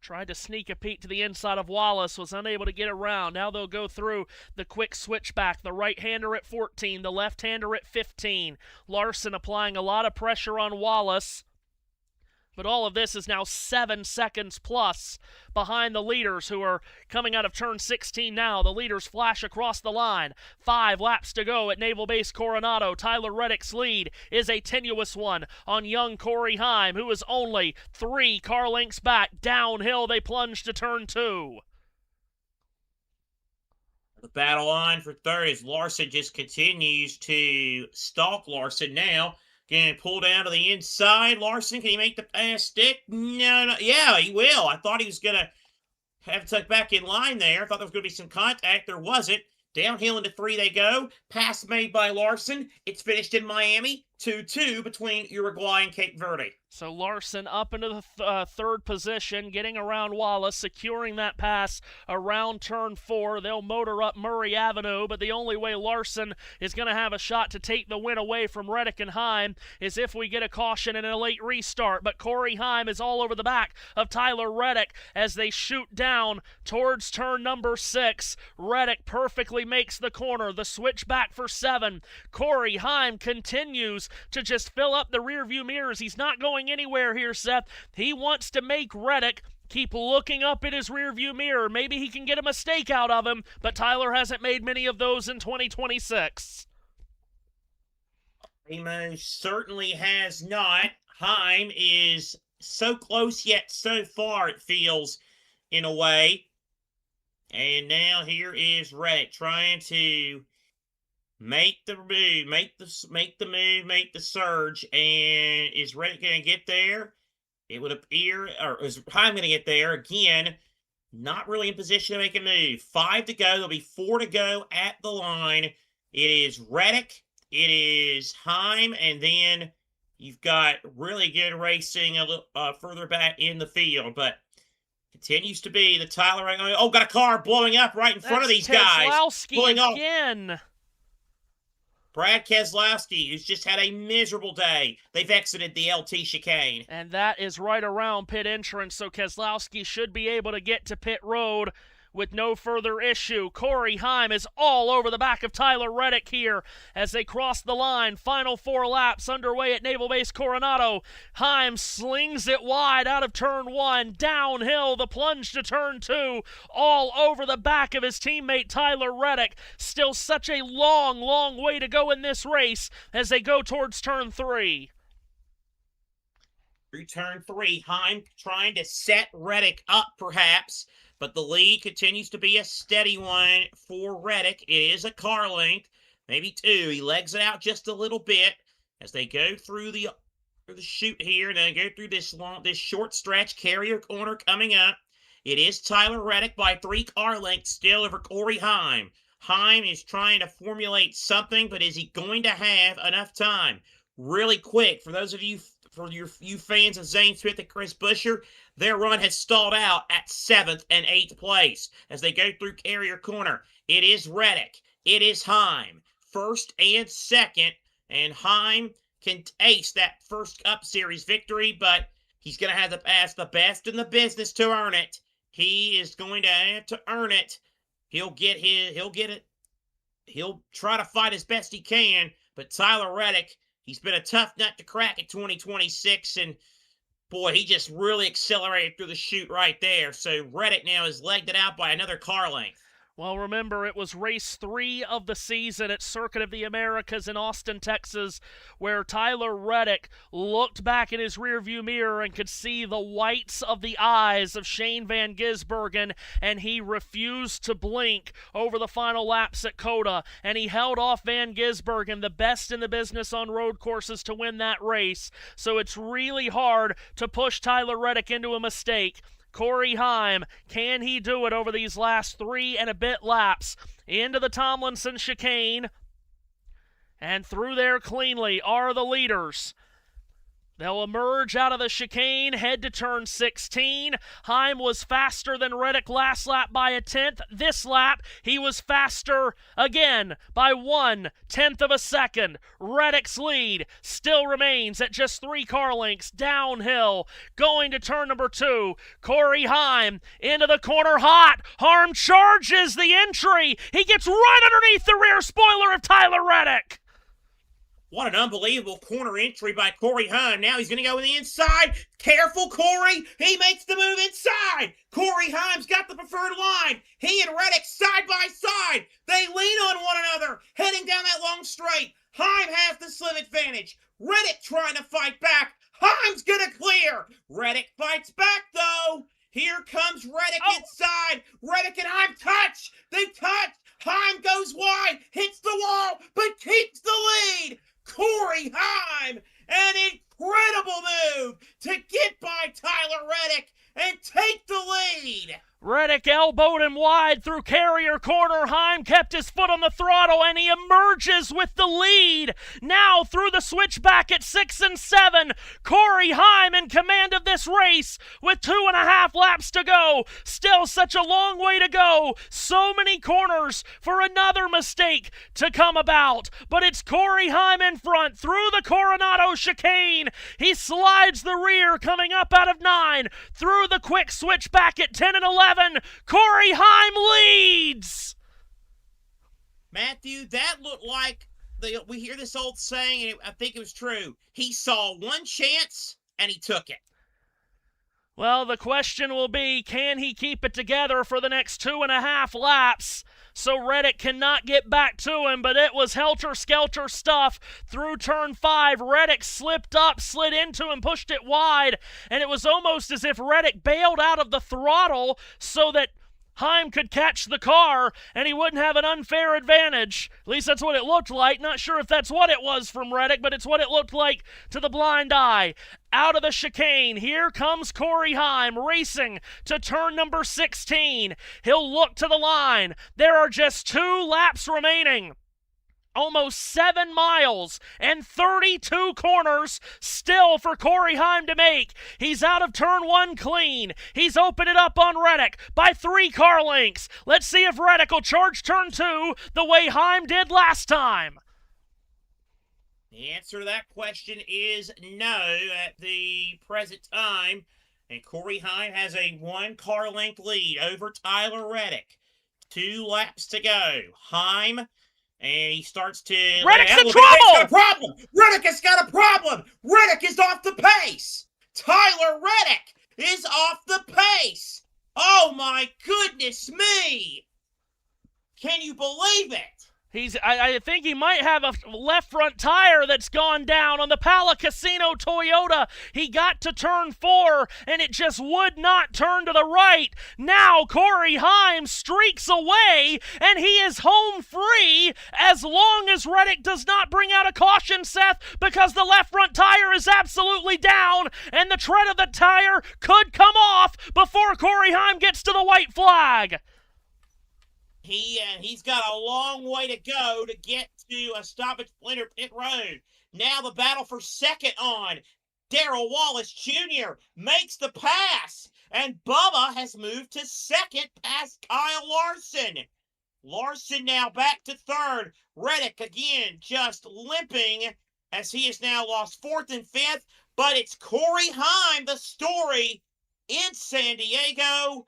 Tried to sneak a peek to the inside of Wallace, was unable to get around. Now they'll go through the quick switchback. The right-hander at 14, the left-hander at 15. Larson applying a lot of pressure on Wallace. But all of this is now 7 seconds plus behind the leaders who are coming out of turn 16 now. The leaders flash across the line. 5 laps to go at Naval Base Coronado. Tyler Reddick's lead is a tenuous one on young Corey Heim, who is only 3 car lengths back. Downhill they plunge to turn 2.
The battle on for third as Larson just continues to stalk Larson now. Going to pull down to the inside. Larson, can he make the pass stick? No. Yeah, he will. I thought he was going to have tucked back in line there. I thought there was going to be some contact. There wasn't. Downhill into 3 they go. Pass made by Larson. It's finished in Miami. 2-2 between Uruguay and Cape Verde.
So Larson up into the third position, getting around Wallace, securing that pass around turn 4. They'll motor up Murray Avenue, but the only way Larson is going to have a shot to take the win away from Reddick and Heim is if we get a caution and a late restart. But Corey Heim is all over the back of Tyler Reddick as they shoot down towards turn number 6. Reddick perfectly makes the corner. The switch back for 7. Corey Heim continues to just fill up the rearview mirrors. He's not going anywhere here, Seth. He wants to make Reddick keep looking up at his rearview mirror. Maybe he can get a mistake out of him, but Tyler hasn't made many of those in 2026.
He most certainly has not. Heim is so close yet so far, it feels, in a way. And now here is Reddick trying to make the move, make the surge. And is Reddick going to get there? It would appear, or is Heim going to get there? Again, not really in position to make a move. 5 to go. There'll be 4 to go at the line. It is Reddick. It is Heim. And then you've got really good racing a little further back in the field. But continues to be the Tyler. Oh, got a car blowing up right in front of these guys.
Keselowski again.
Brad Keselowski, who's just had a miserable day. They've exited the LT chicane.
And that is right around pit entrance, so Keselowski should be able to get to pit road with no further issue. Corey Heim is all over the back of Tyler Reddick here as they cross the line. Final 4 laps underway at Naval Base Coronado. Heim slings it wide out of turn 1. Downhill, the plunge to turn 2. All over the back of his teammate Tyler Reddick. Still such a long, long way to go in this race as they go towards turn 3.
Through turn 3, Heim trying to set Reddick up perhaps. But the lead continues to be a steady one for Reddick. It is a car length, maybe 2. He legs it out just a little bit as they go through the chute here, and then go through this short stretch carrier corner coming up. It is Tyler Reddick by 3 car lengths still over Corey Heim. Heim is trying to formulate something, but is he going to have enough time? Really quick, for those of you, you fans of Zane Smith and Chris Buescher, their run has stalled out at 7th and 8th place as they go through carrier corner. It is Reddick. It is Heim. 1st and 2nd, and Heim can ace that first Cup Series victory, but he's going to have to pass the best in the business to earn it. He is going to have to earn it. He'll get it. He'll try to fight as best he can, but Tyler Reddick, he's been a tough nut to crack in 2026, and Boy, he just really accelerated through the chute right there. So Reddick now is legged it out by another car length.
Well, remember, it was race 3 of the season at Circuit of the Americas in Austin, Texas, where Tyler Reddick looked back in his rearview mirror and could see the whites of the eyes of Shane Van Gisbergen, and he refused to blink over the final laps at COTA, and he held off Van Gisbergen, the best in the business on road courses, to win that race. So it's really hard to push Tyler Reddick into a mistake. Corey Heim, can he do it over these last 3 and a bit laps? Into the Tomlinson chicane, and through there cleanly are the leaders. They'll emerge out of the chicane, head to turn 16. Heim was faster than Reddick last lap by a 1/10. This lap, he was faster again by 1/10 of a second. Reddick's lead still remains at just 3 car lengths downhill. Going to turn number 2, Corey Heim into the corner hot. Heim charges the entry. He gets right underneath the rear spoiler of Tyler Reddick.
What an unbelievable corner entry by Corey Heim. Now he's going to go in the inside. Careful, Corey. He makes the move inside. Corey Heim's got the preferred line. He and Reddick side by side. They lean on one another, heading down that long straight. Heim has the slim advantage. Reddick trying to fight back. Heim's going to clear. Reddick fights back, though. Here comes Reddick inside. Reddick and Heim touch. They touch. Heim goes wide, hits the wall, but keeps the lead. Corey Heim, an incredible move to get by Tyler Reddick and take the lead.
Reddick elbowed him wide through carrier corner. Heim kept his foot on the throttle, and he emerges with the lead. Now through the switchback at 6 and 7. Corey Heim in command of this race with 2.5 laps to go. Still such a long way to go. So many corners for another mistake to come about. But it's Corey Heim in front through the Coronado chicane. He slides the rear coming up out of 9. Through the quick switchback at 10 and 11. Corey Heim leads.
Matthew, that looked like we hear this old saying, and I think it was true. He saw one chance and he took it.
Well, the question will be, can he keep it together for the next 2.5 laps? So Reddick cannot get back to him, but it was helter-skelter stuff through turn 5. Reddick slipped up, slid into him, pushed it wide, and it was almost as if Reddick bailed out of the throttle so that Heim could catch the car and he wouldn't have an unfair advantage. At least that's what it looked like. Not sure if that's what it was from Reddick, but it's what it looked like to the blind eye. Out of the chicane, here comes Corey Heim racing to turn number 16. He'll look to the line. There are just 2 laps remaining. Almost 7 miles and 32 corners still for Corey Heim to make. He's out of turn 1 clean. He's opened it up on Reddick by 3 car lengths. Let's see if Reddick will charge turn 2 the way Heim did last time.
The answer to that question is no at the present time. And Corey Heim has a 1 car length lead over Tyler Reddick. 2 laps to go. Heim, and he starts to...
Reddick's in trouble!
Reddick's got a problem! Reddick has got a problem! Reddick is off the pace! Tyler Reddick is off the pace! Oh my goodness me! Can you believe it?
I think he might have a left front tire that's gone down on the Pala Casino Toyota. He got to turn 4, and it just would not turn to the right. Now Corey Heim streaks away, and he is home free as long as Reddick does not bring out a caution, Seth, because the left front tire is absolutely down, and the tread of the tire could come off before Corey Heim gets to the white flag.
He's got a long way to go to get to a stoppage splinter pit road. Now the battle for second on. Darrell Wallace Jr. makes the pass, and Bubba has moved to second past Kyle Larson. Larson now back to third. Reddick again just limping as he has now lost 4th and 5th, but it's Corey Heim, the story in San Diego.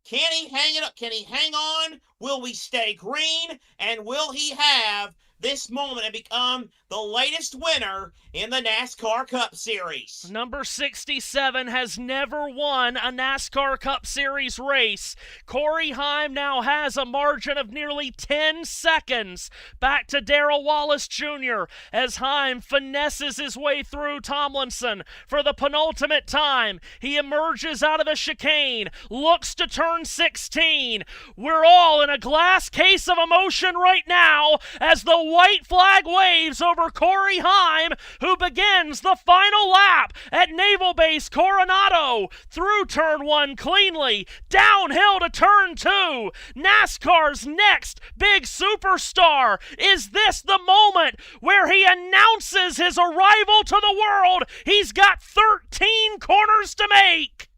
Can he hang it up? Can he hang on? Will we stay green? And will he have this moment and become the latest winner in the NASCAR Cup Series.
Number 67 has never won a NASCAR Cup Series race. Corey Heim now has a margin of nearly 10 seconds back to Darrell Wallace Jr. as Heim finesses his way through Tomlinson for the penultimate time. He emerges out of the chicane, looks to turn 16. We're all in a glass case of emotion right now as the white flag waves over Corey Heim, who begins the final lap at Naval Base Coronado through turn 1 cleanly, downhill to turn 2. NASCAR's next big superstar. Is this the moment where he announces his arrival to the world? He's got 13 corners to make.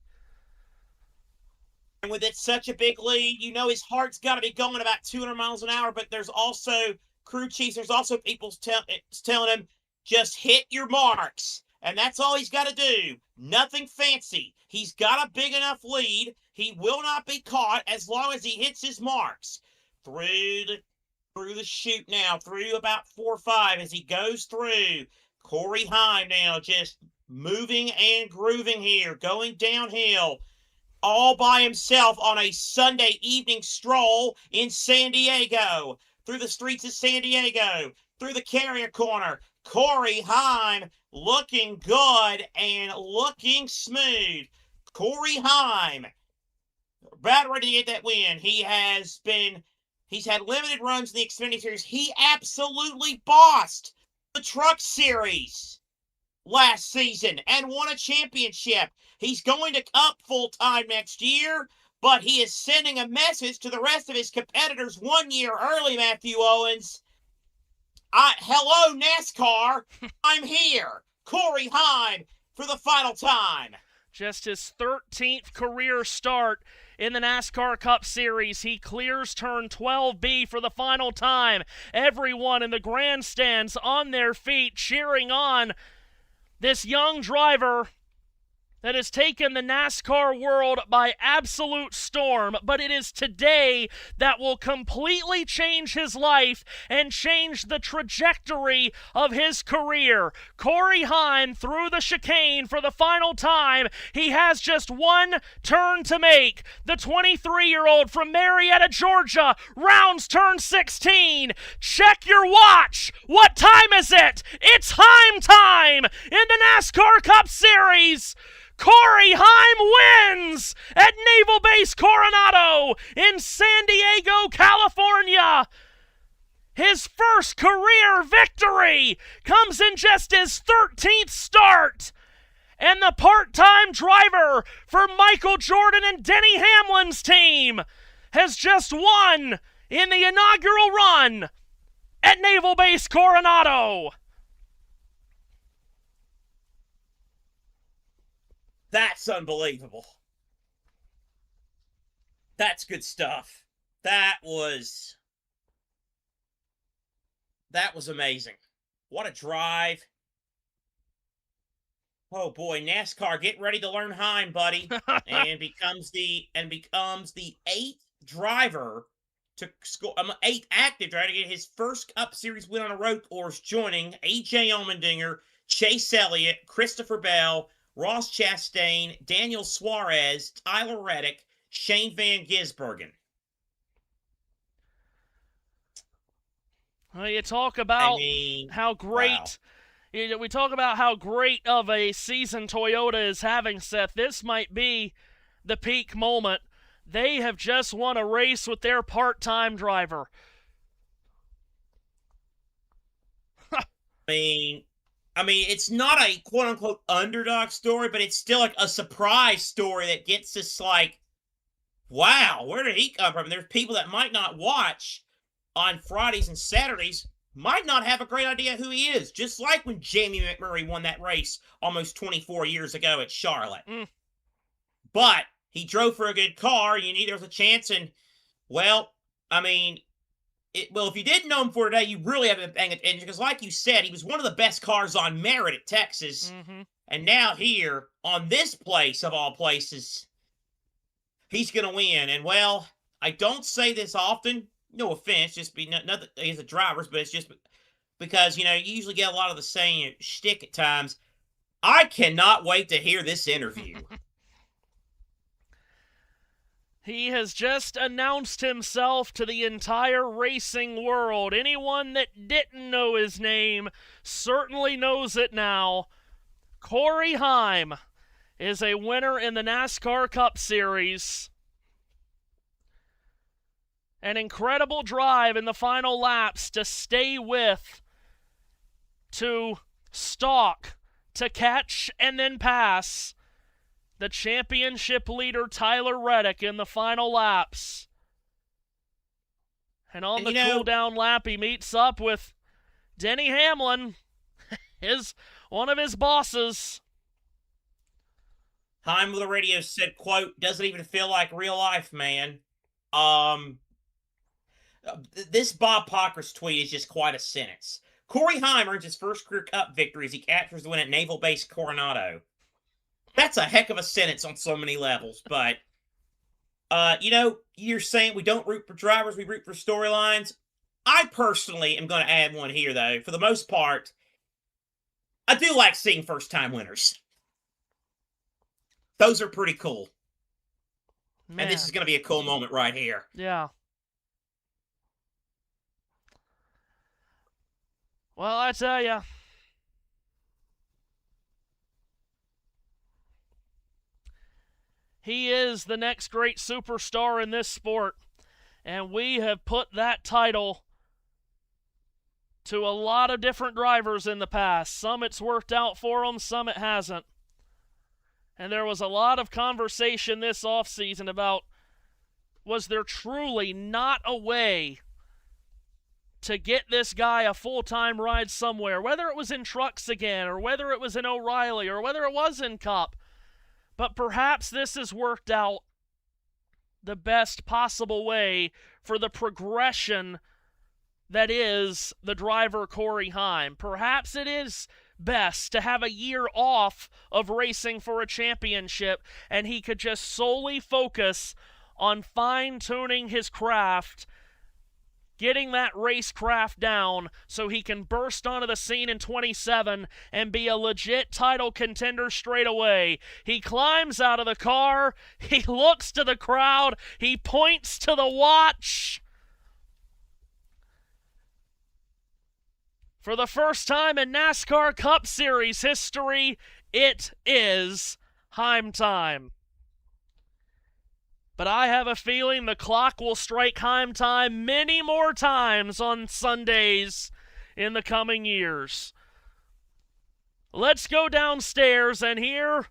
And with it such a big lead, you know his heart's got to be going about 200 miles an hour, but there's also crew chiefs, there's also people telling him, just hit your marks. And that's all he's got to do. Nothing fancy. He's got a big enough lead. He will not be caught as long as he hits his marks. Through the chute now, through about 4 or 5 as he goes through. Corey Heim now just moving and grooving here, going downhill. All by himself on a Sunday evening stroll in San Diego. Through the streets of San Diego, through the carrier corner. Corey Heim looking good and looking smooth. Corey Heim, about ready to get that win. He's had limited runs in the Xfinity Series. He absolutely bossed the Truck Series last season and won a championship. He's going to Cup full-time next year, but he is sending a message to the rest of his competitors 1 year early, Matthew Owens. Hello, NASCAR. I'm here. Corey Heim for the final time.
Just his 13th career start in the NASCAR Cup Series. He clears turn 12B for the final time. Everyone in the grandstands on their feet cheering on this young driver that has taken the NASCAR world by absolute storm, but it is today that will completely change his life and change the trajectory of his career. Corey Heim through the chicane for the final time. He has just one turn to make. The 23-year-old from Marietta, Georgia, rounds turn 16. Check your watch. What time is it? It's Heim time in the NASCAR Cup Series. Corey Heim wins at Naval Base Coronado in San Diego, California. His first career victory comes in just his 13th start. And the part-time driver for Michael Jordan and Denny Hamlin's team has just won in the inaugural run at Naval Base Coronado.
That's unbelievable. That's good stuff. That was amazing. What a drive. Oh boy, NASCAR, get ready to learn Heim, buddy. and becomes the 8th driver to score, 8th active driver to get his first Cup Series win on a road course, joining A.J. Allmendinger, Chase Elliott, Christopher Bell, Ross Chastain, Daniel Suarez, Tyler Reddick, Shane Van Gisbergen.
Well, you talk about how great. Wow. We talk about how great of a season Toyota is having, Seth. This might be the peak moment. They have just won a race with their part-time driver.
I mean, it's not a quote-unquote underdog story, but it's still like a surprise story that gets us like, wow, where did he come from? And there's people that might not watch on Fridays and Saturdays, might not have a great idea who he is, just like when Jamie McMurray won that race almost 24 years ago at Charlotte. But he drove for a good car. You knew there was a chance, and, well, I mean, if you didn't know him for today, you really haven't been paying attention, because like you said, he was one of the best cars on merit at Texas. And now here, on this place of all places, he's going to win. And, well, I don't say this often. No offense, just be nothing against the drivers, but it's just because, you usually get a lot of the same shtick at times. I cannot wait to hear this interview.
He has just announced himself to the entire racing world. Anyone that didn't know his name certainly knows it now. Corey Heim is a winner in the NASCAR Cup Series. An incredible drive in the final laps to stay with, to stalk, to catch, and then pass the championship leader Tyler Reddick in the final laps. And on the cool-down lap, he meets up with Denny Hamlin, one of his bosses.
Heim with the radio said, quote, "Doesn't even feel like real life, man." This Bob Pockrass tweet is just quite a sentence. Corey Heim earns his first career Cup victory as he captures the win at Naval Base Coronado. That's a heck of a sentence on so many levels, but, you're saying we don't root for drivers, we root for storylines. I personally am going to add one here, though. For the most part, I do like seeing first-time winners. Those are pretty cool.
Man.
And this is going to be a cool moment right here.
Yeah. Well, I tell ya. He is the next great superstar in this sport. And we have put that title to a lot of different drivers in the past. Some it's worked out for them, some it hasn't. And there was a lot of conversation this offseason about, was there truly not a way to get this guy a full-time ride somewhere, whether it was in trucks again, or whether it was in O'Reilly, or whether it was in Cup. But perhaps this has worked out the best possible way for the progression that is the driver Corey Heim. Perhaps it is best to have a year off of racing for a championship, and he could just solely focus on fine-tuning his craft, getting that racecraft down so he can burst onto the scene in 27 and be a legit title contender straight away. He climbs out of the car, he looks to the crowd, he points to the watch. For the first time in NASCAR Cup Series history, it is Heim time. But I have a feeling the clock will strike Heim time many more times on Sundays in the coming years. Let's go downstairs and hear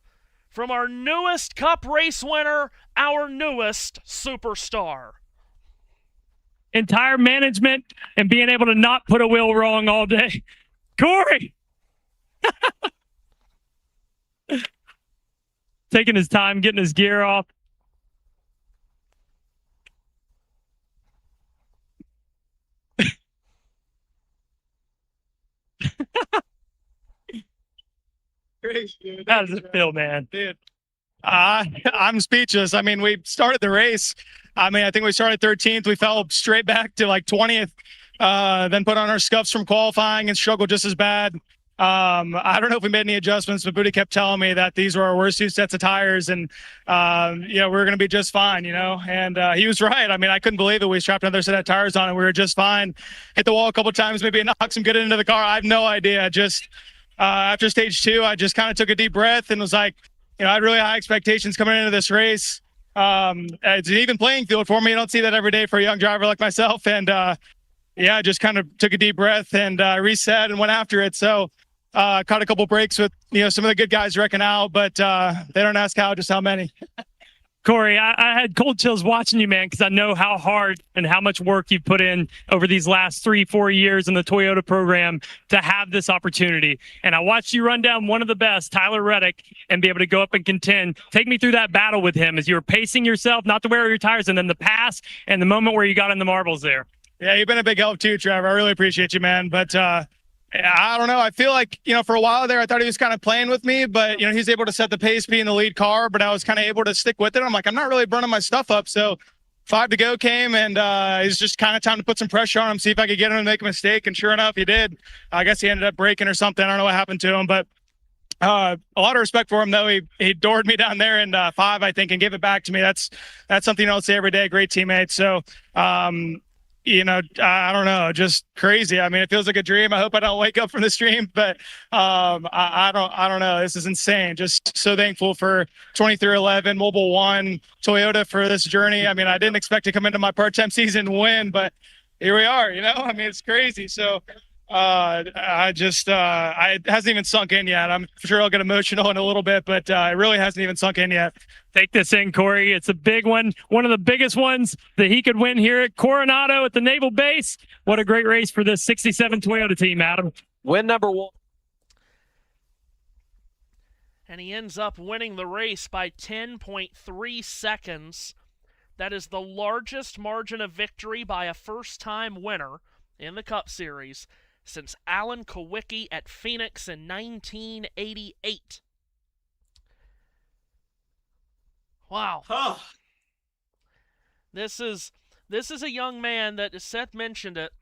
from our newest Cup race winner, our newest superstar.
Entire management and being able to not put a wheel wrong all day. Corey! Taking his time, getting his gear off. How does it feel, man?
Dude, I'm speechless. I mean, we started the race. I think we started 13th. We fell straight back to like 20th, then put on our scuffs from qualifying and struggled just as bad. I don't know if we made any adjustments, but Booty kept telling me that these were our worst two sets of tires, and we were going to be just fine, and he was right. I couldn't believe it. We strapped another set of tires on and we were just fine. Hit the wall a couple times, maybe it knocked some good into the car. I have no idea. Just after stage 2, I just kind of took a deep breath and was like, I had really high expectations coming into this race. It's an even playing field for me. You don't see that every day for a young driver like myself. And I just kind of took a deep breath and reset and went after it. So caught a couple breaks with some of the good guys wrecking out, but they don't ask just how many.
Corey, I had cold chills watching you, man, because I know how hard and how much work you've put in over these last 3-4 years in the Toyota program to have this opportunity. And I watched you run down one of the best, Tyler Reddick, and be able to go up and contend. Take me through that battle with him as you were pacing yourself, not to wear your tires, and then the pass and the moment where you got in the marbles there.
Yeah, you've been a big help too, Trevor. I really appreciate you, man. But I don't know. I feel like, for a while there, I thought he was kind of playing with me, but, he's able to set the pace, be in the lead car, but I was kind of able to stick with it. I'm like, I'm not really burning my stuff up. So 5 to go came, and it's just kind of time to put some pressure on him, see if I could get him to make a mistake. And sure enough, he did. I guess he ended up breaking or something. I don't know what happened to him, but a lot of respect for him, though. He doored me down there in 5, I think, and gave it back to me. That's something you don't see every day. Great teammate. So, I don't know, just crazy. I mean, it feels like a dream. I hope I don't wake up from this dream, but I don't know. This is insane. Just so thankful for 2311, Mobile One, Toyota for this journey. I mean, I didn't expect to come into my part-time season and win, but here we are, I mean, it's crazy. So it hasn't even sunk in yet. I'm sure I'll get emotional in a little bit, but it really hasn't even sunk in yet.
Take this in, Corey. It's a big one of the biggest ones that he could win here at Coronado at the Naval Base. What a great race for this 67 Toyota team, Adam.
Win number 1.
And he ends up winning the race by 10.3 seconds. That is the largest margin of victory by a first-time winner in the Cup Series since Alan Kowicki at Phoenix in 1988. Wow.
Oh.
This is a young man that, as Seth mentioned it,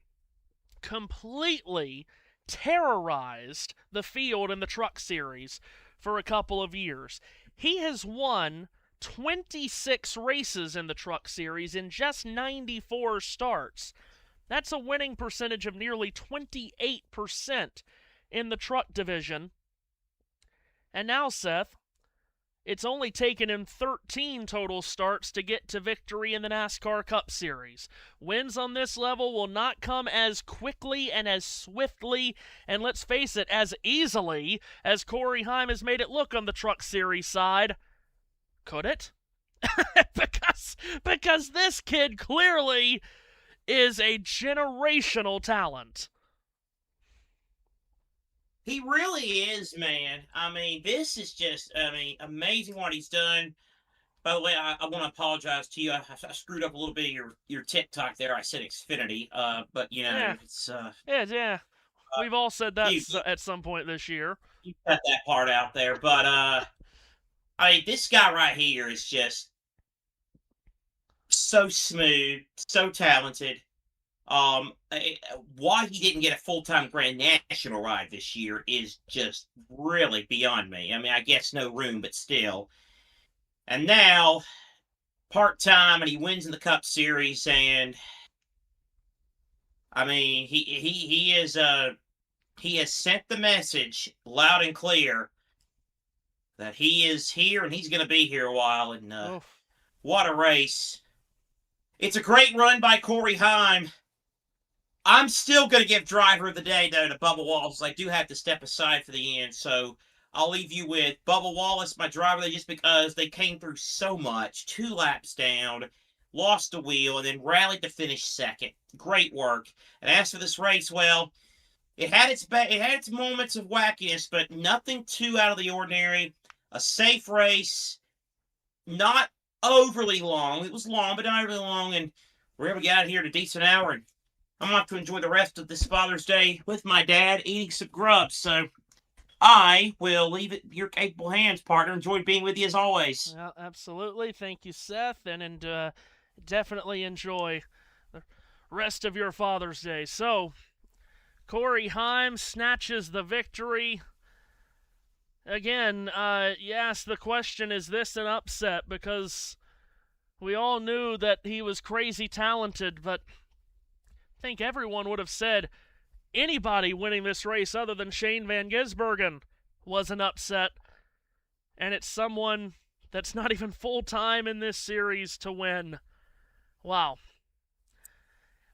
completely terrorized the field in the Truck Series for a couple of years. He has won 26 races in the Truck Series in just 94 starts. That's a winning percentage of nearly 28% in the truck division. And now, Seth, it's only taken him 13 total starts to get to victory in the NASCAR Cup Series. Wins on this level will not come as quickly and as swiftly, and let's face it, as easily as Corey Heim has made it look on the Truck Series side. Could it? because this kid clearly is a generational talent.
He really is, man. I mean, this is just, amazing what he's done. By the way, I want to apologize to you. I screwed up a little bit of your TikTok there. I said Xfinity, but, it's...
Yeah. We've all said that at some point this year.
You cut that part out there. But, this guy right here is just so smooth, so talented. Why he didn't get a full-time Grand National ride this year is just really beyond me. I mean, I guess no room, but still. And now, part-time, and he wins in the Cup Series, and I mean, he has sent the message loud and clear that he is here and he's going to be here a while. And what a race! It's a great run by Corey Heim. I'm still going to give driver of the day, though, to Bubba Wallace. I do have to step aside for the end, so I'll leave you with Bubba Wallace, my driver of the day, just because they came through so much. 2 laps down, lost a wheel, and then rallied to finish second. Great work. And as for this race, well, it had its moments of wackiness, but nothing too out of the ordinary. A safe race, not overly long. It was long, but not overly long, and we're able to get out of here at a decent hour, and I'm going to enjoy the rest of this Father's Day with my dad eating some grub. So I will leave it in your capable hands, partner. Enjoyed being with you as always.
Well, absolutely. Thank you, Seth. And definitely enjoy the rest of your Father's Day. So Corey Heim snatches the victory. Again, yes, the question, is this an upset? Because we all knew that he was crazy talented, but I think everyone would have said anybody winning this race other than Shane Van Gisbergen was an upset. And it's someone that's not even full-time in this series to win. Wow.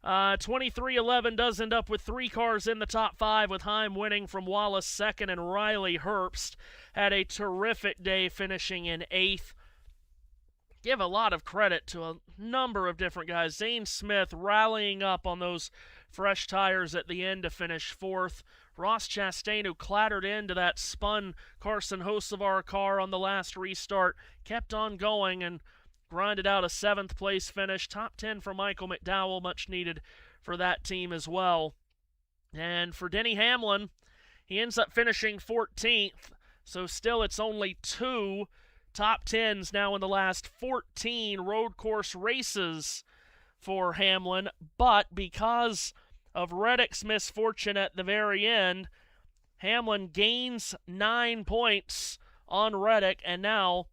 2311 does end up with 3 cars in the top 5, with Heim winning from Wallace second, and Riley Herbst had a terrific day finishing in 8th. Give a lot of credit to a number of different guys. Zane Smith rallying up on those fresh tires at the end to finish 4th. Ross Chastain, who clattered into that spun Carson Hocevar car on the last restart, kept on going and grinded out a 7th place finish. Top 10 for Michael McDowell, much needed for that team as well. And for Denny Hamlin, he ends up finishing 14th. So still it's only 2 top 10s now in the last 14 road course races for Hamlin, but because of Reddick's misfortune at the very end, Hamlin gains 9 points on Reddick, and now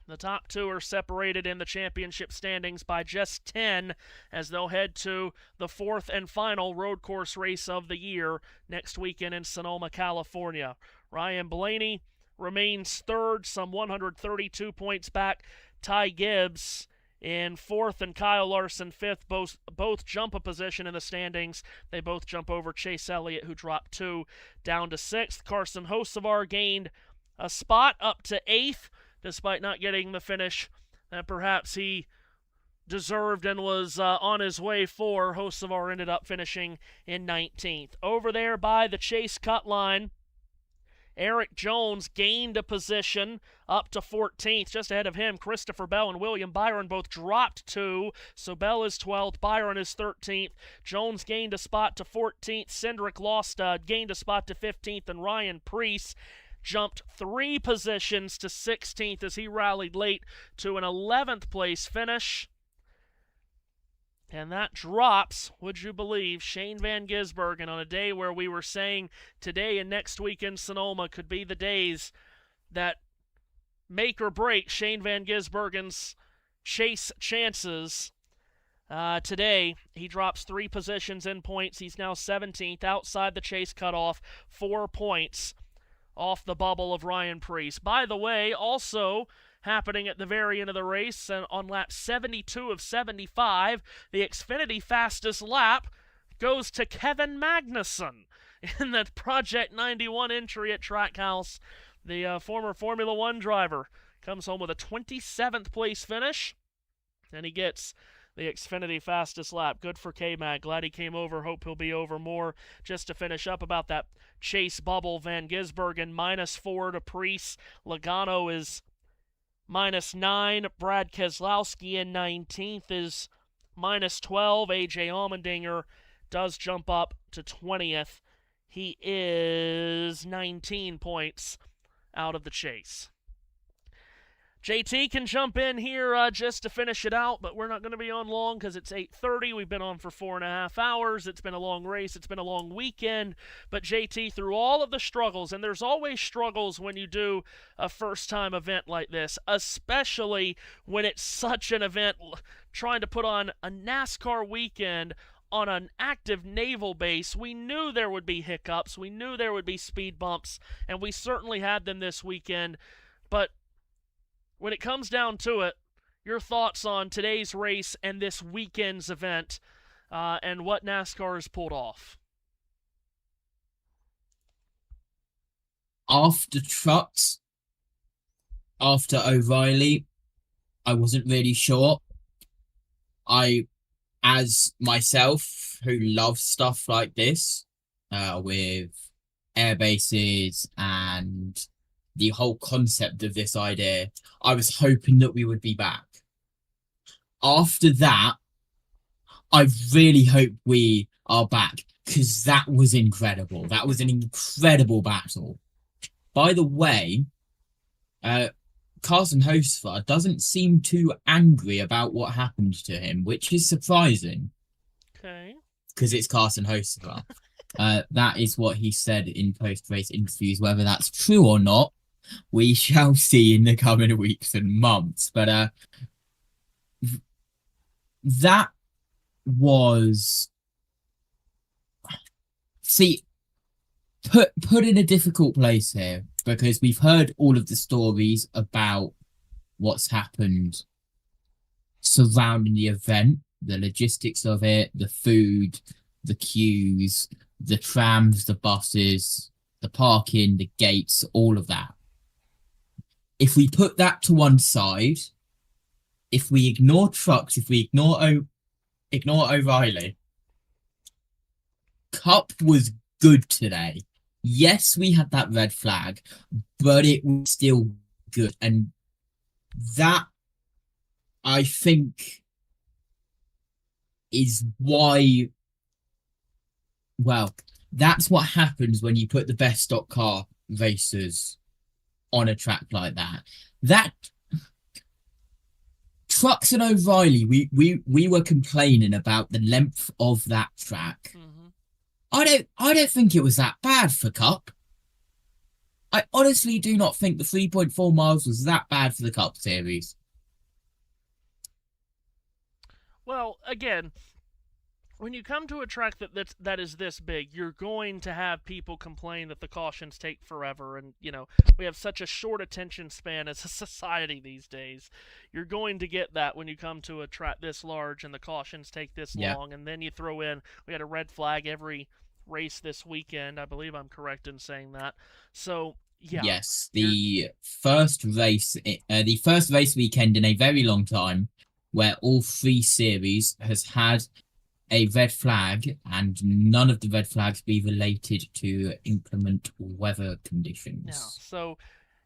the top two are separated in the championship standings by just 10 as they'll head to the fourth and final road course race of the year next weekend in Sonoma, California. Ryan Blaney remains third, some 132 points back. Ty Gibbs in fourth and Kyle Larson fifth. Both jump a position in the standings. They both jump over Chase Elliott, who dropped 2 down to 6th. Carson Hocevar gained a spot up to 8th, despite not getting the finish that perhaps he deserved and was on his way for. Hocevar ended up finishing in 19th. Over there by the Chase cut line, Eric Jones gained a position up to 14th. Just ahead of him, Christopher Bell and William Byron both dropped 2. So Bell is 12th, Byron is 13th. Jones gained a spot to 14th. Cindric lost, gained a spot to 15th. And Ryan Preece jumped 3 positions to 16th as he rallied late to an 11th place finish. And that drops, would you believe, Shane Van Gisbergen on a day where we were saying today and next week in Sonoma could be the days that make or break Shane Van Gisbergen's chase chances. Today, he drops 3 positions in points. He's now 17th, outside the chase cutoff, 4 points off the bubble of Ryan Preece. By the way, also happening at the very end of the race, and on lap 72 of 75, the Xfinity fastest lap goes to Kevin Magnussen in the Project 91 entry at Trackhouse. The former Formula One driver comes home with a 27th place finish, and he gets the Xfinity fastest lap. Good for K-Mag. Glad he came over. Hope he'll be over more. Just to finish up about that chase bubble, Van Gisbergen -4 to Preece. Logano is -9. Brad Keselowski in 19th is -12. AJ Allmendinger does jump up to 20th. He is 19 points out of the chase. JT can jump in here just to finish it out, but we're not going to be on long because it's 8:30. We've been on for 4.5 hours. It's been a long race. It's been a long weekend. But JT, through all of the struggles, and there's always struggles when you do a first-time event like this, especially when it's such an event, trying to put on a NASCAR weekend on an active naval base. We knew there would be hiccups. We knew there would be speed bumps, and we certainly had them this weekend. But when it comes down to it, your thoughts on today's race and this weekend's event and what NASCAR has pulled off?
After trucks, after O'Reilly, I wasn't really sure. As myself, who loves stuff like this, with air bases and the whole concept of this idea, I was hoping that we would be back. After that, I really hope we are back, because that was incredible. That was an incredible battle. By the way, Carson Hocevar doesn't seem too angry about what happened to him, which is surprising.
Okay.
Because it's Carson Hocevar. That is what he said in post-race interviews. Whether that's true or not, we shall see in the coming weeks and months. But that was... See, put in a difficult place here, because we've heard all of the stories about what's happened surrounding the event, the logistics of it, the food, the queues, the trams, the buses, the parking, the gates, all of that. If we put that to one side, if we ignore trucks, if we ignore O'Reilly, Cup was good today. Yes, we had that red flag, but it was still good. And that, I think, is why... Well, that's what happens when you put the best stock car racers on a track like that. that Trucks and O'Reilly, we were complaining about the length of that track. I don't think it was that bad for Cup. I honestly do not think the 3.4 miles was that bad for the Cup Series.
Well, again, when you come to a track that is this big, you're going to have people complain that the cautions take forever, and we have such a short attention span as a society these days. You're going to get that when you come to a track this large and the cautions take this long, and then you throw in, we had a red flag every race this weekend. I believe I'm correct in saying that. So yeah.
Yes, the first race weekend in a very long time, where all 3 series has had a red flag, and none of the red flags be related to inclement weather conditions.
Yeah, so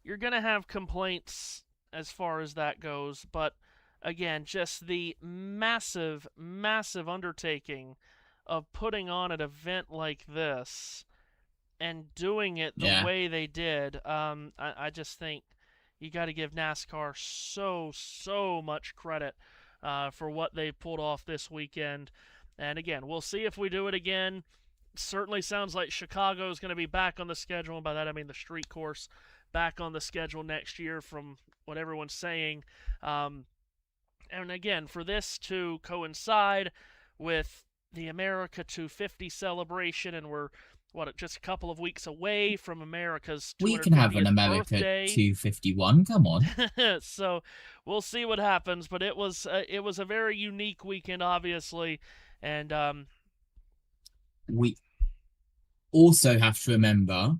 you're going to have complaints as far as that goes, but again, just the massive, massive undertaking of putting on an event like this and doing it the way they did, I just think you got to give NASCAR so much credit for what they pulled off this weekend. And again, we'll see if we do it again. Certainly sounds like Chicago is going to be back on the schedule. And by that, I mean the street course back on the schedule next year from what everyone's saying. And again, for this to coincide with the America 250 celebration, and we're, just a couple of weeks away from America's 250th
We can have an America
birthday.
251, come on.
So we'll see what happens, but it was a very unique weekend, obviously. And
we also have to remember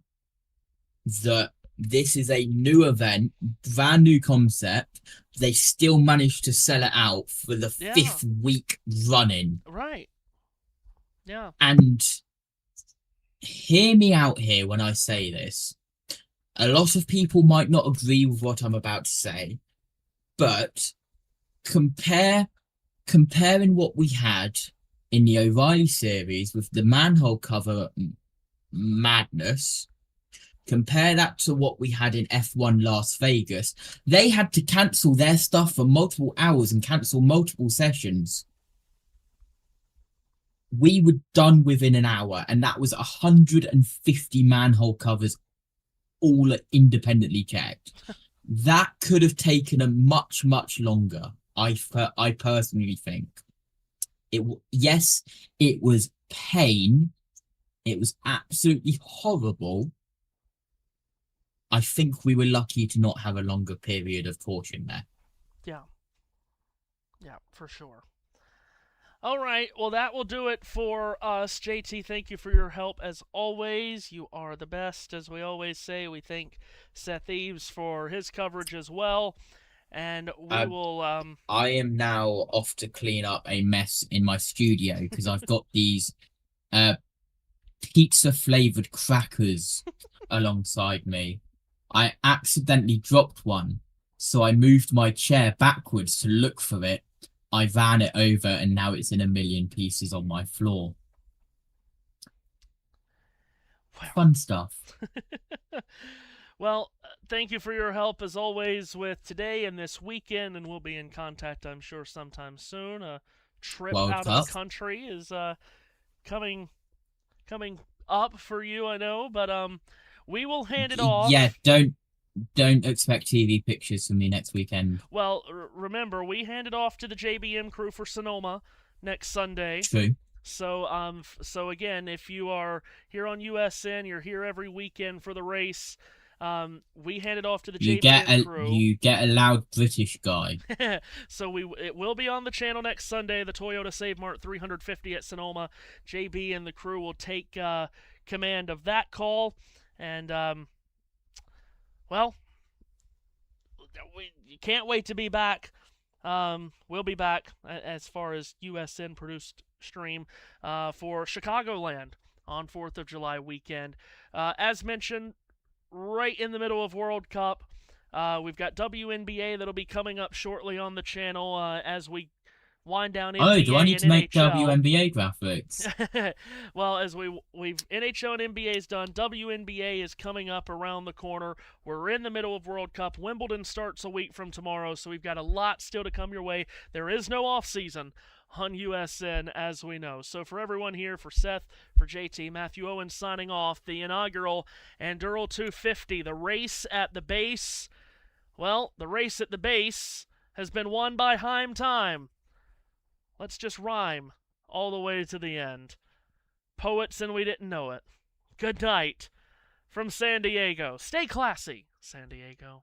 that this is a new event, brand new concept. They still managed to sell it out for the 5th week running.
Right. Yeah.
And hear me out here when I say this. A lot of people might not agree with what I'm about to say, but comparing what we had in the O'Reilly series with the manhole cover madness, compare that to what we had in F1 Las Vegas. They had to cancel their stuff for multiple hours and cancel multiple sessions. We were done within an hour, and that was 150 manhole covers, all independently checked. That could have taken a much longer. I personally think. Yes, it was pain. It was absolutely horrible. I think we were lucky to not have a longer period of caution there.
Yeah. Yeah, for sure. All right, well, that will do it for us. JT, thank you for your help as always. You are the best, as we always say. We thank Seth Eaves for his coverage as well. And we will...
I am now off to clean up a mess in my studio because I've got these pizza-flavoured crackers alongside me. I accidentally dropped one, so I moved my chair backwards to look for it. I ran it over, and now it's in a million pieces on my floor. Wow. Fun stuff.
Well, thank you for your help, as always, with today and this weekend, and we'll be in contact, I'm sure, sometime soon. A trip out of the country is coming up for you, I know, but we will hand it off.
Yeah, don't expect TV pictures from me next weekend.
Well, remember, we hand it off to the JBM crew for Sonoma next Sunday.
True.
So, so again, if you are here on USN, you're here every weekend for the race. We hand it off to the JBM crew.
You get a loud British guy.
So it will be on the channel next Sunday. The Toyota Save Mart 350 at Sonoma. JB and the crew will take command of that call, and well, we can't wait to be back. We'll be back as far as USN produced stream for Chicagoland on 4th of July weekend. As mentioned, right in the middle of World Cup, we've got WNBA that'll be coming up shortly on the channel as we wind down NBA
Oh, do I need
and
to make
NHL.
WNBA graphics?
Well, as we've NHL and NBA is done, WNBA is coming up around the corner. We're in the middle of World Cup. Wimbledon starts a week from tomorrow, so we've got a lot still to come your way. There is no off season on USN, as we know. So for everyone here, for Seth, for JT, Matthew Owens signing off, the inaugural Anduril 250, the race at the base. Well, the race at the base has been won by Heim Time. Let's just rhyme all the way to the end. Poets and we didn't know it. Good night from San Diego. Stay classy, San Diego.